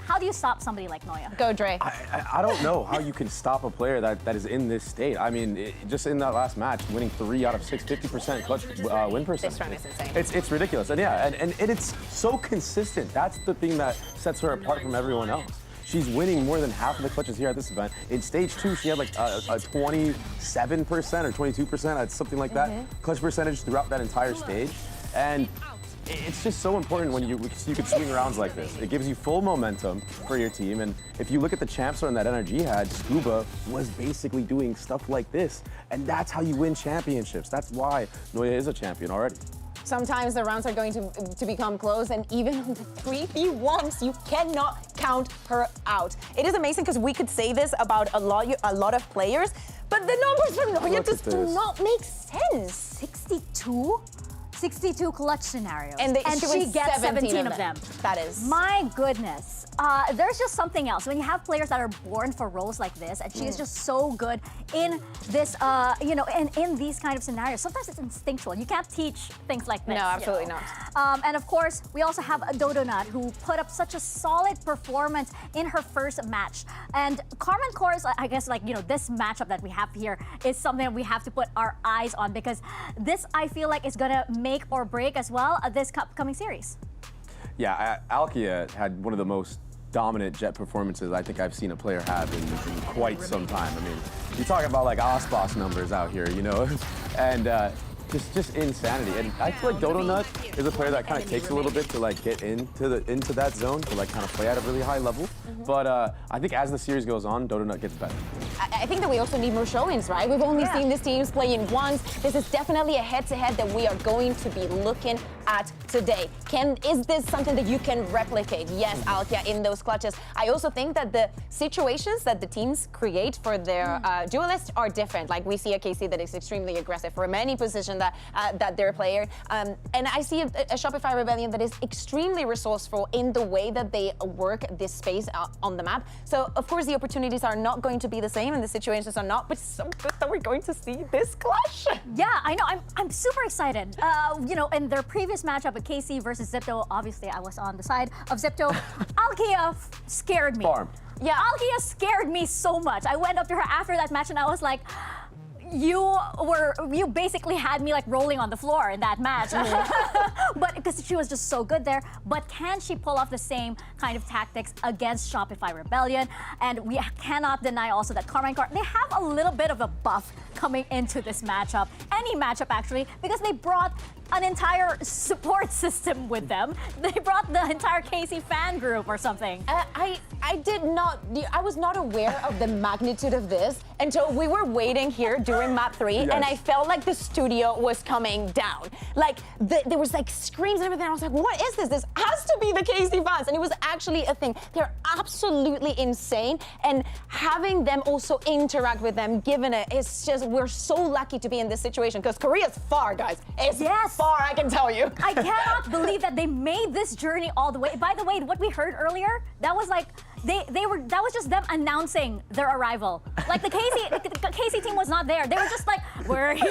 [SPEAKER 5] how do you stop somebody like Noya?
[SPEAKER 6] Go, Dre.
[SPEAKER 7] I don't know how you can stop a player that is in this state. I mean, just in that last match, winning 3 out of 6, 50% clutch win percentage.
[SPEAKER 6] This run is insane.
[SPEAKER 7] It's ridiculous. And yeah, and it's so consistent. That's the thing that sets her apart from everyone else. She's winning more than half of the clutches here at this event. In stage 2, she had like a 27% or 22%, something like that, clutch percentage throughout that entire stage. And it's just so important when you can swing rounds like this. It gives you full momentum for your team. And if you look at the champs run that NRG had, Scuba was basically doing stuff like this. And that's how you win championships. That's why Noya is a champion already.
[SPEAKER 6] Sometimes the rounds are going to become close, and even on the 3v1s, you cannot count her out. It is amazing because we could say this about a lot of players, but the numbers from Noya just do not make sense.
[SPEAKER 5] 62 clutch scenarios.
[SPEAKER 6] And
[SPEAKER 5] she gets 17 of them.
[SPEAKER 6] That is.
[SPEAKER 5] My goodness. There's just something else. When you have players that are born for roles like this, and she is just so good in this, in these kind of scenarios. Sometimes it's instinctual. You can't teach things like this.
[SPEAKER 6] No, absolutely not.
[SPEAKER 5] And of course, we also have Dodonut, who put up such a solid performance in her first match. And Carmen Course, I guess, this matchup that we have here is something that we have to put our eyes on, because this, I feel like, is gonna make or break as well this upcoming series.
[SPEAKER 7] Yeah, Alkia had one of the most dominant jet performances I think I've seen a player have in quite some time. I mean, you talk about like OSPOS numbers out here, and just insanity. And I feel like Dodonut is a player that kind of takes a little bit to like get into that zone to like kind of play at a really high level. But I think as the series goes on, Dodonut gets better.
[SPEAKER 6] I think that we also need more showings, right? We've only seen these teams playing once. This is definitely a head-to-head that we are going to be looking at today. Is this something that you can replicate? Yes, Alkia, in those clutches. I also think that the situations that the teams create for their duelists are different. Like we see a KC that is extremely aggressive for many positions that they're playing. And I see a Shopify Rebellion that is extremely resourceful in the way that they work this space on the map. So, of course, the opportunities are not going to be the same and the situations are not, but it's so good that we're going to see this clash.
[SPEAKER 5] Yeah, I know. I'm super excited. In their previous matchup at KC versus Zipto, obviously I was on the side of Zipto. Alkia scared me.
[SPEAKER 7] Farm.
[SPEAKER 5] Yeah, Alkia scared me so much. I went up to her after that match and I was like, you basically had me like rolling on the floor in that match. But because she was just so good there. But can she pull off the same kind of tactics against Shopify Rebellion? And we cannot deny also that Carmine Corp, they have a little bit of a buff coming into this matchup. Any matchup actually, because they brought an entire support system with them. They brought the entire KC fan group or something.
[SPEAKER 6] I was not aware of the magnitude of this until we were waiting here during map 3, and I felt like the studio was coming down. Like there was like screams and everything. I was like, what is this? This has to be the KC fans. And it was actually a thing. They're absolutely insane. And having them also interact with them, given it's just, we're so lucky to be in this situation because Korea's far, guys. It's far, I can tell you.
[SPEAKER 5] I cannot believe that they made this journey all the way. By the way, what we heard earlier, that was like, that was just them announcing their arrival. Like the KC team was not there. They were just like, we're here.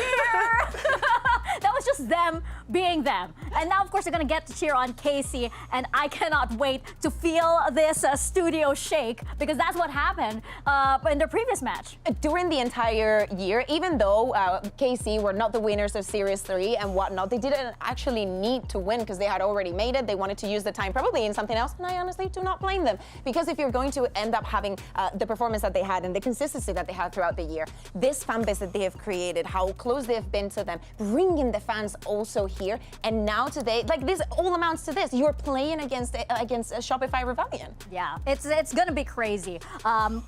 [SPEAKER 5] That was just them being them. And now, of course, they're gonna get to cheer on KC, and I cannot wait to feel this studio shake, because that's what happened in their previous match.
[SPEAKER 6] During the entire year, even though KC were not the winners of Series 3 and whatnot, they didn't actually need to win because they had already made it. They wanted to use the time probably in something else, and I honestly do not blame them. Because if you're going to end up having the performance that they had and the consistency that they had throughout the year, this fan base that they have created, how close they have been to them, bringing the fans also here, and now now today, like this all amounts to this. You're playing against Shopify Rebellion.
[SPEAKER 5] Yeah, it's gonna be crazy.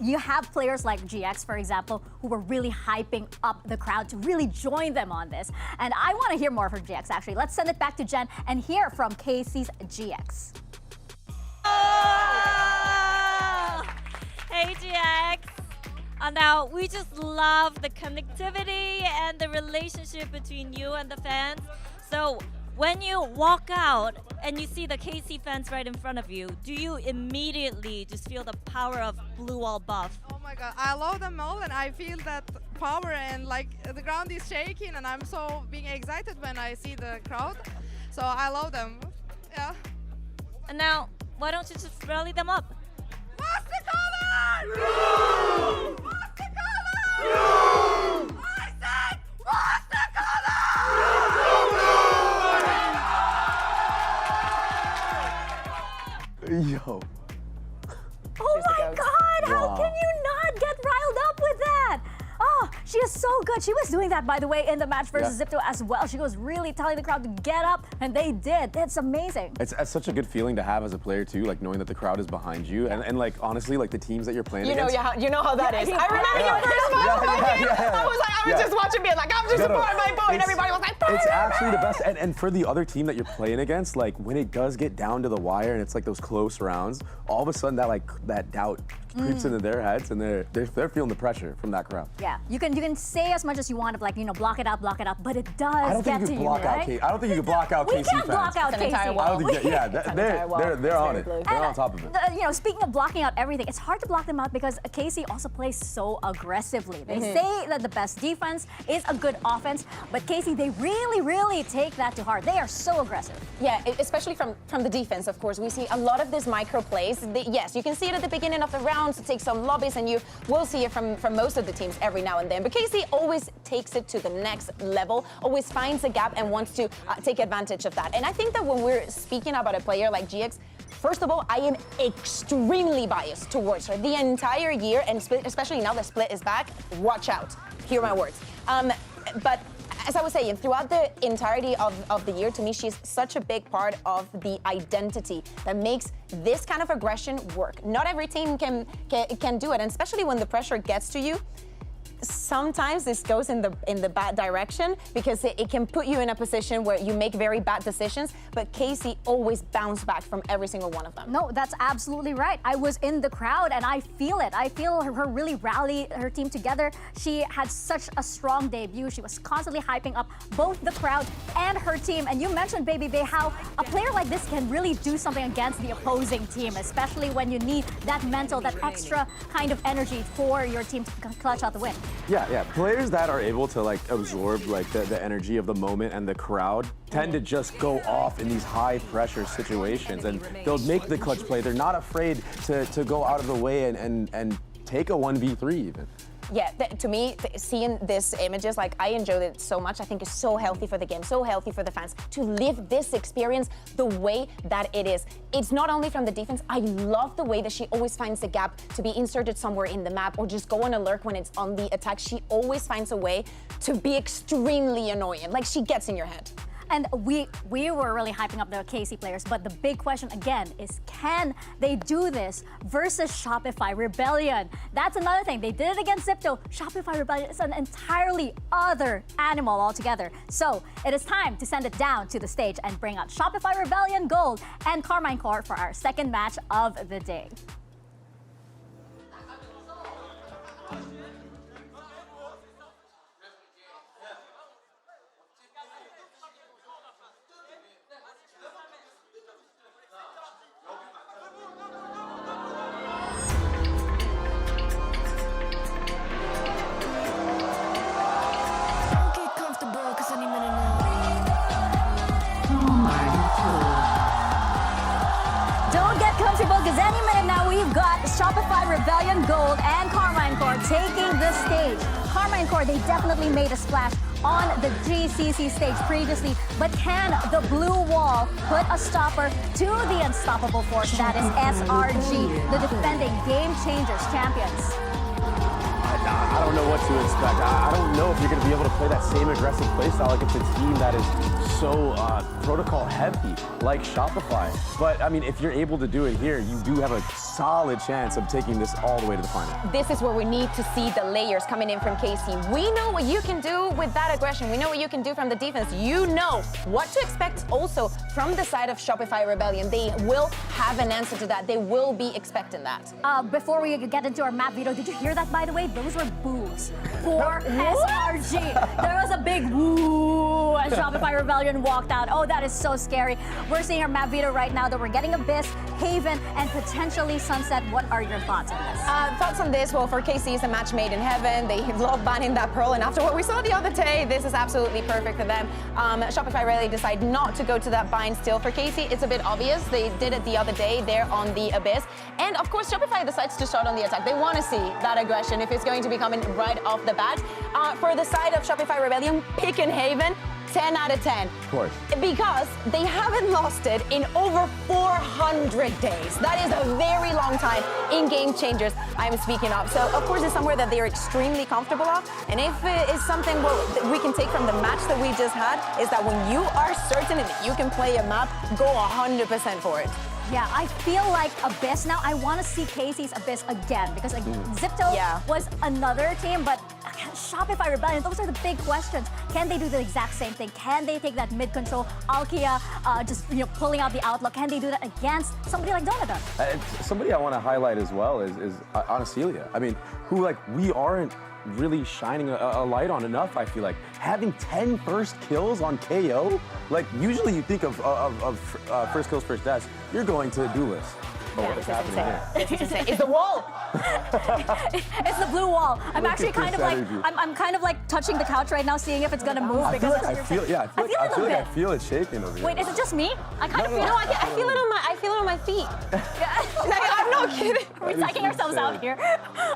[SPEAKER 5] You have players like GX, for example, who were really hyping up the crowd to really join them on this. And I want to hear more from GX, actually. Let's send it back to Jen and hear from Casey's GX.
[SPEAKER 9] Oh! Hey, GX. Now, we just love the connectivity and the relationship between you and the fans. So, when you walk out and you see the KC fans right in front of you, do you immediately just feel the power of Blue Wall buff?
[SPEAKER 12] Oh my god, I love them all and I feel that power and like the ground is shaking and I'm so being excited when I see the crowd. So I love them. Yeah.
[SPEAKER 9] And now, why don't you just rally them up?
[SPEAKER 12] Mastercard! Mastercard! I said Mastercard!
[SPEAKER 7] Yo.
[SPEAKER 5] Oh my God, how
[SPEAKER 7] Wow.
[SPEAKER 5] can you not get riled up with that? Oh, she is so good. She was doing that, by the way, in the match versus Zipto as well. She was really telling the crowd to get up, and they did. That's amazing.
[SPEAKER 7] It's such a good feeling to have as a player too, like knowing that the crowd is behind you, and like honestly, like the teams that you're playing against.
[SPEAKER 6] You know how that is. I remember your first match. I was just watching, being like, I'm just supporting my boy, and everybody was like,
[SPEAKER 7] it's actually the best. And for the other team that you're playing against, like when it does get down to the wire and it's like those close rounds, all of a sudden that doubt creeps into their heads, and they're feeling the pressure from that crowd.
[SPEAKER 5] Yeah, you can say as much as you want of like, block it out, but it does
[SPEAKER 7] I don't
[SPEAKER 5] get
[SPEAKER 7] think
[SPEAKER 5] to
[SPEAKER 7] you
[SPEAKER 5] you,
[SPEAKER 7] can block out
[SPEAKER 5] right?
[SPEAKER 7] I don't think you can block out
[SPEAKER 5] We
[SPEAKER 7] KC
[SPEAKER 5] can't
[SPEAKER 7] fans.
[SPEAKER 5] block out
[SPEAKER 6] It's an entire
[SPEAKER 5] KC.
[SPEAKER 6] wall.
[SPEAKER 7] I don't think they're on it.
[SPEAKER 6] Very
[SPEAKER 7] They're on top of it.
[SPEAKER 5] Speaking of blocking out everything, it's hard to block them out because KC also plays so aggressively. They say that the best defense is a good offense, but KC, they really, really take that to heart. They are so aggressive.
[SPEAKER 6] Yeah, especially from the defense, of course. We see a lot of these micro plays. Yes, you can see it at the beginning of the rounds. It takes some lobbies, and you will see it from most of the teams every now and then. But KC always takes it to the next level, always finds a gap and wants to take advantage of that. And I think that when we're speaking about a player like GX, first of all, I am extremely biased towards her the entire year, and especially now the split is back. Watch out. Hear my words. But as I was saying, throughout the entirety of the year, to me, she's such a big part of the identity that makes this kind of aggression work. Not every team can do it, and especially when the pressure gets to you. Sometimes this goes in the bad direction because it can put you in a position where you make very bad decisions, but Casey always bounced back from every single one of them.
[SPEAKER 5] No, that's absolutely right. I was in the crowd and I feel it. I feel her really rally her team together. She had such a strong debut. She was constantly hyping up both the crowd and her team. And you mentioned, Baby Bay, how a player like this can really do something against the opposing team, especially when you need that mental, that extra kind of energy for your team to clutch out the win.
[SPEAKER 7] Yeah. Players that are able to like absorb like the energy of the moment and the crowd tend to just go off in these high pressure situations, and they'll make the clutch play. They're not afraid to go out of the way and take a 1v3 even.
[SPEAKER 6] Yeah, to me, seeing these images, like, I enjoyed it so much. I think it's so healthy for the game, so healthy for the fans to live this experience the way that it is. It's not only from the defense. I love the way that she always finds the gap to be inserted somewhere in the map or just go on a lurk when it's on the attack. She always finds a way to be extremely annoying. Like, she gets in your head.
[SPEAKER 5] And we were really hyping up the KC players, but the big question again is, can they do this versus Shopify Rebellion? That's another thing. They did it against Zipto. Shopify Rebellion is an entirely other animal altogether. So it is time to send it down to the stage and bring out Shopify Rebellion Gold and Carmine Core for our second match of the day. Because any minute now we've got Shopify Rebellion Gold and Carmine Core taking the stage. Carmine Core, they definitely made a splash on the GCC stage previously, but can the blue wall put a stopper to the unstoppable force that is SRG, the defending Game Changers champions?
[SPEAKER 7] I don't know what to expect. I don't know if you're going to be able to play that same aggressive playstyle like it's a team that is so protocol heavy like Shopify. But I mean, if you're able to do it here, you do have a solid chance of taking this all the way to the final.
[SPEAKER 6] This is where we need to see the layers coming in from KC. We know what you can do with that aggression. We know what you can do from the defense. You know what to expect also from the side of Shopify Rebellion. They will have an answer to that. They will be expecting that.
[SPEAKER 5] Before we get into our map veto, did you hear that, by the way? Those were boos for SRG. There was a big woo as Shopify Rebellion walked out. Oh, that is so scary. We're seeing our map veto right now that we're getting Abyss, Haven, and potentially Sunset. What are your thoughts on this?
[SPEAKER 6] Thoughts on this? Well, for KC, it's a match made in heaven. They love banning that Pearl, and after what we saw the other day, this is absolutely perfect for them. Shopify really decide not to go to that bind still. For KC, it's a bit obvious. They did it the other day there on the Abyss. And of course, Shopify decides to start on the attack. They want to see that aggression if it's going to be coming right off the bat. For the side of Shopify Rebellion, pick in Haven. 10 out of 10.
[SPEAKER 7] Of course.
[SPEAKER 6] Because they haven't lost it in over 400 days. That is a very long time in game changers I'm speaking of. So, of course, it's somewhere that they're extremely comfortable of. And if it is something that we can take from the match that we just had, is that when you are certain that you can play a map, go 100% for it.
[SPEAKER 5] Yeah, I feel like Abyss now. I want to see KC's Abyss again because like, Zipto was another team, but Shopify Rebellion, those are the big questions. Can they do the exact same thing? Can they take that mid control? Alkia just pulling out the outlook. Can they do that against somebody like Donovan?
[SPEAKER 7] Somebody I want to highlight as well is Anacelia. I mean, who like we aren't really shining a light on enough, I feel like. Having 10 first kills on KO, like usually you think of first kills, first deaths, you're going to Duelist. But what is happening here?
[SPEAKER 6] It's the wall!
[SPEAKER 5] It's the blue wall. I'm actually kind of like, I'm kind of like touching the couch right now, seeing if it's gonna move.
[SPEAKER 7] I feel it shaking over here.
[SPEAKER 5] Wait, is it just me? I kind of feel
[SPEAKER 6] it. I feel it on my feet. I'm not kidding.
[SPEAKER 5] Are we psyching ourselves out here?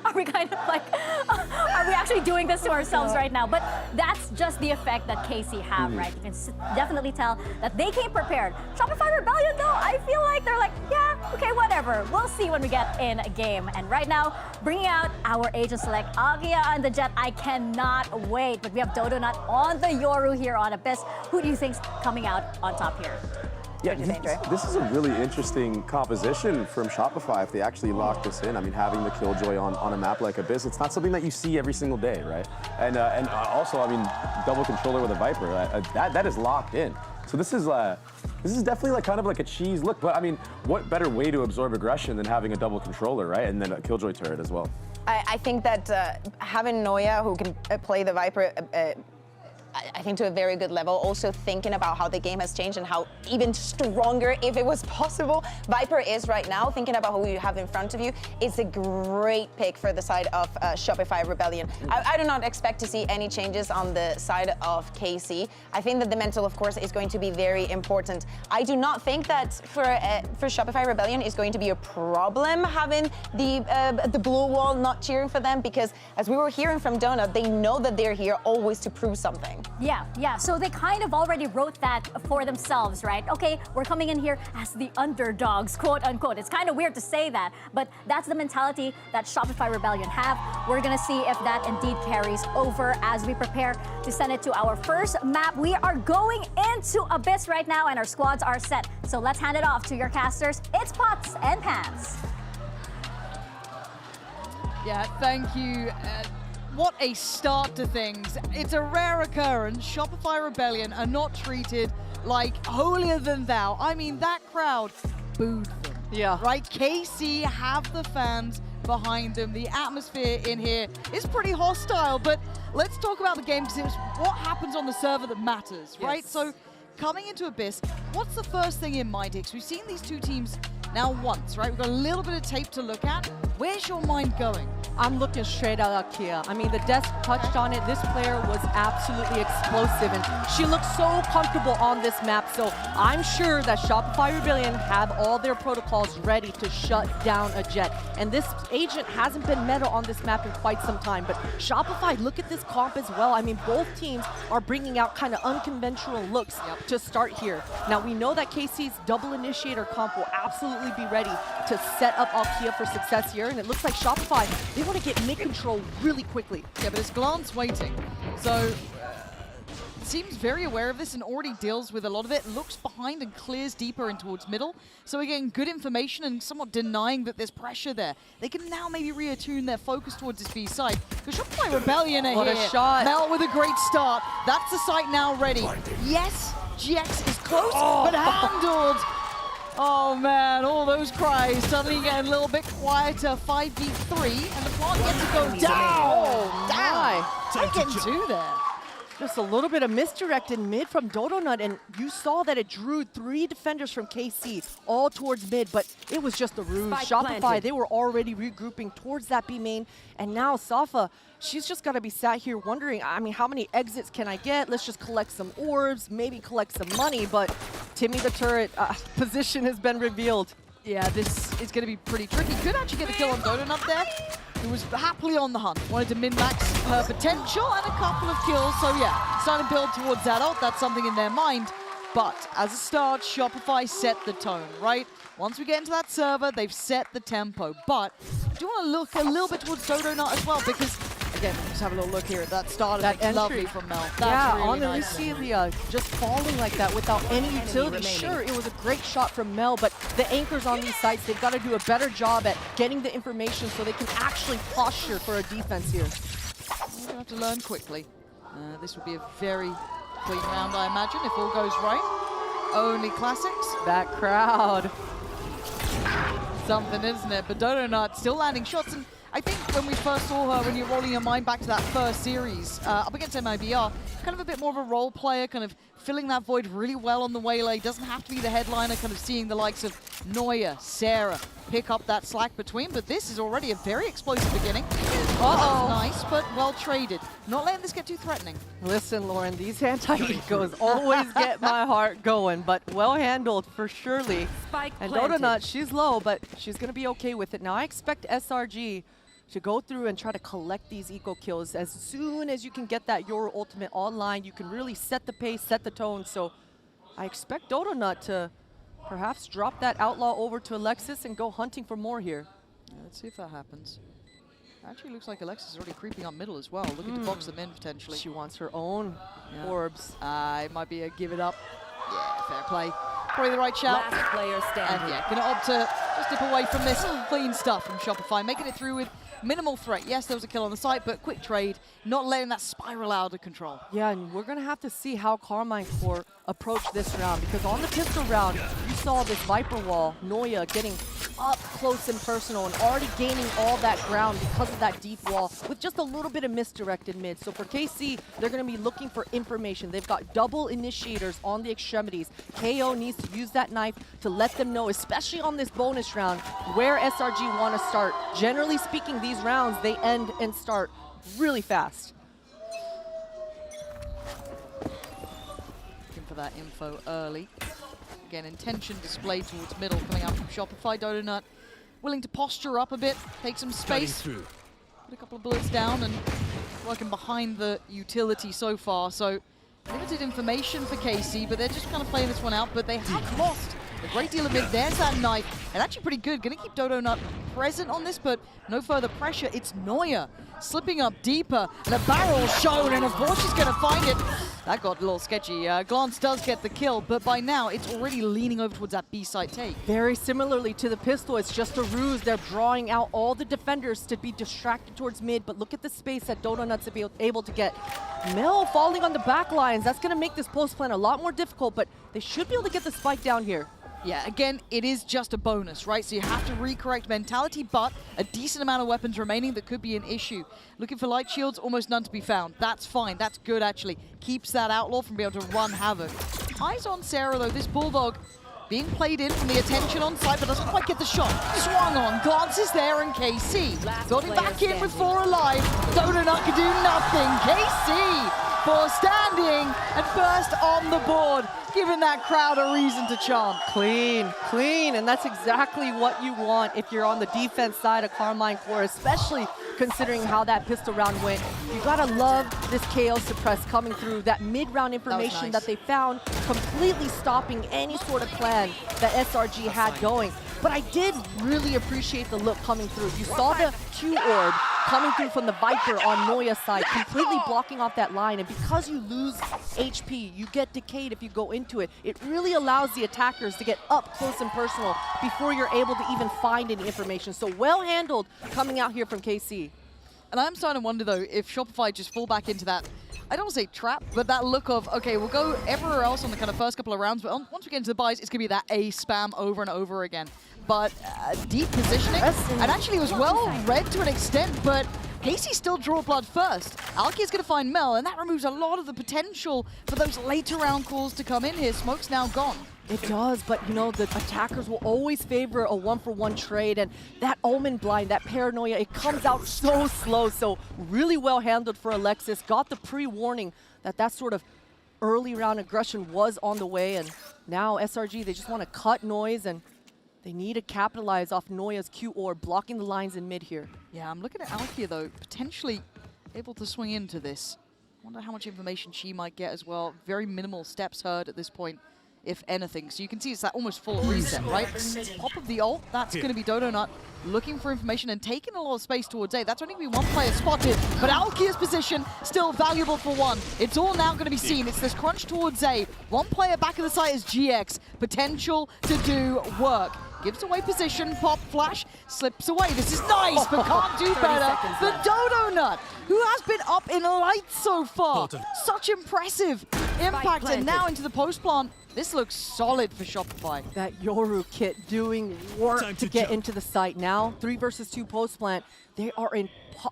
[SPEAKER 5] Are we kind of like, are we actually doing this to ourselves right now? But that's just the effect that KC have, right? You can definitely tell that they came prepared. Shopify Rebellion, though, I feel like they're like, yeah, okay, whatever. We'll see when we get in a game. And right now, bringing out our agent select, Agia on the Jet. I cannot wait. But we have Dodo not on the Yoru here on Abyss. Who do you think's coming out on top here?
[SPEAKER 7] Yeah, this is a really interesting composition from Shopify if they actually lock this in. I mean, having the Killjoy on a map like Abyss, it's not something that you see every single day, right? And also, I mean, double controller with a Viper, that is locked in. So this is definitely like kind of like a cheese look. But I mean, what better way to absorb aggression than having a double controller, right? And then a Killjoy turret as well.
[SPEAKER 6] I think that having Noya who can play the Viper, I think to a very good level, also thinking about how the game has changed and how even stronger, if it was possible, Viper is right now, thinking about who you have in front of you, it's a great pick for the side of Shopify Rebellion. I do not expect to see any changes on the side of KC. I think that the mental, of course, is going to be very important. I do not think that for Shopify Rebellion is going to be a problem having the blue wall not cheering for them, because as we were hearing from Donut, they know that they're here always to prove something.
[SPEAKER 5] Yeah. So they kind of already wrote that for themselves, right? Okay, we're coming in here as the underdogs, quote unquote. It's kind of weird to say that, but that's the mentality that Shopify Rebellion have. We're gonna see if that indeed carries over as we prepare to send it to our first map. We are going into Abyss right now, and our squads are set. So let's hand it off to your casters. It's Pots and Pans.
[SPEAKER 18] Yeah, thank you. What a start to things. It's a rare occurrence. Shopify Rebellion are not treated like holier than thou. I mean, that crowd booed them.
[SPEAKER 15] Yeah.
[SPEAKER 18] Right? KC have the fans behind them. The atmosphere in here is pretty hostile, but let's talk about the game because it's what happens on the server that matters, right? So coming into Abyss, what's the first thing in mind here? 'Cause we've seen these two teams now once, right? We've got a little bit of tape to look at. Where's your mind going?
[SPEAKER 15] I'm looking straight at Akia. I mean, the desk touched on it. This player was absolutely explosive, and she looks so comfortable on this map. So I'm sure that Shopify Rebellion have all their protocols ready to shut down a Jet. And this agent hasn't been meta on this map in quite some time. But Shopify, look at this comp as well. I mean, both teams are bringing out kind of unconventional looks to start here. Now, we know that KC's double initiator comp will absolutely be ready to set up Akia for success here. And it looks like Shopify,
[SPEAKER 4] they want to get mid control really quickly.
[SPEAKER 18] Yeah, but it's Glance waiting. So, seems very aware of this and already deals with a lot of it. Looks behind and clears deeper in towards middle. So again, good information and somewhat denying that there's pressure there. They can now maybe reattune their focus towards this B side. Because Shopify Rebellion are
[SPEAKER 4] What
[SPEAKER 18] here.
[SPEAKER 4] a shot.
[SPEAKER 18] Mel with a great start. That's the site now ready. Yes, GX is close, but handled. Oh man, all those cries suddenly getting a little bit quieter. 5v3, and the plant gets to go down.
[SPEAKER 4] Oh,
[SPEAKER 18] Down. They're getting two there.
[SPEAKER 4] Just a little bit of misdirected mid from Dodonut, and you saw that it drew 3 defenders from KC all towards mid, but it was just a ruse.
[SPEAKER 3] Spike
[SPEAKER 4] Shopify,
[SPEAKER 3] planted.
[SPEAKER 4] they were already regrouping towards that B main, and now Safa, she's just got to be sat here wondering, I mean, how many exits can I get? Let's just collect some orbs, maybe collect some money, but Timmy the Turret position has been revealed.
[SPEAKER 18] Yeah, this is going to be pretty tricky. Could actually get the kill on Dodonut there, who was happily on the hunt. Wanted to min-max her potential and a couple of kills. So yeah, starting to build towards that ult. That's something in their mind. But as a start, Shopify set the tone, right? Once we get into that server, they've set the tempo. But I do want to look a little bit towards Dodonut as well, because again, just have a little look here at that start.
[SPEAKER 4] That
[SPEAKER 18] It's
[SPEAKER 4] entry
[SPEAKER 18] lovely from Mel. That's
[SPEAKER 4] yeah,
[SPEAKER 18] really
[SPEAKER 4] on the
[SPEAKER 18] nice.
[SPEAKER 4] Lucilia, just falling like that without any utility.
[SPEAKER 3] remaining.
[SPEAKER 4] Sure, it was a great shot from Mel, but the anchors on these sites, they've got to do a better job at getting the information so they can actually posture for a defense here.
[SPEAKER 18] We're going to have to learn quickly. This will be a very clean round, I imagine, if all goes right. Only classics.
[SPEAKER 4] That crowd.
[SPEAKER 18] Something, isn't it? But Dodonut still landing shots. And I think when we first saw her, when you're rolling your mind back to that first series, up against MIBR, kind of a bit more of a role player, kind of filling that void really well on the waylay. Doesn't have to be the headliner, kind of seeing the likes of Neuer, Sarah pick up that slack between. But this is already a very explosive beginning.
[SPEAKER 4] Uh-oh.
[SPEAKER 18] Nice, but well traded. Not letting this get too threatening.
[SPEAKER 4] Listen, Lauren, these anti-ecos always get my heart going, but well handled for surely.
[SPEAKER 3] Spike
[SPEAKER 4] And
[SPEAKER 3] planted.
[SPEAKER 4] Dodonut, she's low, but she's going to be okay with it. Now, I expect SRG to go through and try to collect these eco kills. As soon as you can get that Your Ultimate online, you can really set the pace, set the tone. So I expect Dodonut to perhaps drop that Outlaw over to Alexis and go hunting for more here.
[SPEAKER 18] Yeah, let's see if that happens. Actually looks like Alexis is already creeping up middle as well, looking to box them in potentially.
[SPEAKER 4] She wants her own orbs.
[SPEAKER 18] It might be a give it up. Yeah, fair play. Probably the right shout.
[SPEAKER 3] Last player standing.
[SPEAKER 18] And yeah, gonna opt to just dip away from this clean stuff from Shopify, making it through with minimal threat. Yes, there was a kill on the site, but quick trade, not letting that spiral out of control.
[SPEAKER 4] Yeah, and we're going to have to see how Carmine Corps approach this round, because on the pistol round, you saw this Viper wall, Noya getting up close and personal and already gaining all that ground because of that deep wall with just a little bit of misdirected mid. So for KC, they're going to be looking for information. They've got double initiators on the extremities. KO needs to use that knife to let them know, especially on this bonus round, where SRG want to start. Generally speaking, these rounds, they end and start really fast.
[SPEAKER 18] Looking for that info early. Again, intention displayed towards middle coming out from Shopify. Dodonut willing to posture up a bit, take some space, put a couple of bullets down, and working behind the utility so far. So limited information for KC, but they're just kind of playing this one out. But they have lost a great deal of it. There's that knife, and actually pretty good. Going to keep Dodonut present on this, but no further pressure. It's Neuer slipping up deeper, and a barrel shown, and of course she's going to find it. That got a little sketchy. Glance does get the kill, but by now it's already leaning over towards that B-side take.
[SPEAKER 4] Very similarly to the pistol, it's just a ruse. They're drawing out all the defenders to be distracted towards mid, but look at the space that Dodonut's able to get. Mel falling on the back lines, that's going to make this post plan a lot more difficult, but they should be able to get the spike down here.
[SPEAKER 18] Yeah, again, it is just a bonus, right? So you have to recorrect mentality, but a decent amount of weapons remaining that could be an issue. Looking for light shields, almost none to be found. That's fine, that's good actually. Keeps that Outlaw from being able to run havoc. Eyes on Sarah though, this Bulldog being played in from the attention on site, but doesn't quite get the shot. Swung on, glances there, and KC building back in with 4 alive. Dodonut can do nothing. KC for standing and first on the board, giving that crowd a reason to chant.
[SPEAKER 4] Clean, clean, and that's exactly what you want if you're on the defense side of Carmine Corps, especially considering how that pistol round went. You gotta love this KO suppress coming through, that mid-round information that they found, completely stopping any sort of plan that SRG had going. But I did really appreciate the look coming through. You saw the Q orb coming through from the Viper on Noya's side, completely blocking off that line. And because you lose HP, you get decayed if you go into it. It really allows the attackers to get up close and personal before you're able to even find any information. So well handled coming out here from KC.
[SPEAKER 18] And I'm starting to wonder, though, if Shopify just fall back into that, I don't want to say trap, but that look of, okay, we'll go everywhere else on the kind of first couple of rounds, but once we get into the buys, it's going to be that A spam over and over again. But deep positioning, and actually it was well read to an extent, but Casey still draw blood first. Alki is going to find Mel, and that removes a lot of the potential for those later round calls to come in here. Smoke's now gone.
[SPEAKER 4] It does, but you know, the attackers will always favor a one-for-one trade, and that Omen blind, that paranoia, it comes out so slow, so really well handled for Alexis. Got the pre-warning that that sort of early round aggression was on the way, and now SRG, they just want to cut noise, and they need to capitalize off Noya's Q or blocking the lines in mid here.
[SPEAKER 18] Yeah, I'm looking at Alkia, though, potentially able to swing into this. Wonder how much information she might get as well. Very minimal steps heard at this point, if anything. So you can see it's that almost full reset, right? Top of the ult, that's going to be Dodonut looking for information and taking a lot of space towards A. That's only going to be one player spotted, but Alkia's position still valuable for one. It's all now going to be seen. It's this crunch towards A. One player back of the site is GX. Potential to do work. Gives away position, pop, flash, slips away. This is nice, but can't do better for Dodonut, who has been up in lights so far. Such impressive impact, and now into the post plant. This looks solid for Shopify.
[SPEAKER 4] That Yoru kit doing work to get into the site. Now, 3 versus 2 post plant. They are in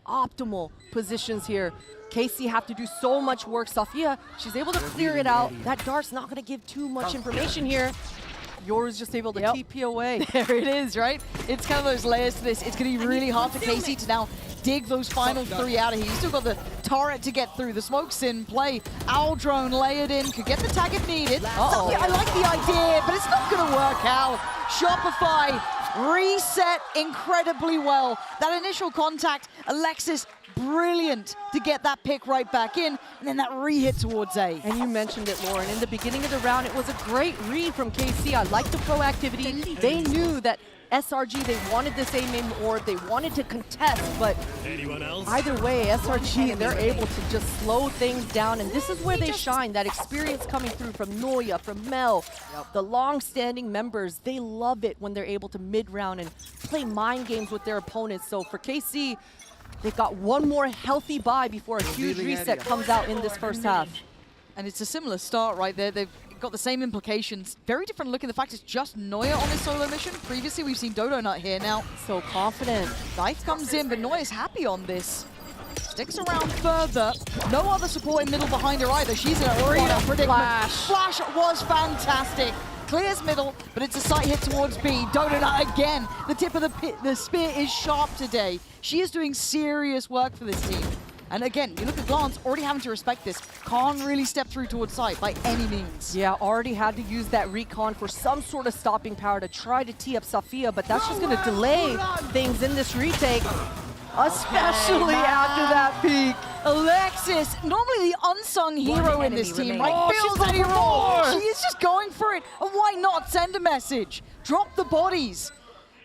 [SPEAKER 4] optimal positions here. Casey have to do so much work. Safia, she's able to clear it out. That dart's not going to give too much information here. Yoru's just able to TP away.
[SPEAKER 18] There it is, right? It's kind of those layers to this. It's going to be really hard for Casey to now dig those final 3 out of here. He's still got the turret to get through. The smoke's in play. Owl drone layered in. Could get the tag if needed.
[SPEAKER 4] Uh-oh.
[SPEAKER 18] I like the idea, but it's not going to work out. Shopify reset incredibly well. That initial contact, Alexis, brilliant to get that pick right back in, and then that re-hit towards A.
[SPEAKER 4] And you mentioned it, Lauren. In the beginning of the round, it was a great read from KC. I like the proactivity. They knew that SRG, they wanted this A-main orb, they wanted to contest, but either way, SRG, they're able to just slow things down, and this is where they shine. That experience coming through from Noya, from Mel, the long-standing members, they love it when they're able to mid-round and play mind games with their opponents. So for KC, they've got one more healthy buy before a huge reset comes out in this first half.
[SPEAKER 18] And it's a similar start right there. They've got the same implications. Very different look in the fact it's just Noya on his solo mission. Previously, we've seen Dodonut here. Now,
[SPEAKER 4] so confident.
[SPEAKER 18] Knife comes in, but Noya's happy on this. Sticks around further. No other support in middle behind her either. She's in a real predicament. Flash was fantastic. Clears middle, but it's a sight hit towards B. Dodonut again. The tip of the spear is sharp today. She is doing serious work for this team. And again, you look at Glance, already having to respect this. Can't really step through towards site by any means.
[SPEAKER 4] Yeah, already had to use that recon for some sort of stopping power to try to tee up Safia, but that's just going to delay things in this retake, especially after that peak.
[SPEAKER 18] Alexis, normally the unsung hero in this team, right? Feels any role. She is just going for it. And why not send a message? Drop the bodies.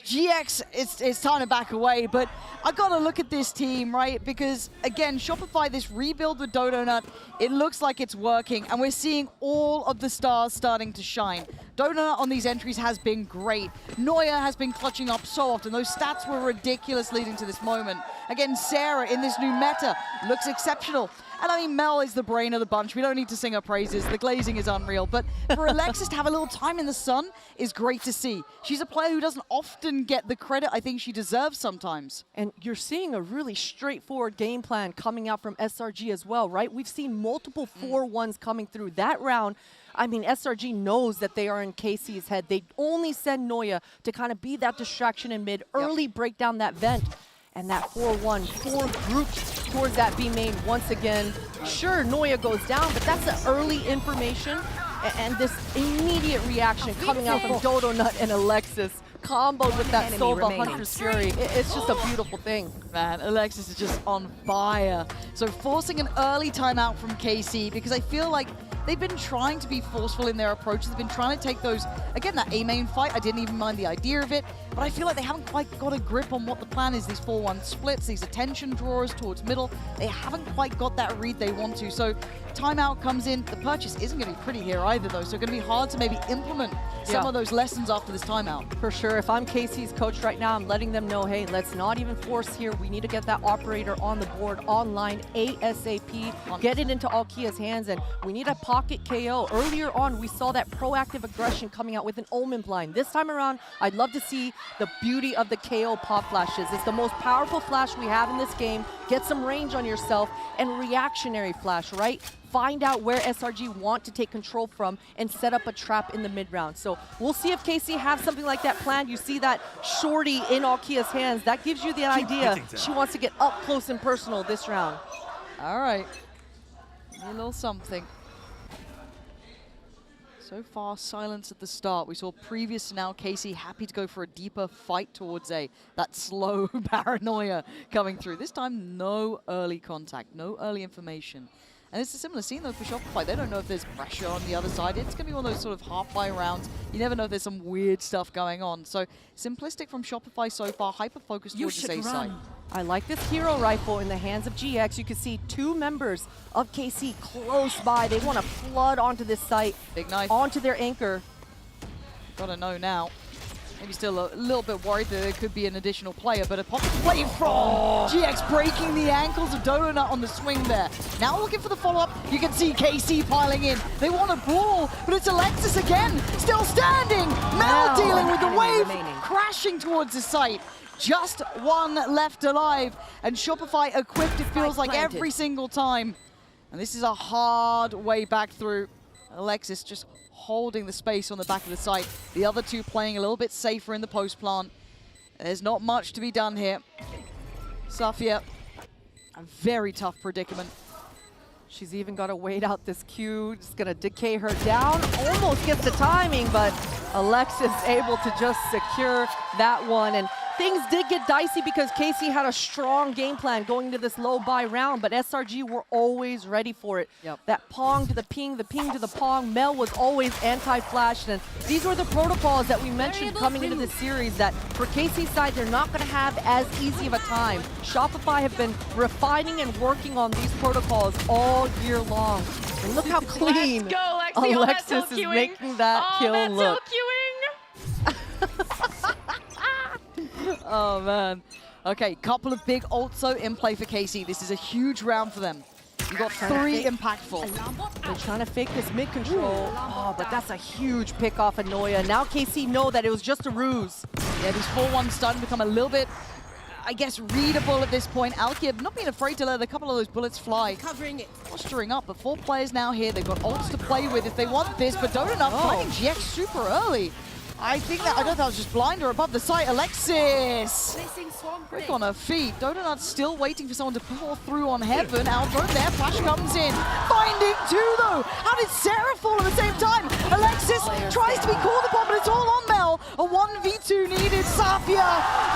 [SPEAKER 18] GX, it's time to back away, but I gotta look at this team, right? Because again, Shopify, this rebuild with Dodonut, it looks like it's working, and we're seeing all of the stars starting to shine. Dodonut on these entries has been great. Noya has been clutching up so often. Those stats were ridiculous leading to this moment. Again, Sarah in this new meta looks exceptional. And I mean, Mel is the brain of the bunch. We don't need to sing her praises. The glazing is unreal. But for Alexis to have a little time in the sun is great to see. She's a player who doesn't often get the credit I think she deserves sometimes.
[SPEAKER 4] And you're seeing a really straightforward game plan coming out from SRG as well, right? We've seen multiple 4-1s coming through that round. I mean, SRG knows that they are in Casey's head. They only send Noya to kind of be that distraction in mid, early break down that vent. And that 4-1, 4 groups towards that B main once again. Sure, Noya goes down, but that's the early information. And this immediate reaction coming out from Dodonut and Alexis, comboed with that Sova Hunter's Fury. It's just a beautiful thing.
[SPEAKER 18] Man, Alexis is just on fire. So forcing an early timeout from KC, because I feel like they've been trying to be forceful in their approaches. They've been trying to take those, again, that A main fight, I didn't even mind the idea of it, but I feel like they haven't quite got a grip on what the plan is. These 4-1 splits, these attention drawers towards middle, they haven't quite got that read they want to. So timeout comes in. The purchase isn't going to be pretty here either, though, so it's going to be hard to maybe implement some of those lessons after this timeout.
[SPEAKER 4] For sure. If I'm Casey's coach right now, I'm letting them know, hey, let's not even force here. We need to get that operator on the board online ASAP. Get it into Alkia's hands, and we need a pocket KO. Earlier on, we saw that proactive aggression coming out with an Omen blind. This time around, I'd love to see the beauty of the KO pop flashes. It's the most powerful flash we have in this game. Get some range on yourself, and reactionary flash, right? Find out where SRG want to take control from and set up a trap in the mid-round. So we'll see if KC have something like that planned. You see that shorty in Alkia's hands. That gives you the idea she wants to get up close and personal this round.
[SPEAKER 18] All right. A little something. So far, silence at the start. We saw previous to now Casey happy to go for a deeper fight towards A. That slow paranoia coming through. This time, no early contact, no early information. And it's a similar scene though for Shopify. They don't know if there's pressure on the other side. It's going to be one of those sort of half-buy rounds. You never know if there's some weird stuff going on. So simplistic from Shopify so far, hyper-focused towards the A side.
[SPEAKER 4] I like this hero rifle in the hands of GX. You can see 2 members of KC close by. They want to flood onto this site.
[SPEAKER 18] Big knife.
[SPEAKER 4] Onto their anchor.
[SPEAKER 18] Gotta know now. Maybe still a little bit worried that there could be an additional player, but a pop play from GX breaking the ankles of Donut on the swing there. Now looking for the follow-up. You can see KC piling in. They want a brawl, but it's Alexis again, still standing. Mel dealing with the wave, crashing towards the site. Just 1 left alive, and Shopify equipped, it feels like every single time. And this is a hard way back through. Alexis just holding the space on the back of the site. The other 2 playing a little bit safer in the post plant. There's not much to be done here. Safia, a very tough predicament.
[SPEAKER 4] She's even got to wait out this Q. Just going to decay her down. Almost gets the timing, but Alexis able to just secure that one. And things did get dicey because KC had a strong game plan going into this low buy round, but SRG were always ready for it. That Pong to the ping to the Pong. Mel was always anti-flash, and these were the protocols that we mentioned coming into this series that for KC's side, they're not going to have as easy of a time. Shopify have been refining and working on these protocols all year long. And look how clean Alexis is making that kill look.
[SPEAKER 18] Oh, man. Okay, couple of big ults in play for KC. This is a huge round for them. You got 3 impactful.
[SPEAKER 4] They're trying to fake this mid control. Oh, but that's a huge pick off of Noya. Now KC know that it was just a ruse.
[SPEAKER 18] Yeah, these 4-1s starting to become a little bit, I guess, readable at this point. Alkia not being afraid to let a couple of those bullets fly. Covering it. Posturing up, but 4 players now here. They've got ults to play with if they want this, but Donut finding GX super early. I think that, I don't know if that was just blind or above the site. Alexis! Quick on her feet. Donut's still waiting for someone to pour through on Heaven. Outthrown there, Flash comes in. Finding 2 though! How did Sarah fall at the same time? Alexis tries to be called upon, but it's all on Mel. A 1v2 needed. Safia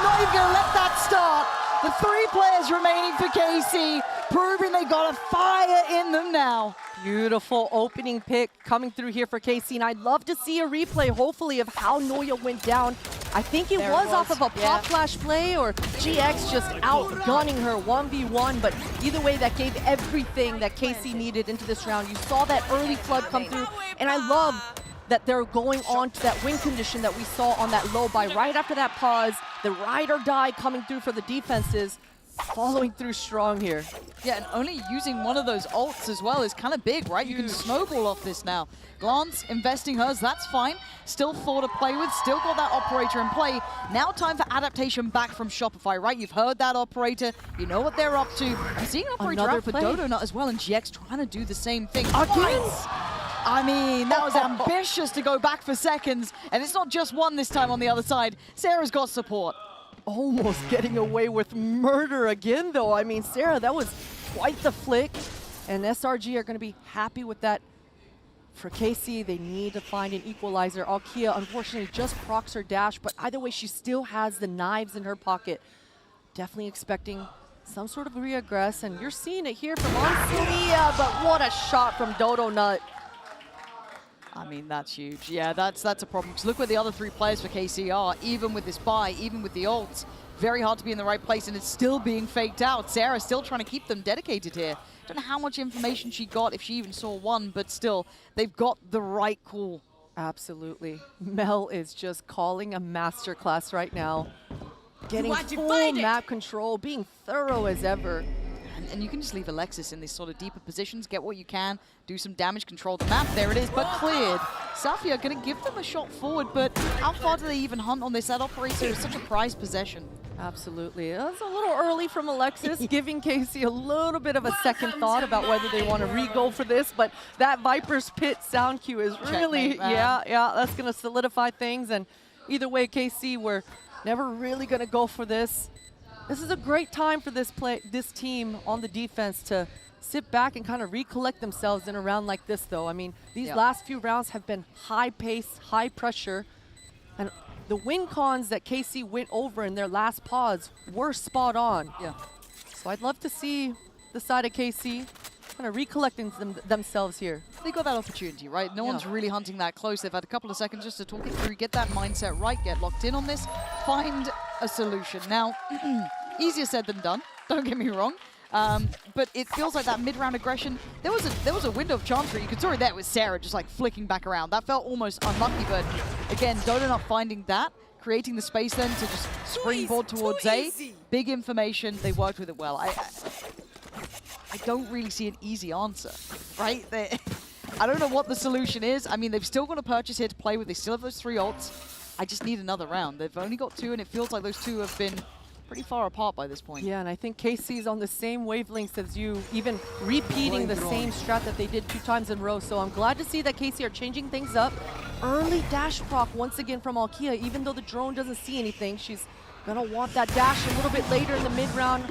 [SPEAKER 18] not even gonna let that start. The 3 players remaining for KC, proving they got a fire in them now.
[SPEAKER 4] Beautiful opening pick coming through here for KC, and I'd love to see a replay, hopefully, of how Noya went down. I think it was off of a pop flash play, or GX just outgunning her 1v1, but either way, that gave everything that KC needed into this round. You saw that early flood come through, and I love that they're going on to that win condition that we saw on that low buy. Right after that pause, the ride or die coming through for the defenses, following through strong here.
[SPEAKER 18] Yeah, and only using one of those ults as well is kind of big, right? You can snowball off this now. Glance investing hers, that's fine. Still 4 to play with, still got that operator in play. Now time for adaptation back from Shopify, right? You've heard that operator, you know what they're up to. I'm seeing an operator out for Donut as well, and GX trying to do the same thing. Again? I mean, that was ambitious to go back for seconds, and it's not just 1 this time on the other side. Sarah's got support.
[SPEAKER 4] Almost getting away with murder again, though. I mean, Sarah, that was quite the flick, and SRG are going to be happy with that. For KC, they need to find an equalizer. Alkia, unfortunately, just procs her dash, but either way, she still has the knives in her pocket. Definitely expecting some sort of re-aggress, and you're seeing it here from Ansulia, but what a shot from Dodo Nut.
[SPEAKER 18] mean, that's huge. Yeah, that's a problem. Because look where the other 3 players for KC are, even with this buy, even with the ults. Very hard to be in the right place, and it's still being faked out. Sarah's still trying to keep them dedicated here. Don't know how much information she got, if she even saw one, but still, they've got the right call.
[SPEAKER 4] Absolutely. Mel is just calling a masterclass right now. Getting full map control, being thorough as ever.
[SPEAKER 18] And you can just leave Alexis in these sort of deeper positions, get what you can, do some damage, control the map. There it is, but cleared. Safia going to give them a shot forward, but how far do they even hunt on this? That operator is such a prized possession.
[SPEAKER 4] Absolutely. That's a little early from Alexis, giving Casey a little bit of a second thought about whether they want to re-go for this, but that Viper's Pit sound cue is really, yeah, that's going to solidify things. And either way, KC, we're never really going to go for this. This is a great time for this team on the defense to sit back and kind of recollect themselves in a round like this, though. I mean, these last few rounds have been high pace, high pressure, and the win cons that KC went over in their last pods were spot on.
[SPEAKER 18] Yeah.
[SPEAKER 4] So I'd love to see the side of KC kind of recollecting themselves here.
[SPEAKER 18] They got that opportunity, right? No one's really hunting that close. They've had a couple of seconds just to talk it through, get that mindset right, get locked in on this, find a solution. Now, easier said than done, don't get me wrong. But it feels like that mid-round aggression, there was a window of chance where you could already that with Sarah just like flicking back around. That felt almost unlucky, but again, Dodo not finding that, creating the space then to just springboard towards A. Big information, they worked with it well. I don't really see an easy answer, right? I don't know what the solution is. I mean, they've still got a purchase here to play with. They still have those 3 ults. I just need another round. They've only got 2, and it feels like those 2 have been pretty far apart by this point.
[SPEAKER 4] Yeah, and I think KC's on the same wavelengths as you, even repeating the same strat that they did 2 times in a row. So I'm glad to see that KC are changing things up. Early dash proc once again from Alkia, even though the drone doesn't see anything. She's gonna want that dash a little bit later in the mid-round.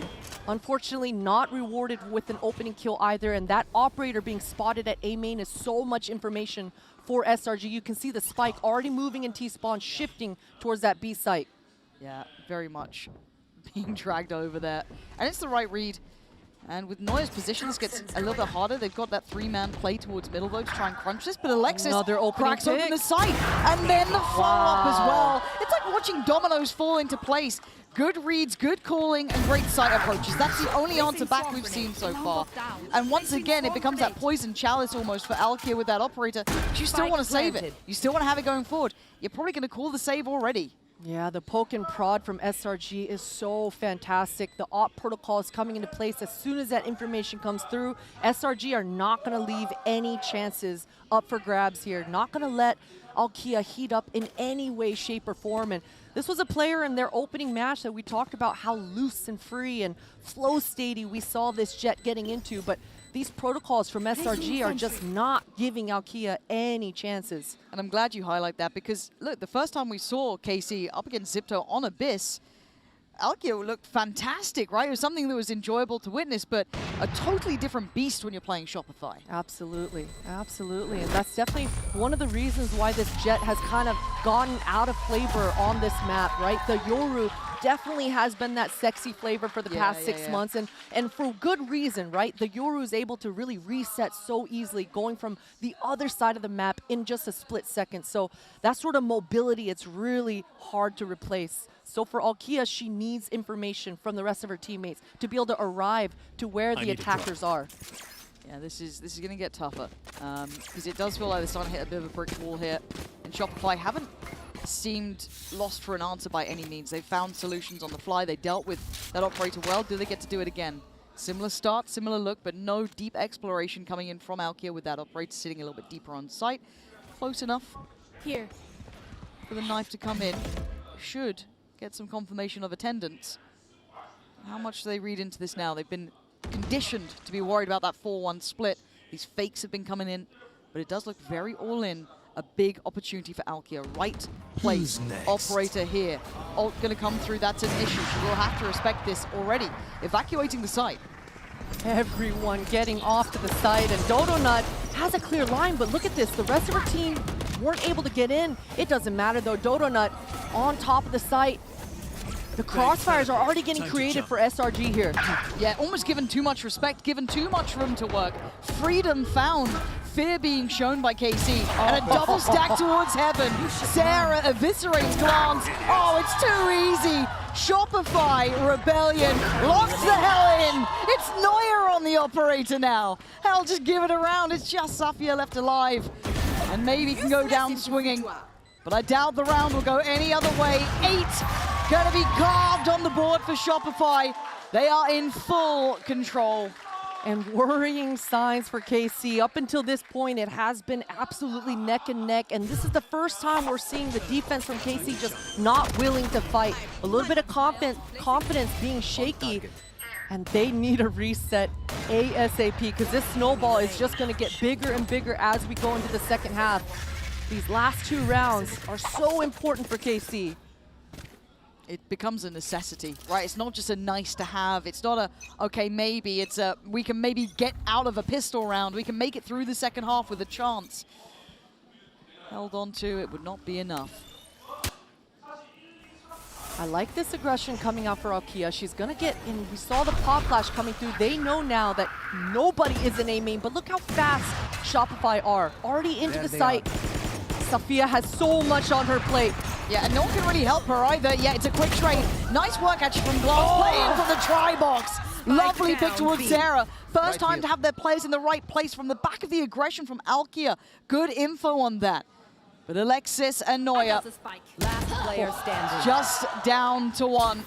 [SPEAKER 4] Unfortunately, not rewarded with an opening kill either, and that operator being spotted at A main is so much information for SRG. You can see the spike already moving in T-spawn, shifting towards that B site.
[SPEAKER 18] Yeah, very much being dragged over there. And it's the right read. And with Neuer's position, this gets a little bit harder. They've got that 3-man play towards middle though to try and crunch this, but Alexis cracks open the site. And then the follow-up as well. It's like watching dominoes fall into place. Good reads, good calling, and great site approaches. That's the only answer back we've seen so far. And once again, it becomes that poison chalice almost for Alkia with that operator. But you still want to save it. You still want to have it going forward. You're probably going to call the save already.
[SPEAKER 4] Yeah, the poke and prod from SRG is so fantastic. The op protocol is coming into place as soon as that information comes through. SRG are not going to leave any chances up for grabs here. Not going to let Alkia heat up in any way, shape, or form. And this was a player in their opening match that we talked about how loose and free and flow statey we saw this Jet getting into. But these protocols from SRG are just not giving Alkia any chances.
[SPEAKER 18] And I'm glad you highlight that because, look, the first time we saw KC up against Zipto on Abyss, Alkia looked fantastic, right? It was something that was enjoyable to witness, but a totally different beast when you're playing Shopify.
[SPEAKER 4] Absolutely, absolutely. And that's definitely one of the reasons why this Jet has kind of gotten out of flavor on this map, right? The Yoru definitely has been that sexy flavor for the past 6 months, and for good reason, right? The Yoru is able to really reset so easily, going from the other side of the map in just a split second. So that sort of mobility, it's really hard to replace. So for Alkia, she needs information from the rest of her teammates to be able to arrive to where the attackers are.
[SPEAKER 18] Yeah, this is going to get tougher because it does feel like they're starting to hit a bit of a brick wall here. And Shopify haven't seemed lost for an answer by any means. They found solutions on the fly. They dealt with that operator well. Do they get to do it again? Similar start, similar look, but no deep exploration coming in from Alkia with that operator sitting a little bit deeper on site. Close enough
[SPEAKER 12] here
[SPEAKER 18] for the knife to come in. Should get some confirmation of attendance. How much do they read into this now? They've been conditioned to be worried about that 4-1 split. These fakes have been coming in, but it does look very all-in. A big opportunity for Alkia. Right place, operator here. Ult gonna come through, that's an issue. She will have to respect this already. Evacuating the site.
[SPEAKER 4] Everyone getting off to the side, and Dodonut has a clear line, but look at this. The rest of her team weren't able to get in. It doesn't matter though. Dodonut on top of the site. The crossfires are already getting created for SRG here.
[SPEAKER 18] Yeah, almost given too much respect, given too much room to work. Freedom found fear being shown by KC. And a double stack towards heaven. Sarah eviscerates Glance. Oh, it's too easy. Shopify Rebellion locks the hell in. It's Neuer on the operator now. Hell, just give it around. It's just Safia left alive. And maybe can go down swinging. But I doubt the round will go any other way. 8 gonna be carved on the board for Shopify. They are in full control.
[SPEAKER 4] And worrying signs for KC. Up until this point, it has been absolutely neck and neck. And this is the first time we're seeing the defense from KC just not willing to fight. A little bit of confidence being shaky. And they need a reset ASAP because this snowball is just going to get bigger and bigger as we go into the second half. These last 2 rounds are so important for KC.
[SPEAKER 18] It becomes a necessity, right? It's not just a nice to have. It's not a, okay, maybe. It's a, we can maybe get out of a pistol round. We can make it through the second half with a chance. Held on to, it would not be enough.
[SPEAKER 4] I like this aggression coming out for Alkia. She's gonna get in. We saw the pop flash coming through. They know now that nobody is in A main, but look how fast Shopify are. Already into the site. Safia has so much on her plate.
[SPEAKER 18] Yeah, and no one can really help her either. Yeah, it's a quick trade. Nice work actually from Glass, playing from the tri-box. Lovely pick towards Sarah. First time to have their players in the right place from the back of the aggression from Alkia. Good info on that. But Alexis and Neuer
[SPEAKER 3] Last player standing.
[SPEAKER 18] just down to 1.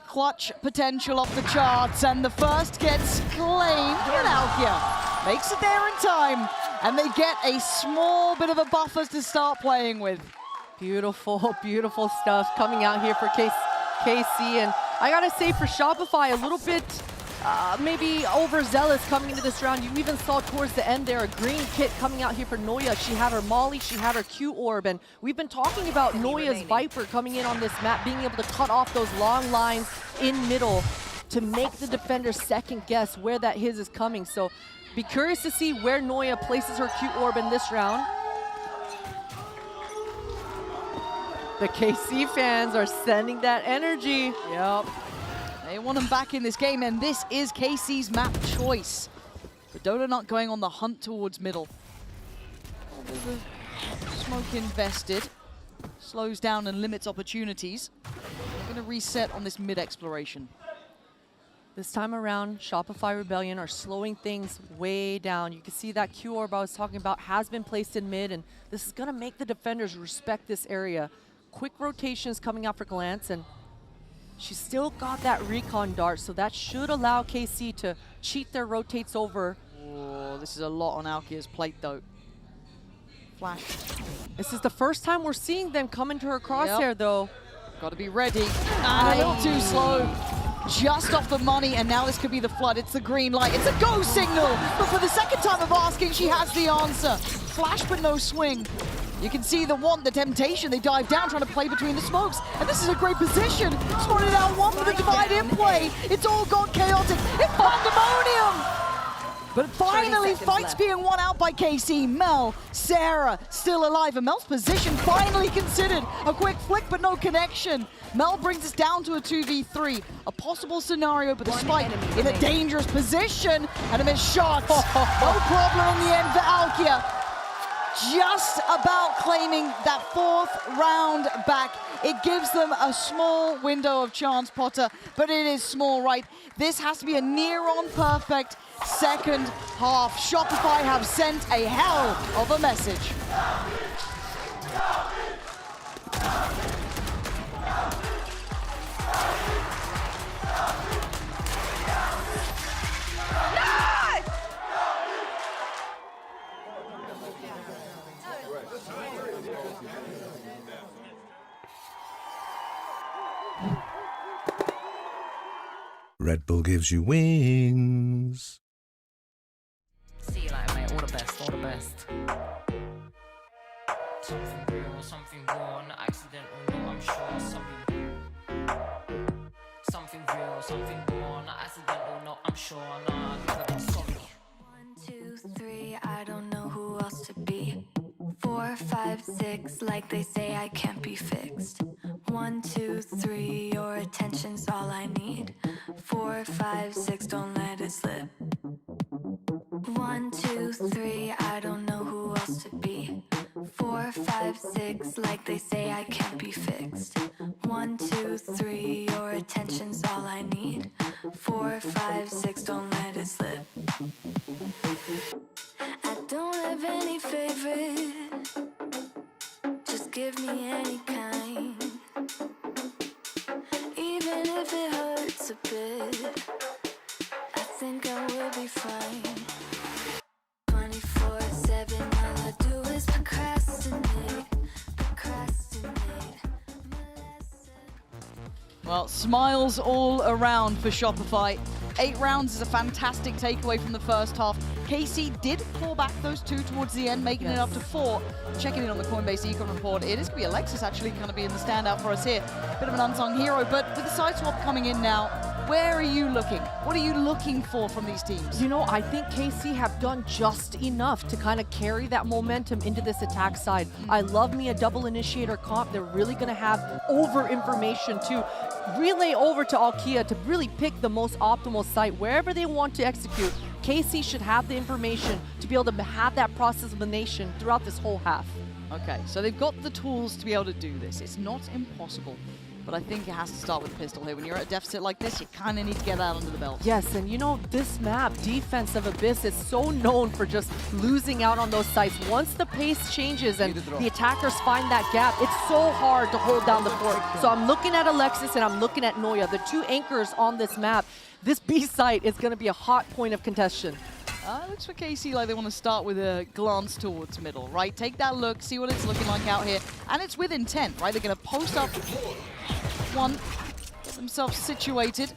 [SPEAKER 18] Clutch potential off the charts, and the first gets claimed, and Alkia makes it there in time, and they get a small bit of a buffer to start playing with.
[SPEAKER 4] Beautiful, beautiful stuff coming out here for KC. And I gotta say for Shopify, a little bit maybe overzealous coming into this round. You even saw towards the end there a green kit coming out here for Neuer. She had her Molly, she had her Q orb, and we've been talking about Neuer's Viper coming in on this map, being able to cut off those long lines in middle to make the defender second guess where that his is coming. So be curious to see where Neuer places her Q orb in this round. The KC fans are sending that energy.
[SPEAKER 18] Yep. They want them back in this game, and this is KC's map choice. But Dota not going on the hunt towards middle. There's a smoke invested. Slows down and limits opportunities. They're going to reset on this mid exploration.
[SPEAKER 4] This time around, Shopify Rebellion are slowing things way down. You can see that Q orb I was talking about has been placed in mid, and this is going to make the defenders respect this area. Quick rotations coming out for Glance, and she's still got that recon dart, so that should allow KC to cheat their rotates over.
[SPEAKER 18] Oh, this is a lot on Alkia's plate, though. Flash.
[SPEAKER 4] This is the first time we're seeing them come into her crosshair, though.
[SPEAKER 18] Got to be ready. And a little too slow. Just off the money, and now this could be the flood. It's the green light. It's a go signal. But for the second time of asking, she has the answer. Flash, but no swing. You can see the want, the temptation. They dive down, trying to play between the smokes. And this is a great position. Spotted out one for the divide in play. It's all gone chaotic. It's pandemonium. But finally, fights being won out by KC. Mel, Sarah, still alive. And Mel's position finally considered. A quick flick, but no connection. Mel brings us down to a 2v3. A possible scenario, but the spike in a dangerous position. And a missed shot. No problem in the end for Alkia. Just about claiming that 4th round back. It gives them a small window of chance, Potter, but it is small, right? This has to be a near-on perfect second half. Shopify have sent a hell of a message.
[SPEAKER 11] Red Bull gives you wings.
[SPEAKER 19] See you later, mate. All the best, all the best. Something real, something raw, not accidental, no, I'm sure. Something real, something raw, not accidental, no, I'm sure. No, I've never been sorry.
[SPEAKER 1] 1, 2, 3, I don't know who else to be. 4, 5, 6, like they say I can't be fixed. 1, 2, 3, your attention's all I need. 4, 5, 6, don't let it slip. 1, 2, 3, I don't know who else to be. 4, 5, 6, like they say I can't be fixed. 1, 2, 3, your attention's all I need. 4, 5, 6, don't let it slip. I don't have any favorite, just give me any kind. Even if it hurts a bit, I think I will be fine. 24/7, all I do is procrastinate, procrastinate.
[SPEAKER 18] Well, smiles all around for Shopify. 8 rounds is a fantastic takeaway from the first half. KC did claw back those 2 towards the end, making it up to 4. Checking in on the Coinbase Econ report, it is going to be Alexis actually kind of being the standout for us here. Bit of an unsung hero, but with the side swap coming in now, where are you looking? What are you looking for from these teams?
[SPEAKER 4] You know, I think KC have done just enough to kind of carry that momentum into this attack side. I love me a double initiator comp. They're really going to have over information to relay over to Alkia to really pick the most optimal site wherever they want to execute. KC should have the information to be able to have that process of elimination throughout this whole half.
[SPEAKER 18] Okay, so they've got the tools to be able to do this. It's not impossible, but I think it has to start with a pistol here. When you're at a deficit like this, you kind of need to get that under the belt.
[SPEAKER 4] Yes, and you know, this map, Defense of Abyss, is so known for just losing out on those sites. Once the pace changes and the attackers find that gap, it's so hard to hold down the fort. So I'm looking at Alexis and I'm looking at Noya, the 2 anchors on this map. This B site is going to be a hot point of contention.
[SPEAKER 18] Looks for KC like they want to start with a glance towards middle, right? Take that look, see what it's looking like out here. And it's with intent, right? They're going to post up one, get themselves situated.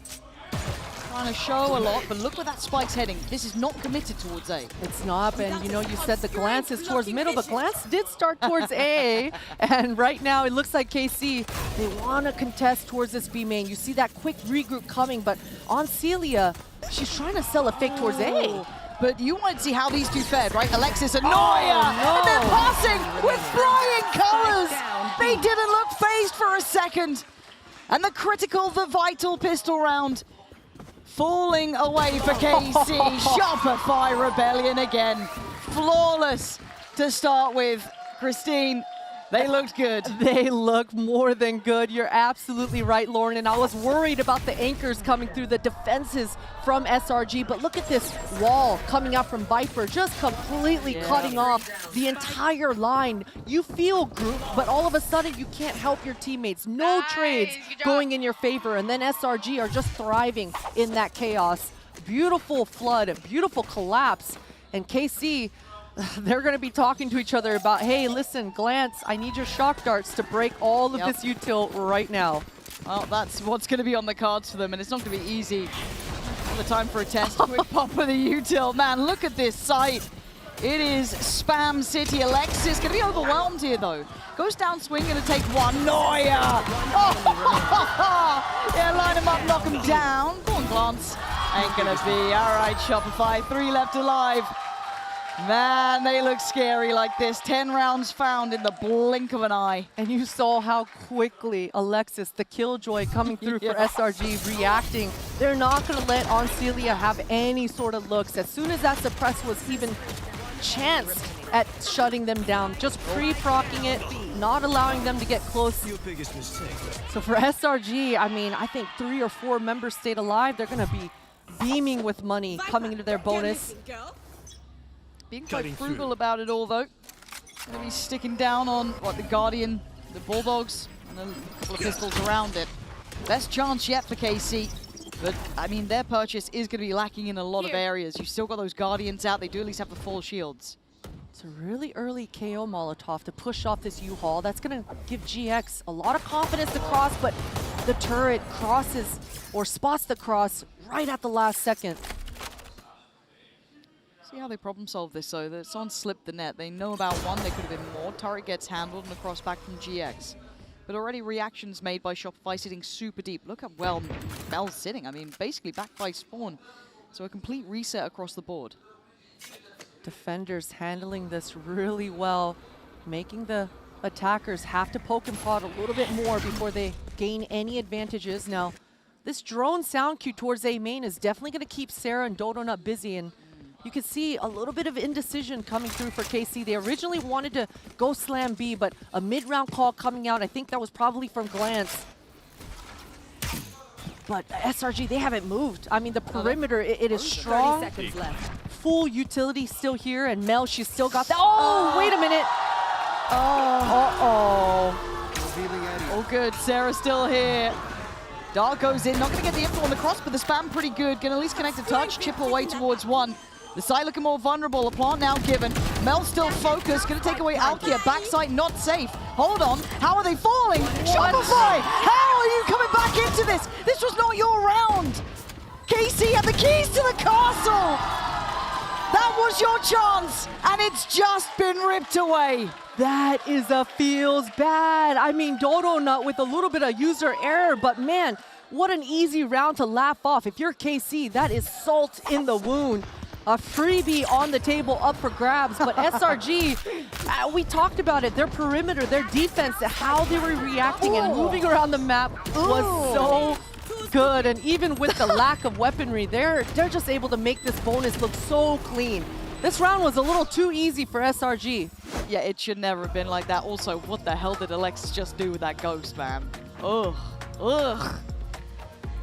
[SPEAKER 18] Trying to show a lot, but look where that spike's heading. This is not committed towards A.
[SPEAKER 4] It's not, and you know, you said the glance is towards middle, but glance did start towards A. And right now, it looks like KC, they want to contest towards this B main. You see that quick regroup coming, but on Celia, she's trying to sell a fake towards A.
[SPEAKER 18] But you want to see how these 2 fared, right? Alexis and Noya! And they're passing with flying colors! They didn't look phased for a second. And the critical, the vital pistol round falling away for KC. Shopify Rebellion again. Flawless to start with. Christine, they looked good.
[SPEAKER 4] They look more than good. You're absolutely right, Lauren. And I was worried about the anchors coming through, the defenses from SRG. But look at this wall coming out from Viper, just completely cutting off the entire line. You feel group, but all of a sudden you can't help your teammates. No trades going in your favor. And then SRG are just thriving in that chaos. Beautiful flood, beautiful collapse. And KC, they're going to be talking to each other about, hey, listen, Glance, I need your shock darts to break all of this util right now.
[SPEAKER 18] Well, that's what's going to be on the cards for them, and it's not going to be easy. The time for a test. Quick pop of the util. Man, look at this site. It is Spam City. Alexis going to be overwhelmed here, though. Goes down swing, going to take one. Noya! Oh, yeah, line him up, knock him down. Go on, Glance. Ain't going to be. All right, Shopify. 3 left alive. Man, they look scary like this. 10 rounds found in the blink of an eye.
[SPEAKER 4] And you saw how quickly Alexis, the killjoy coming through for SRG, reacting. They're not going to let Celia have any sort of looks. As soon as that suppress was even chanced at shutting them down, just pre-procking it, not allowing them to get close.
[SPEAKER 17] Your biggest mistake.
[SPEAKER 4] So for SRG, I mean, I think 3 or 4 members stayed alive. They're going to be beaming with money coming into their bonus.
[SPEAKER 18] Being quite frugal about it all, though. Going to be sticking down on, what, the Guardian, the Bulldogs, and then a couple of pistols around it. Best chance yet for KC. But, I mean, their purchase is going to be lacking in a lot of areas. You've still got those Guardians out. They do at least have the full shields.
[SPEAKER 4] It's a really early KO Molotov to push off this U-Haul. That's going to give GX a lot of confidence to cross, but the turret crosses or spots the cross right at the last second.
[SPEAKER 18] See how they problem solve this, though. That someone slipped the net. They know about one. There could have been more. Turret gets handled and the cross back from GX. But already reactions made by Shopify sitting super deep. Look at well Bell's sitting. I mean, basically back by spawn. So a complete reset across the board.
[SPEAKER 4] Defenders handling this really well, making the attackers have to poke and prod a little bit more before they gain any advantages. Now, this drone sound cue towards A main is definitely going to keep Sarah and Dodonut busy, and you can see a little bit of indecision coming through for KC. They originally wanted to go slam B, but a mid-round call coming out, I think that was probably from Glance. But SRG, they haven't moved. I mean, the perimeter, it is strong.
[SPEAKER 3] 30 seconds left.
[SPEAKER 4] Full utility still here, and Mel, she's still got that. Oh, wait a minute. Oh,
[SPEAKER 18] Oh, good. Sarah's still here. Dark goes in. Not going to get the info on the cross, but the spam pretty good. Going to at least connect a touch. Chip away towards one. The side looking more vulnerable. A plant now given. Mel still focused. Going to take away Alkia. Backside not safe. Hold on. How are they falling? Shopify! How are you coming back into this? This was not your round. KC had the keys to the castle. That was your chance, and it's just been ripped away.
[SPEAKER 4] that is a feels bad. I mean, Dodo Nut with a little bit of user error, but man, what an easy round to laugh off. If you're KC, that is salt in the wound. A freebie on the table up for grabs, but SRG, we talked about it, their perimeter, their defense, how they were reacting and moving around the map was so good. And even with the lack of weaponry, they're just able to make this bonus look so clean. This round was a little too easy for SRG.
[SPEAKER 18] Yeah, it should never have been like that. Also, what the hell did Alexis just do with that ghost, man? Ugh. Ugh.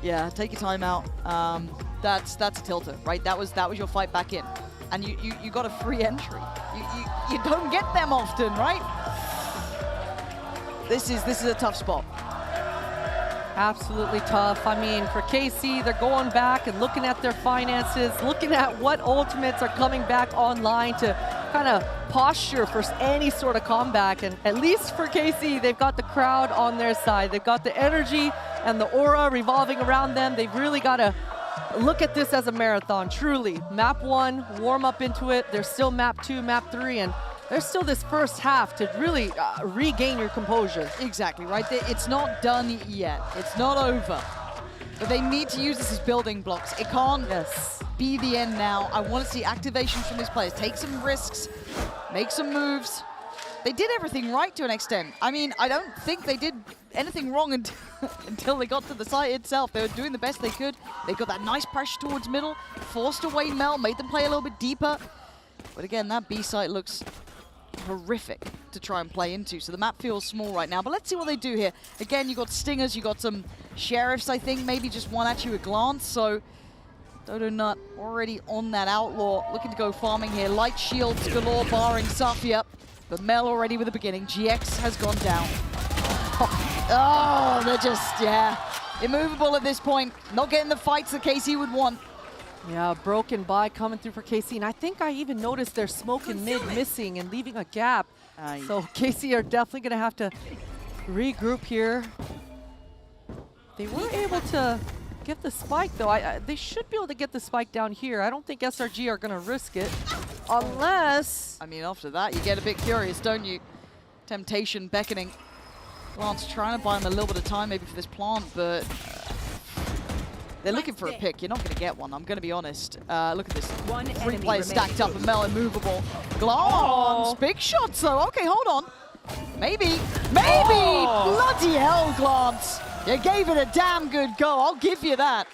[SPEAKER 18] Yeah, take your time out. That's a tilter, right? That was your fight back in, and you got a free entry. You don't get them often, right? This is a tough spot.
[SPEAKER 4] Absolutely tough. I mean, for KC, they're going back and looking at their finances, looking at what ultimates are coming back online to kind of posture for any sort of comeback. And at least for KC, they've got the crowd on their side. They've got the energy and the aura revolving around them. They've really got to look at this as a marathon, truly. Map 1, warm up into it. There's still map 2, map 3, and there's still this first half to really regain your composure.
[SPEAKER 18] Exactly, right? It's not done yet. It's not over. But they need to use this as building blocks. It can't be the end now. I want to see activations from these players. Take some risks, make some moves. They did everything right to an extent. I mean, I don't think they did anything wrong until they got to the site itself. They were doing the best they could. They got that nice pressure towards middle, forced away Mel, made them play a little bit deeper. But again, that B site looks horrific to try and play into. So the map feels small right now, but let's see what they do here. Again, you got Stingers, you got some Sheriffs, I think, maybe just one at you a glance. So Dodo Nut already on that Outlaw, looking to go farming here. Light shields galore, barring Safia. But Mel already with the beginning. GX has gone down. Oh, they're just, immovable at this point. Not getting the fights that KC would want.
[SPEAKER 4] Yeah, broken by coming through for KC. And I think I even noticed their smoke in mid missing and leaving a gap. So KC are definitely going to have to regroup here. They were able to get the spike, though. They should be able to get the spike down here. I don't think SRG are going to risk it. Unless...
[SPEAKER 18] I mean, after that, you get a bit curious, don't you? Temptation beckoning. Glance trying to buy him a little bit of time maybe for this plant, but they're looking for a pick. You're not going to get one, I'm going to be honest. Look at this. 3 players stacked up and Mel immovable. Glance, big shots though. Okay, hold on. Maybe. Bloody hell, Glance. You gave it a damn good go, I'll give you that.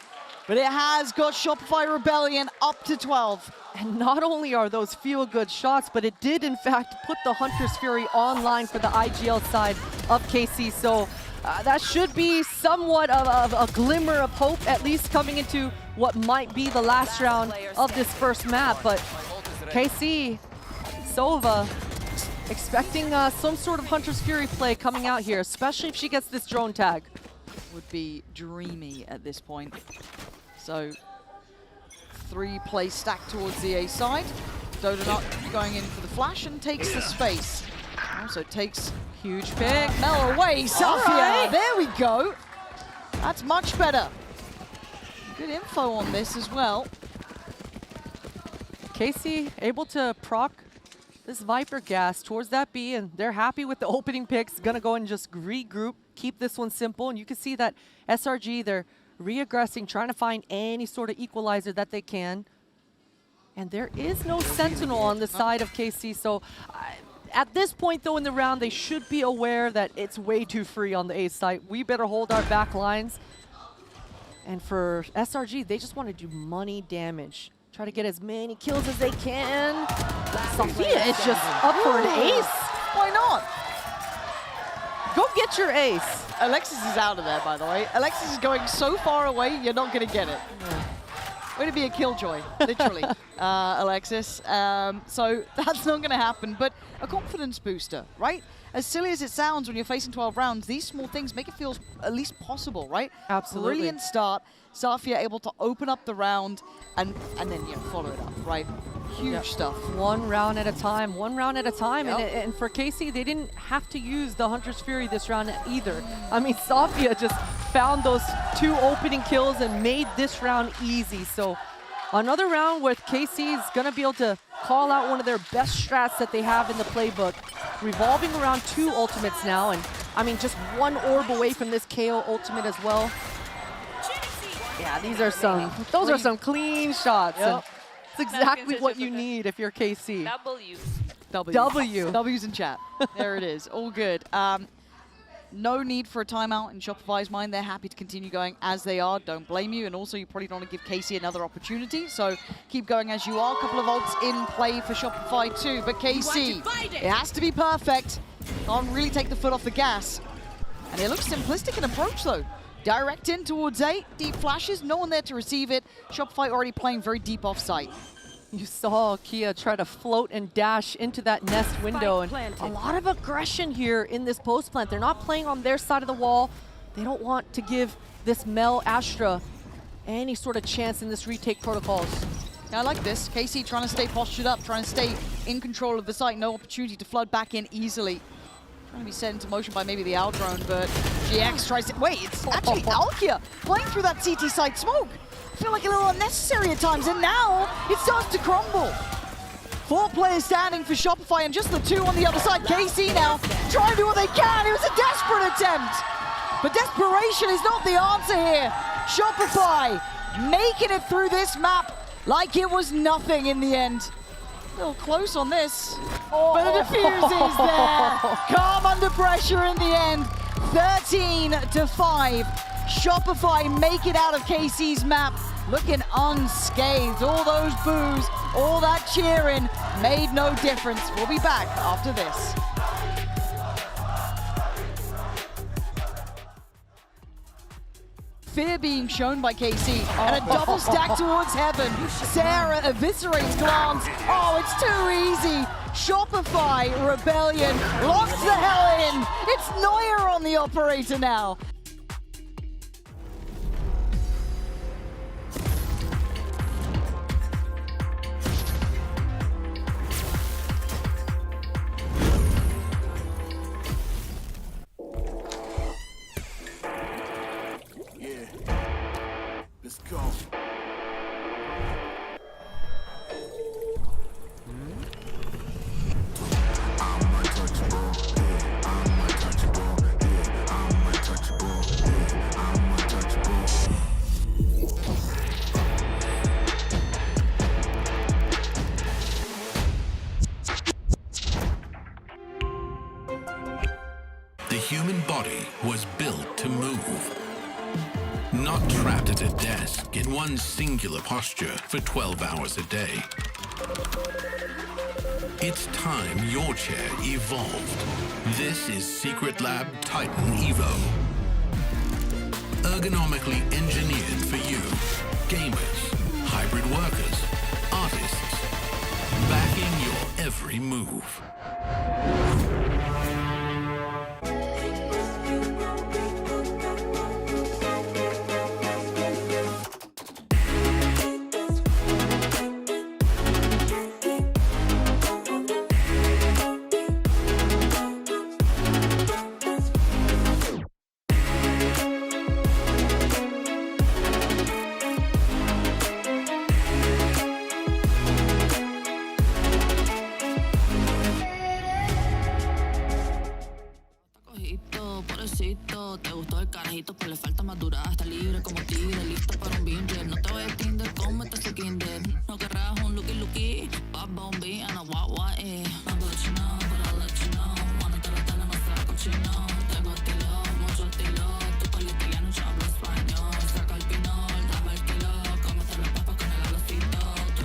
[SPEAKER 18] But it has got Shopify Rebellion up to 12.
[SPEAKER 4] And not only are those feel-good shots, but it did, in fact, put the Hunter's Fury online for the IGL side of KC. So that should be somewhat of a glimmer of hope, at least coming into what might be the last round of this first map. But KC, Sova, expecting some sort of Hunter's Fury play coming out here, especially if she gets this drone tag.
[SPEAKER 18] Would be dreamy at this point. So 3 plays stacked towards the A side. Dodo Nut going in for the flash and takes the space. Also takes
[SPEAKER 4] huge pick.
[SPEAKER 18] Mel away, Safia. There we go. That's much better. Good info on this as well.
[SPEAKER 4] KC able to proc this Viper gas towards that B, and they're happy with the opening picks. Gonna go and just regroup, keep this one simple. And you can see that SRG, they're reaggressing, trying to find any sort of equalizer that they can. And there is no Sentinel on the side of KC, so at this point though in the round, they should be aware that it's way too free on the A site. We better hold our back lines. And for SRG, they just want to do money damage. Try to get as many kills as they can. Sophia is just up for an ace.
[SPEAKER 18] Why not?
[SPEAKER 4] Go get your ace.
[SPEAKER 18] Alexis is out of there, by the way. Alexis is going so far away, you're not going to get it. Way to be a killjoy, literally, Alexis. So that's not going to happen, but a confidence booster, right? As silly as it sounds when you're facing 12 rounds, these small things make it feel at least possible, right?
[SPEAKER 4] Absolutely.
[SPEAKER 18] Brilliant start. Safia able to open up the round and then follow it up, right? Huge stuff.
[SPEAKER 4] One round at a time,
[SPEAKER 18] Yep.
[SPEAKER 4] And for KC, they didn't have to use the Hunter's Fury this round either. I mean, Safia just found those 2 opening kills and made this round easy. So another round where KC is going to be able to call out one of their best strats that they have in the playbook. Revolving around 2 ultimates now, and I mean, just 1 orb away from this KO ultimate as well. Yeah, those are some clean shots.
[SPEAKER 18] Yep.
[SPEAKER 4] And it's exactly what you need if you're KC.
[SPEAKER 18] W's in chat. There it is. All good. No need for a timeout in Shopify's mind. They're happy to continue going as they are. Don't blame you. And also, you probably don't want to give KC another opportunity. So keep going as you are. A couple of ults in play for Shopify too. But KC, it has to be perfect. Can't really take the foot off the gas. And it looks simplistic in approach though. Direct in towards A, deep flashes, no one there to receive it. Shopify already playing very deep off site.
[SPEAKER 4] You saw Kia try to float and dash into that nest window, and a lot of aggression here in this post plant. They're not playing on their side of the wall. They don't want to give this Mel Astra any sort of chance in this retake protocols.
[SPEAKER 18] Yeah, I like this. KC trying to stay postured up, trying to stay in control of the site. No opportunity to flood back in easily. Trying to be set into motion by maybe the Owl drone, but GX tries to... Wait, it's actually Alkia playing through that CT side smoke. I feel like a little unnecessary at times, and now it starts to crumble. 4 players standing for Shopify, and just the 2 on the other side. KC now trying to do what they can. It was a desperate attempt, but desperation is not the answer here. Shopify making it through this map like it was nothing in the end. A little close on this, but the defuse is there. Calm under pressure in the end. 13-5. Shopify make it out of KC's map, looking unscathed. All those boos, all that cheering made no difference. We'll be back after this. Fear being shown by KC, and a double stack towards heaven. Sarah eviscerates Glance. Oh, it's too easy. Shopify Rebellion locks the hell in. It's Neuer on the operator now.
[SPEAKER 23] Let's go.
[SPEAKER 11] The human body was built to move. Not trapped at a desk in one singular posture for 12 hours a day. It's time your chair evolved. This is Secretlab Titan Evo. Ergonomically engineered for you, gamers, hybrid workers, artists, backing your every move.
[SPEAKER 19] Te gustó el carajito, pero le falta madurar. Está libre como tigre, listo para un binder. No te vayas a Tinder, cómete ese kinder. No querrás un looky, Bob Bombi and a what, eh. I'm but you know, but I'll let you know. Wanna te la tele, no sea cochino. Tengo estilo, mucho estilo. Tu pelo italiano, yo hablo español. Saca el pinol, dame el kilo. Cómete la papa con el alocito. Tú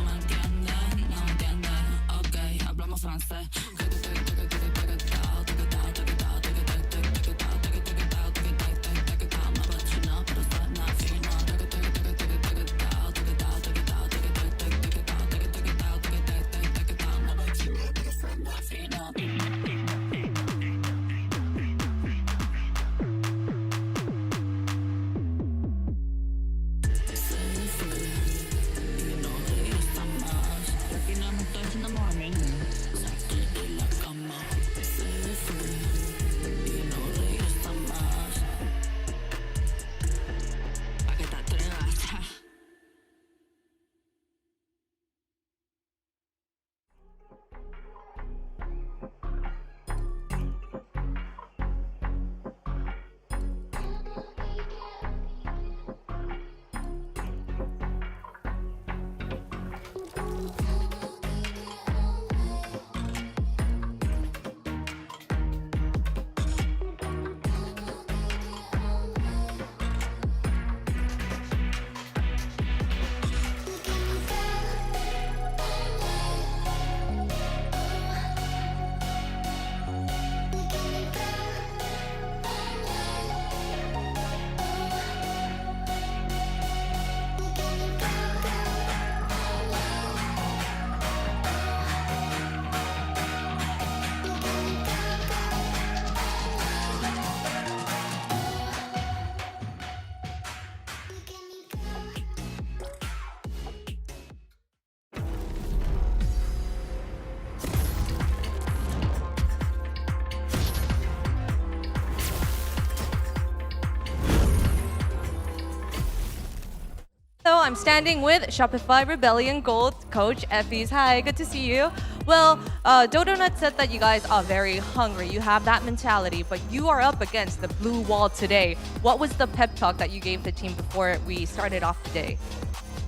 [SPEAKER 2] I'm standing with Shopify Rebellion Gold coach Effie's. Hi, good to see you. Well, Dodonut said that you guys are very hungry. You have that mentality, but you are up against the blue wall today. What was the pep talk that you gave the team before we started off the day?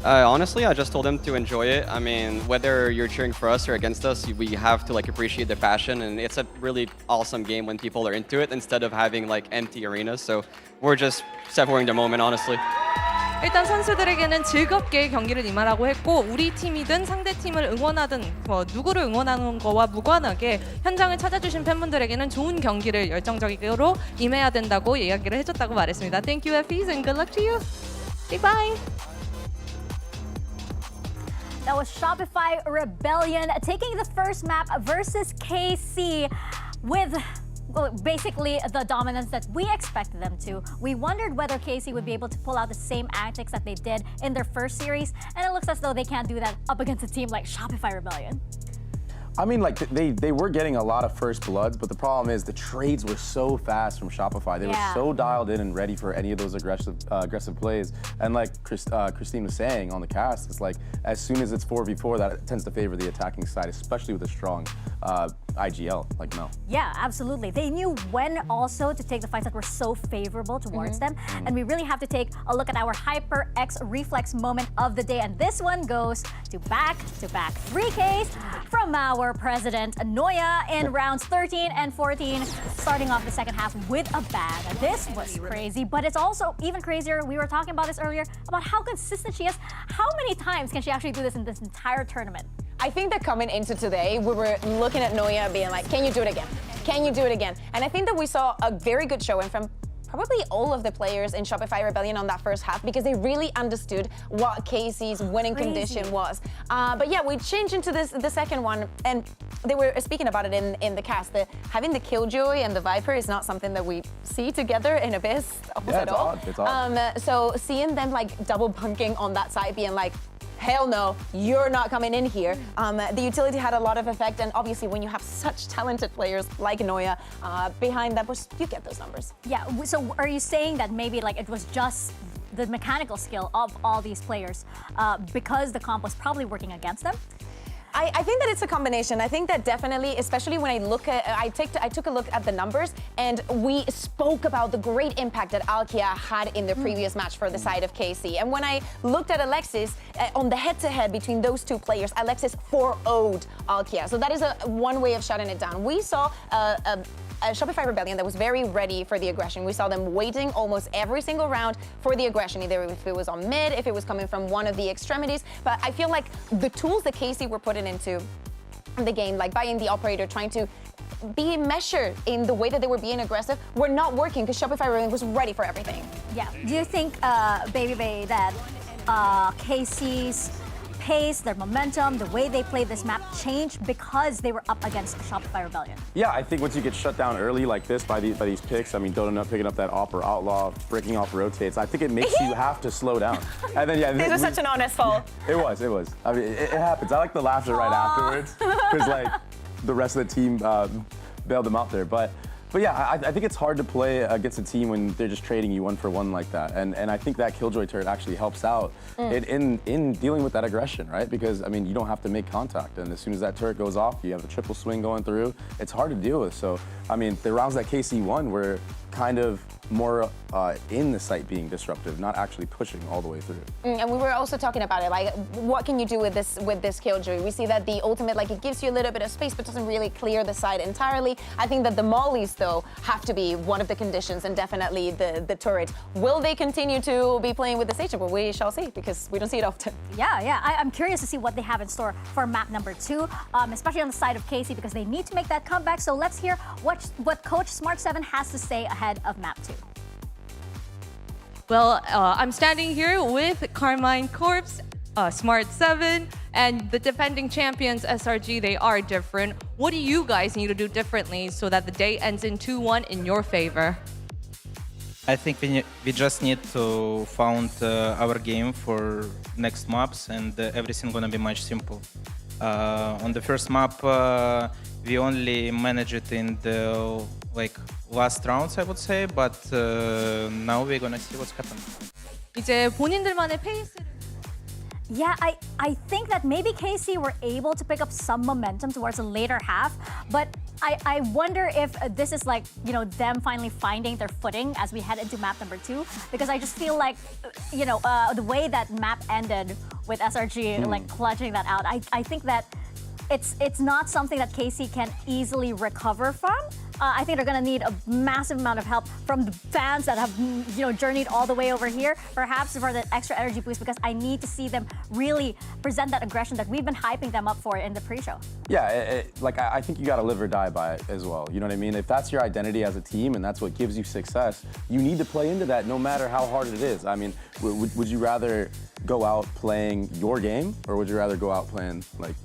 [SPEAKER 16] Honestly, I just told them to enjoy it. I mean, whether you're cheering for us or against us, we have to appreciate the passion, and it's a really awesome game when people are into it instead of having empty arenas. So we're just savoring the moment, honestly.
[SPEAKER 2] 일단 선수들에게는 즐겁게 경기를 임하라고 했고 우리 팀이든 상대 팀을 응원하든 누구를 응원하는 거와 무관하게 현장을 찾아주신 팬분들에게는 좋은 경기를 열정적으로 임해야 된다고 이야기를 해줬다고 말했습니다. Thank you, Effie, and good luck to you. Bye.
[SPEAKER 5] That was Shopify Rebellion taking the first map versus KC with basically the dominance that we expected them to. We wondered whether KC would be able to pull out the same antics that they did in their first series, and it looks as though they can't do that up against a team like Shopify Rebellion.
[SPEAKER 7] I mean, they were getting a lot of first bloods, but the problem is the trades were so fast from Shopify. They were so dialed in and ready for any of those aggressive plays. And like Christine was saying on the cast, it's as soon as it's 4v4, that tends to favor the attacking side, especially with a strong IGL like Mel.
[SPEAKER 5] Yeah, absolutely. They knew when also to take the fights that were so favorable towards them. And we really have to take a look at our HyperX reflex moment of the day. And this one goes to back-to-back 3Ks from our president, Noya, in rounds 13 and 14, starting off the second half with a bag. This was crazy, but it's also even crazier. We were talking about this earlier, about how consistent she is. How many times can she actually do this in this entire tournament?
[SPEAKER 6] I think that coming into today, we were looking at Noya being like, can you do it again? Can you do it again? And I think that we saw a very good showing from probably all of the players in Shopify Rebellion on that first half because they really understood what KC's winning condition was. But yeah, we changed into the second one, and they were speaking about it in the cast. Having the Killjoy and the Viper is not something that we see together in Abyss at all.
[SPEAKER 7] It's odd.
[SPEAKER 6] So seeing them double bunking on that side, being like, hell no, you're not coming in here. The utility had a lot of effect, and obviously when you have such talented players like Noya behind that, you get those numbers.
[SPEAKER 5] Yeah, so are you saying that maybe it was just the mechanical skill of all these players because the comp was probably working against them?
[SPEAKER 6] I think that it's a combination. I think that definitely, especially when I look at, I took a look at the numbers, and we spoke about the great impact that Alkia had in the previous match for the side of KC. And when I looked at Alexis on the head-to-head between those two players, Alexis 4-0'd Alkia. So that is one way of shutting it down. We saw a Shopify Rebellion that was very ready for the aggression. We saw them waiting almost every single round for the aggression, either if it was on mid, if it was coming from one of the extremities. But I feel like the tools that KC were putting into the game, like buying the operator, trying to be measured in the way that they were being aggressive, were not working because Shopify Rebellion was ready for everything.
[SPEAKER 5] Yeah. Do you think, Baby Bay, that KC's pace, their momentum, the way they played this map changed because they were up against Shopify Rebellion?
[SPEAKER 7] Yeah, I think once you get shut down early like this by these picks, I mean, Donut picking up that op or outlaw, breaking off rotates, I think it makes you have to slow down. And then
[SPEAKER 6] This was such an honest fall.
[SPEAKER 7] It was. I mean, it happens. I like the laughter right afterwards because the rest of the team bailed them out there. But yeah, I think it's hard to play against a team when they're just trading you one for one like that. And I think that Killjoy turret actually helps out in dealing with that aggression, right? Because, I mean, you don't have to make contact. And as soon as that turret goes off, you have the triple swing going through. It's hard to deal with. So, I mean, the rounds that KC won were kind of more in the site being disruptive, not actually pushing all the way through.
[SPEAKER 6] And we were also talking about it, what can you do with this Killjoy? We see that the ultimate, it gives you a little bit of space, but doesn't really clear the side entirely. I think that the mollies, though, have to be one of the conditions, and definitely the turret. Will they continue to be playing with the stage? Well, we shall see, because we don't see it often.
[SPEAKER 5] Yeah. I'm curious to see what they have in store for map number 2, especially on the side of KC, because they need to make that comeback. So let's hear what Coach Smart7 has to say ahead of map 2.
[SPEAKER 2] Well, I'm standing here with Carmine Corpse, Smart7, and the defending champions, SRG. They are different. What do you guys need to do differently so that the day ends in 2-1 in your favor?
[SPEAKER 20] I think we just need to found our game for next maps, and everything gonna be much simple. On the first map, we only managed it in the last rounds, I would say, but now we're gonna see what's happening.
[SPEAKER 2] 이제 본인들만의 페이스를
[SPEAKER 5] Yeah, I think that maybe KC were able to pick up some momentum towards the later half, but I wonder if this is like, you know, them finally finding their footing as we head into map number 2, because I just feel like, you know, the way that map ended with SRG, like clutching that out, I think that it's not something that KC can easily recover from. I think they're going to need a massive amount of help from the fans that have, you know, journeyed all the way over here, perhaps for the extra energy boost, because I need to see them really present that aggression that we've been hyping them up for in the pre-show.
[SPEAKER 7] Yeah, like I think you got to live or die by it as well. You know what I mean? If that's your identity as a team and that's what gives you success, you need to play into that no matter how hard it is. I mean, would you rather go out playing your game, or would you rather go out playing, like,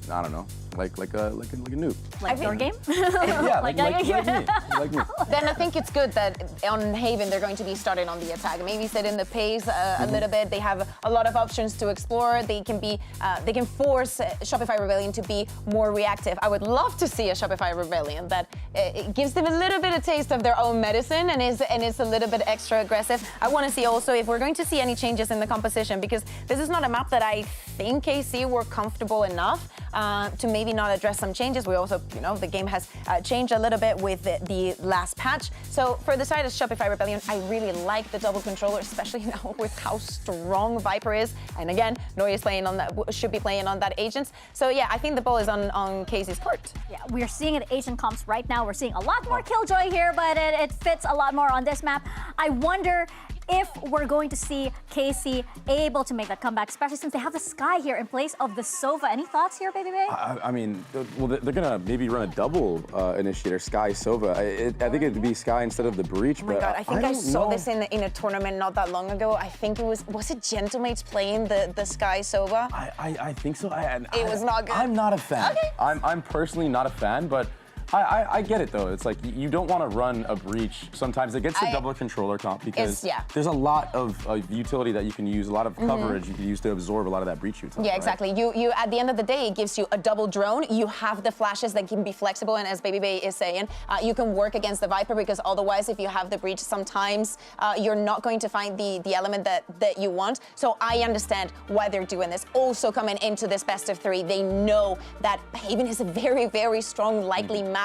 [SPEAKER 7] I don't know, like a noob?
[SPEAKER 5] Like your game?
[SPEAKER 7] Yeah, like me.
[SPEAKER 6] Then I think it's good that on Haven they're going to be starting on the attack. Maybe set in the pace a little bit. They have a lot of options to explore. They can be, they can force Shopify Rebellion to be more reactive. I would love to see a Shopify Rebellion that it gives them a little bit of taste of their own medicine and is a little bit extra aggressive. I want to see also if we're going to see any changes in the composition, because this is not a map that I think KC were comfortable enough to maybe not address some changes. We also, you know, the game has changed a little bit with the last patch. So for the side of Shopify Rebellion, I really like the double controller, especially now with how strong Viper is. And again, Noya is playing on that, should be playing on that agents. So yeah, I think the ball is on Casey's court.
[SPEAKER 5] Yeah, we're seeing it agent comps right now. We're seeing a lot more Killjoy here, but it fits a lot more on this map. I wonder if we're going to see KC able to make that comeback, especially since they have the Sky here in place of the Sova. Any thoughts here, Baby Bay?
[SPEAKER 7] I mean, well, they're gonna maybe run a double initiator, Sky Sova. I think it'd be Sky instead of the Breach.
[SPEAKER 6] Oh my God, I think I saw this in a tournament not that long ago. I think it was it Gentlemates playing the Sky Sova?
[SPEAKER 7] I think so.
[SPEAKER 6] It was not good.
[SPEAKER 7] I'm not a fan.
[SPEAKER 6] Okay.
[SPEAKER 7] I'm personally not a fan, but I get it though. It's like you don't want to run a Breach sometimes against the double controller comp, because there's a lot of utility that you can use, a lot of coverage you can use to absorb a lot of that Breach utility.
[SPEAKER 6] Yeah, exactly. Right? You at the end of the day, it gives you a double drone. You have the flashes that can be flexible, and as Baby Bay is saying, you can work against the Viper, because otherwise, if you have the Breach, sometimes you're not going to find the element that you want. So I understand why they're doing this. Also coming into this best of 3, they know that Haven is a very, very strong, likely map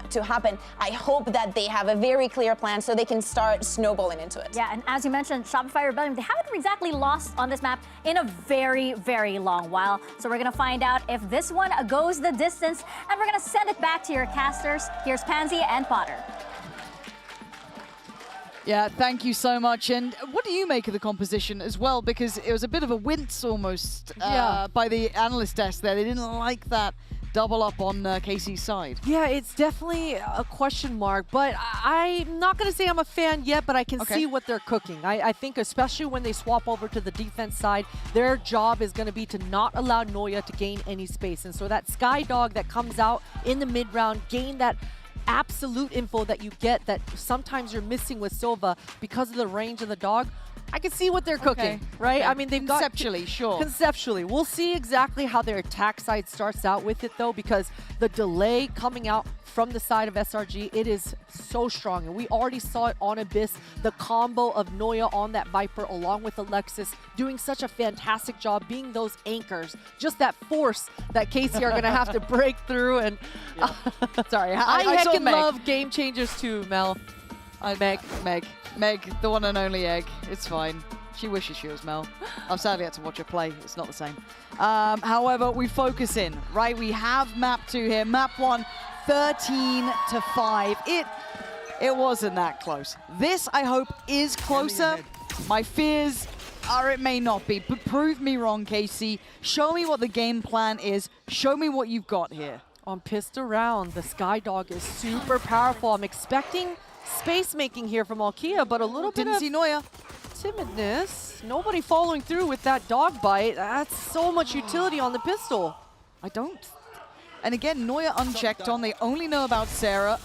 [SPEAKER 6] to happen. I hope that they have a very clear plan so they can start snowballing into it.
[SPEAKER 5] Yeah, and as you mentioned, Shopify Rebellion, they haven't exactly lost on this map in a very, very long while. So we're gonna find out if this one goes the distance, and we're gonna send it back to your casters. Here's Pansy and Potter.
[SPEAKER 18] Yeah, thank you so much. And what do you make of the composition as well? Because it was a bit of a wince almost by the analyst desk there. They didn't like that double up on KC's side.
[SPEAKER 4] Yeah, it's definitely a question mark, but I'm not going to say I'm a fan yet, but I can see what they're cooking. I think especially when they swap over to the defense side, their job is going to be to not allow Noya to gain any space. And so that Sky Dog that comes out in the mid-round, gain that absolute info that you get that sometimes you're missing with Sova because of the range of the dog. I can see what they're cooking, right? I mean, they've got...
[SPEAKER 18] Conceptually, sure.
[SPEAKER 4] Conceptually. We'll see exactly how their attack side starts out with it, though, because the delay coming out from the side of SRG, it is so strong. And we already saw it on Abyss, the combo of Noya on that Viper along with Alexis doing such a fantastic job being those anchors. Just that force that KC are going to have to break through. And sorry, I heckin' love game changers too, Mel.
[SPEAKER 18] Meg, the one and only egg. It's fine. She wishes she was Mel. I've sadly had to watch her play. It's not the same. However, we focus in, right? We have map 2 here. Map 1, 13-5. It wasn't that close. This, I hope, is closer. My fears are it may not be, but prove me wrong, KC. Show me what the game plan is. Show me what you've got here.
[SPEAKER 4] On pissed around, the Sky Dog is super powerful. I'm expecting space making here from Alkia, but a little bit of
[SPEAKER 18] Noya.
[SPEAKER 4] Timidness. Nobody following through with that dog bite. That's so much utility on the pistol.
[SPEAKER 18] I don't. And again, Noya unchecked on. They only know about Sarah.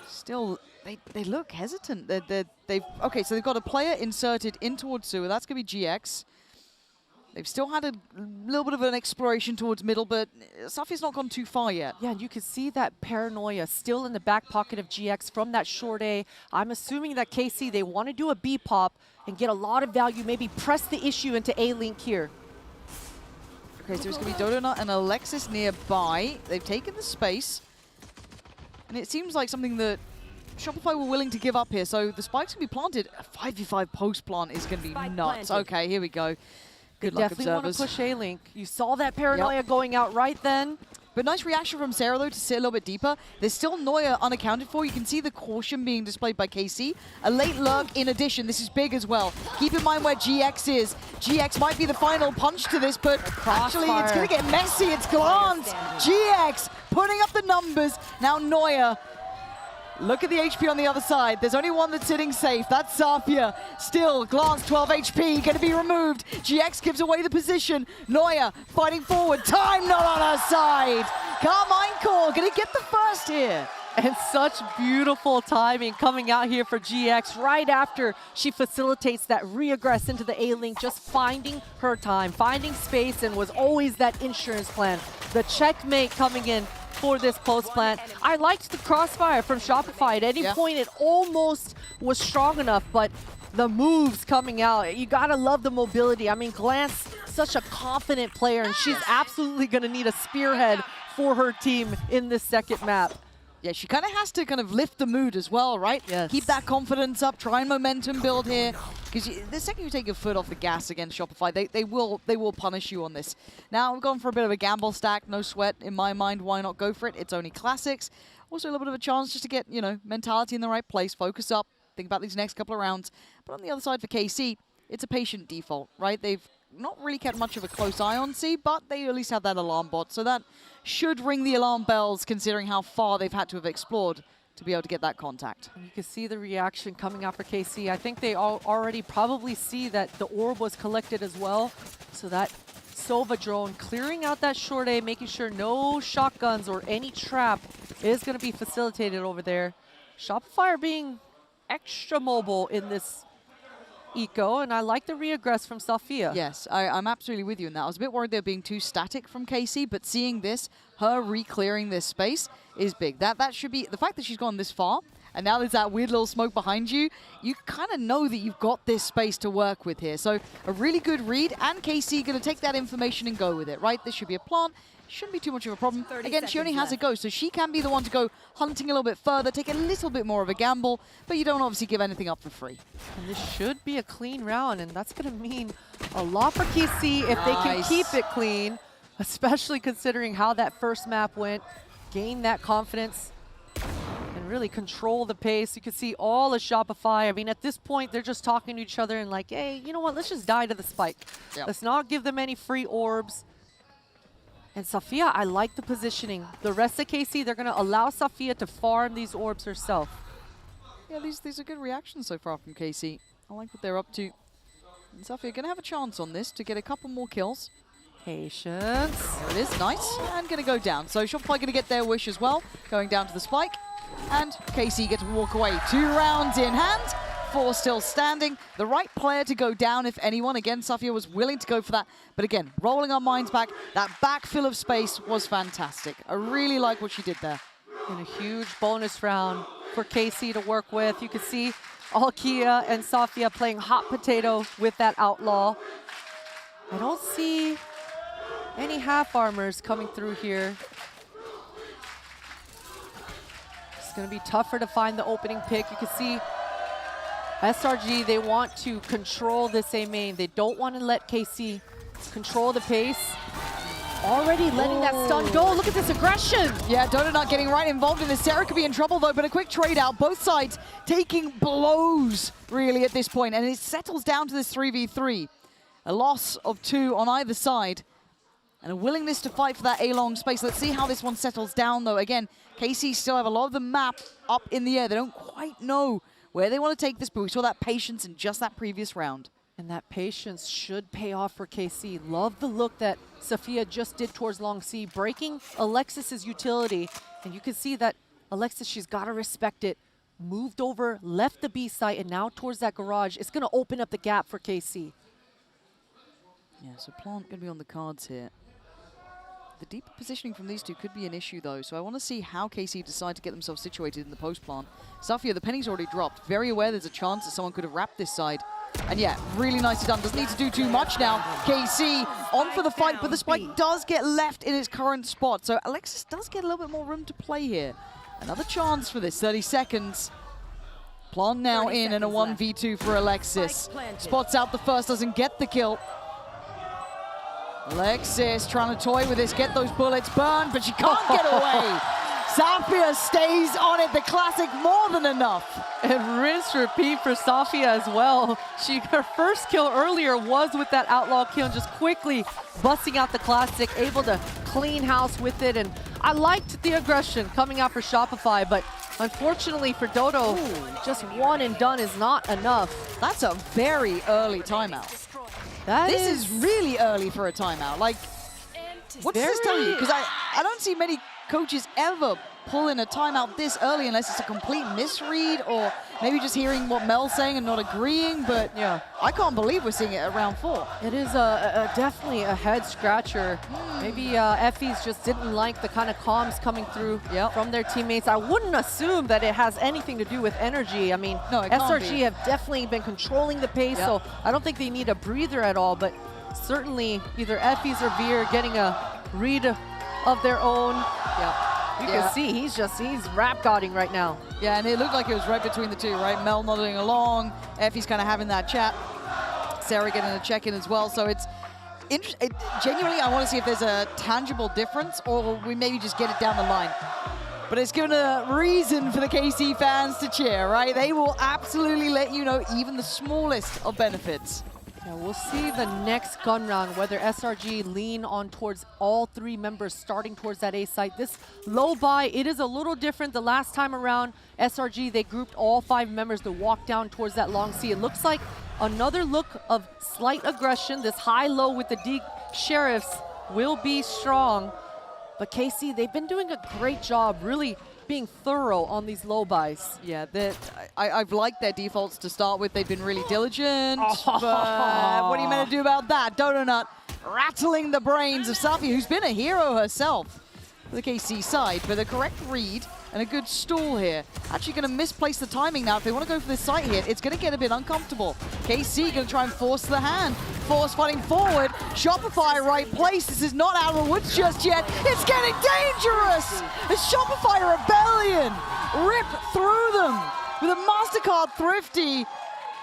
[SPEAKER 18] Still, they look hesitant. Okay, so they've got a player inserted in towards Sewer. That's going to be GX. They've still had a little bit of an exploration towards middle, but Safi's not gone too far yet.
[SPEAKER 4] Yeah, and you can see that paranoia still in the back pocket of GX from that short A. I'm assuming that KC, they want to do a B pop and get a lot of value, maybe press the issue into A-Link here.
[SPEAKER 18] Okay, so it's going to be Dodonut and Alexis nearby. They've taken the space. And it seems like something that Shopify were willing to give up here. So the spike's going to be planted. A 5v5 post plant is going to be nuts. Okay, here we go. Good luck,
[SPEAKER 4] Definitely want to
[SPEAKER 18] observers.
[SPEAKER 4] push A-Link. You saw that paranoia going out right then.
[SPEAKER 18] But nice reaction from Sarah, though, to sit a little bit deeper. There's still Neuer unaccounted for. You can see the caution being displayed by KC. A late lurk in addition. This is big as well. Keep in mind where GX is. GX might be the final punch to this, but actually it's going to get messy. It's Glance. GX putting up the numbers. Now Neuer. Look at the HP on the other side. There's only one that's sitting safe. That's Safia. Still, Glance, 12 HP, going to be removed. GX gives away the position. Neuer fighting forward. Time not on her side. Carmine Core going to get the first here.
[SPEAKER 4] And such beautiful timing coming out here for GX right after she facilitates that reaggress into the A-Link, just finding her time, finding space, and was always that insurance plan. The checkmate coming in for this post plant. I liked the crossfire from Shopify. At any point, it almost was strong enough, but the moves coming out, you gotta love the mobility. I mean, Glance, such a confident player, and she's absolutely gonna need a spearhead for her team in this second map.
[SPEAKER 18] Yeah, she kind of has to kind of lift the mood as well, right?
[SPEAKER 4] Yes.
[SPEAKER 18] Keep that confidence up, try and momentum build here. Because the second you take your foot off the gas against Shopify, they will punish you on this. Now, we've gone for a bit of a gamble stack, no sweat in my mind. Why not go for it? It's only classics. Also a little bit of a chance just to get, you know, mentality in the right place, focus up, think about these next couple of rounds. But on the other side for KC, it's a patient default, right? They've not really kept much of a close eye on C, but they at least have that alarm bot. So that should ring the alarm bells considering how far they've had to have explored to be able to get that contact.
[SPEAKER 4] And you can see the reaction coming out for KC. I think they already probably see that the orb was collected as well. So that Sova drone clearing out that short A, making sure no shotguns or any trap is going to be facilitated over there. Shopify are being extra mobile in this eco, and I like the reaggress from Safia.
[SPEAKER 18] Yes, I'm absolutely with you in that. I was a bit worried they were being too static from KC, but seeing this, her re-clearing this space is big. That should be, the fact that she's gone this far, and now there's that weird little smoke behind you, you kind of know that you've got this space to work with here. So a really good read, and KC going to take that information and go with it, right? This should be a plant. Shouldn't be too much of a problem. Again, she only has a go, so she can be the one to go hunting a little bit further, take a little bit more of a gamble, but you don't obviously give anything up for free.
[SPEAKER 4] And this should be a clean round, and that's going to mean a lot for KC if they can keep it clean, especially considering how that first map went, gain that confidence, and really control the pace. You can see all of Shopify. I mean, at this point, they're just talking to each other and like, hey, you know what? Let's just die to the spike. Yep. Let's not give them any free orbs. And Safia, I like the positioning. The rest of KC, they're going to allow Safia to farm these orbs herself.
[SPEAKER 18] Yeah, these are good reactions so far from KC. I like what they're up to. And Safia going to have a chance on this to get a couple more kills.
[SPEAKER 4] Patience.
[SPEAKER 18] There it is, nice. And going to go down. So Shopify going to get their wish as well, going down to the spike. And KC get to walk away. 2 rounds in hand. 4 still standing. The right player to go down, if anyone. Again, Safia was willing to go for that. But again, rolling our minds back, that backfill of space was fantastic. I really like what she did there.
[SPEAKER 4] And a huge bonus round for KC to work with. You can see Alkia and Safia playing hot potato with that outlaw. I don't see any half armors coming through here. It's going to be tougher to find the opening pick. You can see SRG, they want to control this A main. They don't want to let KC control the pace. Already letting that stun go. Look at this aggression.
[SPEAKER 18] Yeah, Dodo not getting right involved in this. Sarah could be in trouble though, but a quick trade out. Both sides taking blows really at this point, and it settles down to this 3v3. A loss of 2 on either side, and a willingness to fight for that A-long space. Let's see how this one settles down though. Again, KC still have a lot of the map up in the air. They don't quite know where they want to take this, but we saw that patience in just that previous round.
[SPEAKER 4] And that patience should pay off for KC. Love the look that Safia just did towards Long C, breaking Alexis's utility. And you can see that Alexis, she's got to respect it. Moved over, left the B site, and now towards that garage. It's going to open up the gap for KC.
[SPEAKER 18] Yeah, so plant going to be on the cards here. The deeper positioning from these two could be an issue, though, so I want to see how KC decide to get themselves situated in the post plant. Safia, the penny's already dropped. Very aware there's a chance that someone could have wrapped this side. And yeah, really nicely done. Doesn't need to do too much now. KC on for the fight, but the spike does get left in its current spot. So Alexis does get a little bit more room to play here. Another chance for this, 30 seconds. Plant now in and a 1v2 for Alexis. Spots out the first, doesn't get the kill. Alexis trying to toy with this, get those bullets burned, but she can't get away. Safia stays on it, the classic more than enough.
[SPEAKER 4] And rinse repeat for Safia as well. Her first kill earlier was with that outlaw kill, and just quickly busting out the classic, able to clean house with it. And I liked the aggression coming out for Shopify, but unfortunately for Dodo, just one and done is not enough.
[SPEAKER 18] That's a very early timeout. This is really early for a timeout. Like, what does this tell you? Because I don't see many coaches ever pull in a timeout this early unless it's a complete misread or maybe just hearing what Mel's saying and not agreeing, but yeah, I can't believe we're seeing it at round 4.
[SPEAKER 4] It is definitely a head scratcher. Maybe Effie's just didn't like the kind of comms coming through from their teammates. I wouldn't assume that it has anything to do with energy. I mean, no, SRG have definitely been controlling the pace, so I don't think they need a breather at all, but certainly either Effie's or Veer getting a read of their own. You can see he's rap godding right now.
[SPEAKER 18] Yeah, and it looked like it was right between the two, right? Mel nodding along, Effie's kind of having that chat. Sarah getting a check-in as well, so it's genuinely, I want to see if there's a tangible difference or we maybe just get it down the line. But it's given a reason for the KC fans to cheer, right? They will absolutely let you know even the smallest of benefits.
[SPEAKER 4] Yeah, we'll see the next gun round, whether SRG lean on towards all 3 members starting towards that A site. This low buy, it is a little different. The last time around, SRG, they grouped all 5 members to walk down towards that long C. It looks like another look of slight aggression. This high-low with the D Sheriffs will be strong. But KC, they've been doing a great job really being thorough on these low buys.
[SPEAKER 18] Yeah, I've liked their defaults to start with. They've been really diligent, but what are you meant to do about that? Donut rattling the brains of Safi, who's been a hero herself for the KC side, but the correct read and a good stall here. Actually going to misplace the timing now. If they want to go for this site hit, it's going to get a bit uncomfortable. KC going to try and force the hand. Force fighting forward. Shopify right place. This is not out of the woods just yet. It's getting dangerous. The Shopify Rebellion rip through them with a Mastercard Thrifty.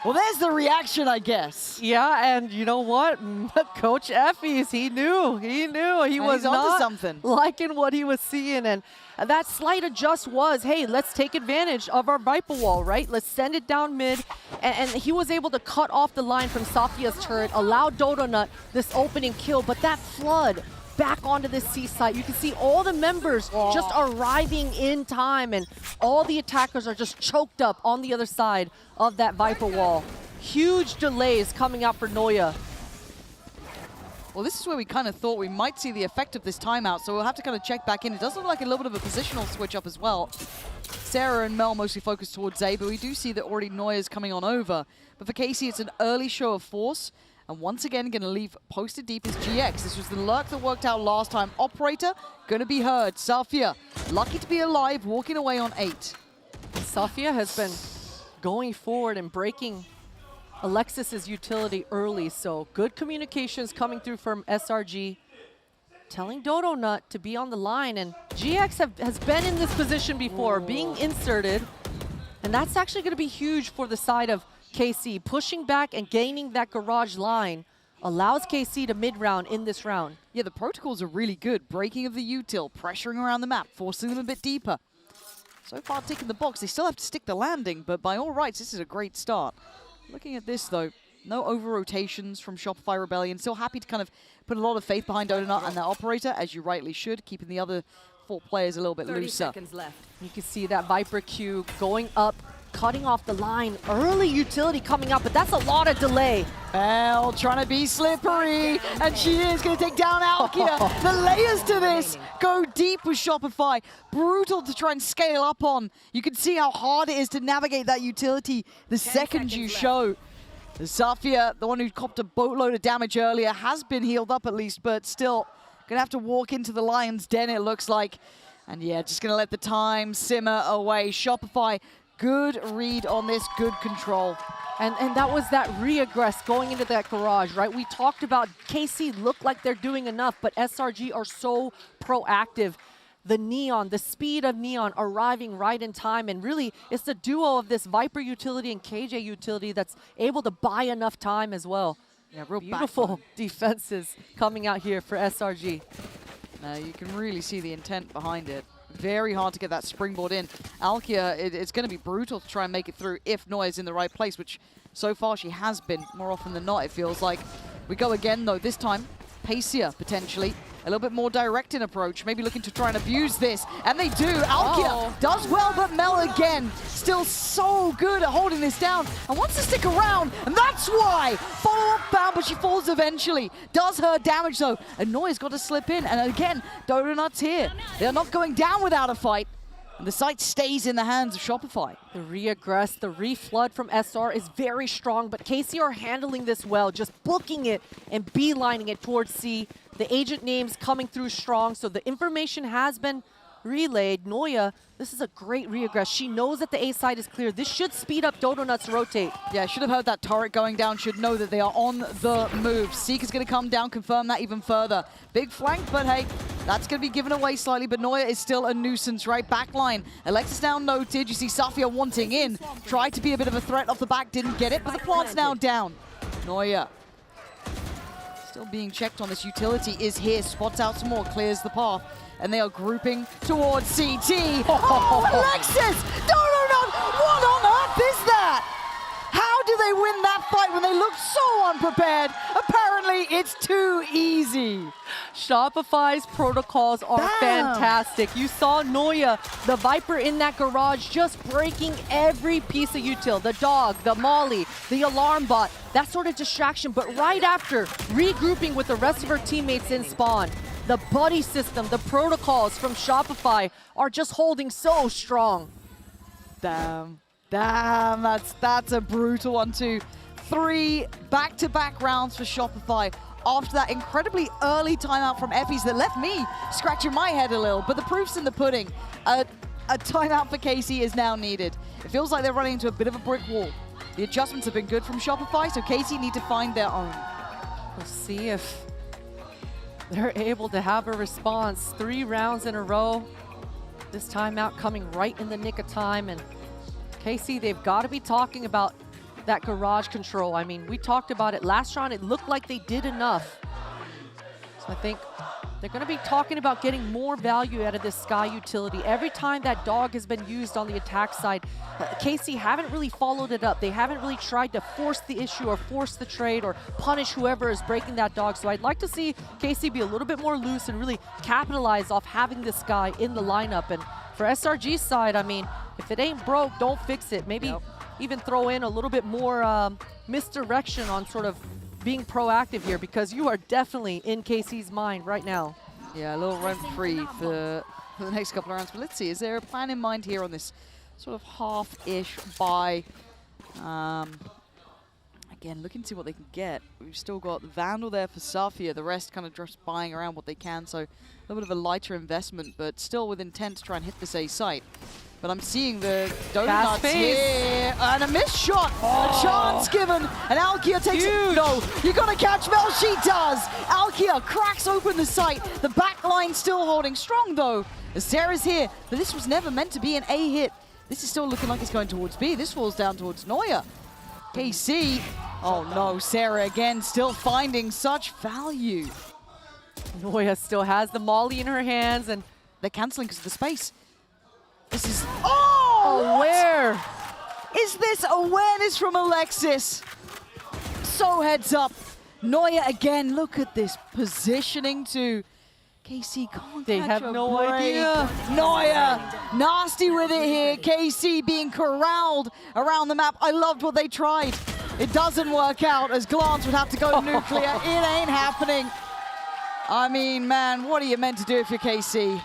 [SPEAKER 18] Well, there's the reaction, I guess.
[SPEAKER 4] Yeah, and you know what? Coach Effie's, he knew. He was not
[SPEAKER 18] something.
[SPEAKER 4] Liking what he was seeing, and that slight adjust was, hey, let's take advantage of our Viper wall, right? Let's send it down mid, and he was able to cut off the line from Safia's turret, allow Dodonut this opening kill, but that flood back onto this C site. You can see all the members just arriving in time, and all the attackers are just choked up on the other side of that Viper wall. Huge delays coming out for Noya.
[SPEAKER 18] Well, this is where we kind of thought we might see the effect of this timeout, so we'll have to kind of check back in. It does look like a little bit of a positional switch up as well. Sarah and Mel mostly focused towards A, but we do see that already Noya's coming on over. But for KC, it's an early show of force. And once again, going to leave posted deep is GX. This was the lurk that worked out last time. Operator, going to be heard. Safia, lucky to be alive, walking away on 8.
[SPEAKER 4] Safia has been going forward and breaking Alexis's utility early, so good communications coming through from SRG, telling Dodonut to be on the line, and GX has been in this position before, being inserted, and that's actually going to be huge for the side of KC. Pushing back and gaining that garage line allows KC to mid-round in this round.
[SPEAKER 18] Yeah, the protocols are really good. Breaking of the util, pressuring around the map, forcing them a bit deeper. So far ticking the box. They still have to stick the landing, but by all rights, this is a great start. Looking at this, though, no over-rotations from Shopify Rebellion. Still happy to kind of put a lot of faith behind Donut and that operator, as you rightly should, keeping the other 4 players a little bit
[SPEAKER 3] 30
[SPEAKER 18] looser.
[SPEAKER 3] seconds left.
[SPEAKER 4] You can see that Viper Q going up, cutting off the line. Early utility coming up, but that's a lot of delay.
[SPEAKER 18] Bell trying to be slippery, and she is going to take down Alkia. The layers to this go deep with Shopify. Brutal to try and scale up on. You can see how hard it is to navigate that utility the second you show. Safia, the one who copped a boatload of damage earlier, has been healed up at least, but still going to have to walk into the lion's den, it looks like. And yeah, just going to let the time simmer away. Shopify Good read on this, good control.
[SPEAKER 4] And that was that reaggress going into that garage, right? We talked about KC look like they're doing enough, but SRG are so proactive. The Neon, the speed of Neon arriving right in time, and really it's the duo of this Viper utility and KJ utility that's able to buy enough time as well.
[SPEAKER 18] Yeah, real
[SPEAKER 4] beautiful defenses coming out here for SRG.
[SPEAKER 18] Now you can really see the intent behind it. Very hard to get that springboard in. Alkia, it's going to be brutal to try and make it through if Noya's in the right place, which so far she has been more often than not, it feels like. We go again, though, this time, Pacia, potentially. A little bit more direct in approach, maybe looking to try and abuse this. And they do. Alkia does well, but Mel again, still so good at holding this down and wants to stick around. And that's why. Follow-up bound, but she falls eventually. Does her damage, though. And Noya's got to slip in. And again, Donut's here. They're not going down without a fight. And the site stays in the hands of Shopify.
[SPEAKER 4] The reaggress, the reflood from SR is very strong, but KC are handling this well, just booking it and beelining it towards C. The agent names coming through strong, so the information has been relayed. Noya, this is a great reaggress. She knows that the A side is clear. This should speed up Donut's rotate.
[SPEAKER 18] Yeah, should have heard that turret going down, should know that they are on the move. Seek is going to come down, confirm that even further. Big flank, but hey, that's going to be given away slightly, but Noya is still a nuisance, right? Backline. Alexis now noted. You see Safia wanting in. Tried to be a bit of a threat off the back, didn't get it, but the plant's now down. Noya still being checked on this. Utility is here, spots out some more, clears the path, and they are grouping towards CT. Oh, Alexis! Donut! What on earth is that? How do they win that fight when they look so unprepared? Apparently, it's too easy.
[SPEAKER 4] Shopify's protocols are fantastic. You saw Noya, the Viper in that garage, just breaking every piece of util. The dog, the molly, the alarm bot, that sort of distraction. But right after, regrouping with the rest of her teammates in spawn. The buddy system, the protocols from Shopify are just holding so strong.
[SPEAKER 18] Damn, that's a brutal one too. 3 back-to-back rounds for Shopify after that incredibly early timeout from Effie's that left me scratching my head a little. But the proof's in the pudding. A timeout for KC is now needed. It feels like they're running into a bit of a brick wall. The adjustments have been good from Shopify, so KC need to find their own.
[SPEAKER 4] We'll see if they're able to have a response. 3 rounds in a row. This timeout coming right in the nick of time. And KC, they've got to be talking about that garage control. I mean, we talked about it last round. It looked like they did enough. So I think they're going to be talking about getting more value out of this Sky utility. Every time that dog has been used on the attack side, KC haven't really followed it up. They haven't really tried to force the issue or force the trade or punish whoever is breaking that dog. So I'd like to see KC be a little bit more loose and really capitalize off having this guy in the lineup. And for SRG's side, I mean, if it ain't broke, don't fix it. Maybe even throw in a little bit more misdirection on sort of being proactive here, because you are definitely in KC's mind right now.
[SPEAKER 18] Yeah, a little rent-free for the next couple of rounds. But let's see, is there a plan in mind here on this sort of half-ish buy? Again, looking to see what they can get. We've still got Vandal there for Safia. The rest kind of just buying around what they can. So a little bit of a lighter investment, but still with intent to try and hit this A site. But I'm seeing the Donuts here, and a missed shot, a chance given, and Alkia takes it. No, you gotta catch Mel, she does. Alkia cracks open the site. The back line still holding strong though. Sarah's here, but this was never meant to be an A hit. This is still looking like it's going towards B. This falls down towards Noya. KC, oh no, Sarah again, still finding such value.
[SPEAKER 4] Noya still has the molly in her hands, and
[SPEAKER 18] they're canceling because of the space. This is,
[SPEAKER 4] where
[SPEAKER 18] is this awareness from Alexis? So heads up. Noya again, look at this positioning to KC can't
[SPEAKER 4] They
[SPEAKER 18] catch
[SPEAKER 4] have
[SPEAKER 18] a
[SPEAKER 4] no
[SPEAKER 18] break.
[SPEAKER 4] idea.
[SPEAKER 18] Noya, nasty with it here. KC being corralled around the map. I loved what they tried. It doesn't work out as Glance would have to go nuclear. It ain't happening. I mean, man, what are you meant to do if you're KC?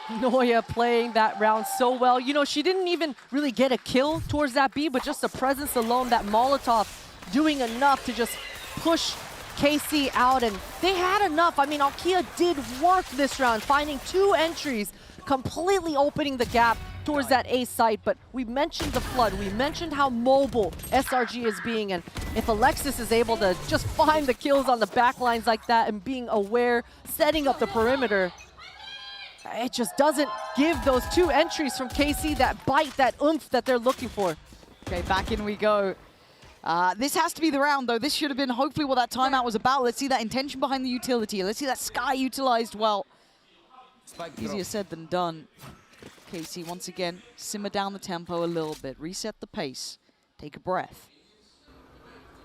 [SPEAKER 4] Noya playing that round so well. You know, she didn't even really get a kill towards that B, but just the presence alone, that Molotov doing enough to just push KC out, and they had enough. I mean, Alkia did work this round, finding 2 entries, completely opening the gap towards that A site, but we mentioned the flood. We mentioned how mobile SRG is being, and if Alexis is able to just find the kills on the back lines like that and being aware, setting up the perimeter, it just doesn't give those two entries from KC that bite, that oomph that they're looking for.
[SPEAKER 18] Okay, back in we go. This has to be the round, though. This should have been hopefully what that timeout was about. Let's see that intention behind the utility. Let's see that Sky utilized well. Easier said than done. KC, once again, simmer down the tempo a little bit. Reset the pace. Take a breath.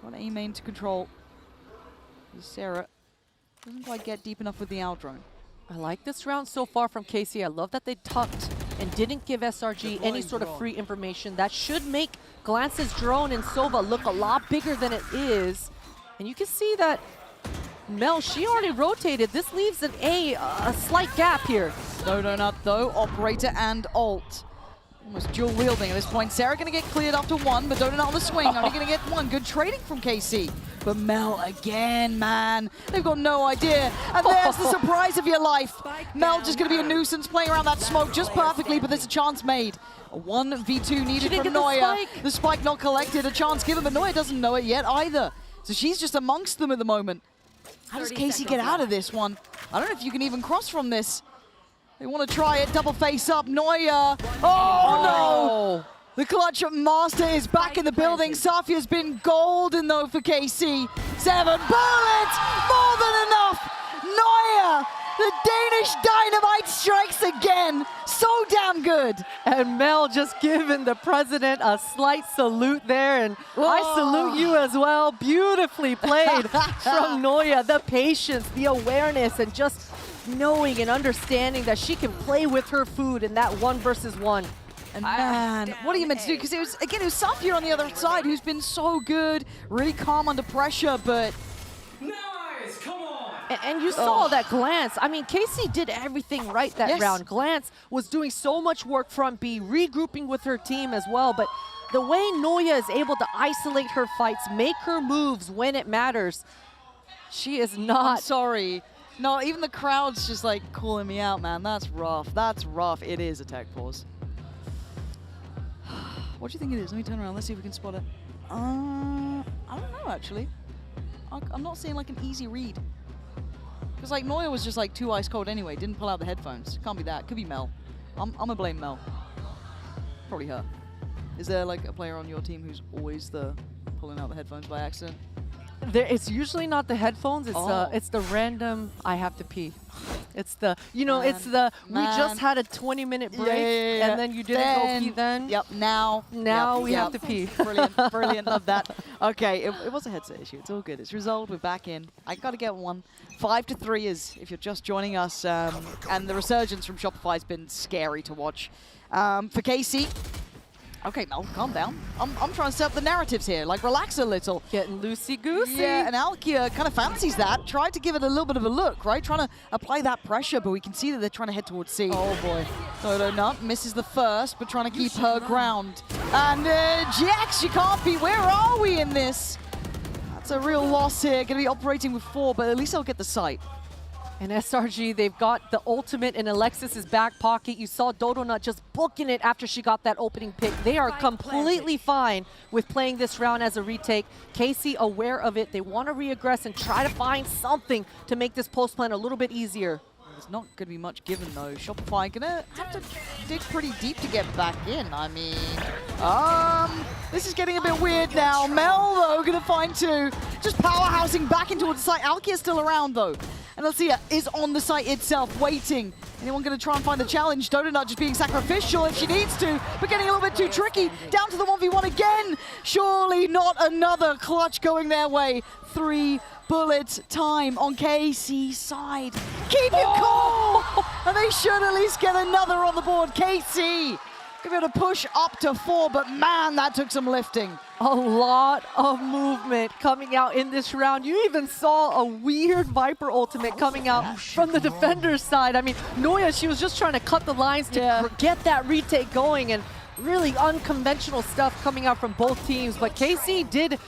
[SPEAKER 18] Got A-main to control. Sarah doesn't quite get deep enough with the out drone.
[SPEAKER 4] I like this round so far from KC. I love that they tucked and didn't give SRG any sort of free information. That should make Glance's drone and Sova look a lot bigger than it is. And you can see that Mel, she already rotated. This leaves an a slight gap here.
[SPEAKER 18] No, not though. Operator and ult. Almost dual wielding at this point. Sarah gonna get cleared after one, but Donut on the swing. Only gonna get one. Good trading from KC. But Mel again, man. They've got no idea. And there's the surprise of your life. Mel just gonna be a nuisance, playing around that smoke just perfectly, but there's a chance made. A 1v2 needed from Noya. The spike not collected, a chance given, but Noya doesn't know it yet either. So she's just amongst them at the moment. How does KC get out of this one? I don't know if you can even cross from this. They want to try it, double face up, Noya. Oh no! The clutch master is back in the building. Safia's been golden though for KC. 7 bullets, more than enough. Noya, the Danish dynamite strikes again. So damn good.
[SPEAKER 4] And Mel just giving the president a slight salute there, and I salute you as well. Beautifully played from Noya. The patience, the awareness, and just knowing and understanding that she can play with her food in that 1 versus 1.
[SPEAKER 18] And man, what are you meant to do? Because it was Safia on the other side who's been so good, really calm under pressure, but...
[SPEAKER 14] Nice, come on!
[SPEAKER 4] And you saw that Glance. I mean, KC did everything right that round. Glance was doing so much work front B, regrouping with her team as well, but the way Noya is able to isolate her fights, make her moves when it matters, she is not...
[SPEAKER 18] I'm sorry. No, even the crowd's just like calling me out, man. That's rough. That's rough. It is a tech pause. What do you think it is? Let me turn around. Let's see if we can spot it. I don't know, actually. I'm not seeing like an easy read. Because like Noya was just like too ice cold anyway. Didn't pull out the headphones. Can't be that. Could be Mel. I'm gonna blame Mel. Probably her. Is there like a player on your team who's always the pulling out the headphones by accident?
[SPEAKER 4] It's usually not the headphones. It's the random. I have to pee. It's the we just had a 20-minute break and then you didn't go pee then.
[SPEAKER 18] Yep. Now
[SPEAKER 4] we have to pee.
[SPEAKER 18] Brilliant. Love that. Okay, it was a headset issue. It's all good. It's resolved. We're back in. I got to get one. 5-3 is if you're just joining us, and the resurgence from Shopify has been scary to watch. For KC. Okay, Mel, calm down. I'm trying to set up the narratives here. Like, relax a little.
[SPEAKER 4] Getting loosey-goosey.
[SPEAKER 18] Yeah, and Alkia kind of fancies that. Tried to give it a little bit of a look, right? Trying to apply that pressure, but we can see that they're trying to head towards C.
[SPEAKER 4] Oh, boy.
[SPEAKER 18] Donut misses the first, but trying to keep her ground. And Jax, she can't be. Where are we in this? That's a real loss here. Going to be operating with 4, but at least they'll get the sight.
[SPEAKER 4] And SRG, they've got the ultimate in Alexis's back pocket. You saw Dodonut just booking it after she got that opening pick. They are completely fine with playing this round as a retake. KC aware of it. They want to re-aggress and try to find something to make this post plan a little bit easier.
[SPEAKER 18] There's not going to be much given, though. Shopify going to have to dig pretty deep to get back in. I mean, this is getting a bit weird now. Mel, though, going to find 2. Just powerhousing back into the site. Alkia's still around, though. And Alcia is on the site itself, waiting. Anyone going to try and find the challenge? Donut just being sacrificial if she needs to, but getting a little bit too tricky. Down to the 1v1 again. Surely not another clutch going their way. 3 bullets time on KC's side. Keep it cool! And they should at least get another on the board. KC Give it a push up to 4, but man, that took some lifting.
[SPEAKER 4] A lot of movement coming out in this round. You even saw a weird Viper ultimate coming out from the defender's side. I mean, Noya, she was just trying to cut the lines to get that retake going, and really unconventional stuff coming out from both teams. But KC did,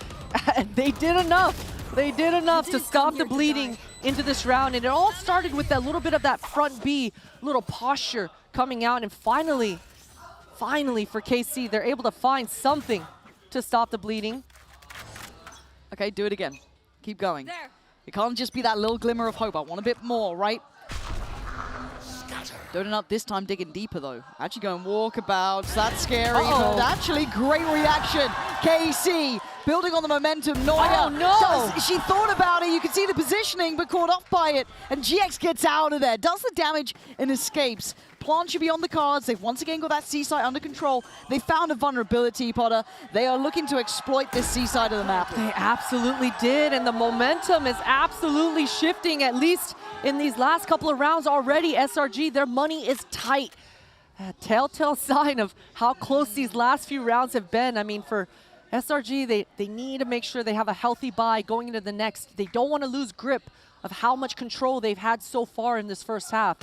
[SPEAKER 4] they did enough. They did enough to stop the bleeding into this round, and it all started with that little bit of that front B, little posture coming out, and finally, finally for KC, they're able to find something to stop the bleeding.
[SPEAKER 18] Okay, do it again. Keep going. It can't just be that little glimmer of hope. I want a bit more, right? Donut this time digging deeper though. Actually going walkabouts. That's scary. But actually, great reaction. KC building on the momentum. Noya.
[SPEAKER 4] Oh, no.
[SPEAKER 18] She thought about it. You can see the positioning, but caught off by it. And GX gets out of there. Does the damage and escapes. Plant should be on the cards. They've once again got that C site under control. They found a vulnerability, Potter. They are looking to exploit this C side of the map.
[SPEAKER 4] They absolutely did, and the momentum is absolutely shifting, at least in these last couple of rounds already. SRG, their money is tight. A telltale sign of how close these last few rounds have been. I mean, for SRG, they need to make sure they have a healthy bye going into the next. They don't want to lose grip of how much control they've had so far in this first half.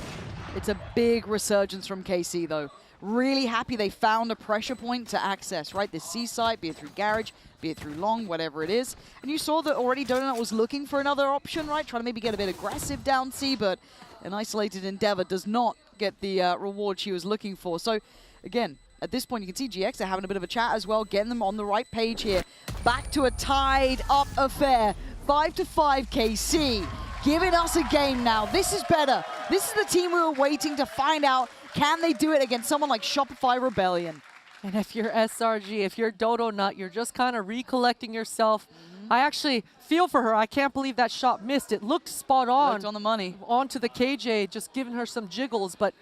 [SPEAKER 18] It's a big resurgence from KC, though. Really happy they found a pressure point to access, right? The C site, be it through Garage, be it through Long, whatever it is. And you saw that already Donut was looking for another option, right? Trying to maybe get a bit aggressive down C, but an isolated endeavor does not get the reward she was looking for. So, again, at this point, you can see GX, they're having a bit of a chat as well, getting them on the right page here. Back to a tied-up affair. 5-5 KC. Giving us a game now. This is better. This is the team we were waiting to find out, can they do it against someone like Shopify Rebellion?
[SPEAKER 4] And if you're SRG, if you're Dodo Nut, you're just kind of recollecting yourself. I actually feel for her. I can't believe that shot missed. It looked spot on.
[SPEAKER 18] Looked on the money.
[SPEAKER 4] Onto the KJ, just giving her some jiggles, but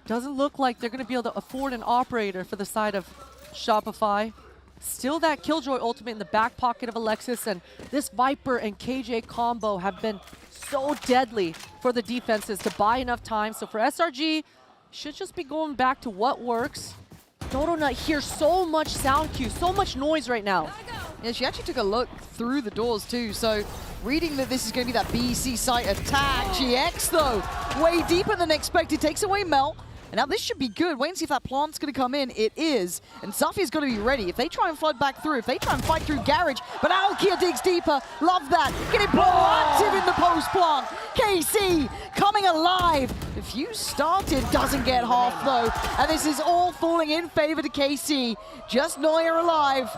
[SPEAKER 4] doesn't look like they're going to be able to afford an operator for the side of Shopify. Still that Killjoy ultimate in the back pocket of Alexis, and this Viper and KJ combo have been so deadly for the defenses to buy enough time. So for SRG, should just be going back to what works. Dodo Nut hears so much sound cue, so much noise right now.
[SPEAKER 18] Yeah, she actually took a look through the doors too, so reading that this is going to be that BC site attack. GX though, way deeper than expected, takes away Mel. And now this should be good. Wait and see if that plant's going to come in. It is. And Safia's going to be ready. If they try and flood back through, if they try and fight through Garage, but Alkia digs deeper. Love that. Getting proactive in the post plant. KC coming alive. The fuse started, doesn't get half though. And this is all falling in favor to KC. Just Noya alive.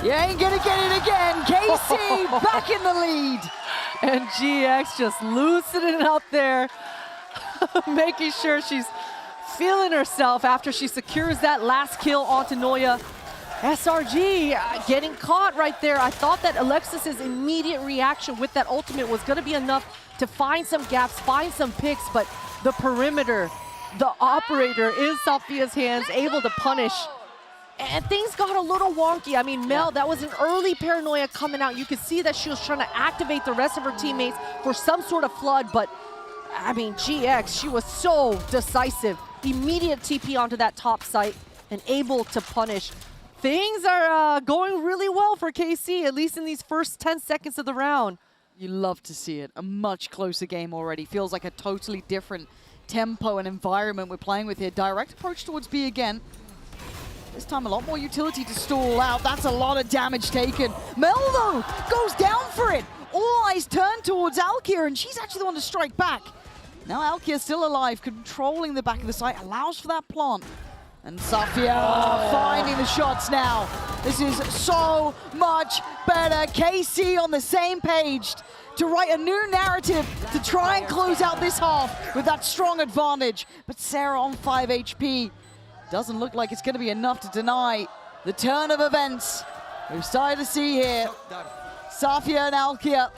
[SPEAKER 18] You ain't going to get it again. KC back in the lead.
[SPEAKER 4] And GX just loosening up there, making sure she's feeling herself after she secures that last kill onto Noya. SRG getting caught right there. I thought that Alexis's immediate reaction with that ultimate was going to be enough to find some gaps, find some picks, but the perimeter, the operator in Safia's hands, able to punish. And things got a little wonky. I mean, Mel, that was an early paranoia coming out. You could see that she was trying to activate the rest of her teammates for some sort of flood, but I mean, GX, she was so decisive. Immediate TP onto that top site and able to punish. Things are going really well for KC, at least in these first 10 seconds of the round.
[SPEAKER 18] You love to see it. A much closer game already. Feels like a totally different tempo and environment we're playing with here. Direct approach towards B again. This time a lot more utility to stall out. That's a lot of damage taken. Mel, though, goes down for it. All eyes turn towards Alkia, and she's actually the one to strike back. Now Alkia still alive, controlling the back of the site, allows for that plant. And Safia finding the shots now. This is so much better. KC on the same page to write a new narrative to try and close out this half with that strong advantage. But Sarah on 5 HP. Doesn't look like it's going to be enough to deny the turn of events we've started to see here. Safia and Alkia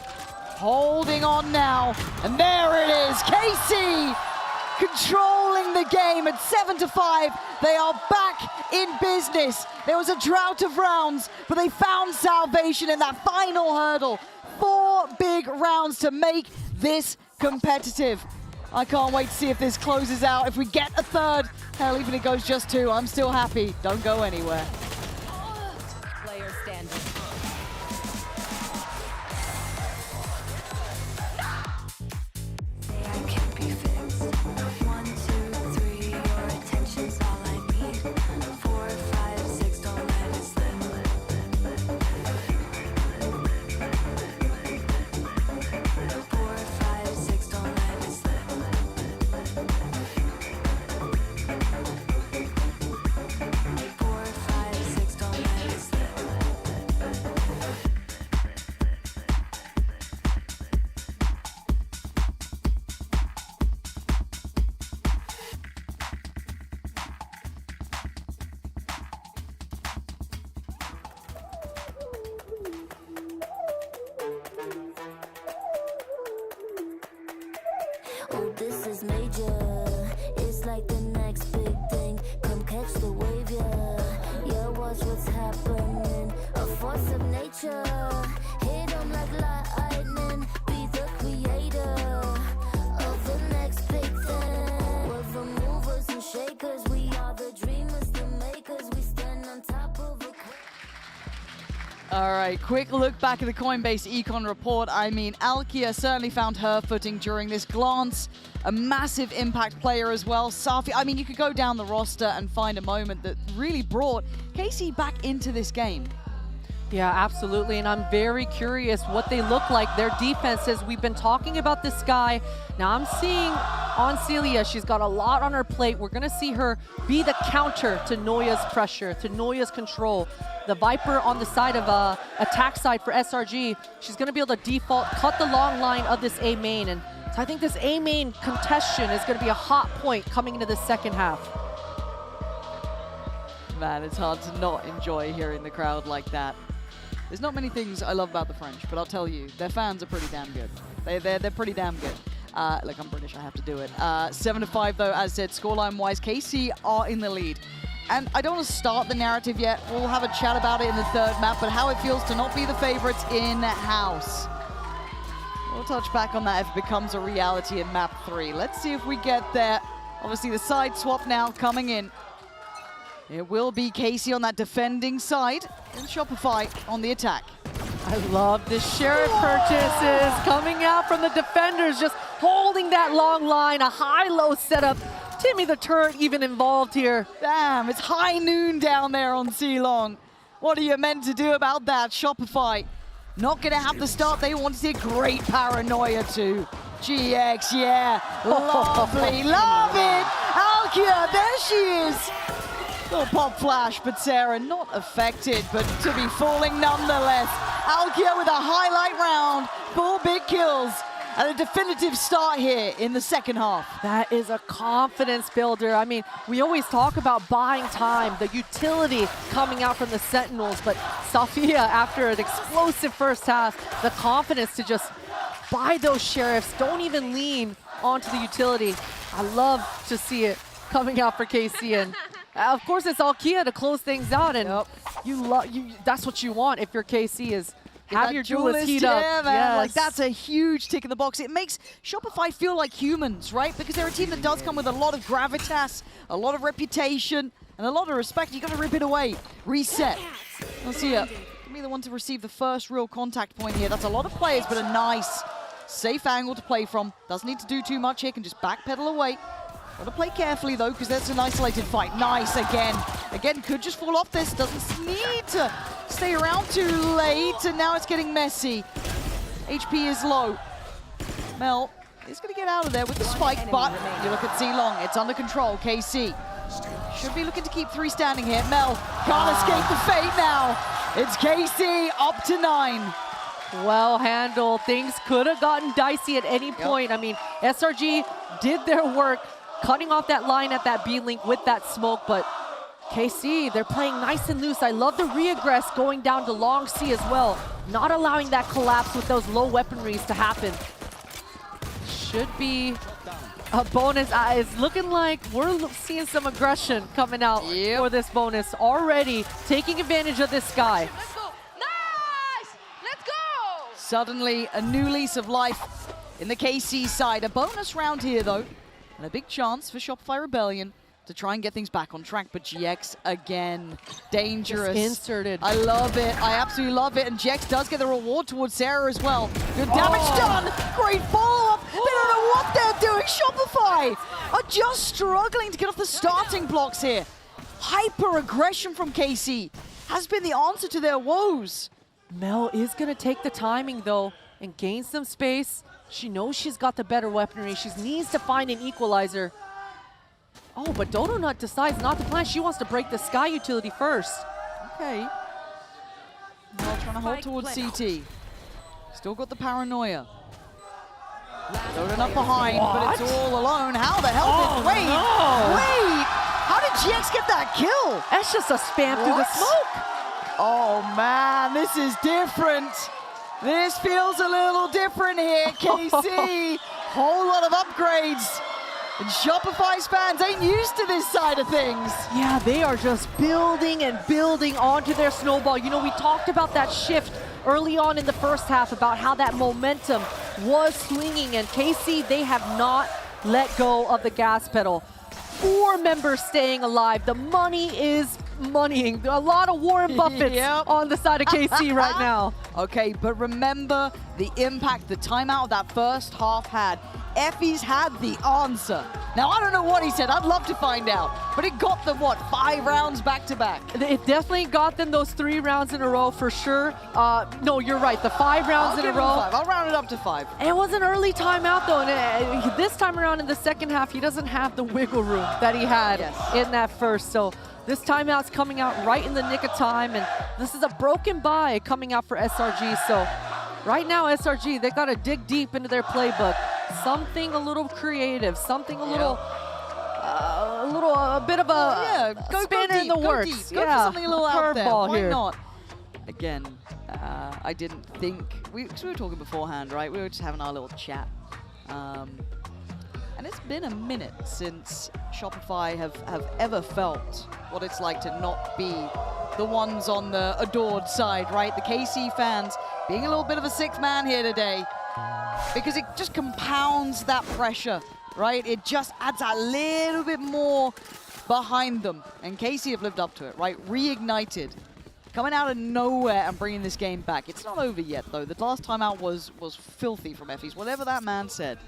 [SPEAKER 18] holding on now, and there it is. KC controlling the game at 7-5. They are back in business. There was a drought of rounds, but they found salvation in that final hurdle. 4 big rounds to make this competitive. I can't wait to see if this closes out. If we get a third, hell, even if it goes just 2, I'm still happy. Don't go anywhere.
[SPEAKER 3] Player standing.
[SPEAKER 1] force of nature. Hit 'em like lightning, be the creator of the next big thing. We're the movers and shakers, we are the dreamers, the makers. We stand on top of a
[SPEAKER 18] All right, quick look back at the Coinbase Econ report. I mean, Alkia certainly found her footing during this glance. A massive impact player as well. Safi, I mean, you could go down the roster and find a moment that really brought KC back into this game.
[SPEAKER 4] Yeah, absolutely, and I'm very curious what they look like, their defenses. We've been talking about this guy. Now I'm seeing on Celia, she's got a lot on her plate. We're gonna see her be the counter to Noya's pressure, to Noya's control. The Viper on the side of attack side for SRG, she's gonna be able to default, cut the long line of this A main, and so I think this A main contestation is gonna be a hot point coming into the second half.
[SPEAKER 18] Man, it's hard to not enjoy hearing the crowd like that. There's not many things I love about the French, but I'll tell you, their fans are pretty damn good. They're pretty damn good. Look, I'm British, I have to do it. 7-5 though, as said, scoreline-wise, KC are in the lead. And I don't want to start the narrative yet. We'll have a chat about it in the third map, but how it feels to not be the favorites in-house. We'll touch back on that if it becomes a reality in map 3. Let's see if we get there. Obviously, the side swap now coming in. It will be Casey on that defending side and Shopify on the attack.
[SPEAKER 4] I love the Sheriff purchases coming out from the defenders, just holding that long line, a high-low setup. Timmy the Turret even involved here.
[SPEAKER 18] Damn, it's high noon down there on Ceylon. What are you meant to do about that? Shopify not gonna have the start they want to see. Great paranoia too. GX, yeah, lovely, love it. Alkia, there she is. Little pop flash, but Sarah not affected, but to be falling nonetheless. Alkia with a highlight round, 4 big kills, and a definitive start here in the second half.
[SPEAKER 4] That is a confidence builder. I mean, we always talk about buying time, the utility coming out from the Sentinels, but Safia, after an explosive first half, the confidence to just buy those Sheriffs, don't even lean onto the utility. I love to see it coming out for KC, and of course it's Alkia to close things out, and that's what you want if you're KC, is have your duelist heat up.
[SPEAKER 18] Yeah, man.
[SPEAKER 4] Yes.
[SPEAKER 18] Like, that's a huge tick in the box. It makes Shopify feel like humans, right? Because they're a team that does come with a lot of gravitas, a lot of reputation, and a lot of respect. You got to rip it away. Reset. Let's see it. Give me the one to receive the first real contact point here. That's a lot of players, but a nice, safe angle to play from. Doesn't need to do too much here. Can just backpedal away. Got to play carefully though, because that's an isolated fight. Nice again. Again, could just fall off this. Doesn't need to stay around too late, and now it's getting messy. HP is low. Mel is going to get out of there with the spike, but you look at Zilong. It's under control. KC should be looking to keep 3 standing here. Mel can't escape the fate now. It's KC up to 9.
[SPEAKER 4] Well handled. Things could have gotten dicey at any point. I mean, SRG did their work, cutting off that line at that B-link with that smoke, but KC, they're playing nice and loose. I love the re-aggress going down to long C as well, not allowing that collapse with those low weaponries to happen. Should be a bonus. It's looking like we're seeing some aggression coming out for this bonus already, taking advantage of this sky.
[SPEAKER 2] Nice! Let's go!
[SPEAKER 18] Suddenly, a new lease of life in the KC side. A bonus round here, though, and a big chance for Shopify Rebellion to try and get things back on track. But GX, again, dangerous.
[SPEAKER 4] Just inserted.
[SPEAKER 18] I love it. I absolutely love it. And GX does get the reward towards Sarah as well. Good damage done. Great follow-up. They don't know what they're doing. Shopify are just struggling to get off the starting blocks here. Hyper-aggression from KC has been the answer to their woes.
[SPEAKER 4] Mel is going to take the timing, though, and gain some space. She knows she's got the better weaponry. She needs to find an equalizer. Oh, but Donut decides not to plan. She wants to break the sky utility first.
[SPEAKER 18] Okay. Mel trying to hold towards CT. Still got the paranoia. Donut behind, but it's all alone. How the hell did... Wait! Wait! How did GX get that kill?
[SPEAKER 4] That's just a spam through the smoke.
[SPEAKER 18] Oh, man, this is different. This feels a little different here, KC. Whole lot of upgrades. And Shopify's fans ain't used to this side of things.
[SPEAKER 4] Yeah, they are just building and building onto their snowball. You know, we talked about that shift early on in the first half about how that momentum was swinging, and KC, they have not let go of the gas pedal. 4 members staying alive. The money is moneying. A lot of Warren Buffets on the side of KC right now.
[SPEAKER 18] Okay, but remember the impact the timeout of that first half had. Effie's had the answer. Now, I don't know what he said. I'd love to find out. But it got them, what, 5 rounds back to back?
[SPEAKER 4] It definitely got them those 3 rounds in a row for sure. No, you're right. The 5 rounds in a row.
[SPEAKER 18] I'll round it up to 5.
[SPEAKER 4] It was an early timeout, though. And this time around in the second half, he doesn't have the wiggle room that he had in that first. So this timeout's coming out right in the nick of time. And this is a broken buy coming out for SRG. So right now, SRG, they got to dig deep into their playbook. Something a little creative, something a bit of a spinner in the works.
[SPEAKER 18] Go for something a little out there. Why
[SPEAKER 4] here.
[SPEAKER 18] not? Again, I didn't think, because we were talking beforehand, right? We were just having our little chat. And it's been a minute since Shopify have ever felt what it's like to not be the ones on the adored side, right? The KC fans being a little bit of a sixth man here today, because it just compounds that pressure, right? It just adds a little bit more behind them. And KC have lived up to it, right? Reignited, coming out of nowhere and bringing this game back. It's not over yet, though. The last time out was filthy from Effie's, whatever that man said.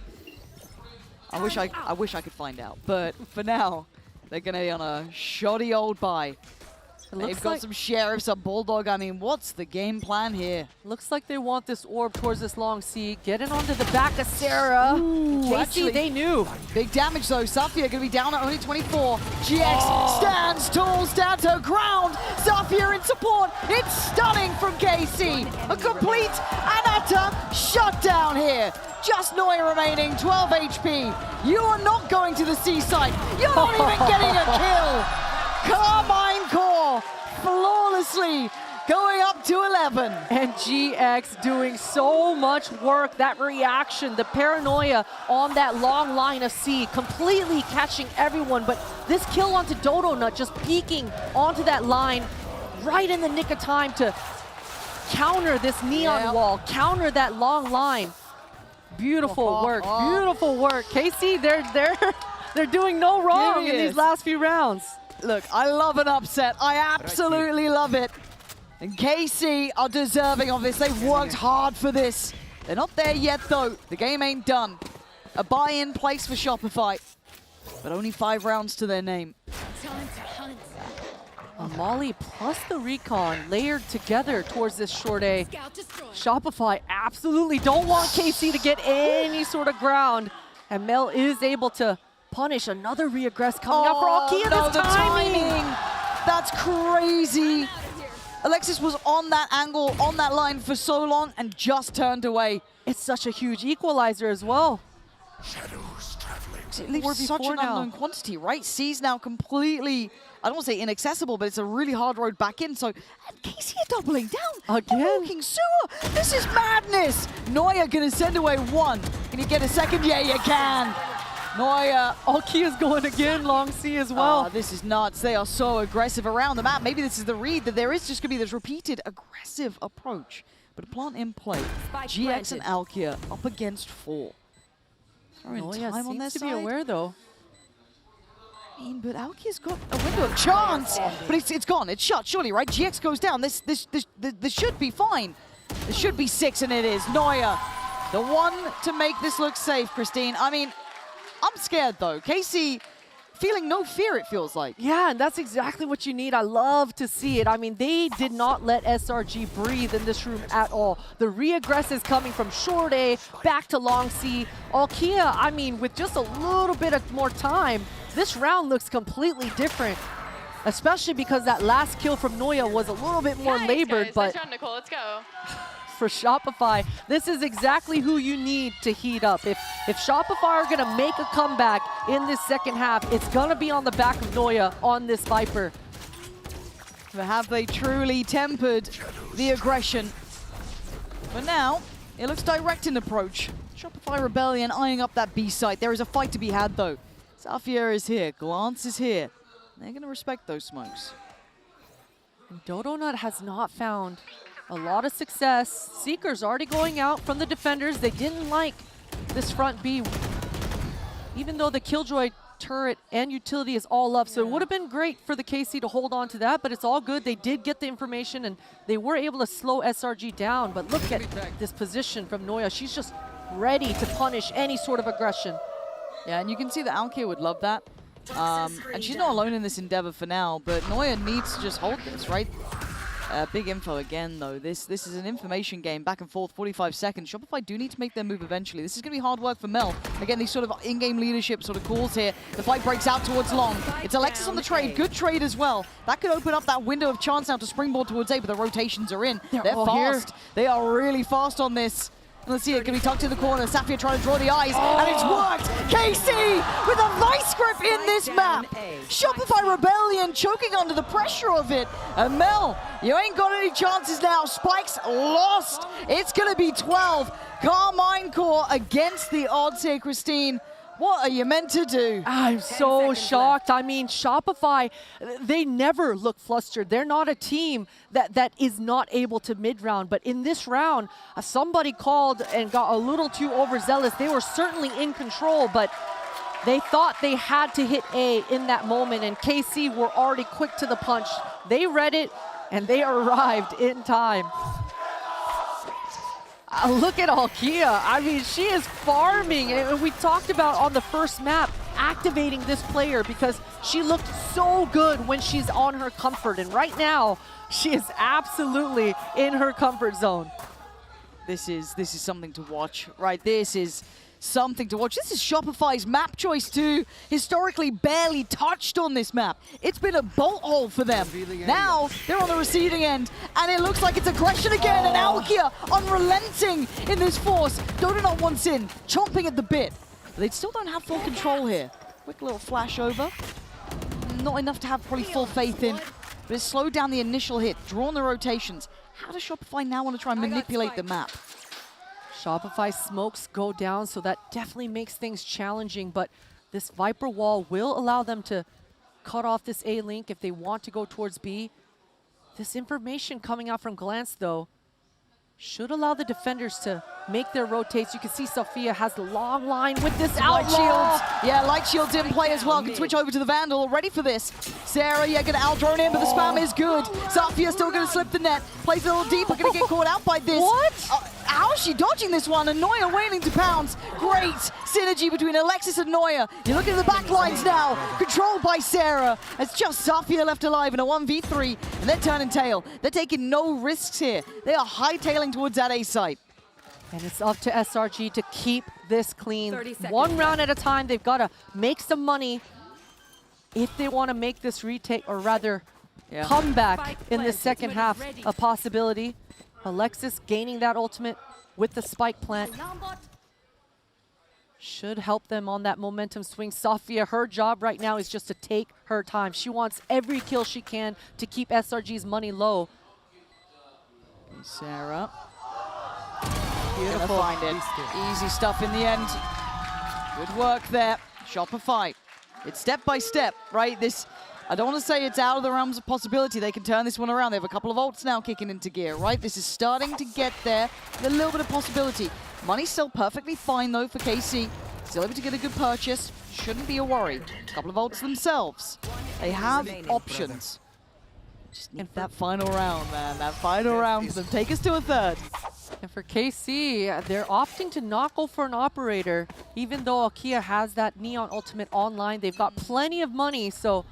[SPEAKER 18] I wish I could find out. But for now, they're going to be on a shoddy old buy. They've got some Sheriff, some Bulldog. I mean, what's the game plan here?
[SPEAKER 4] Looks like they want this orb towards this long C. Get it onto the back of Sarah.
[SPEAKER 18] Ooh,
[SPEAKER 4] actually, they knew.
[SPEAKER 18] Big damage, though. Safia going to be down at only 24. GX stands tall, stands her ground. Safia in support. It's stunning from KC. A complete and utter shutdown here. Just Noy remaining, 12 HP. You are not going to the seaside. You're not even getting a kill. Carmine Core flawlessly going up to 11.
[SPEAKER 4] And GX doing so much work. That reaction, the paranoia on that long line of C, completely catching everyone. But this kill onto Dodo Nut, just peeking onto that line right in the nick of time to counter this neon wall, counter that long line. Beautiful work, beautiful work. KC, they're doing no wrong in these last few rounds.
[SPEAKER 18] Look, I love an upset. I absolutely love it. And KC are deserving of this. They've worked hard for this. They're not there yet, though. The game ain't done. A buy-in place for Shopify, but only 5 rounds to their name.
[SPEAKER 4] Molly plus the recon layered together towards this short A. Shopify absolutely don't want KC to get any sort of ground. And Mel is able to punish another reaggress coming out for Alkia.
[SPEAKER 18] No,
[SPEAKER 4] this
[SPEAKER 18] the
[SPEAKER 4] timing.
[SPEAKER 18] That's crazy. Alexis was on that angle, on that line for so long and just turned away.
[SPEAKER 4] It's such a huge equalizer as well.
[SPEAKER 18] It leaves such an unknown quantity, right? C's now completely, I don't want to say inaccessible, but it's a really hard road back in. So, and KC are doubling down.
[SPEAKER 4] Again.
[SPEAKER 18] Walking sewer. This is madness. Noya gonna send away 1. Can you get a second? Yeah, you can. Noya.
[SPEAKER 4] Alkia's going again, long C as well.
[SPEAKER 18] This is nuts. They are so aggressive around the map. Maybe this is the read that there is just gonna be this repeated aggressive approach. But a plant in play. GX and Alkia up against 4.
[SPEAKER 4] Noya
[SPEAKER 18] Time on their
[SPEAKER 4] seems to
[SPEAKER 18] side.
[SPEAKER 4] be aware though.
[SPEAKER 18] I mean, but Alkia's got a window of chance, but it's gone. It's shut, surely, right? GX goes down. This should be fine. This should be 6, and it is. Noya, the one to make this look safe, Christine. I mean, I'm scared, though. KC feeling no fear, it feels like.
[SPEAKER 4] Yeah, and that's exactly what you need. I love to see it. I mean, they did not let SRG breathe in this room at all. The re-aggress is coming from short A back to long C. Alkia, I mean, with just a little bit of more time, this round looks completely different. Especially because that last kill from Noya was a little bit more labored, but
[SPEAKER 12] Nice round, Nicole. Let's go.
[SPEAKER 4] for Shopify, this is exactly who you need to heat up. If Shopify are going to make a comeback in this second half, it's going to be on the back of Noya on this Viper.
[SPEAKER 18] But have they truly tempered the aggression? For now, it looks direct in approach. Shopify Rebellion eyeing up that B site. There is a fight to be had, though. Safia is here. Glance is here. They're going to respect those smokes.
[SPEAKER 4] And Dodonut has not found a lot of success. Seeker's already going out from the defenders. They didn't like this front B, even though the Killjoy turret and utility is all up. So it would have been great for the KC to hold on to that, but it's all good. They did get the information and they were able to slow SRG down. But look at this position from Noya. She's just ready to punish any sort of aggression.
[SPEAKER 18] Yeah, and you can see that Alkia would love that. And she's not alone in this endeavor for now, but Noya needs to just hold this, right? Big info again, though. This is an information game, back and forth, 45 seconds. Shopify do need to make their move eventually. This is going to be hard work for Mel. Again, these sort of in-game leadership sort of calls here. The fight breaks out towards Long. It's Alexis on the trade. Good trade as well. That could open up that window of chance now to springboard towards A, but the rotations are in. They're fast. They are really fast on this. Let's see, it can be tucked in the corner. Safia trying to draw the eyes, and it's worked! KC with a vice grip in this map! Shopify Rebellion choking under the pressure of it. And Mel, you ain't got any chances now. Spike's lost. It's gonna be 12. Carmine Core against the odds here, Christine. What are you meant to do?
[SPEAKER 4] I'm so shocked. I mean, Shopify, they never look flustered. They're not a team that is not able to mid-round. But in this round, somebody called and got a little too overzealous. They were certainly in control, but they thought they had to hit A in that moment, and KC were already quick to the punch. They read it, and they arrived in time. Look at Alkia. I mean, she is farming. And we talked about on the first map, activating this player because she looked so good when she's on her comfort. And right now, she is absolutely in her comfort zone.
[SPEAKER 18] This is something to watch, right? This is something to watch. This is Shopify's map choice too. Historically barely touched on this map. It's been a bolt hole for them. Now they're on the receiving end, and it looks like it's aggression again, and Alkia unrelenting in this force. Dodonut wants in, chomping at the bit. But they still don't have full control here. Quick little flash over. Not enough to have probably full faith in, but it's slowed down the initial hit, drawn the rotations. How does Shopify now want to try and manipulate the map?
[SPEAKER 4] Shopify smokes go down, so that definitely makes things challenging, but this Viper wall will allow them to cut off this A link if they want to go towards B. This information coming out from Glance, though, should allow the defenders to make their rotates. You can see Safia has the long line with this
[SPEAKER 18] Light
[SPEAKER 4] outlaw.
[SPEAKER 18] shields. Yeah, light shield's in play as well. Can switch over to the Vandal, ready for this. Sarah, yeah, gonna out-drone in, but the spam is good. Safia still gonna slip the net. Plays a little deeper, gonna get caught out by this.
[SPEAKER 4] What?
[SPEAKER 18] How is she dodging this one? And Noya waiting to pounce. Great synergy between Alexis and Noya. You look at the back lines now, controlled by Sarah. It's just Safia left alive in a 1v3, and they're turning tail. They're taking no risks here. They are hightailing towards that A site.
[SPEAKER 4] And it's up to SRG to keep this clean. One round at a time. They've got to make some money if they want to make this retake, or rather comeback in the second half a possibility. Alexis gaining that ultimate with the spike plant should help them on that momentum swing. Safia, her job right now is just to take her time. She wants every kill she can to keep SRG's money low.
[SPEAKER 18] Sarah.
[SPEAKER 4] Beautiful.
[SPEAKER 18] Find it. Easy stuff in the end. Good work there. Shopify. It's step by step, right? This, I don't want to say it's out of the realms of possibility. They can turn this one around. They have a couple of ults now kicking into gear, right? This is starting to get there. A little bit of possibility. Money's still perfectly fine, though, for KC. Still able to get a good purchase. Shouldn't be a worry. A couple of ults themselves. They have options. Just need that final round, man. That final round for them. Take us to a third.
[SPEAKER 4] And for KC, they're opting to not go for an operator, even though Alkia has that Neon ultimate online. They've got plenty of money, so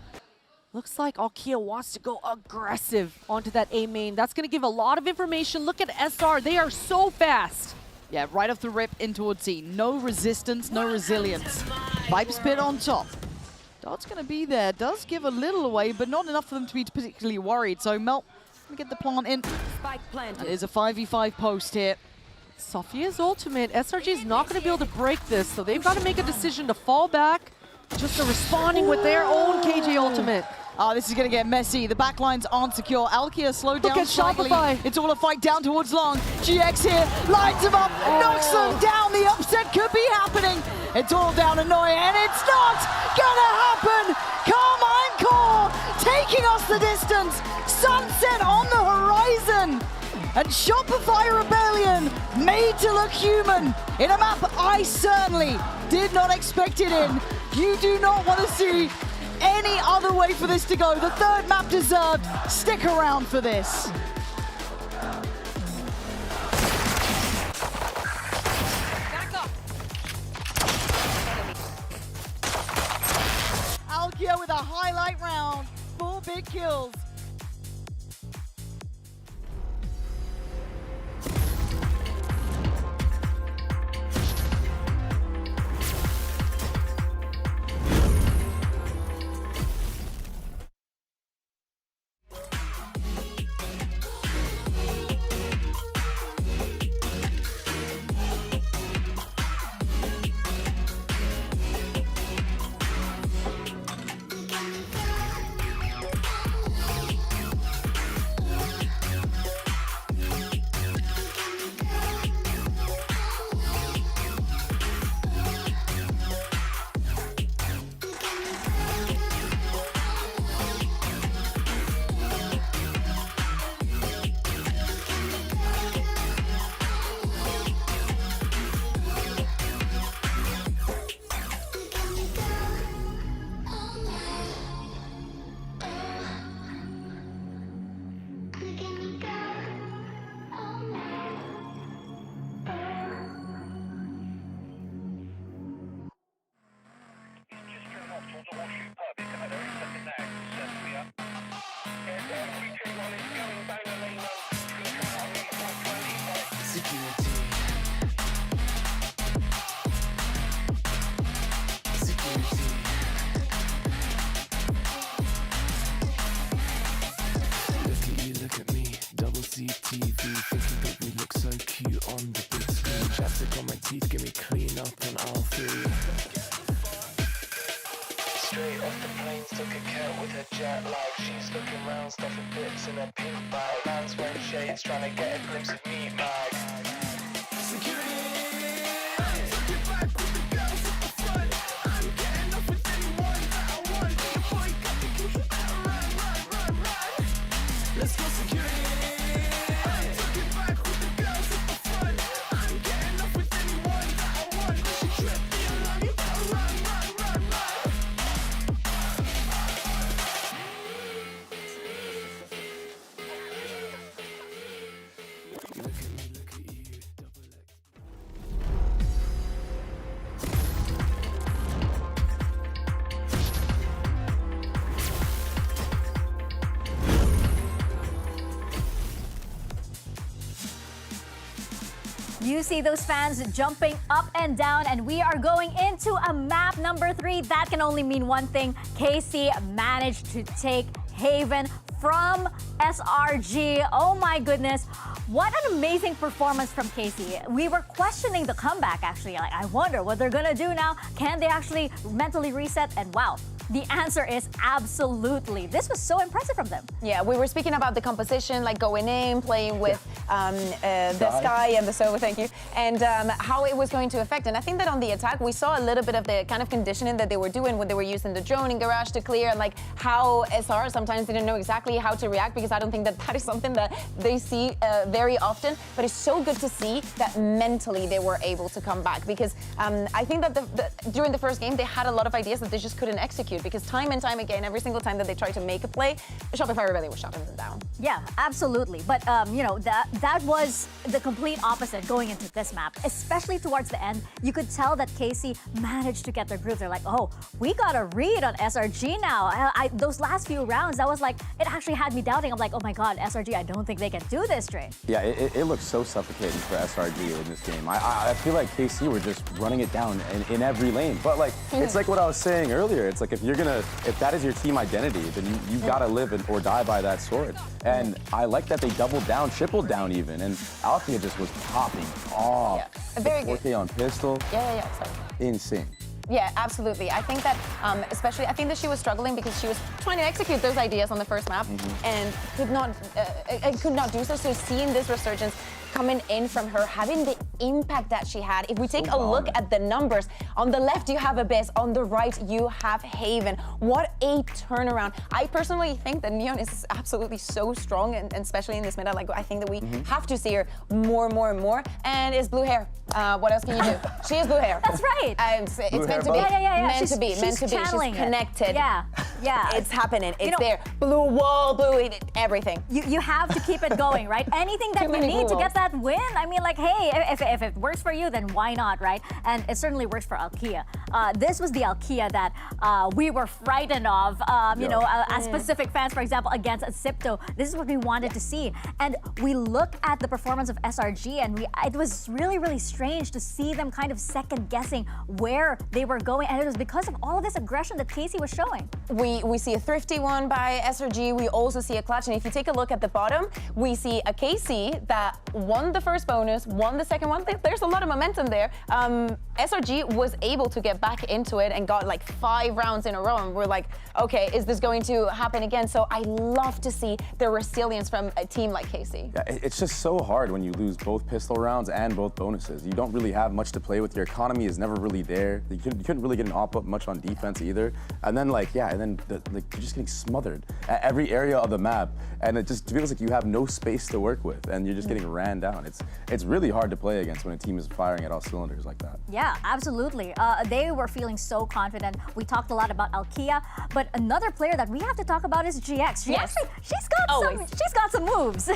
[SPEAKER 4] looks like Alkia wants to go aggressive onto that A main. That's going to give a lot of information. Look at SR. They are so fast.
[SPEAKER 18] Yeah, right off the rip in towards C. No resistance, no resilience. Viper's Pit on top. Dot's going to be there. Does give a little away, but not enough for them to be particularly worried. So Melt going to get the plant in. It is a 5v5 post here.
[SPEAKER 4] Safia's ultimate. SRG is not going to be able to break this, so they've got to make a decision to fall back. Just responding with their own KJ ultimate.
[SPEAKER 18] Oh, this is going to get messy. The backlines aren't secure. Alkia slowed down slightly.
[SPEAKER 4] Shopify.
[SPEAKER 18] It's all a fight down towards Long. GX here, lines him up, knocks them down. The upset could be happening. It's all down to Noya, and it's not gonna happen! Carmine Core taking us the distance, sunset on the horizon! And Shopify Rebellion made to look human in a map I certainly did not expect it in. You do not want to see any other way for this to go. The third map deserved. Stick around for this. Alkia with a highlight round. 4 big kills.
[SPEAKER 8] Trying to get a glimpse of me,
[SPEAKER 5] You see those fans jumping up and down, and we are going into a map number 3. That can only mean one thing. KC managed to take Haven from SRG. Oh my goodness. What an amazing performance from KC. We were questioning the comeback, actually. Like, I wonder what they're gonna do now. Can they actually mentally reset? And wow, the answer is absolutely. This was so impressive from them.
[SPEAKER 6] Yeah, we were speaking about the composition, like going in, playing with the Sky and the Sova, thank you, and how it was going to affect. And I think that on the attack, we saw a little bit of the kind of conditioning that they were doing when they were using the drone in Garage to clear, and like how SR sometimes didn't know exactly how to react, because I don't think that that is something that they see very often. But it's so good to see that mentally they were able to come back, because I think that during the first game, they had a lot of ideas that they just couldn't execute, because time and time again, every single time that they tried to make a play, Shopify Rebellion was shutting them down.
[SPEAKER 5] Yeah, absolutely. But you know, that was the complete opposite going into this map, especially towards the end. You could tell that KC managed to get their groove. They're like, oh, we got a read on SRG now. Those last few rounds, that was like, it actually had me doubting. I'm like, oh my God, SRG, I don't think they can do this straight.
[SPEAKER 7] Yeah, it looks so suffocating for SRG in this game. I feel like KC were just running it down in every lane. But like, it's like what I was saying earlier. It's like, if that is your team identity, then you gotta live or die by that sword. And I like that they doubled down, tripled down even, and Althea just was popping off.
[SPEAKER 6] Yeah, very good.
[SPEAKER 7] 4K on pistol.
[SPEAKER 6] Yeah, sorry.
[SPEAKER 7] Insane.
[SPEAKER 6] Yeah, absolutely. I think that, especially, I think that she was struggling because she was trying to execute those ideas on the first map and could not do so. So seeing this resurgence coming in from her, having the impact that she had. If we take a look at the numbers, on the left you have Abyss, on the right you have Haven. What a turnaround. I personally think that Neon is absolutely so strong, and especially in this meta. Like, I think that we have to see her more and more. And it's blue hair. What else can you do? She is blue hair.
[SPEAKER 5] That's right.
[SPEAKER 6] It's meant to be.
[SPEAKER 5] Yeah.
[SPEAKER 6] Meant to be. Meant to be. She's connected.
[SPEAKER 5] Yeah.
[SPEAKER 6] It's happening. It's there. Blue wall, blue, everything.
[SPEAKER 5] You have to keep it going, right? Anything that you need to get that win. I mean, like, hey, if it works for you, then why not, right? And it certainly works for Alkia. This was the Alkia that we were frightened of, you know, as Pacific fans, for example, against Sipto. This is what we wanted to see. And we look at the performance of SRG, and it was really strange to see them kind of second guessing where they were going. And it was because of all of this aggression that Casey was showing.
[SPEAKER 6] We see a thrifty one by SRG. We also see a clutch. And if you take a look at the bottom, we see a Casey that won the first bonus, won the second one. There's a lot of momentum there. SRG was able to get back into it and got like 5 rounds in a row. And we're like, okay, is this going to happen again? So I love to see the resilience from a team like Casey.
[SPEAKER 7] Yeah, it's just so hard when you lose both pistol rounds and both bonuses. You don't really have much to play with. Your economy is never really there. You couldn't really get an op up much on defense either. And then you're just getting smothered at every area of the map. And it just feels like you have no space to work with, and you're just getting ran down. It's really hard to play against when a team is firing at all cylinders like that.
[SPEAKER 5] Yeah, absolutely. They were feeling so confident. We talked a lot about Alkia, but another player that we have to talk about is GX. She's got some moves.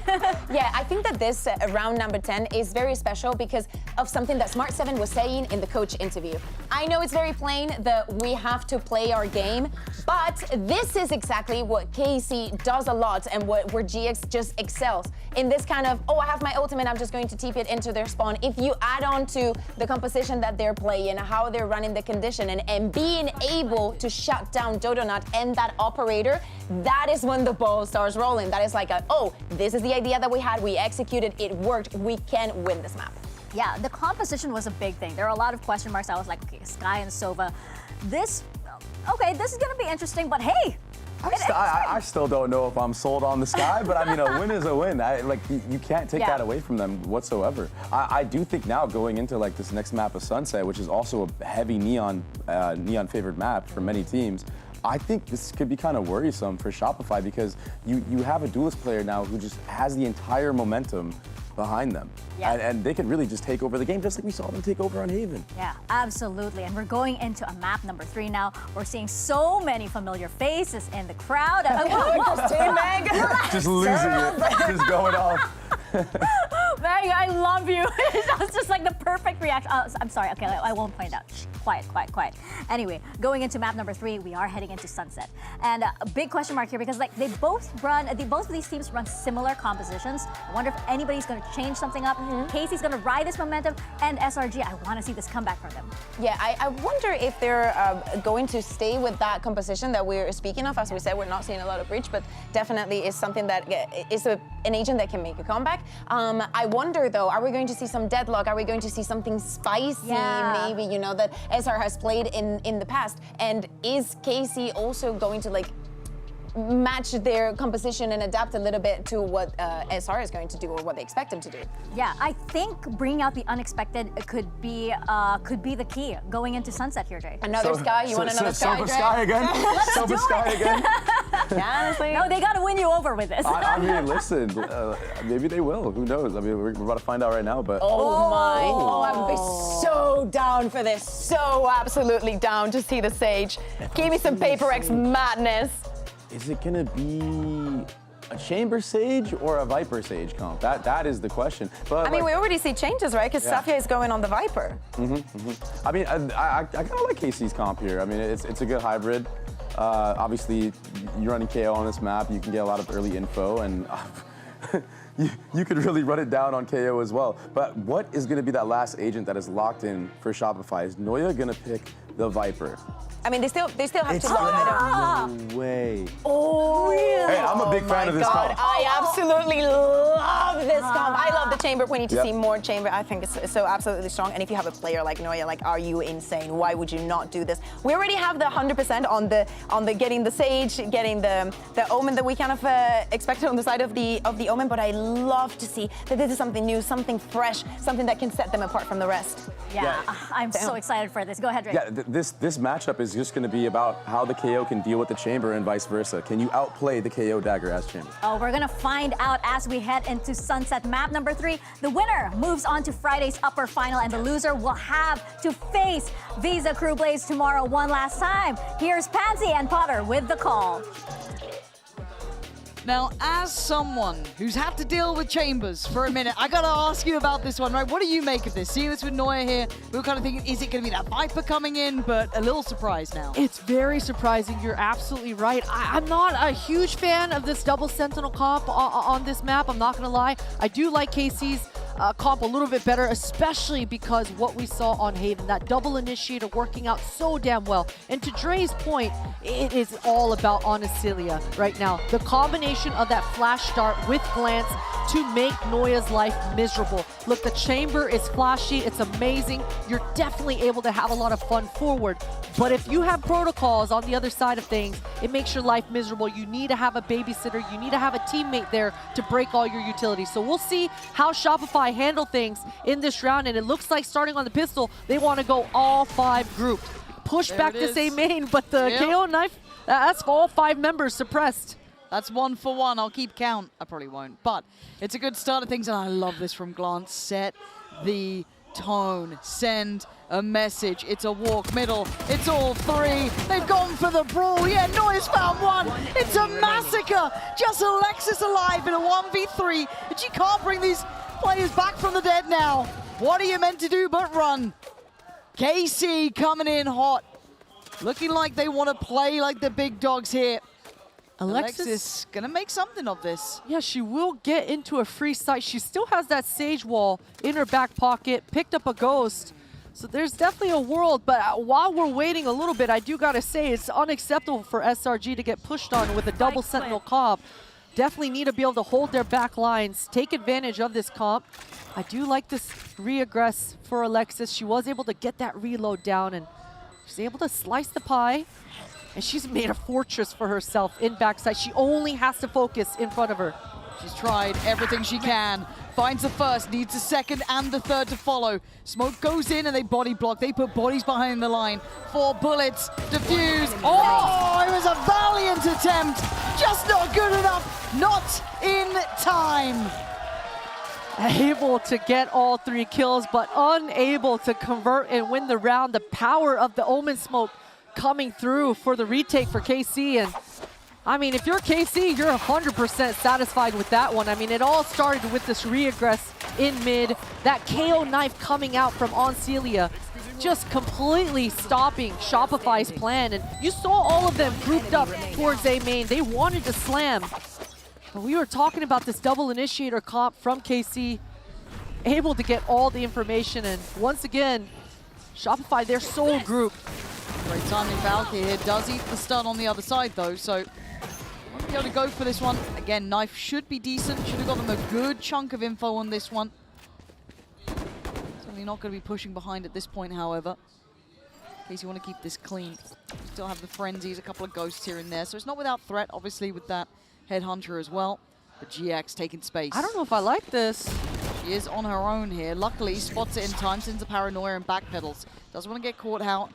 [SPEAKER 6] Yeah, I think that this round number 10 is very special because of something that Smart7 was saying in the coach interview. I know it's very plain that we have to play our game, but this is exactly what KC does a lot and where GX just excels. In this kind of, I have my ultimate, I'm just going to TP it into their spawn. If you add on to the composition that they're playing, how they're running the condition, and being able to shut down Dodonut and that operator, that is when the ball starts rolling. That is like this is the idea that we had, we executed, it worked, we can win this map.
[SPEAKER 5] Yeah, the composition was a big thing. There are a lot of question marks. I was like, okay, Sky and Sova, this is gonna be interesting, but hey,
[SPEAKER 7] I still don't know if I'm sold on the Sky, but I mean, a win is a win. You can't take that away from them whatsoever. I do think now going into like this next map of Sunset, which is also a heavy neon favored map for many teams, I think this could be kind of worrisome for Shopify because you have a duelist player now who just has the entire momentum behind them.
[SPEAKER 5] Yeah.
[SPEAKER 7] And they could really just take over the game just like we saw them take over on Haven.
[SPEAKER 5] Yeah, absolutely. And we're going into a map number 3 now. We're seeing so many familiar faces in the crowd.
[SPEAKER 7] Just losing it. Just going off.
[SPEAKER 5] Meg, I love you. That's just like the perfect reaction. I'm sorry. Okay, I won't point it out. Shh, quiet. Anyway, going into map number 3, we are heading into Sunset. And a big question mark here because like both of these teams run similar compositions. I wonder if anybody's going to change something up. Casey's going to ride this momentum, and SRG, I want to see this comeback from them.
[SPEAKER 6] Yeah, I wonder if they're going to stay with that composition that we're speaking of. As we said, we're not seeing a lot of breach, but definitely is something that is an agent that can make a comeback. I wonder though, are we going to see some deadlock? Are we going to see something spicy, maybe, you know, that SR has played in the past? And is Casey also going to like match their composition and adapt a little bit to what SR is going to do or what they expect him to do?
[SPEAKER 5] Yeah, I think bringing out the unexpected could be the key going into Sunset here, Jay.
[SPEAKER 6] Another Sky? You want another Sky?
[SPEAKER 7] Sky again?
[SPEAKER 5] Let's do
[SPEAKER 7] Sky again?
[SPEAKER 6] Honestly.
[SPEAKER 5] No, they got to win you over with this.
[SPEAKER 7] I mean, listen, maybe they will. Who knows? I mean, we're about to find out right now, but...
[SPEAKER 6] Oh my. Oh, I'm so down for this. So absolutely down to see the Sage. Give me some HyperX madness.
[SPEAKER 7] Is it gonna be a Chamber Sage or a Viper Sage comp? That is the question. But
[SPEAKER 6] I mean, we already see changes, right? Because Safia is going on the Viper.
[SPEAKER 7] I mean, I kind of like KC's comp here. I mean, it's a good hybrid. Obviously, you're running KO on this map. You can get a lot of early info, and you could really run it down on KO as well. But what is gonna be that last agent that is locked in for Shopify? Is Noya gonna pick the Viper?
[SPEAKER 6] I mean, they still have to lock it.
[SPEAKER 7] No way.
[SPEAKER 6] Oh, really?
[SPEAKER 7] Hey, I'm a big fan of this comp.
[SPEAKER 6] I absolutely love love this comp. I love the chamber. We need to see more chamber. I think it's so absolutely strong. And if you have a player like Noya, like, are you insane? Why would you not do this? We already have the 100% on the getting the Sage, getting the Omen that we kind of expected on the side of the Omen. But I love to see that this is something new, something fresh, something that can set them apart from the rest.
[SPEAKER 5] Yeah, I'm so excited for this. Go ahead, Drake.
[SPEAKER 7] Yeah, this matchup is just going to be about how the KO can deal with the chamber and vice versa. Can you outplay the KO dagger as chamber?
[SPEAKER 5] Oh, we're gonna find out as we head into Sunset map number 3. The winner moves on to Friday's upper final, and the loser will have to face Visa Crew Blaze tomorrow one last time. Here's Pansy and Potter with the call.
[SPEAKER 18] Now, as someone who's had to deal with chambers for a minute, I gotta ask you about this one, right? What do you make of this? Seeing this with Noya here, we were kind of thinking, is it gonna be that Viper coming in? But a little surprised now.
[SPEAKER 4] It's very surprising. You're absolutely right. I'm not a huge fan of this double Sentinel comp on this map. I'm not gonna lie. I do like KC's comp a little bit better, especially because what we saw on Haven, that double initiator working out so damn well. And to Dre's point, it is all about Onicilia right now. The combination of that flash start with glance to make Noya's life miserable. Look, the chamber is flashy, it's amazing. You're definitely able to have a lot of fun forward. But if you have protocols on the other side of things, it makes your life miserable. You need to have a babysitter, you need to have a teammate there to break all your utilities. So we'll see how Shopify handle things in this round, and it looks like starting on the pistol, they want to go all 5 grouped. Push
[SPEAKER 18] There
[SPEAKER 4] back
[SPEAKER 18] it
[SPEAKER 4] this A
[SPEAKER 18] is.
[SPEAKER 4] main, but the KO knife, that's all 5 members suppressed.
[SPEAKER 18] That's 1 for 1. I'll keep count. I probably won't. But it's a good start of things, and I love this from Glance. Set the tone. Send a message. It's a walk middle. It's all 3. They've gone for the brawl. Yeah, Noya's found 1. It's a massacre. Just Alexis alive in a 1v3. And she can't bring these players back from the dead now. What are you meant to do but run? KC coming in hot. Looking like they want to play like the big dogs here. Alexis gonna make something of this.
[SPEAKER 4] Yeah, she will get into a free site. She still has that Sage wall in her back pocket, picked up a Ghost. So there's definitely a world, but while we're waiting a little bit, I do gotta say it's unacceptable for SRG to get pushed on with a double Sentinel comp. Definitely need to be able to hold their back lines, take advantage of this comp. I do like this re-aggress for Alexis. She was able to get that reload down, and she's able to slice the pie. And she's made a fortress for herself in backside. She only has to focus in front of her.
[SPEAKER 18] She's tried everything she can. Finds the first, needs the second and the third to follow. Smoke goes in and they body block. They put bodies behind the line. 4 bullets, defuse. Oh, it was a valiant attempt. Just not good enough. Not in time.
[SPEAKER 4] Able to get all 3 kills, but unable to convert and win the round. The power of the Omen smoke coming through for the retake for KC. And I mean, if you're KC, you're 100% satisfied with that one. I mean, it all started with this re-aggress in mid, that KO knife coming out from Oncelia, just completely stopping Shopify's plan. And you saw all of them grouped up towards A main. They wanted to slam. But we were talking about this double initiator comp from KC, able to get all the information. And once again, Shopify, they're so grouped.
[SPEAKER 18] Great timing, Valkyrie here does eat the stun on the other side though, so won't be able to go for this one. Again, knife should be decent, should have got them a good chunk of info on this one. Certainly not going to be pushing behind at this point, however. In case you want to keep this clean. Still have the frenzies, a couple of ghosts here and there, so it's not without threat, obviously, with that Headhunter as well. But GX taking space.
[SPEAKER 4] I don't know if I like this.
[SPEAKER 18] She is on her own here. Luckily, spots it in time, sends a paranoia and backpedals. Doesn't want to get caught out.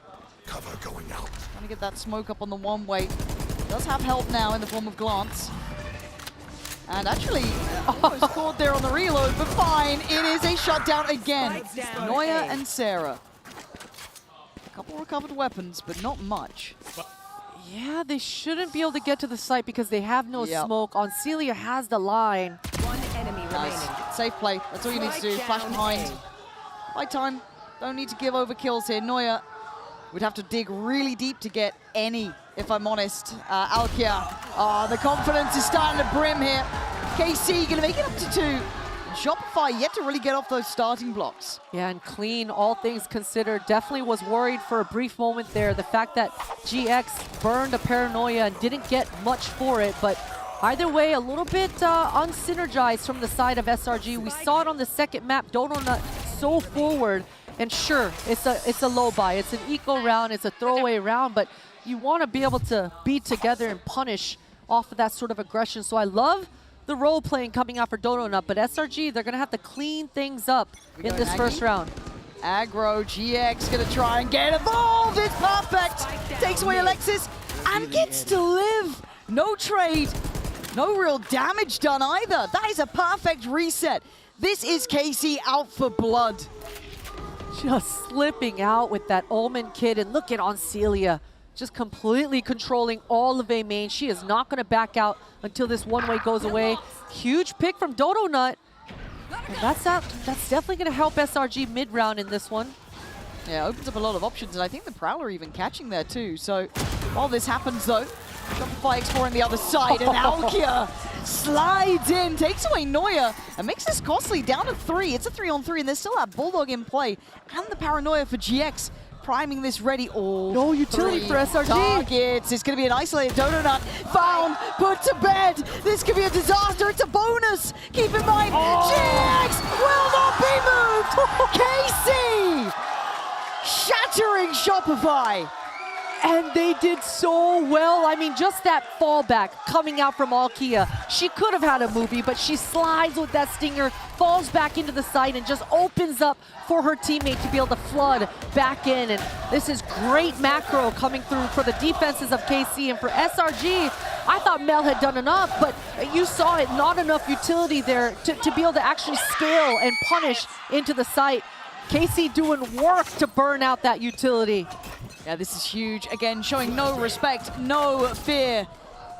[SPEAKER 11] Cover going out.
[SPEAKER 18] Trying to get that smoke up on the one-way. Does have help now in the form of Glance. And actually, almost caught there on the reload, but fine. It is a shutdown again. Noya and Sarah. A couple recovered weapons, but not much.
[SPEAKER 4] Yeah, they shouldn't be able to get to the site because they have no smoke. Oncelia has the line.
[SPEAKER 3] One enemy remaining.
[SPEAKER 18] Safe play. That's all you need to do. Flash behind. By time. Don't need to give over kills here. Noya would have to dig really deep to get any, if I'm honest. Alkia. The confidence is starting to brim here. KC gonna make it up to 2. And Shopify yet to really get off those starting blocks.
[SPEAKER 4] Yeah, and clean, all things considered. Definitely was worried for a brief moment there. The fact that GX burned a paranoia and didn't get much for it, but Either way, a little bit unsynergized from the side of SRG. We saw it on the second map. Donut so forward. And sure, it's a low buy. It's an eco round. It's a throwaway round. But you want to be able to be together and punish off of that sort of aggression. So I love the role playing coming out for Donut. But SRG, they're going to have to clean things up in this first round.
[SPEAKER 18] Aggro, GX gonna try and get involved. It's perfect. Takes away Alexis and gets to live. No trade, no real damage done either. That is a perfect reset. This is KC out for blood.
[SPEAKER 4] Just slipping out with that OMEN kid, and look at Oncelia, just completely controlling all of A main. She is not gonna back out until this one-way goes away. Huge pick from Donut. And that's definitely going to help SRG mid-round in this one.
[SPEAKER 18] Yeah, opens up a lot of options, and I think the Prowler even catching there too. So while this happens though, Shopify exploring the other side, and Alkia slides in, takes away Neuer, and makes this costly down to 3. It's a 3-on-3, and there's still that Bulldog in play, and the Paranoia for GX. Priming this ready. Oh,
[SPEAKER 4] no utility for SRG.
[SPEAKER 18] Targets. It's going to be an isolated Donut. Found, put to bed. This could be a disaster. It's a bonus. Keep in mind, GX will not be moved. KC shattering Shopify.
[SPEAKER 4] And they did so well. I mean, just that fallback coming out from Alkia. She could have had a movie, but she slides with that stinger, falls back into the site, and just opens up for her teammate to be able to flood back in. And this is great macro coming through for the defenses of KC. And for SRG, I thought Mel had done enough, but you saw it, not enough utility there to be able to actually scale and punish into the site. KC doing work to burn out that utility.
[SPEAKER 18] Yeah, this is huge. Again, showing no respect, no fear.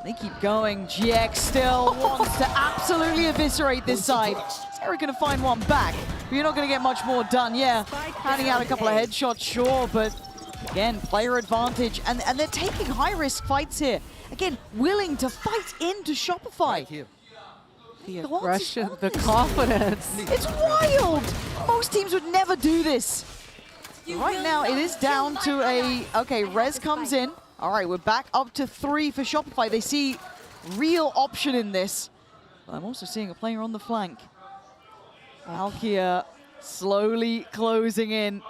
[SPEAKER 18] They keep going. GX still wants to absolutely eviscerate this side. Sarah gonna find one back, but you're not gonna get much more done. Yeah, handing out a couple of headshots, sure, but again, player advantage. And they're taking high-risk fights here. Again, willing to fight into Shopify.
[SPEAKER 4] The aggression, the confidence.
[SPEAKER 18] It's wild! Most teams would never do this. Right now, it is down to a... Okay, Rez comes in. All right, we're back up to 3 for Shopify. They see real option in this. But I'm also seeing a player on the flank. Alkia slowly closing in.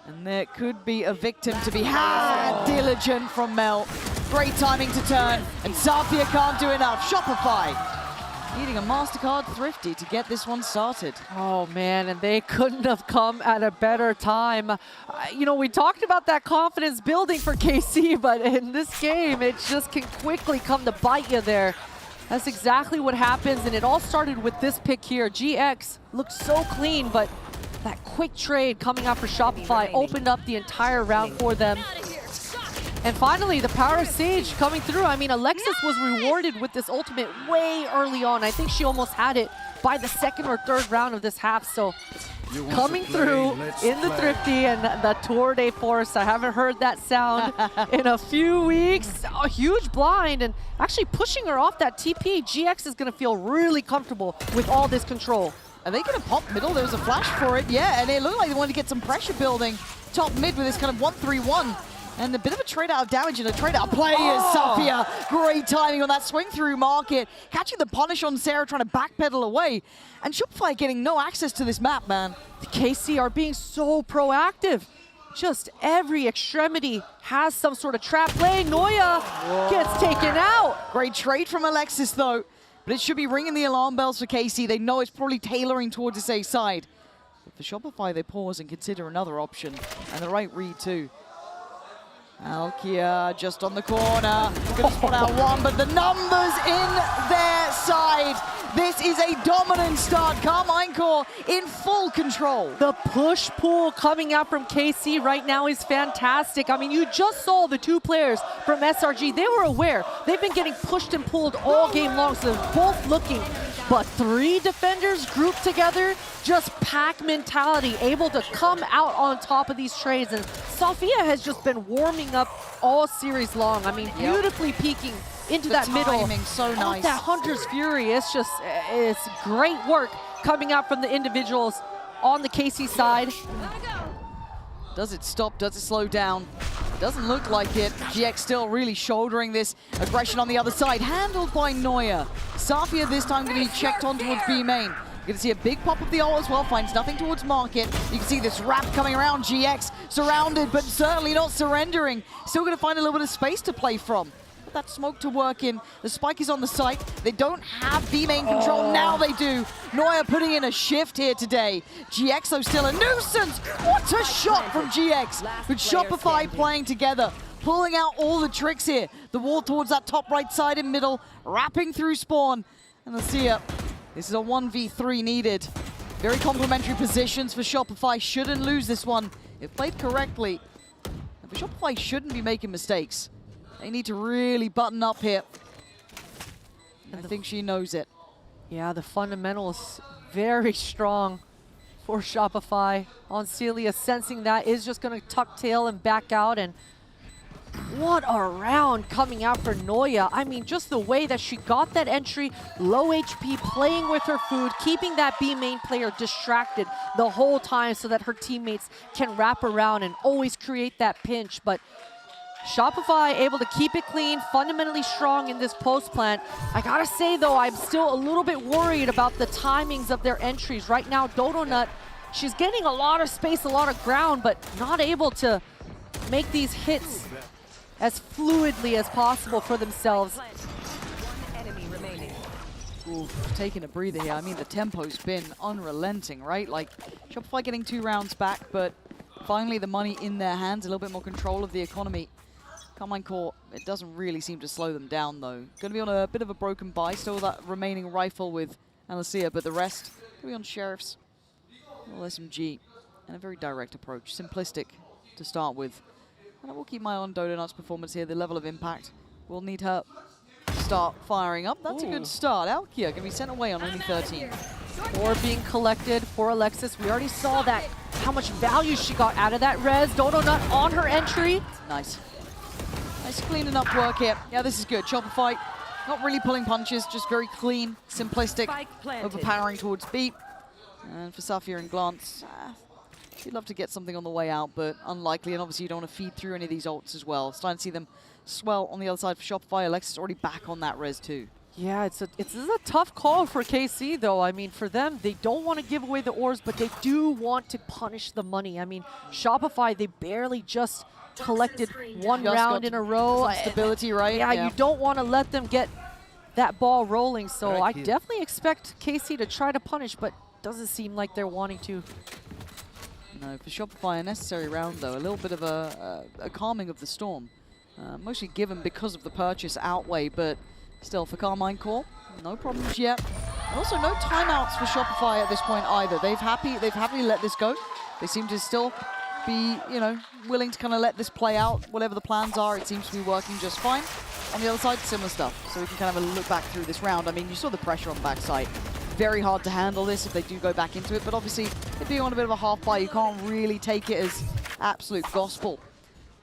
[SPEAKER 18] And there could be a victim to be had. Diligent from Mel. Great timing to turn. And Zafia can't do enough. Shopify needing a Mastercard Thrifty to get this one started.
[SPEAKER 4] Oh man, and they couldn't have come at a better time. You know, we talked about that confidence building for KC, but in this game, it just can quickly come to bite you there. That's exactly what happens, and it all started with this pick here. GX looked so clean, but that quick trade coming out for Shopify opened up the entire round for them. And finally, the power of Sage coming through. I mean, Alexis was rewarded with this ultimate way early on. I think she almost had it by the second or third round of this half. So coming through in the Thrifty and the Tour de Force. I haven't heard that sound in a few weeks. A huge blind and actually pushing her off that TP. GX is going to feel really comfortable with all this control.
[SPEAKER 18] Are they going to pop middle? There was a flash for it, yeah. And it looked like they wanted to get some pressure building top mid with this kind of 1-3-1. And a bit of a trade out of damage and a trade out play is Zafia. Great timing on that swing through market. Catching the punish on Sarah, trying to backpedal away. And Shopify getting no access to this map, man.
[SPEAKER 4] The KC are being so proactive. Just every extremity has some sort of trap play. Neuer gets taken out.
[SPEAKER 18] Great trade from Alexis, though. But it should be ringing the alarm bells for KC. They know it's probably tailoring towards this A side. But for Shopify, they pause and consider another option. And the right read, too. Alkia just on the corner. Gonna spot out one, but the numbers in their side. This is a dominant start. Carmine Core in full control.
[SPEAKER 4] The push-pull coming out from KC right now is fantastic. I mean, you just saw the two players from SRG. They were aware. They've been getting pushed and pulled all game long, so they're both looking. But 3 defenders grouped together, just pack mentality, able to come out on top of these trades. And Zafia has just been warming up all series long. I mean, beautifully peeking into that middle.
[SPEAKER 18] Timing, so nice.
[SPEAKER 4] That Hunter's Fury, it's great work coming out from the individuals on the KC side.
[SPEAKER 18] Does it stop? Does it slow down? Doesn't look like it. GX still really shouldering this aggression on the other side. Handled by Neuer. Safia this time going to be checked on towards B main. You're going to see a big pop of the ult as well. Finds nothing towards market. You can see this wrap coming around. GX surrounded, but certainly not surrendering. Still going to find a little bit of space to play from. Put that smoke to work in. The spike is on the site. They don't have B main control. Now they do. Neuer putting in a shift here today. GX though still a nuisance. What a shot from GX. With Shopify playing together. Pulling out all the tricks here. The wall towards that top right side and middle. Wrapping through spawn. And let's see it. This is a 1v3 needed. Very complementary positions for Shopify. Shouldn't lose this one if played correctly. But Shopify shouldn't be making mistakes. They need to really button up here. I think she knows it.
[SPEAKER 4] Yeah, the fundamentals very strong for Shopify. On Celia sensing that is just going to tuck tail and back out. And what a round coming out for Neuer. I mean, just the way that she got that entry, low HP, playing with her food, keeping that B main player distracted the whole time so that her teammates can wrap around and always create that pinch. But Shopify able to keep it clean, fundamentally strong in this post plant. I gotta say though, I'm still a little bit worried about the timings of their entries. Right now, Dodonut, she's getting a lot of space, a lot of ground, but not able to make these hits as fluidly as possible for themselves.
[SPEAKER 18] Oof, taking a breather here. I mean, the tempo's been unrelenting, right? Like, Shopify getting 2 rounds back, but finally the money in their hands, a little bit more control of the economy. Carmine Core, it doesn't really seem to slow them down, though. Going to be on a bit of a broken buy, still that remaining rifle with Alicia, but the rest going to be on Sheriffs, a little SMG, and a very direct approach. Simplistic to start with. And I will keep my eye on Dodonut's performance here. The level of impact will need her to start firing up. That's a good start. Alkia going to be sent away on only 13.
[SPEAKER 4] 4 being collected for Alexis. We already saw that, how much value she got out of that res. Dodonut on her entry.
[SPEAKER 18] Nice. Nice cleaning up work here. Yeah, this is good. Shopify not really pulling punches, just very clean, simplistic, overpowering towards B. And for Safia and Glance, you'd love to get something on the way out, but unlikely. And obviously you don't want to feed through any of these ults as well. Starting to see them swell on the other side for Shopify. Alexis already back on that res too.
[SPEAKER 4] Yeah, this is a tough call for KC though. I mean, for them, they don't want to give away the ores, but they do want to punish the money. I mean, Shopify, they barely just collected 1 round in a row.
[SPEAKER 18] Some stability, right?
[SPEAKER 4] Yeah, you don't want to let them get that ball rolling. So I definitely expect KC to try to punish, but doesn't seem like they're wanting to.
[SPEAKER 18] No, for Shopify, a necessary round though. A little bit of a calming of the storm. Mostly given because of the purchase outweigh, but still for Carmine Core, no problems yet. And also no timeouts for Shopify at this point either. They've happily let this go. They seem to still be, you know, willing to kind of let this play out. Whatever the plans are, it seems to be working just fine. On the other side, similar stuff. So we can kind of look back through this round. I mean, you saw the pressure on the backside. Very hard to handle this if they do go back into it, but obviously if you're on a bit of a half buy, you can't really take it as absolute gospel.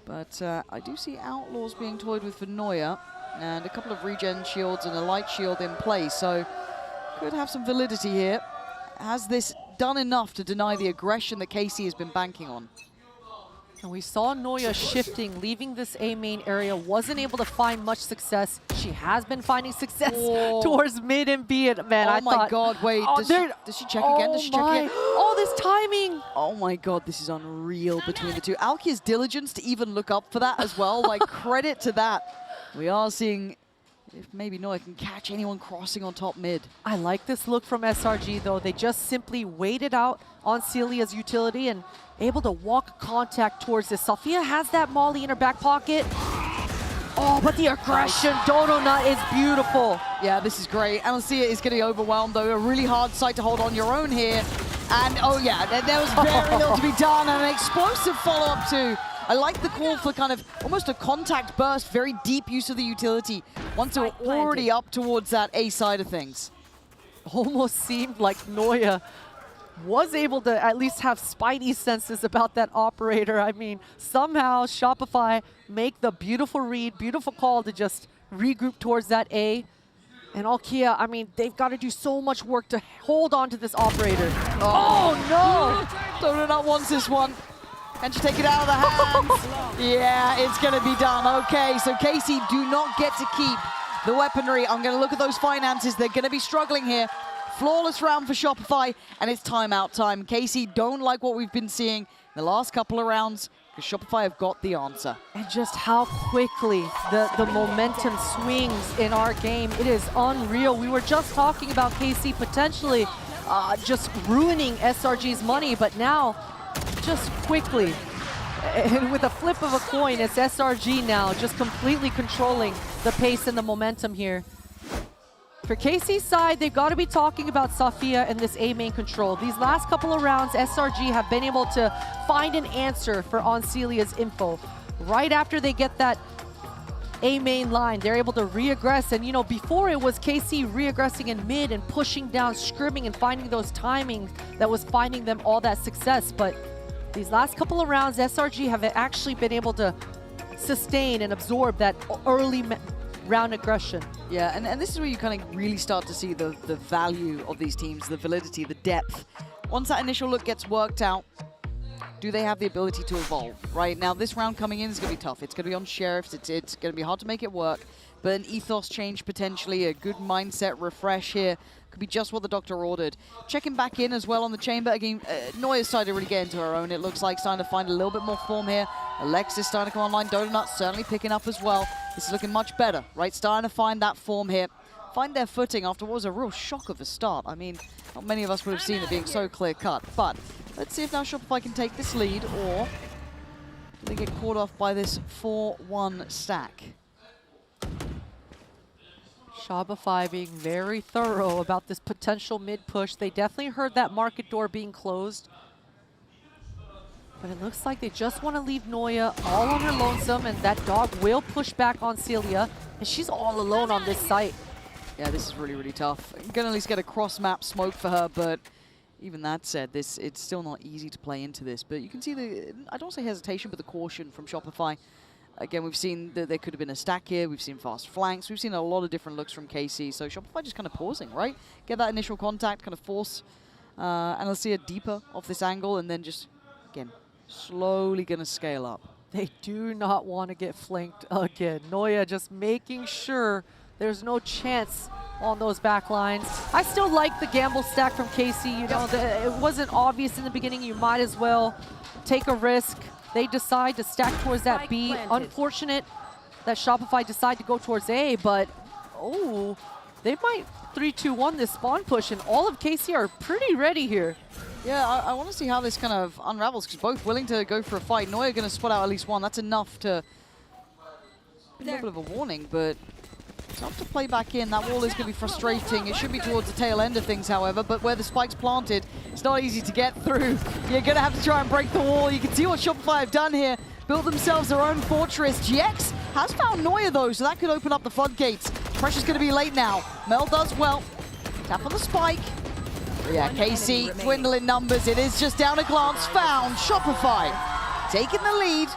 [SPEAKER 18] But I do see Outlaws being toyed with for Neuer, and a couple of regen shields and a light shield in play, so could have some validity here. Has this done enough to deny the aggression that KC has been banking on?
[SPEAKER 4] And we saw Neuer shifting, leaving this A main area, wasn't able to find much success. She has been finding success towards mid and B. And man,
[SPEAKER 18] oh my God, wait, does she check again? Does she check again?
[SPEAKER 4] Oh, this timing!
[SPEAKER 18] Oh my God, this is unreal between the two. Alkia's diligence to even look up for that as well, like credit to that. We are seeing if maybe Neuer can catch anyone crossing on top mid.
[SPEAKER 4] I like this look from SRG though. They just simply waited out on Celia's utility and able to walk contact towards this. Safia has that molly in her back pocket. Oh, but the aggression, Dodonut is beautiful.
[SPEAKER 18] Yeah, this is great. Alicia is getting overwhelmed though. A really hard site to hold on your own here. And oh yeah, there was very little to be done, and an explosive follow-up too. I like the call for kind of almost a contact burst, very deep use of the utility once they're already up towards that A side of things.
[SPEAKER 4] Almost seemed like Neuer was able to at least have spidey senses about that operator. I mean, somehow Shopify make the beautiful read, beautiful call to just regroup towards that A. And Alkia, I mean, they've got to do so much work to hold on to this operator. Oh no!
[SPEAKER 18] Dodonut wants this one. Can she take it out of the hands? Yeah, it's going to be done. Okay, so Casey do not get to keep the weaponry. I'm going to look at those finances. They're going to be struggling here. Flawless round for Shopify, and it's timeout time. Casey don't like what we've been seeing in the last couple of rounds, because Shopify have got the answer.
[SPEAKER 4] And just how quickly the momentum swings in our game. It is unreal. We were just talking about KC potentially just ruining SRG's money, but now just quickly, and with a flip of a coin, it's SRG now just completely controlling the pace and the momentum here. For KC's side, they've got to be talking about Safia and this A main control. These last couple of rounds, SRG have been able to find an answer for Oncelia's info. Right after they get that A main line, they're able to re-aggress. And, you know, before it was KC re-aggressing in mid and pushing down, scrimming and finding those timings that was finding them all that success. But these last couple of rounds, SRG have actually been able to sustain and absorb that early round aggression.
[SPEAKER 18] Yeah, and this is where you kind of really start to see the value of these teams, the validity, the depth. Once that initial look gets worked out, do they have the ability to evolve? Right now, this round coming in is going to be tough. It's going to be on Sheriffs. It's going to be hard to make it work. But an ethos change potentially, a good mindset refresh here could be just what the doctor ordered. Checking back in as well on the chamber. Again, Noya's starting to really get into her own. It looks like starting to find a little bit more form here. Alexis starting to come online. Donut certainly picking up as well. This is looking much better, right? Starting to find that form here. Find their footing after what was a real shock of a start. I mean, not many of us would have seen it being so clear-cut. But let's see if now Shopify can take this lead, or do they get caught off by this 4-1 stack?
[SPEAKER 4] Shopify being very thorough about this potential mid-push. They definitely heard that market door being closed. But it looks like they just want to leave Noya all on her lonesome, and that dog will push back on Celia, and she's all alone on this site.
[SPEAKER 18] Yeah, this is really, really tough. I'm going to at least get a cross-map smoke for her, but even that said, it's still not easy to play into this. But you can see the, I don't say hesitation, but the caution from Shopify. Again, we've seen that there could have been a stack here. We've seen fast flanks. We've seen a lot of different looks from KC. So Shopify just kind of pausing, right? Get that initial contact, kind of force Analysia deeper off this angle, and then just, again, slowly going to scale up.
[SPEAKER 4] They do not want to get flanked again. Noya just making sure there's no chance on those back lines. I still like the gamble stack from KC. You know, it wasn't obvious in the beginning. You might as well take a risk. They decide to stack towards that B. Unfortunate that Shopify decide to go towards A, but oh, they might 3-2-1 this spawn push, and all of KC are pretty ready here.
[SPEAKER 18] Yeah, I want to see how this kind of unravels, because both willing to go for a fight. Noya going to spot out at least one. That's enough to be a little bit of a warning, but it's tough to play back in. That wall is going to be frustrating. It should be towards the tail end of things, however, but where the spike's planted, it's not easy to get through. You're going to have to try and break the wall. You can see what Shopify have done here. Built themselves their own fortress. GX has found Noya, though, so that could open up the floodgates. Pressure's going to be late now. Mel does well. Tap on the spike. Yeah, KC dwindling numbers. It is just down a glance found. Shopify taking the lead.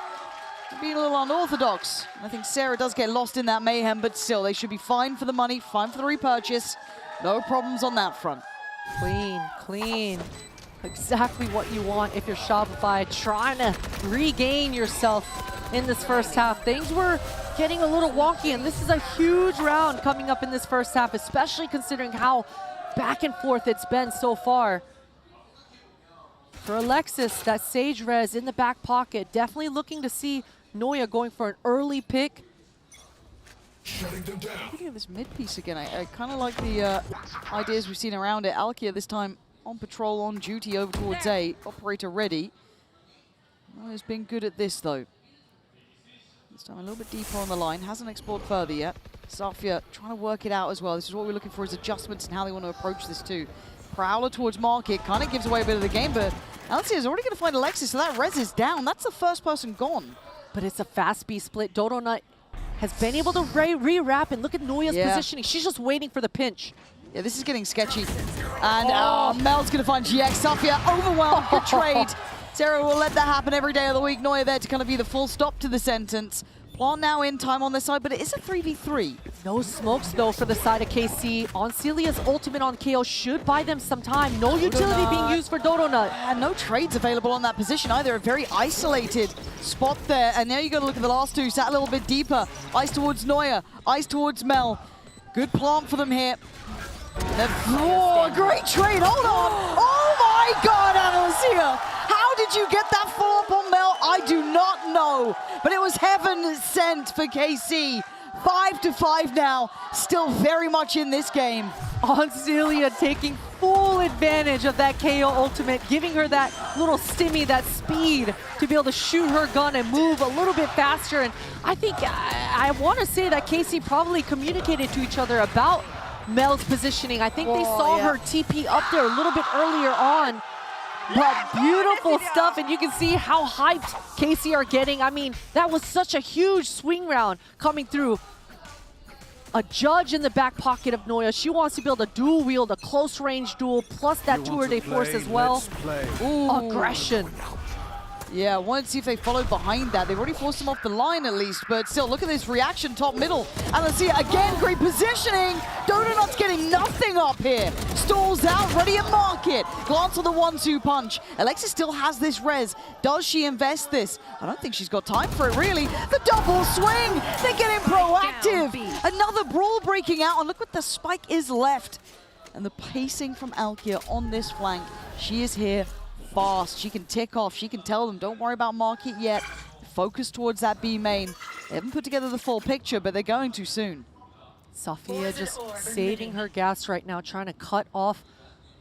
[SPEAKER 18] Being a little unorthodox. I think Sarah does get lost in that mayhem, but still, they should be fine for the money, fine for the repurchase. No problems on that front.
[SPEAKER 4] Clean, clean. Exactly what you want if you're Shopify, trying to regain yourself in this first half. Things were getting a little wonky, and this is a huge round coming up in this first half, especially considering how back and forth it's been so far. For Alexis, that Sage Res in the back pocket, definitely looking to see Noya going for an early pick.
[SPEAKER 18] Looking at this mid piece again, I kind of like the ideas we've seen around it. Alkia this time on patrol, on duty over towards A, operator ready. Noya's been good at this though. This time a little bit deeper on the line, hasn't explored further yet. Safia trying to work it out as well. This is what we're looking for, is adjustments and how they want to approach this too. Prowler towards market, kind of gives away a bit of the game, but Alcia is already going to find Alexis, so that res is down. That's the first person gone.
[SPEAKER 4] But it's a fast B split. Dodo Nut has been able to re-wrap, and look at Noya's positioning. She's just waiting for the pinch.
[SPEAKER 18] Yeah, this is getting sketchy. And Mel's going to find GX. Safia overwhelmed. Good trade. Sarah will let that happen every day of the week. Noya there to kind of be the full stop to the sentence. Plant now in time on this side, but it is a 3v3.
[SPEAKER 4] No smokes, though, for the side of KC. On Celia's ultimate on KO should buy them some time. No utility being used for Dodonut.
[SPEAKER 18] And no trades available on that position either. A very isolated spot there. And now you got to look at the last two. Sat a little bit deeper. Ice towards Neuer. Ice towards Mel. Good plant for them here. Oh, great trade. Hold on. Oh my God, Analysia. How did you get that follow-up on Mel? I do not know. But it was heaven sent for KC. 5-5 now, still very much in this game.
[SPEAKER 4] On Celia taking full advantage of that KO ultimate, giving her that little stimmy, that speed to be able to shoot her gun and move a little bit faster. And I think I want to say that KC probably communicated to each other about Mel's positioning. I think they saw her TP up there a little bit earlier on. But beautiful stuff, and you can see how hyped KC are getting. I mean, that was such a huge swing round coming through. A judge in the back pocket of Noya. She wants to be able to dual wield a close range duel, plus that tour de force as well. Ooh. Aggression.
[SPEAKER 18] Yeah, I wanted to see if they followed behind that. They've already forced him off the line at least, but still, look at this reaction top middle. And let's see it again, great positioning. Donut's getting nothing up here. Stalls out, ready at market. Glance on the 1-2 punch. Alexis still has this res. Does she invest this? I don't think she's got time for it, really. The double swing, they're getting proactive. Another brawl breaking out, and look what the spike is left. And the pacing from Alkia on this flank. She is here fast. She can tick off. She can tell them, don't worry about market yet. Focus towards that B main. They haven't put together the full picture, but they're going to soon.
[SPEAKER 4] Sofia just saving her gas right now, trying to cut off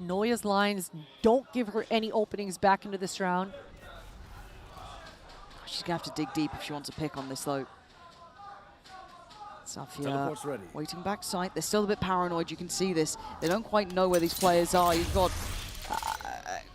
[SPEAKER 4] Noya's lines. Don't give her any openings back into this round.
[SPEAKER 18] She's going to have to dig deep if she wants a pick on this, though. Sofia waiting back sight. They're still a bit paranoid. You can see this. They don't quite know where these players are. You've got...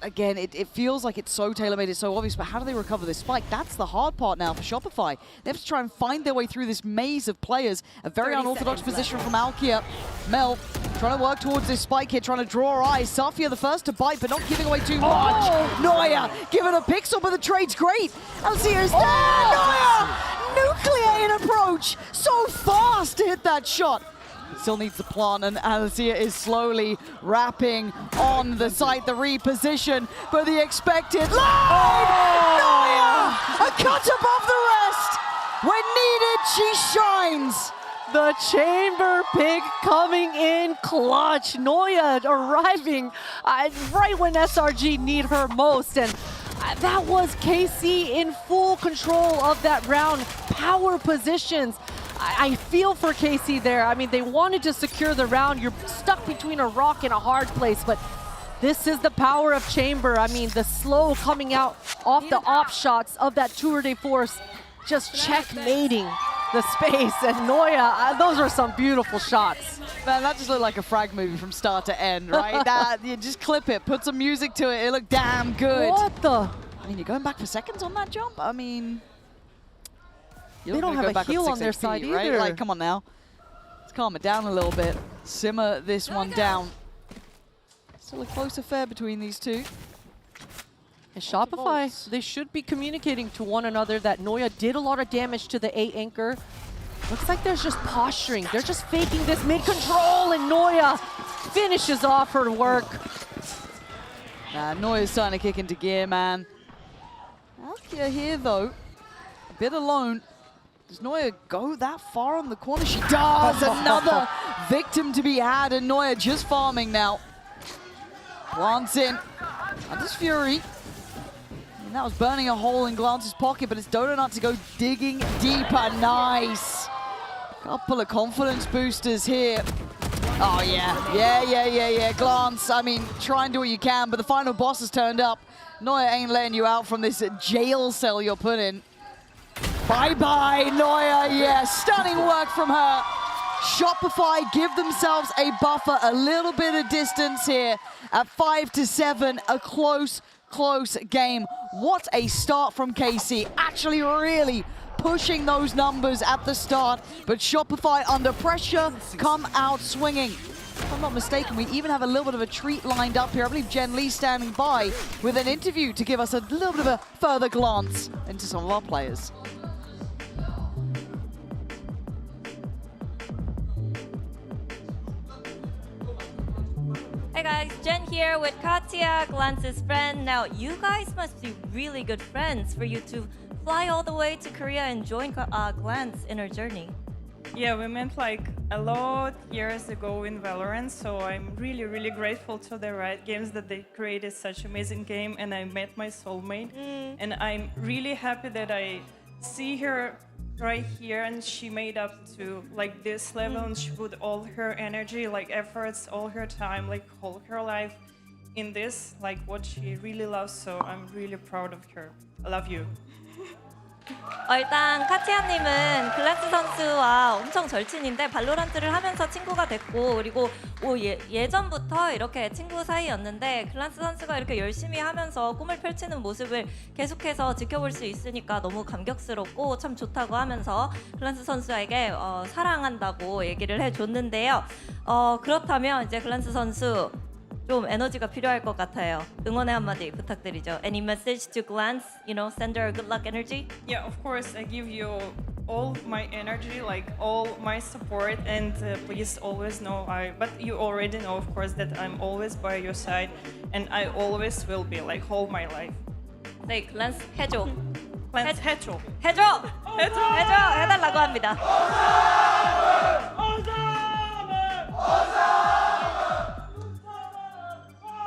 [SPEAKER 18] again, it feels like it's so tailor-made, it's so obvious, but how do they recover this spike? That's the hard part now for Shopify. They have to try and find their way through this maze of players. A very unorthodox position from Alkia. Mel trying to work towards this spike here, trying to draw eyes. Safia the first to bite, but not giving away too much. Noya giving a pixel, but the trade's great. Alcia is there. Noya! Nuclear in approach. So fast to hit that shot. Still needs the plant, and Alcia is slowly wrapping on the site, the reposition for the expected line. Noya! A cut above the rest. When needed, she shines.
[SPEAKER 4] The chamber pick coming in clutch. Noya arriving right when SRG need her most, and that was KC in full control of that round. Power positions. I feel for KC there. I mean, they wanted to secure the round. You're stuck between a rock and a hard place, but this is the power of chamber. I mean, the slow coming out off the op shots of that tour de force, just checkmating the space. And Noya, those are some beautiful shots.
[SPEAKER 18] Man, that just looked like a frag movie from start to end, right? That, you just clip it, put some music to it. It looked damn good.
[SPEAKER 4] What the?
[SPEAKER 18] I mean, you're going back for seconds on that jump? I mean...
[SPEAKER 4] They don't have a heal on their side either.
[SPEAKER 18] Right? Like, come on now. Let's calm it down a little bit. Simmer this one down. Still a close affair between these two.
[SPEAKER 4] And Shopify, they should be communicating to one another that Noya did a lot of damage to the A anchor. Looks like there's just posturing. They're just faking this mid-control, and Noya finishes off her work.
[SPEAKER 18] Noya's starting to kick into gear, man. Alkia here, though. A bit alone. Does Noya go that far on the corner? She does! Another victim to be had, and Noya just farming now. Glance in. Hunter's Fury. And that was burning a hole in Glance's pocket, but it's Donut to go digging deeper. Nice! Couple of confidence boosters here. Oh, yeah. Glance, I mean, try and do what you can, but the final boss has turned up. Noya ain't letting you out from this jail cell you're put in. Bye-bye, Noya, yeah, stunning work from her. Shopify give themselves a buffer, a little bit of distance here at 5-7, a close game. What a start from KC, actually really pushing those numbers at the start, but Shopify under pressure come out swinging. If I'm not mistaken, we even have a little bit of a treat lined up here. I believe Jen Lee standing by with an interview to give us a little bit of a further glance into some of our players.
[SPEAKER 9] guys, Jen here with Katya, Glance's friend. Now, you guys must be really good friends for you to fly all the way to Korea and join Glance in her journey.
[SPEAKER 8] Yeah, we met like a lot years ago in Valorant, so I'm really, really grateful to the Riot Games that they created such amazing game, and I met my soulmate. And I'm really happy that I see her right here, and she made up to like this level, and she put all her energy, like efforts, all her time, like whole her life in this, like what she really loves. So I'm really proud of her. I love you.
[SPEAKER 9] 일단 카티아님은 글란스 선수와 엄청 절친인데 발로란트를 하면서 친구가 됐고 그리고 예전부터 이렇게 친구 사이였는데 글란스 선수가 이렇게 열심히 하면서 꿈을 펼치는 모습을 계속해서 지켜볼 수 있으니까 너무 감격스럽고 참 좋다고 하면서 글란스 선수에게 사랑한다고 얘기를 해줬는데요. 그렇다면 이제 글란스 선수 좀 에너지가 필요할 것 같아요. 응원의 한마디 부탁드리죠. Any message to Glance? You know, send her good luck energy?
[SPEAKER 8] Yeah, of course, I give you all my energy, like all my support, and please always know but you already know, of course, that I'm always by your side, and I always will be, like, whole my life.
[SPEAKER 9] 네, Glance 해줘.
[SPEAKER 8] Glance 해줘.
[SPEAKER 9] 해달라고 합니다.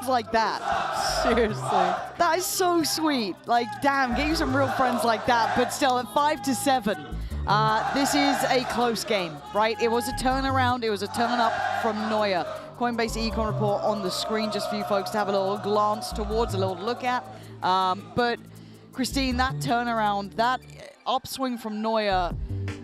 [SPEAKER 18] Like that. Seriously. That is so sweet. Like, damn, get you some real friends like that. But still, at 5-7, this is a close game, right? It was a turnaround. It was a turn up from Neuer. Coinbase econ report on the screen just for you folks to have a little glance towards, a little look at. But Christine, that turnaround, that upswing from Neuer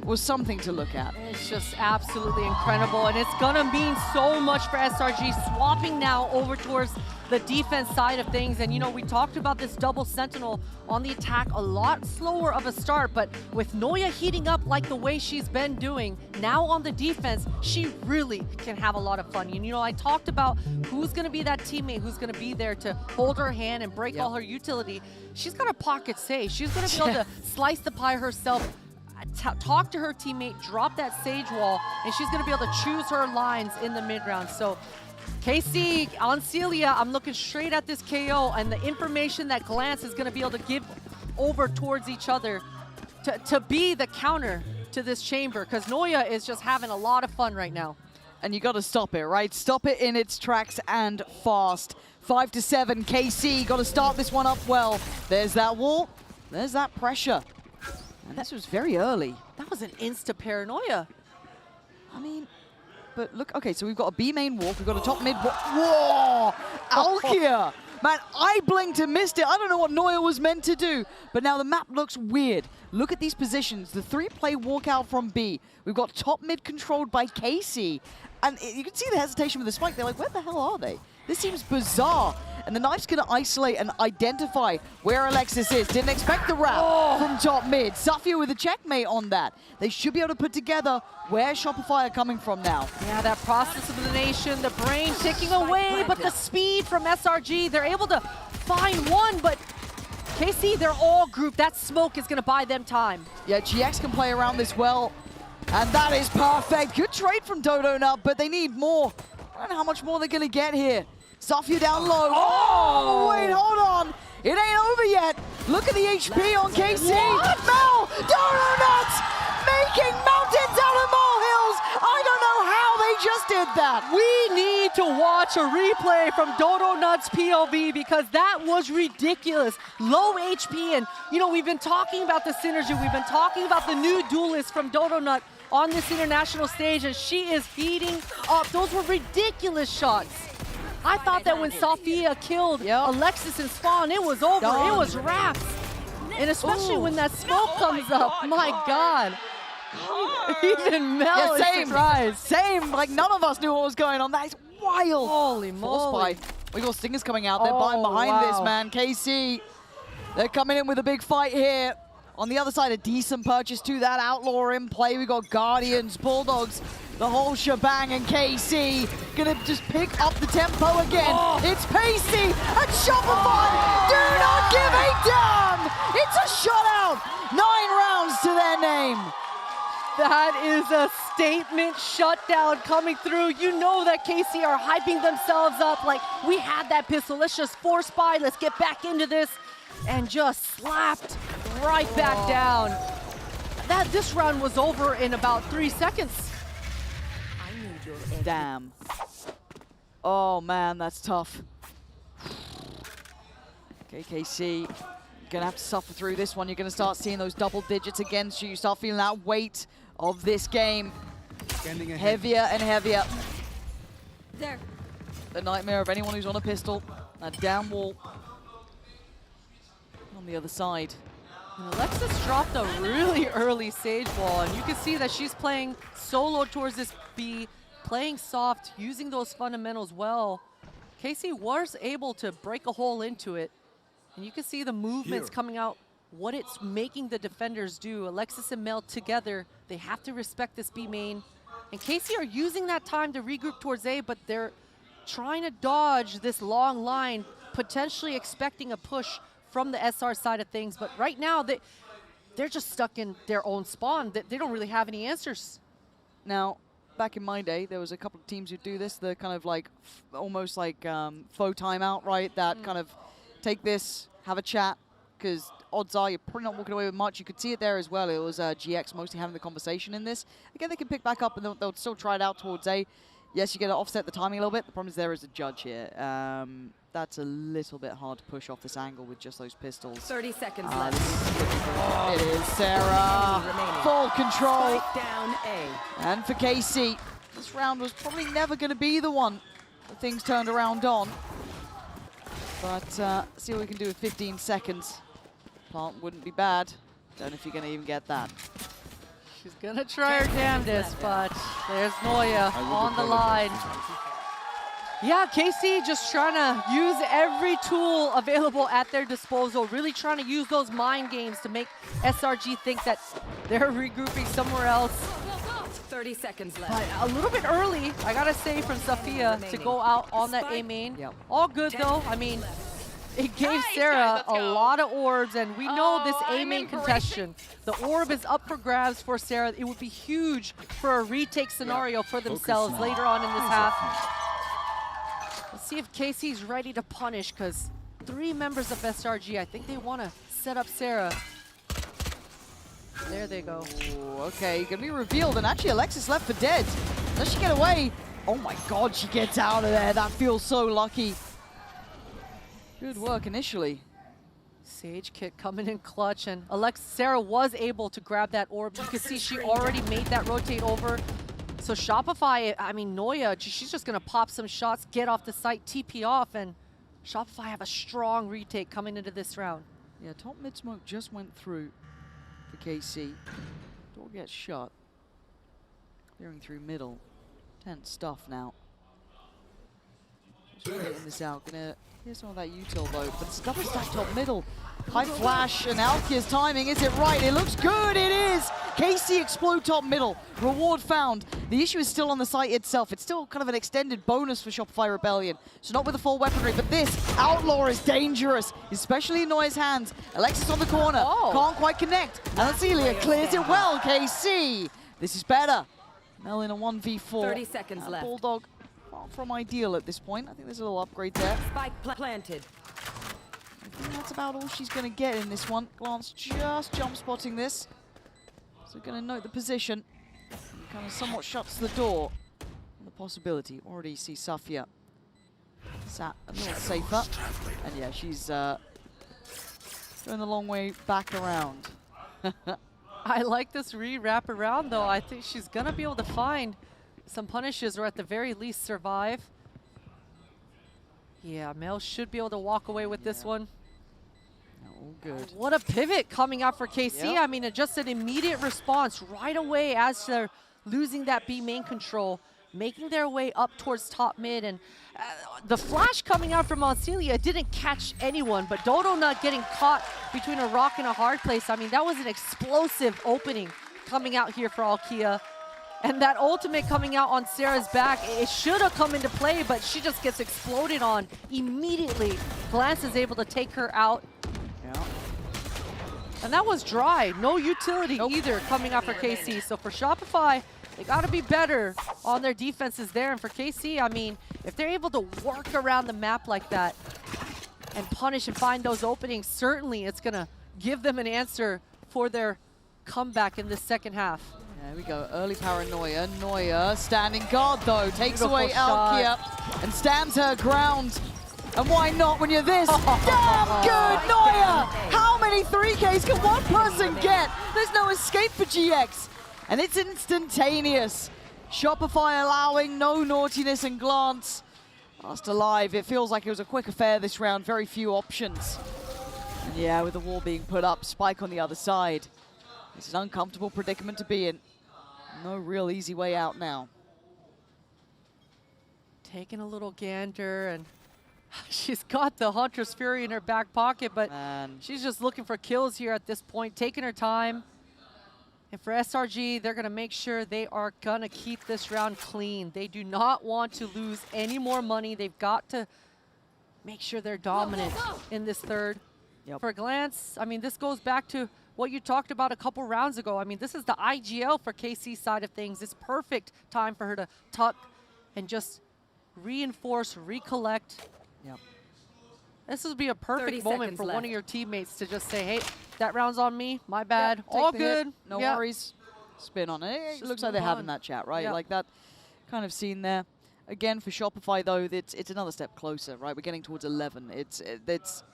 [SPEAKER 18] was something to look at.
[SPEAKER 4] It's just absolutely incredible, and it's gonna mean so much for SRG, swapping now over towards the defense side of things. And you know, we talked about this double sentinel on the attack, a lot slower of a start, but with Neuer heating up like the way she's been doing, now on the defense, she really can have a lot of fun. And you know, I talked about who's gonna be that teammate who's gonna be there to hold her hand and break all her utility. She's got a pocket save. She's gonna be able to slice the pie herself, talk to her teammate, drop that sage wall, and she's going to be able to choose her lines in the mid-round. So KC on Celia, I'm looking straight at this KO, and the information that Glance is going to be able to give over towards each other to be the counter to this chamber, because Neuer is just having a lot of fun right now.
[SPEAKER 18] And you got to stop it, right? Stop it in its tracks and fast. 5-7, KC, got to start this one up well. There's that wall, there's that pressure. And this was very early.
[SPEAKER 4] That was an insta-paranoia.
[SPEAKER 18] I mean, but look, okay, so we've got a B main walk, we've got a top mid walk. Whoa! Alkia! Man, I blinked and missed it. I don't know what Neuer was meant to do, but now the map looks weird. Look at these positions. The 3-play walkout from B. We've got top mid controlled by KC. And you can see the hesitation with the spike. They're like, where the hell are they? This seems bizarre. And the knife's going to isolate and identify where Alexis is. Didn't expect the wrap from top mid. Safia with a checkmate on that. They should be able to put together where Shopify are coming from now.
[SPEAKER 4] Yeah, that process of elimination, the brain ticking away, but the speed from SRG, they're able to find one, but KC, they're all grouped. That smoke is going to buy them time.
[SPEAKER 18] Yeah, GX can play around this well, and that is perfect. Good trade from Dodo Nut, but they need more. I don't know how much more they're going to get here. Safia down low. Oh, wait, hold on. It ain't over yet. Look at the HP on KC. Mel, Dodo Nuts making mountains out of molehills. I don't know how they just did that.
[SPEAKER 4] We need to watch a replay from Dodo Nuts POV because that was ridiculous. Low HP, and you know, we've been talking about the synergy. We've been talking about the new duelist from Dodo Nut on this international stage, and she is heating up. Those were ridiculous shots. I thought that when Safia killed Alexis and Spawn, it was over. It was wraps. And especially when that smoke comes up, my God. Even Mel is surprised.
[SPEAKER 18] Same, like none of us knew what was going on. That is wild.
[SPEAKER 4] Holy moly.
[SPEAKER 18] We got Stingers coming out. They're behind this, man. KC, they're coming in with a big fight here. On the other side, a decent purchase to that Outlaw in play. We got Guardians, Bulldogs, the whole shebang, and KC gonna just pick up the tempo again. It's Pacey and Shopify. Do not give a damn. It's a shutout. 9 rounds to their name.
[SPEAKER 4] That is a statement shutdown coming through. You know that KC are hyping themselves up like, we had that pistol, let's just force buy, let's get back into this, and just slapped right back down. This round was over in about 3 seconds.
[SPEAKER 18] Damn. Oh man, that's tough. Okay, KC, you're gonna have to suffer through this one. You're gonna start seeing those double digits against you. You start feeling that weight of this game. Heavier and heavier.
[SPEAKER 5] There.
[SPEAKER 18] The nightmare of anyone who's on a pistol. That down wall. On the other side.
[SPEAKER 4] And Alexis dropped a really early Sage wall, and you can see that she's playing solo towards this B, playing soft, using those fundamentals well. KC was able to break a hole into it, and you can see the movements coming out, what it's making the defenders do. Alexis and Mel together, they have to respect this B main. And KC are using that time to regroup towards A, but they're trying to dodge this long line, potentially expecting a push from the SR side of things. But right now, they're just stuck in their own spawn. They don't really have any answers.
[SPEAKER 18] Now, back in my day, there was a couple of teams who do this, the kind of like, almost like faux timeout, right? That kind of take this, have a chat, because odds are you're probably not walking away with much. You could see it there as well. It was GX mostly having the conversation in this. Again, they can pick back up and they'll still try it out towards A. Yes, you get to offset the timing a little bit. The problem is there is a judge here. That's a little bit hard to push off this angle with just those pistols.
[SPEAKER 3] 30 seconds left.
[SPEAKER 18] It is Sarah. Full control.
[SPEAKER 3] Spike down A.
[SPEAKER 18] And for KC, this round was probably never going to be the one that things turned around on. But see what we can do with 15 seconds. Plant wouldn't be bad. Don't know if you're going to even get that.
[SPEAKER 4] She's gonna try her damnedest, but there's Noya on the line. Yeah, KC just trying to use every tool available at their disposal, really trying to use those mind games to make SRG think that they're regrouping somewhere else.
[SPEAKER 3] 30 seconds left.
[SPEAKER 4] But a little bit early, I gotta say, from Sophia to go out on that A main.
[SPEAKER 18] Yep.
[SPEAKER 4] All good though. I mean, it gave Sarah a lot of orbs, and we know this A main contestation. The orb is up for grabs for Sarah. It would be huge for a retake scenario for themselves later on in this half. Let's see if KC's ready to punish, because 3 members of SRG, I think they want to set up Sarah. There they go.
[SPEAKER 18] Ooh, okay, gonna be revealed, and actually Alexis left for dead. Does she get away? Oh my god, she gets out of there. That feels so lucky. Good work initially.
[SPEAKER 4] Sage kit coming in clutch, and Sarah was able to grab that orb. You can see she already made that rotate over. So Shopify, I mean, Noya, she's just going to pop some shots, get off the site, TP off, and Shopify have a strong retake coming into this round.
[SPEAKER 18] Yeah, top mid smoke just went through for KC. Door gets shut. Clearing through middle. Tense stuff now. Just getting this out. Gonna hear some of that util though, but it's double stack top middle. High flash and Alkia's timing. Is it right? It looks good. It is. KC explode top middle. Reward found. The issue is still on the site itself. It's still kind of an extended bonus for Shopify Rebellion. So not with the full weaponry, but this Outlaw is dangerous, especially in Noya's hands. Alexis on the corner. Can't quite connect. And Celia clears it well. KC. This is better. Mel in a 1v4.
[SPEAKER 3] 30 seconds left.
[SPEAKER 18] Bulldog far from ideal at this point. I think there's a little upgrade there.
[SPEAKER 3] Spike planted.
[SPEAKER 18] I think that's about all she's going to get in this one. Glance just jump spotting this. So going to note the position. And kind of somewhat shuts the door on the possibility. Already see Safia sat a little safer. And yeah, she's going the long way back around.
[SPEAKER 4] I like this re-wrap around though. I think she's going to be able to find some punishes, or at the very least survive. Yeah, Mel should be able to walk away with this one.
[SPEAKER 18] Oh, good.
[SPEAKER 4] What a pivot coming out for KC.
[SPEAKER 18] Yep.
[SPEAKER 4] I mean, just an immediate response right away as they're losing that B main control, making their way up towards top mid. And the flash coming out from Celia didn't catch anyone, but Dodo not getting caught between a rock and a hard place. I mean, that was an explosive opening coming out here for Alkia. And that ultimate coming out on Sarah's back, it should have come into play, but she just gets exploded on immediately. Glance is able to take her out.
[SPEAKER 18] Yeah.
[SPEAKER 4] And that was dry. No utility either coming out for KC. So for Shopify, They got to be better on their defenses there. And for KC, I mean, if they're able to work around the map like that and punish and find those openings, certainly it's going to give them an answer for their comeback in this second half.
[SPEAKER 18] There we go, early paranoia. Neuer standing guard though, takes
[SPEAKER 4] Beautiful
[SPEAKER 18] away
[SPEAKER 4] shot.
[SPEAKER 18] Alkia and stands her ground. And why not when you're this damn good, Neuer? How many 3Ks can one person get? There's no escape for GX. And it's instantaneous. Shopify allowing no naughtiness and glance. Last alive, it feels like it was a quick affair this round, very few options. And yeah, with the wall being put up, Spike on the other side. It's an uncomfortable predicament to be in. No real easy way out now.
[SPEAKER 4] Taking a little gander, and she's got the Hunter's Fury in her back pocket, but she's just looking for kills here at this point, taking her time. And for SRG, they're gonna make sure they are gonna keep this round clean. They do not want to lose any more money. They've got to make sure they're dominant in this third. For Glance, I mean, this goes back to what you talked about a couple rounds ago. I mean, this is the IGL for KC side of things. It's perfect time for her to tuck and just reinforce, recollect. This would be a perfect moment for one of your teammates to just say, hey, that round's on me, my bad, all good.
[SPEAKER 18] No worries. Spin on it. It looks like they're having that chat, right? Like that kind of scene there. Again, for Shopify, though, it's another step closer, right? We're getting towards 11. It's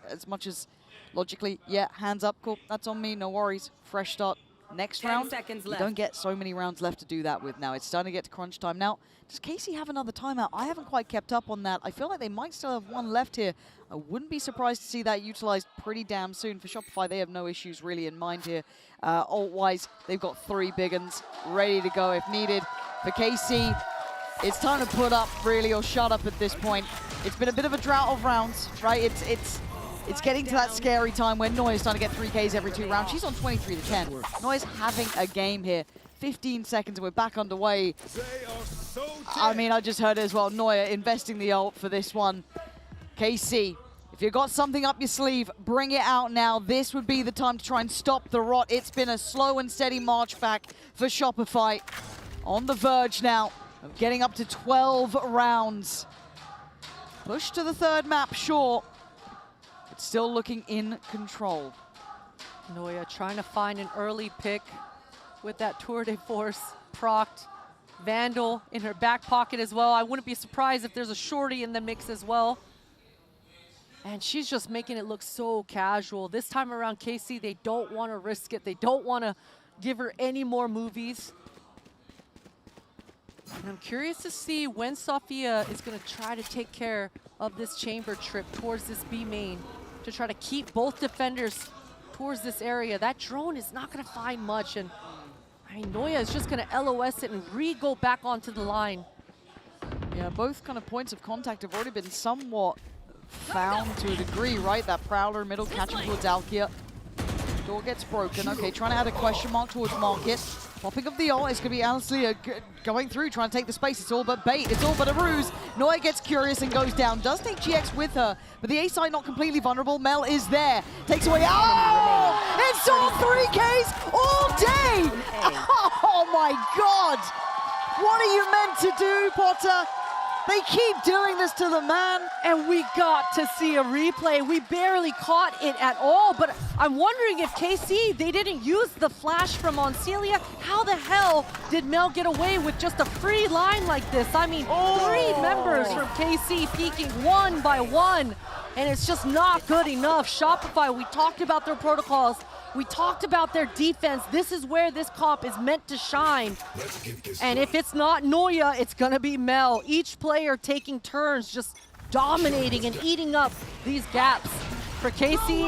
[SPEAKER 18] as much as logically, hands up, cool, that's on me, no worries. Fresh start. Next round, you don't get so many rounds left to do that with now. It's starting to get to crunch time. Now, does KC have another timeout? I haven't quite kept up on that. I feel like they might still have one left here. I wouldn't be surprised to see that utilized pretty damn soon. For Shopify, they have no issues really in mind here. Ult-wise, they've got 3 big uns ready to go if needed. For KC, it's time to put up really or shut up at this point. It's been a bit of a drought of rounds, right? It's getting to that scary time where Neuer's starting to get 3Ks every 2 rounds. She's on 23 to 10. Neuer's having a game here. 15 seconds and we're back underway. I mean, I just heard it as well. Neuer investing the ult for this one. KC, if you've got something up your sleeve, bring it out now. This would be the time to try and stop the rot. It's been a slow and steady march back for Shopify. On the verge now of getting up to 12 rounds. Push to the third map, sure. Still looking in control.
[SPEAKER 4] Neuer trying to find an early pick with that tour de force procced. Vandal in her back pocket as well. I wouldn't be surprised if there's a shorty in the mix as well. And she's just making it look so casual. This time around, KC, they don't want to risk it. They don't want to give her any more movies. And I'm curious to see when Sophia is going to try to take care of this chamber trip towards this B main, to try to keep both defenders towards this area. That drone is not going to find much, and I mean, Neuer is just going to LOS it and re-go back onto the line.
[SPEAKER 18] Yeah, both kind of points of contact have already been somewhat found to a degree, right? That Prowler middle catching towards Alkia. Door gets broken. Okay, trying to add a question mark towards Market. Popping up the ult, it's going to be Alicia going through, trying to take the space. It's all but bait, it's all but a ruse. Neuer gets curious and goes down. Does take GX with her, but the A side not completely vulnerable. Mel is there. Takes away, it's all 3Ks all day! Oh my God! What are you meant to do, Potter? They keep doing this to the man.
[SPEAKER 4] And we got to see a replay. We barely caught it at all, but I'm wondering if KC, they didn't use the flash from Oncelia. How the hell did Mel get away with just a free line like this? I mean, 3 members from KC peeking one by one, and it's just not good enough. Shopify, we talked about their protocols. We talked about their defense. This is where this comp is meant to shine. And if it's not Neuer, it's gonna be Mel. Each player taking turns, just dominating and eating up these gaps. For KC,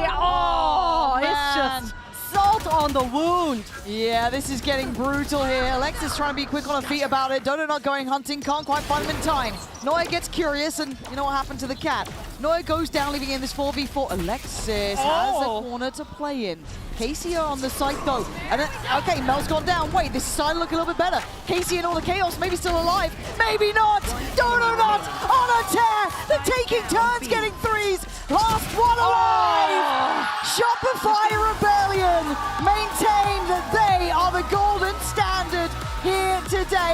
[SPEAKER 4] it's just salt on the wound.
[SPEAKER 18] Yeah, this is getting brutal here. Alexis trying to be quick on her feet about it. Dodo not going hunting, can't quite find him in time. Neuer gets curious, and you know what happened to the cat. Neuer goes down, leaving in this 4v4. Alexis has a corner to play in. Casey are on the site though. And then, okay, Mel's gone down. Wait, this is starting to look a little bit better. Casey and all the chaos, maybe still alive. Maybe not. Dodo not on a tear. They're taking turns getting 3s. Last one alive. Shopify Rebellion maintain that they are the golden standard here today.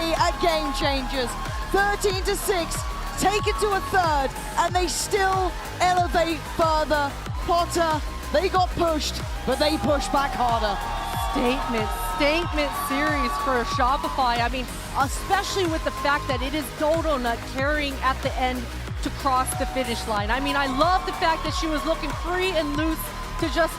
[SPEAKER 18] Changers. 13-6, take it to a third, and they still elevate further. Potter, they got pushed, but they pushed back harder.
[SPEAKER 4] Statement series for Shopify. I mean, especially with the fact that it is Dodonut carrying at the end to cross the finish line. I mean, I love the fact that she was looking free and loose to just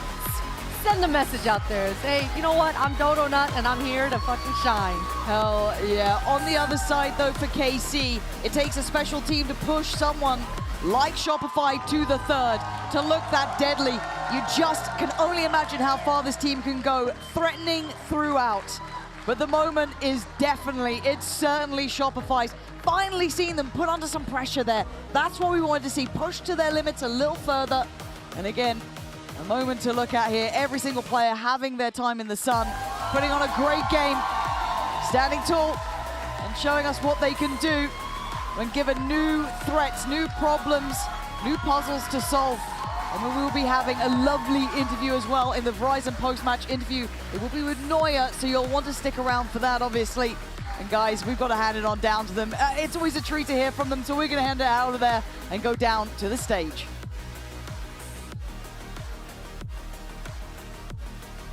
[SPEAKER 4] send a message out there. Say, you know what, I'm Dodonut and I'm here to fucking shine.
[SPEAKER 18] Hell yeah. On the other side though for KC, it takes a special team to push someone like Shopify to the third to look that deadly. You just can only imagine how far this team can go, threatening throughout. But the moment is it's certainly Shopify's. Finally seeing them put under some pressure there. That's what we wanted to see, pushed to their limits a little further. And again, a moment to look at here. Every single player having their time in the sun, putting on a great game, standing tall and showing us what they can do when given new threats, new problems, new puzzles to solve. And we will be having a lovely interview as well in the Verizon post-match interview. It will be with Neuer, so you'll want to stick around for that, obviously. And guys, we've got to hand it on down to them. It's always a treat to hear from them, so we're going to hand it out of there and go down to the stage.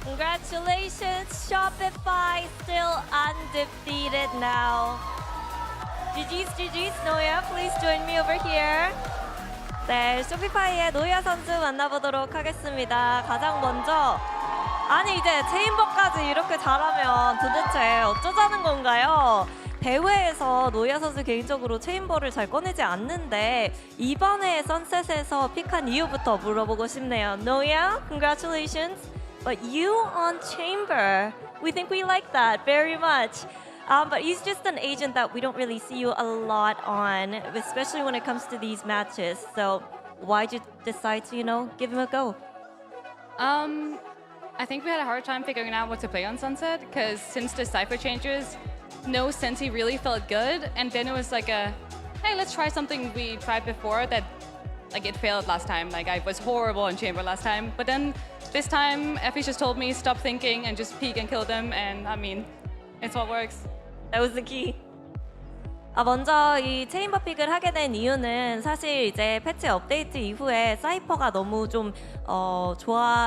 [SPEAKER 9] Congratulations, Shopify, still undefeated now. GG's, Noya, please join me over here. 네, 쇼피파이의 노야 선수 만나보도록 하겠습니다. 가장 먼저, 아니 이제 체인버까지 이렇게 잘하면 도대체 어쩌자는 건가요? 대회에서 노야 선수 개인적으로 체인버를 잘 꺼내지 않는데 이번에 선셋에서 픽한 이유부터 물어보고 싶네요. 노야, congratulations. But you on chamber, we think we like that very much. But he's just an agent that we don't really see you a lot on, especially when it comes to these matches. So why'd you decide to, give him a go?
[SPEAKER 10] I think we had a hard time figuring out what to play on Sunset, because since the Cypher changes, no Sensi really felt good. And then it was like hey, let's try something we tried before that, it failed last time. I was horrible in Chamber last time. But then this time, Effie just told me, stop thinking and just peek and kill them. And I mean, it's what works.
[SPEAKER 9] That was the key. 먼저 이 체인버 픽을 하게 된 이유는 사실 이제 패치 업데이트 이후에 사이퍼가 너무 좀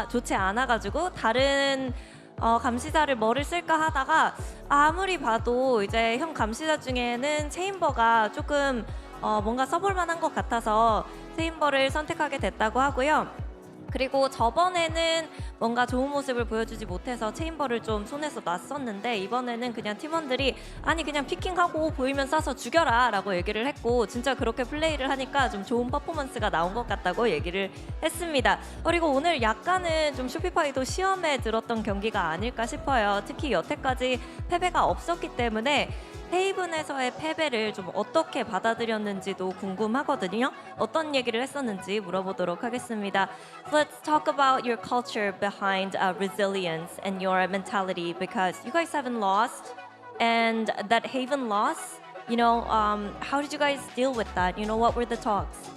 [SPEAKER 9] 좋지 않아가지고 다른 감시자를 뭐를 쓸까 하다가 아무리 봐도 이제 형 감시자 중에는 체인버가 조금 뭔가 써볼 만한 것 같아서 체인버를 선택하게 됐다고 하고요. 그리고 저번에는 뭔가 좋은 모습을 보여주지 못해서 체인버를 좀 손에서 놨었는데 이번에는 그냥 팀원들이 아니 그냥 피킹하고 보이면 쏴서 죽여라 라고 얘기를 했고 진짜 그렇게 플레이를 하니까 좀 좋은 퍼포먼스가 나온 것 같다고 얘기를 했습니다. 그리고 오늘 약간은 좀 쇼피파이도 시험에 들었던 경기가 아닐까 싶어요. 특히 여태까지 패배가 없었기 때문에 헤이븐에서의 패배를 좀 어떻게 받아들였는지도 궁금하거든요. 어떤 얘기를 했었는지 물어보도록 하겠습니다. Let's talk about your culture behind resilience and your mentality because you guys haven't lost and that Haven loss, how did you guys deal with that? What were the talks?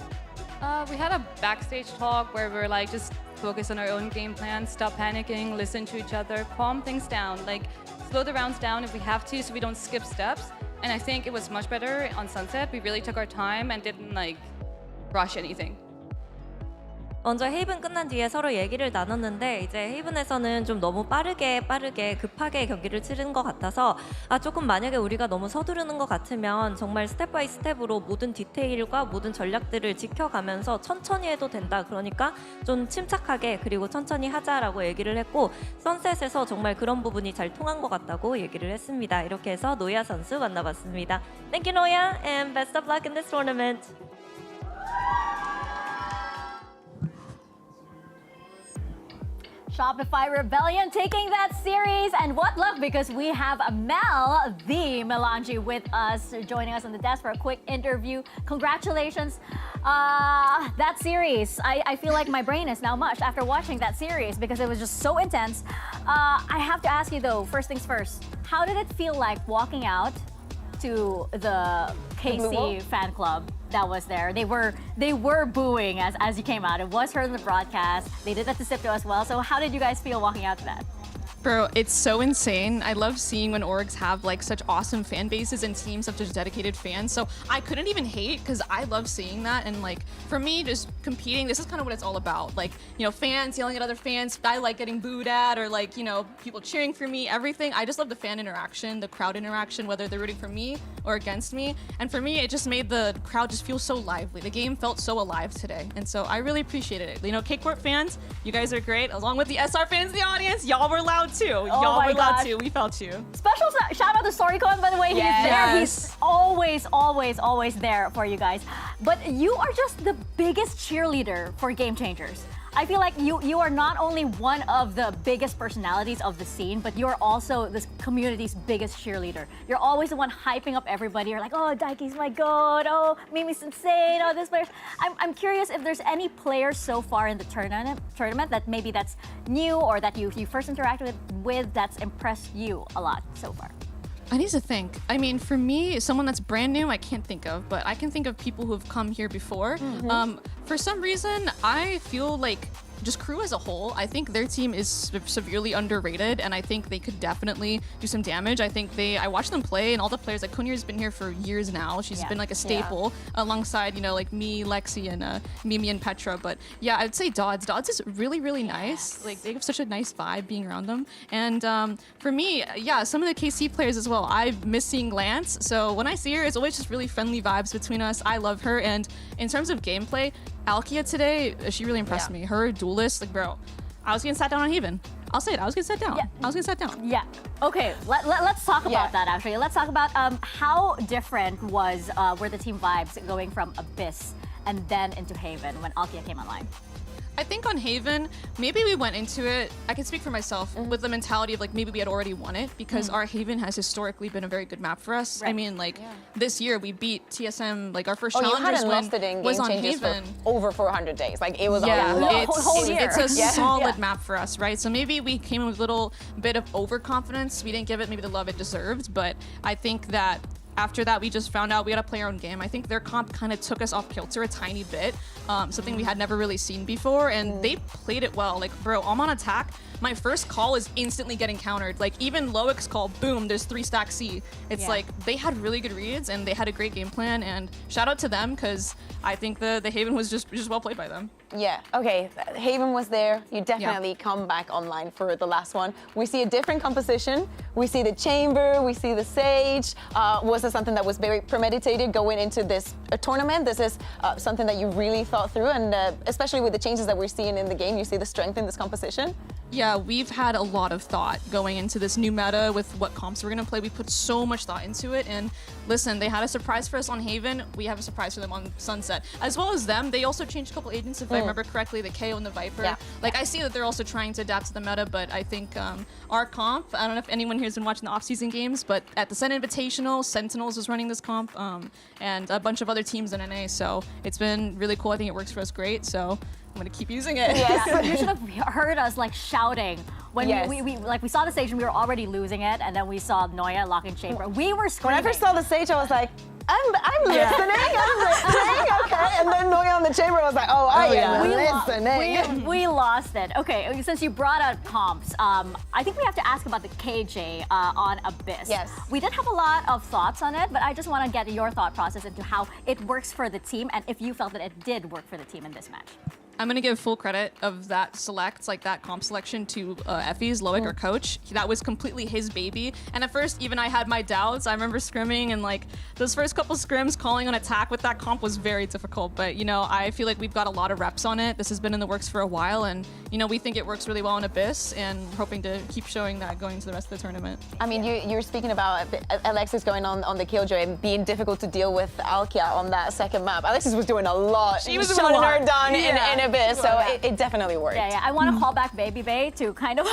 [SPEAKER 10] We had a backstage talk where we were just focus on our own game plan, stop panicking, listen to each other, calm things down, slow the rounds down if we have to so we don't skip steps. And I think it was much better on Sunset. We really took our time and didn't rush anything.
[SPEAKER 9] 먼저 헤이븐 끝난 뒤에 서로 얘기를 나눴는데 이제 헤이븐에서는 좀 너무 빠르게 급하게 경기를 치른 것 같아서 조금 만약에 우리가 너무 서두르는 것 같으면 정말 스텝 바이 스텝으로 모든 디테일과 모든 전략들을 지켜가면서 천천히 해도 된다. 그러니까 좀 침착하게 그리고 천천히 하자라고 얘기를 했고 선셋에서 정말 그런 부분이 잘 통한 것 같다고 얘기를 했습니다. 이렇게 해서 노야 선수 만나봤습니다. Thank you, Noya, and best of luck in this tournament.
[SPEAKER 5] Shopify Rebellion taking that series, and what luck because we have Mel, the Melange, with us, joining us on the desk for a quick interview. Congratulations. That series, I feel like my brain is now mush after watching that series because it was just so intense. I have to ask you though, first things first, how did it feel like walking out to the KC fan club that was there? They were booing as you came out. It was heard in the broadcast. They did that to Sipto as well. So how did you guys feel walking out to that?
[SPEAKER 10] Bro, it's so insane. I love seeing when orgs have like such awesome fan bases and teams of just dedicated fans. So I couldn't even hate because I love seeing that. And like for me, just competing, this is kind of what it's all about. Like, you know, fans yelling at other fans. I like getting booed at, or like, you know, people cheering for me, everything. I just love the fan interaction, the crowd interaction, whether they're rooting for me or against me. And for me, it just made the crowd just feel so lively. The game felt so alive today. And so I really appreciated it. You know, Cakewort fans, you guys are great. Along with the SR fans in the audience, y'all were loud too. Y'all
[SPEAKER 5] my
[SPEAKER 10] were loud
[SPEAKER 5] gosh.
[SPEAKER 10] too. We felt you.
[SPEAKER 5] Special shout out to Storycon, by the way. He's there. He's always there for you guys. But you are just the biggest cheerleader for Game Changers. I feel like you are not only one of the biggest personalities of the scene, but you're also this community's biggest cheerleader. You're always the one hyping up everybody. You're like, oh, Daiki's my god. Oh, Mimi's insane. Oh, this player. I'm curious if there's any players so far in the tournament that maybe that's new or that you first interacted with that's impressed you a lot so far.
[SPEAKER 10] I need to think. I mean, for me, someone that's brand new, I can't think of, but I can think of people who have come here before. For some reason, I feel like just crew as a whole, I think their team is severely underrated, and I think they could definitely do some damage. I watched them play, and all the players, like Kunyer's been here for years now. She's been like a staple alongside, you know, like me, Lexi, and Mimi and Petra. But yeah, I'd say Dodds. Dodds is really, really nice. Like they have such a nice vibe being around them. And for me, yeah, some of the KC players as well. I miss seeing Lance, so when I see her, it's always just really friendly vibes between us. I love her, and in terms of gameplay, Alkia today, she really impressed me. Her duelist, like bro, I was getting sat down on Haven. I'll say it, I was getting sat down. I was getting sat down.
[SPEAKER 5] Yeah. Okay, let's talk about that actually. Let's talk about how different were the team vibes going from Abyss and then into Haven when Alkia came online?
[SPEAKER 10] I think on Haven, maybe we went into it, I can speak for myself, with the mentality of like maybe we had already won it because our Haven has historically been a very good map for us. I mean, like this year we beat TSM, like our first challengers win was on Haven.
[SPEAKER 6] For over 400 days. Like it was a
[SPEAKER 5] whole year.
[SPEAKER 10] It's a solid map for us, right? So maybe we came in with a little bit of overconfidence. We didn't give it maybe the love it deserved, but I think that after that, we just found out we had to play our own game. I think their comp kind of took us off kilter a tiny bit, something we had never really seen before, and they played it well. Like, bro, I'm on attack. My first call is instantly getting countered. Like, even Loic's call, boom, there's 3 stack C. It's like, they had really good reads, and they had a great game plan, and shout out to them, because I think the Haven was just well played by them.
[SPEAKER 6] Yeah, okay, Haven was there. You definitely come back online for the last one. We see a different composition. We see the Chamber, we see the Sage. Was this something that was very premeditated going into this tournament? This is something that you really thought through, and especially with the changes that we're seeing in the game, you see the strength in this composition?
[SPEAKER 10] Yeah, we've had a lot of thought going into this new meta with what comps we're gonna play. We put so much thought into it, and listen, they had a surprise for us on Haven. We have a surprise for them on Sunset. As well as them, they also changed a couple agents, if I remember correctly, the KO and the Viper. Like, I see that they're also trying to adapt to the meta, but I think our comp, I don't know if anyone here has been watching the off-season games, but at the Sen Invitational, Sentinels is running this comp, and a bunch of other teams in NA, so it's been really cool. I think it works for us great, so I'm gonna keep using it.
[SPEAKER 5] Yes. You should have heard us like shouting when we saw the stage and we were already losing it, and then we saw Noya locking Chamber. We were screaming.
[SPEAKER 6] When I first saw the stage, I was like, I'm listening, I'm listening, okay. And then Noya on the Chamber, I was like, I am listening.
[SPEAKER 5] We lost it. Okay, since you brought out comps, I think we have to ask about the KJ on Abyss.
[SPEAKER 6] Yes.
[SPEAKER 5] We did have a lot of thoughts on it, but I just want to get your thought process into how it works for the team and if you felt that it did work for the team in this match.
[SPEAKER 10] I'm gonna give full credit of that select, like that comp selection to Effie's, Loic, our coach. That was completely his baby. And at first, even I had my doubts. I remember scrimming, and like those first couple scrims, calling on attack with that comp was very difficult. But you know, I feel like we've got a lot of reps on it. This has been in the works for a while, and you know, we think it works really well in Abyss, and hoping to keep showing that going into the rest of the tournament.
[SPEAKER 6] I mean, you're speaking about Alexis going on the Killjoy and being difficult to deal with Alkia on that second map. Alexis was doing a lot. She was shutting her down in Abyss, so it definitely worked.
[SPEAKER 5] Yeah, I want to call back Baby Bay to kind of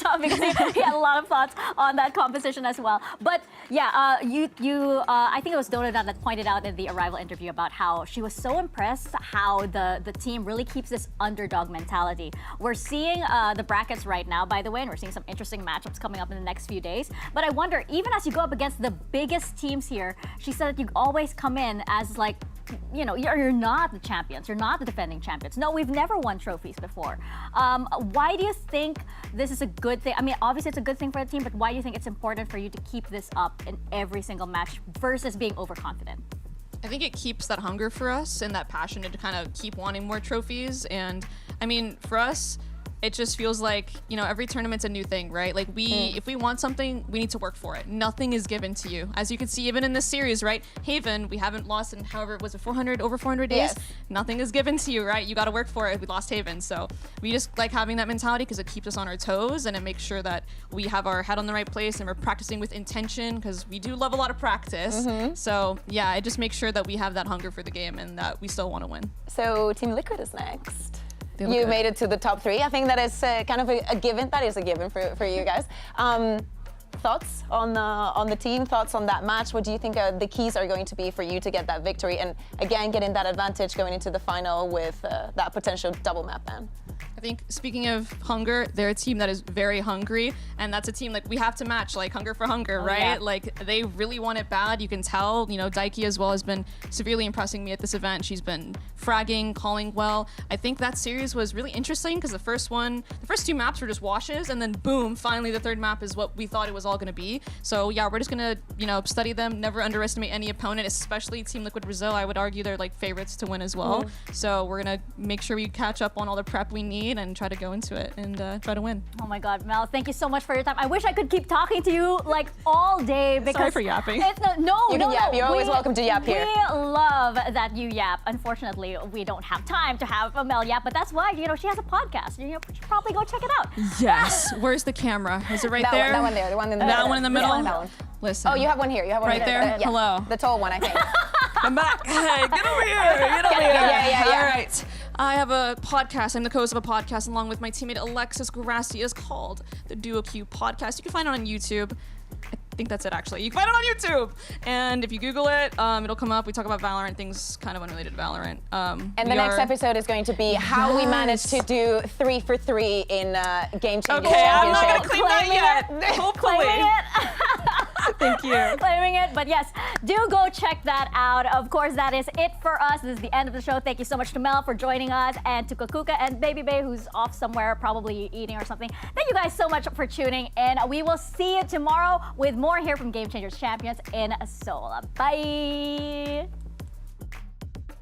[SPEAKER 5] talk because he had a lot of thoughts on that composition as well. But yeah, I think it was Donut that pointed out in the Arrival interview about how she was so impressed how the team really keeps this underdog mentality. We're seeing the brackets right now, by the way, and we're seeing some interesting matchups coming up in the next few days. But I wonder, even as you go up against the biggest teams here, she said that you always come in as like you're not the champions. You're not the defending champions. No, we've never won trophies before. Why do you think this is a good thing? I mean, obviously it's a good thing for the team, but why do you think it's important for you to keep this up in every single match versus being overconfident?
[SPEAKER 13] I think it keeps that hunger for us and that passion to kind of keep wanting more trophies. And I mean, for us, it just feels like, every tournament's a new thing, right? Like if we want something, we need to work for it. Nothing is given to you. As you can see, even in this series, right? Haven, we haven't lost in was it over 400 days?
[SPEAKER 6] Yes.
[SPEAKER 13] Nothing is given to you, right? You got to work for it. We lost Haven. So we just like having that mentality because it keeps us on our toes and it makes sure that we have our head on the right place and we're practicing with intention because we do love a lot of practice. So yeah, it just makes sure that we have that hunger for the game and that we still want to win.
[SPEAKER 6] So Team Liquid is next.
[SPEAKER 13] They look
[SPEAKER 6] You
[SPEAKER 13] good.
[SPEAKER 6] made it to the top 3. I think that is kind of a given. That is a given for you guys. Thoughts on the team? Thoughts on that match? What do you think the keys are going to be for you to get that victory and again getting that advantage going into the final with that potential double map ban?
[SPEAKER 13] I think speaking of hunger, they're a team that is very hungry, and that's a team like we have to match, like hunger for hunger, right?
[SPEAKER 5] yeah.
[SPEAKER 13] Like they really want it bad. You can tell. Daiki as well has been severely impressing me at this event. She's been fragging, calling well. I think that series was really interesting because the first 2 maps were just washes, and then boom, finally the 3rd map is what we thought it was all going to be. So yeah, we're just gonna study them. Never underestimate any opponent, especially Team Liquid Brazil. I would argue they're like favorites to win as well. So we're gonna make sure we catch up on all the prep we need and try to go into it and try to win.
[SPEAKER 5] Oh my God, Mel, thank you so much for your time. I wish I could keep talking to you like all day because
[SPEAKER 13] Sorry for yapping.
[SPEAKER 5] It's no.
[SPEAKER 6] You can yap. You're always welcome to yap here.
[SPEAKER 5] We love that you yap. Unfortunately, we don't have time to have Mel yap, but that's why she has a podcast. You should probably go check it out.
[SPEAKER 13] Yes. Where's the camera? Is it right there?
[SPEAKER 6] That one there. The one in the middle.
[SPEAKER 13] That one in the middle?
[SPEAKER 6] That one.
[SPEAKER 13] Listen.
[SPEAKER 6] Oh, you have one here. You have one
[SPEAKER 13] Right there?
[SPEAKER 6] Yeah.
[SPEAKER 13] Hello.
[SPEAKER 6] The tall one, I think.
[SPEAKER 13] I'm back. Hey, get over here. Get over here.
[SPEAKER 6] Yeah.
[SPEAKER 13] All right. I have a podcast. I'm the host of a podcast along with my teammate Alexis Grassi. It is called the Duo Q Podcast. You can find it on YouTube. I think that's it, actually. You can find it on YouTube. And if you Google it, it'll come up. We talk about Valorant, things kind of unrelated to Valorant.
[SPEAKER 6] And the next episode is going to be how we managed to do 3 for 3 in Game Changer
[SPEAKER 13] Okay, I'm not
[SPEAKER 6] Championship.
[SPEAKER 13] going to claim that yet. Hopefully.
[SPEAKER 5] Claiming it.
[SPEAKER 13] Thank you.
[SPEAKER 5] Claiming it, but yes, do go check that out. Of course, that is it for us. This is the end of the show. Thank you so much to Mel for joining us, and to Kakuka and Baby Bay, who's off somewhere, probably eating or something. Thank you guys so much for tuning in. We will see you tomorrow with more here from Game Changers Champions in Seoul. Bye.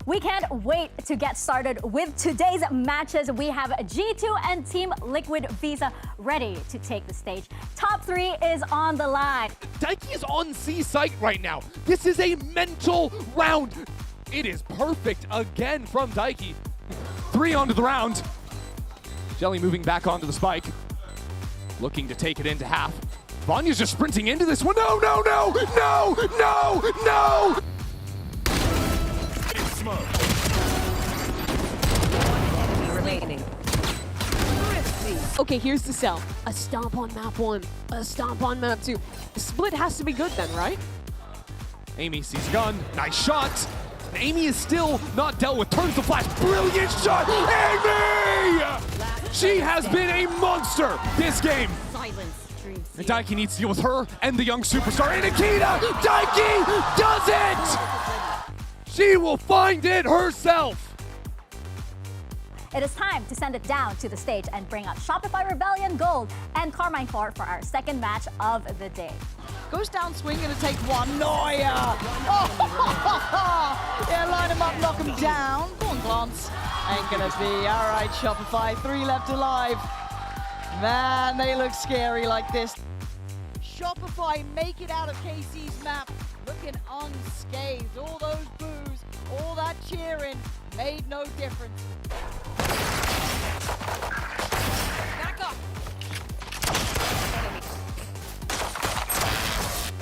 [SPEAKER 5] We can't wait to get started with today's matches. We have G2 and Team Liquid Visa ready to take the stage. Top 3 is on the line.
[SPEAKER 14] Daiki is on C site right now. This is a mental round. It is perfect again from Daiki. 3 onto the round. Jelly moving back onto the spike. Looking to take it into half. Vanya's just sprinting into this one. No!
[SPEAKER 3] Remaining.
[SPEAKER 15] Okay, here's the sell. A stomp on map 1, a stomp on map 2. The split has to be good then, right?
[SPEAKER 14] Amy sees a gun. Nice shot. And Amy is still not dealt with. Turns the flash. Brilliant shot. Amy! She has been a monster this game. And Daiki needs to deal with her and the young superstar. And Akita! Daiki does it! She will find it herself.
[SPEAKER 5] It is time to send it down to the stage and bring out Shopify Rebellion Gold and Carmine 4 for our second match of the day.
[SPEAKER 18] Goes down swinging to take one. Neuer! Oh, yeah, line him up, knock him down. Go on, Glance. Ain't gonna be. All right, Shopify, 3 left alive. Man, they look scary like this. Shopify make it out of KC's map looking unscathed. All those boos, all that cheering made no difference. Back up.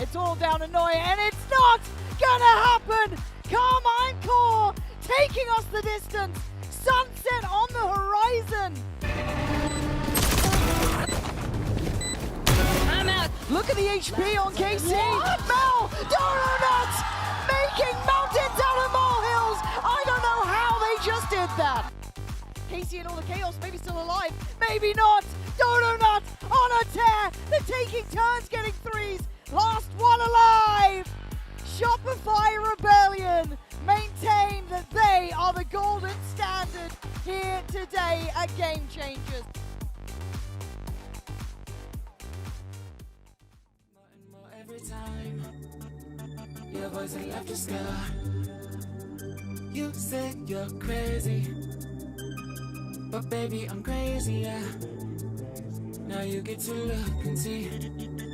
[SPEAKER 18] It's all down to Neuer, and it's not gonna happen! Carmine Core taking us the distance. Sunset on the horizon. I'm out. Look at the HP on KC. Mel, Donuts making mountains out of molehills. I don't know how they just did that. KC and all the chaos, maybe still alive, maybe not. Donut on a tear. They're taking turns getting 3s. Last one alive. Shopify Rebellion maintain that they are the golden standard here today at Game Changers.
[SPEAKER 17] Every time your voice had left your scar, you said you're crazy, but baby I'm crazy, yeah. Now you get to look and see,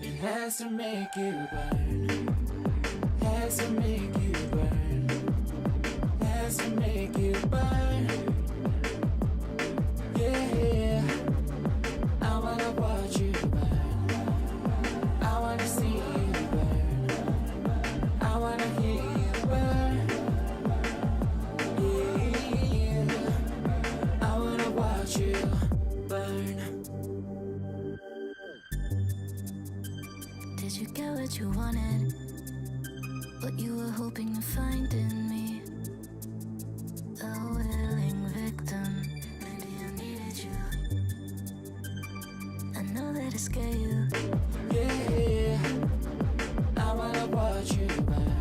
[SPEAKER 17] it has to make you burn, has to make you burn, has to make you burn, yeah. I wanna watch you burn, I wanna see you burn, I wanna hear you burn, yeah. I wanna watch you burn.
[SPEAKER 1] Did you get what you wanted? What you were hoping to find in me? A willing victim. Maybe I needed you. I know that it scared you.
[SPEAKER 17] Yeah, I wanna watch you burn.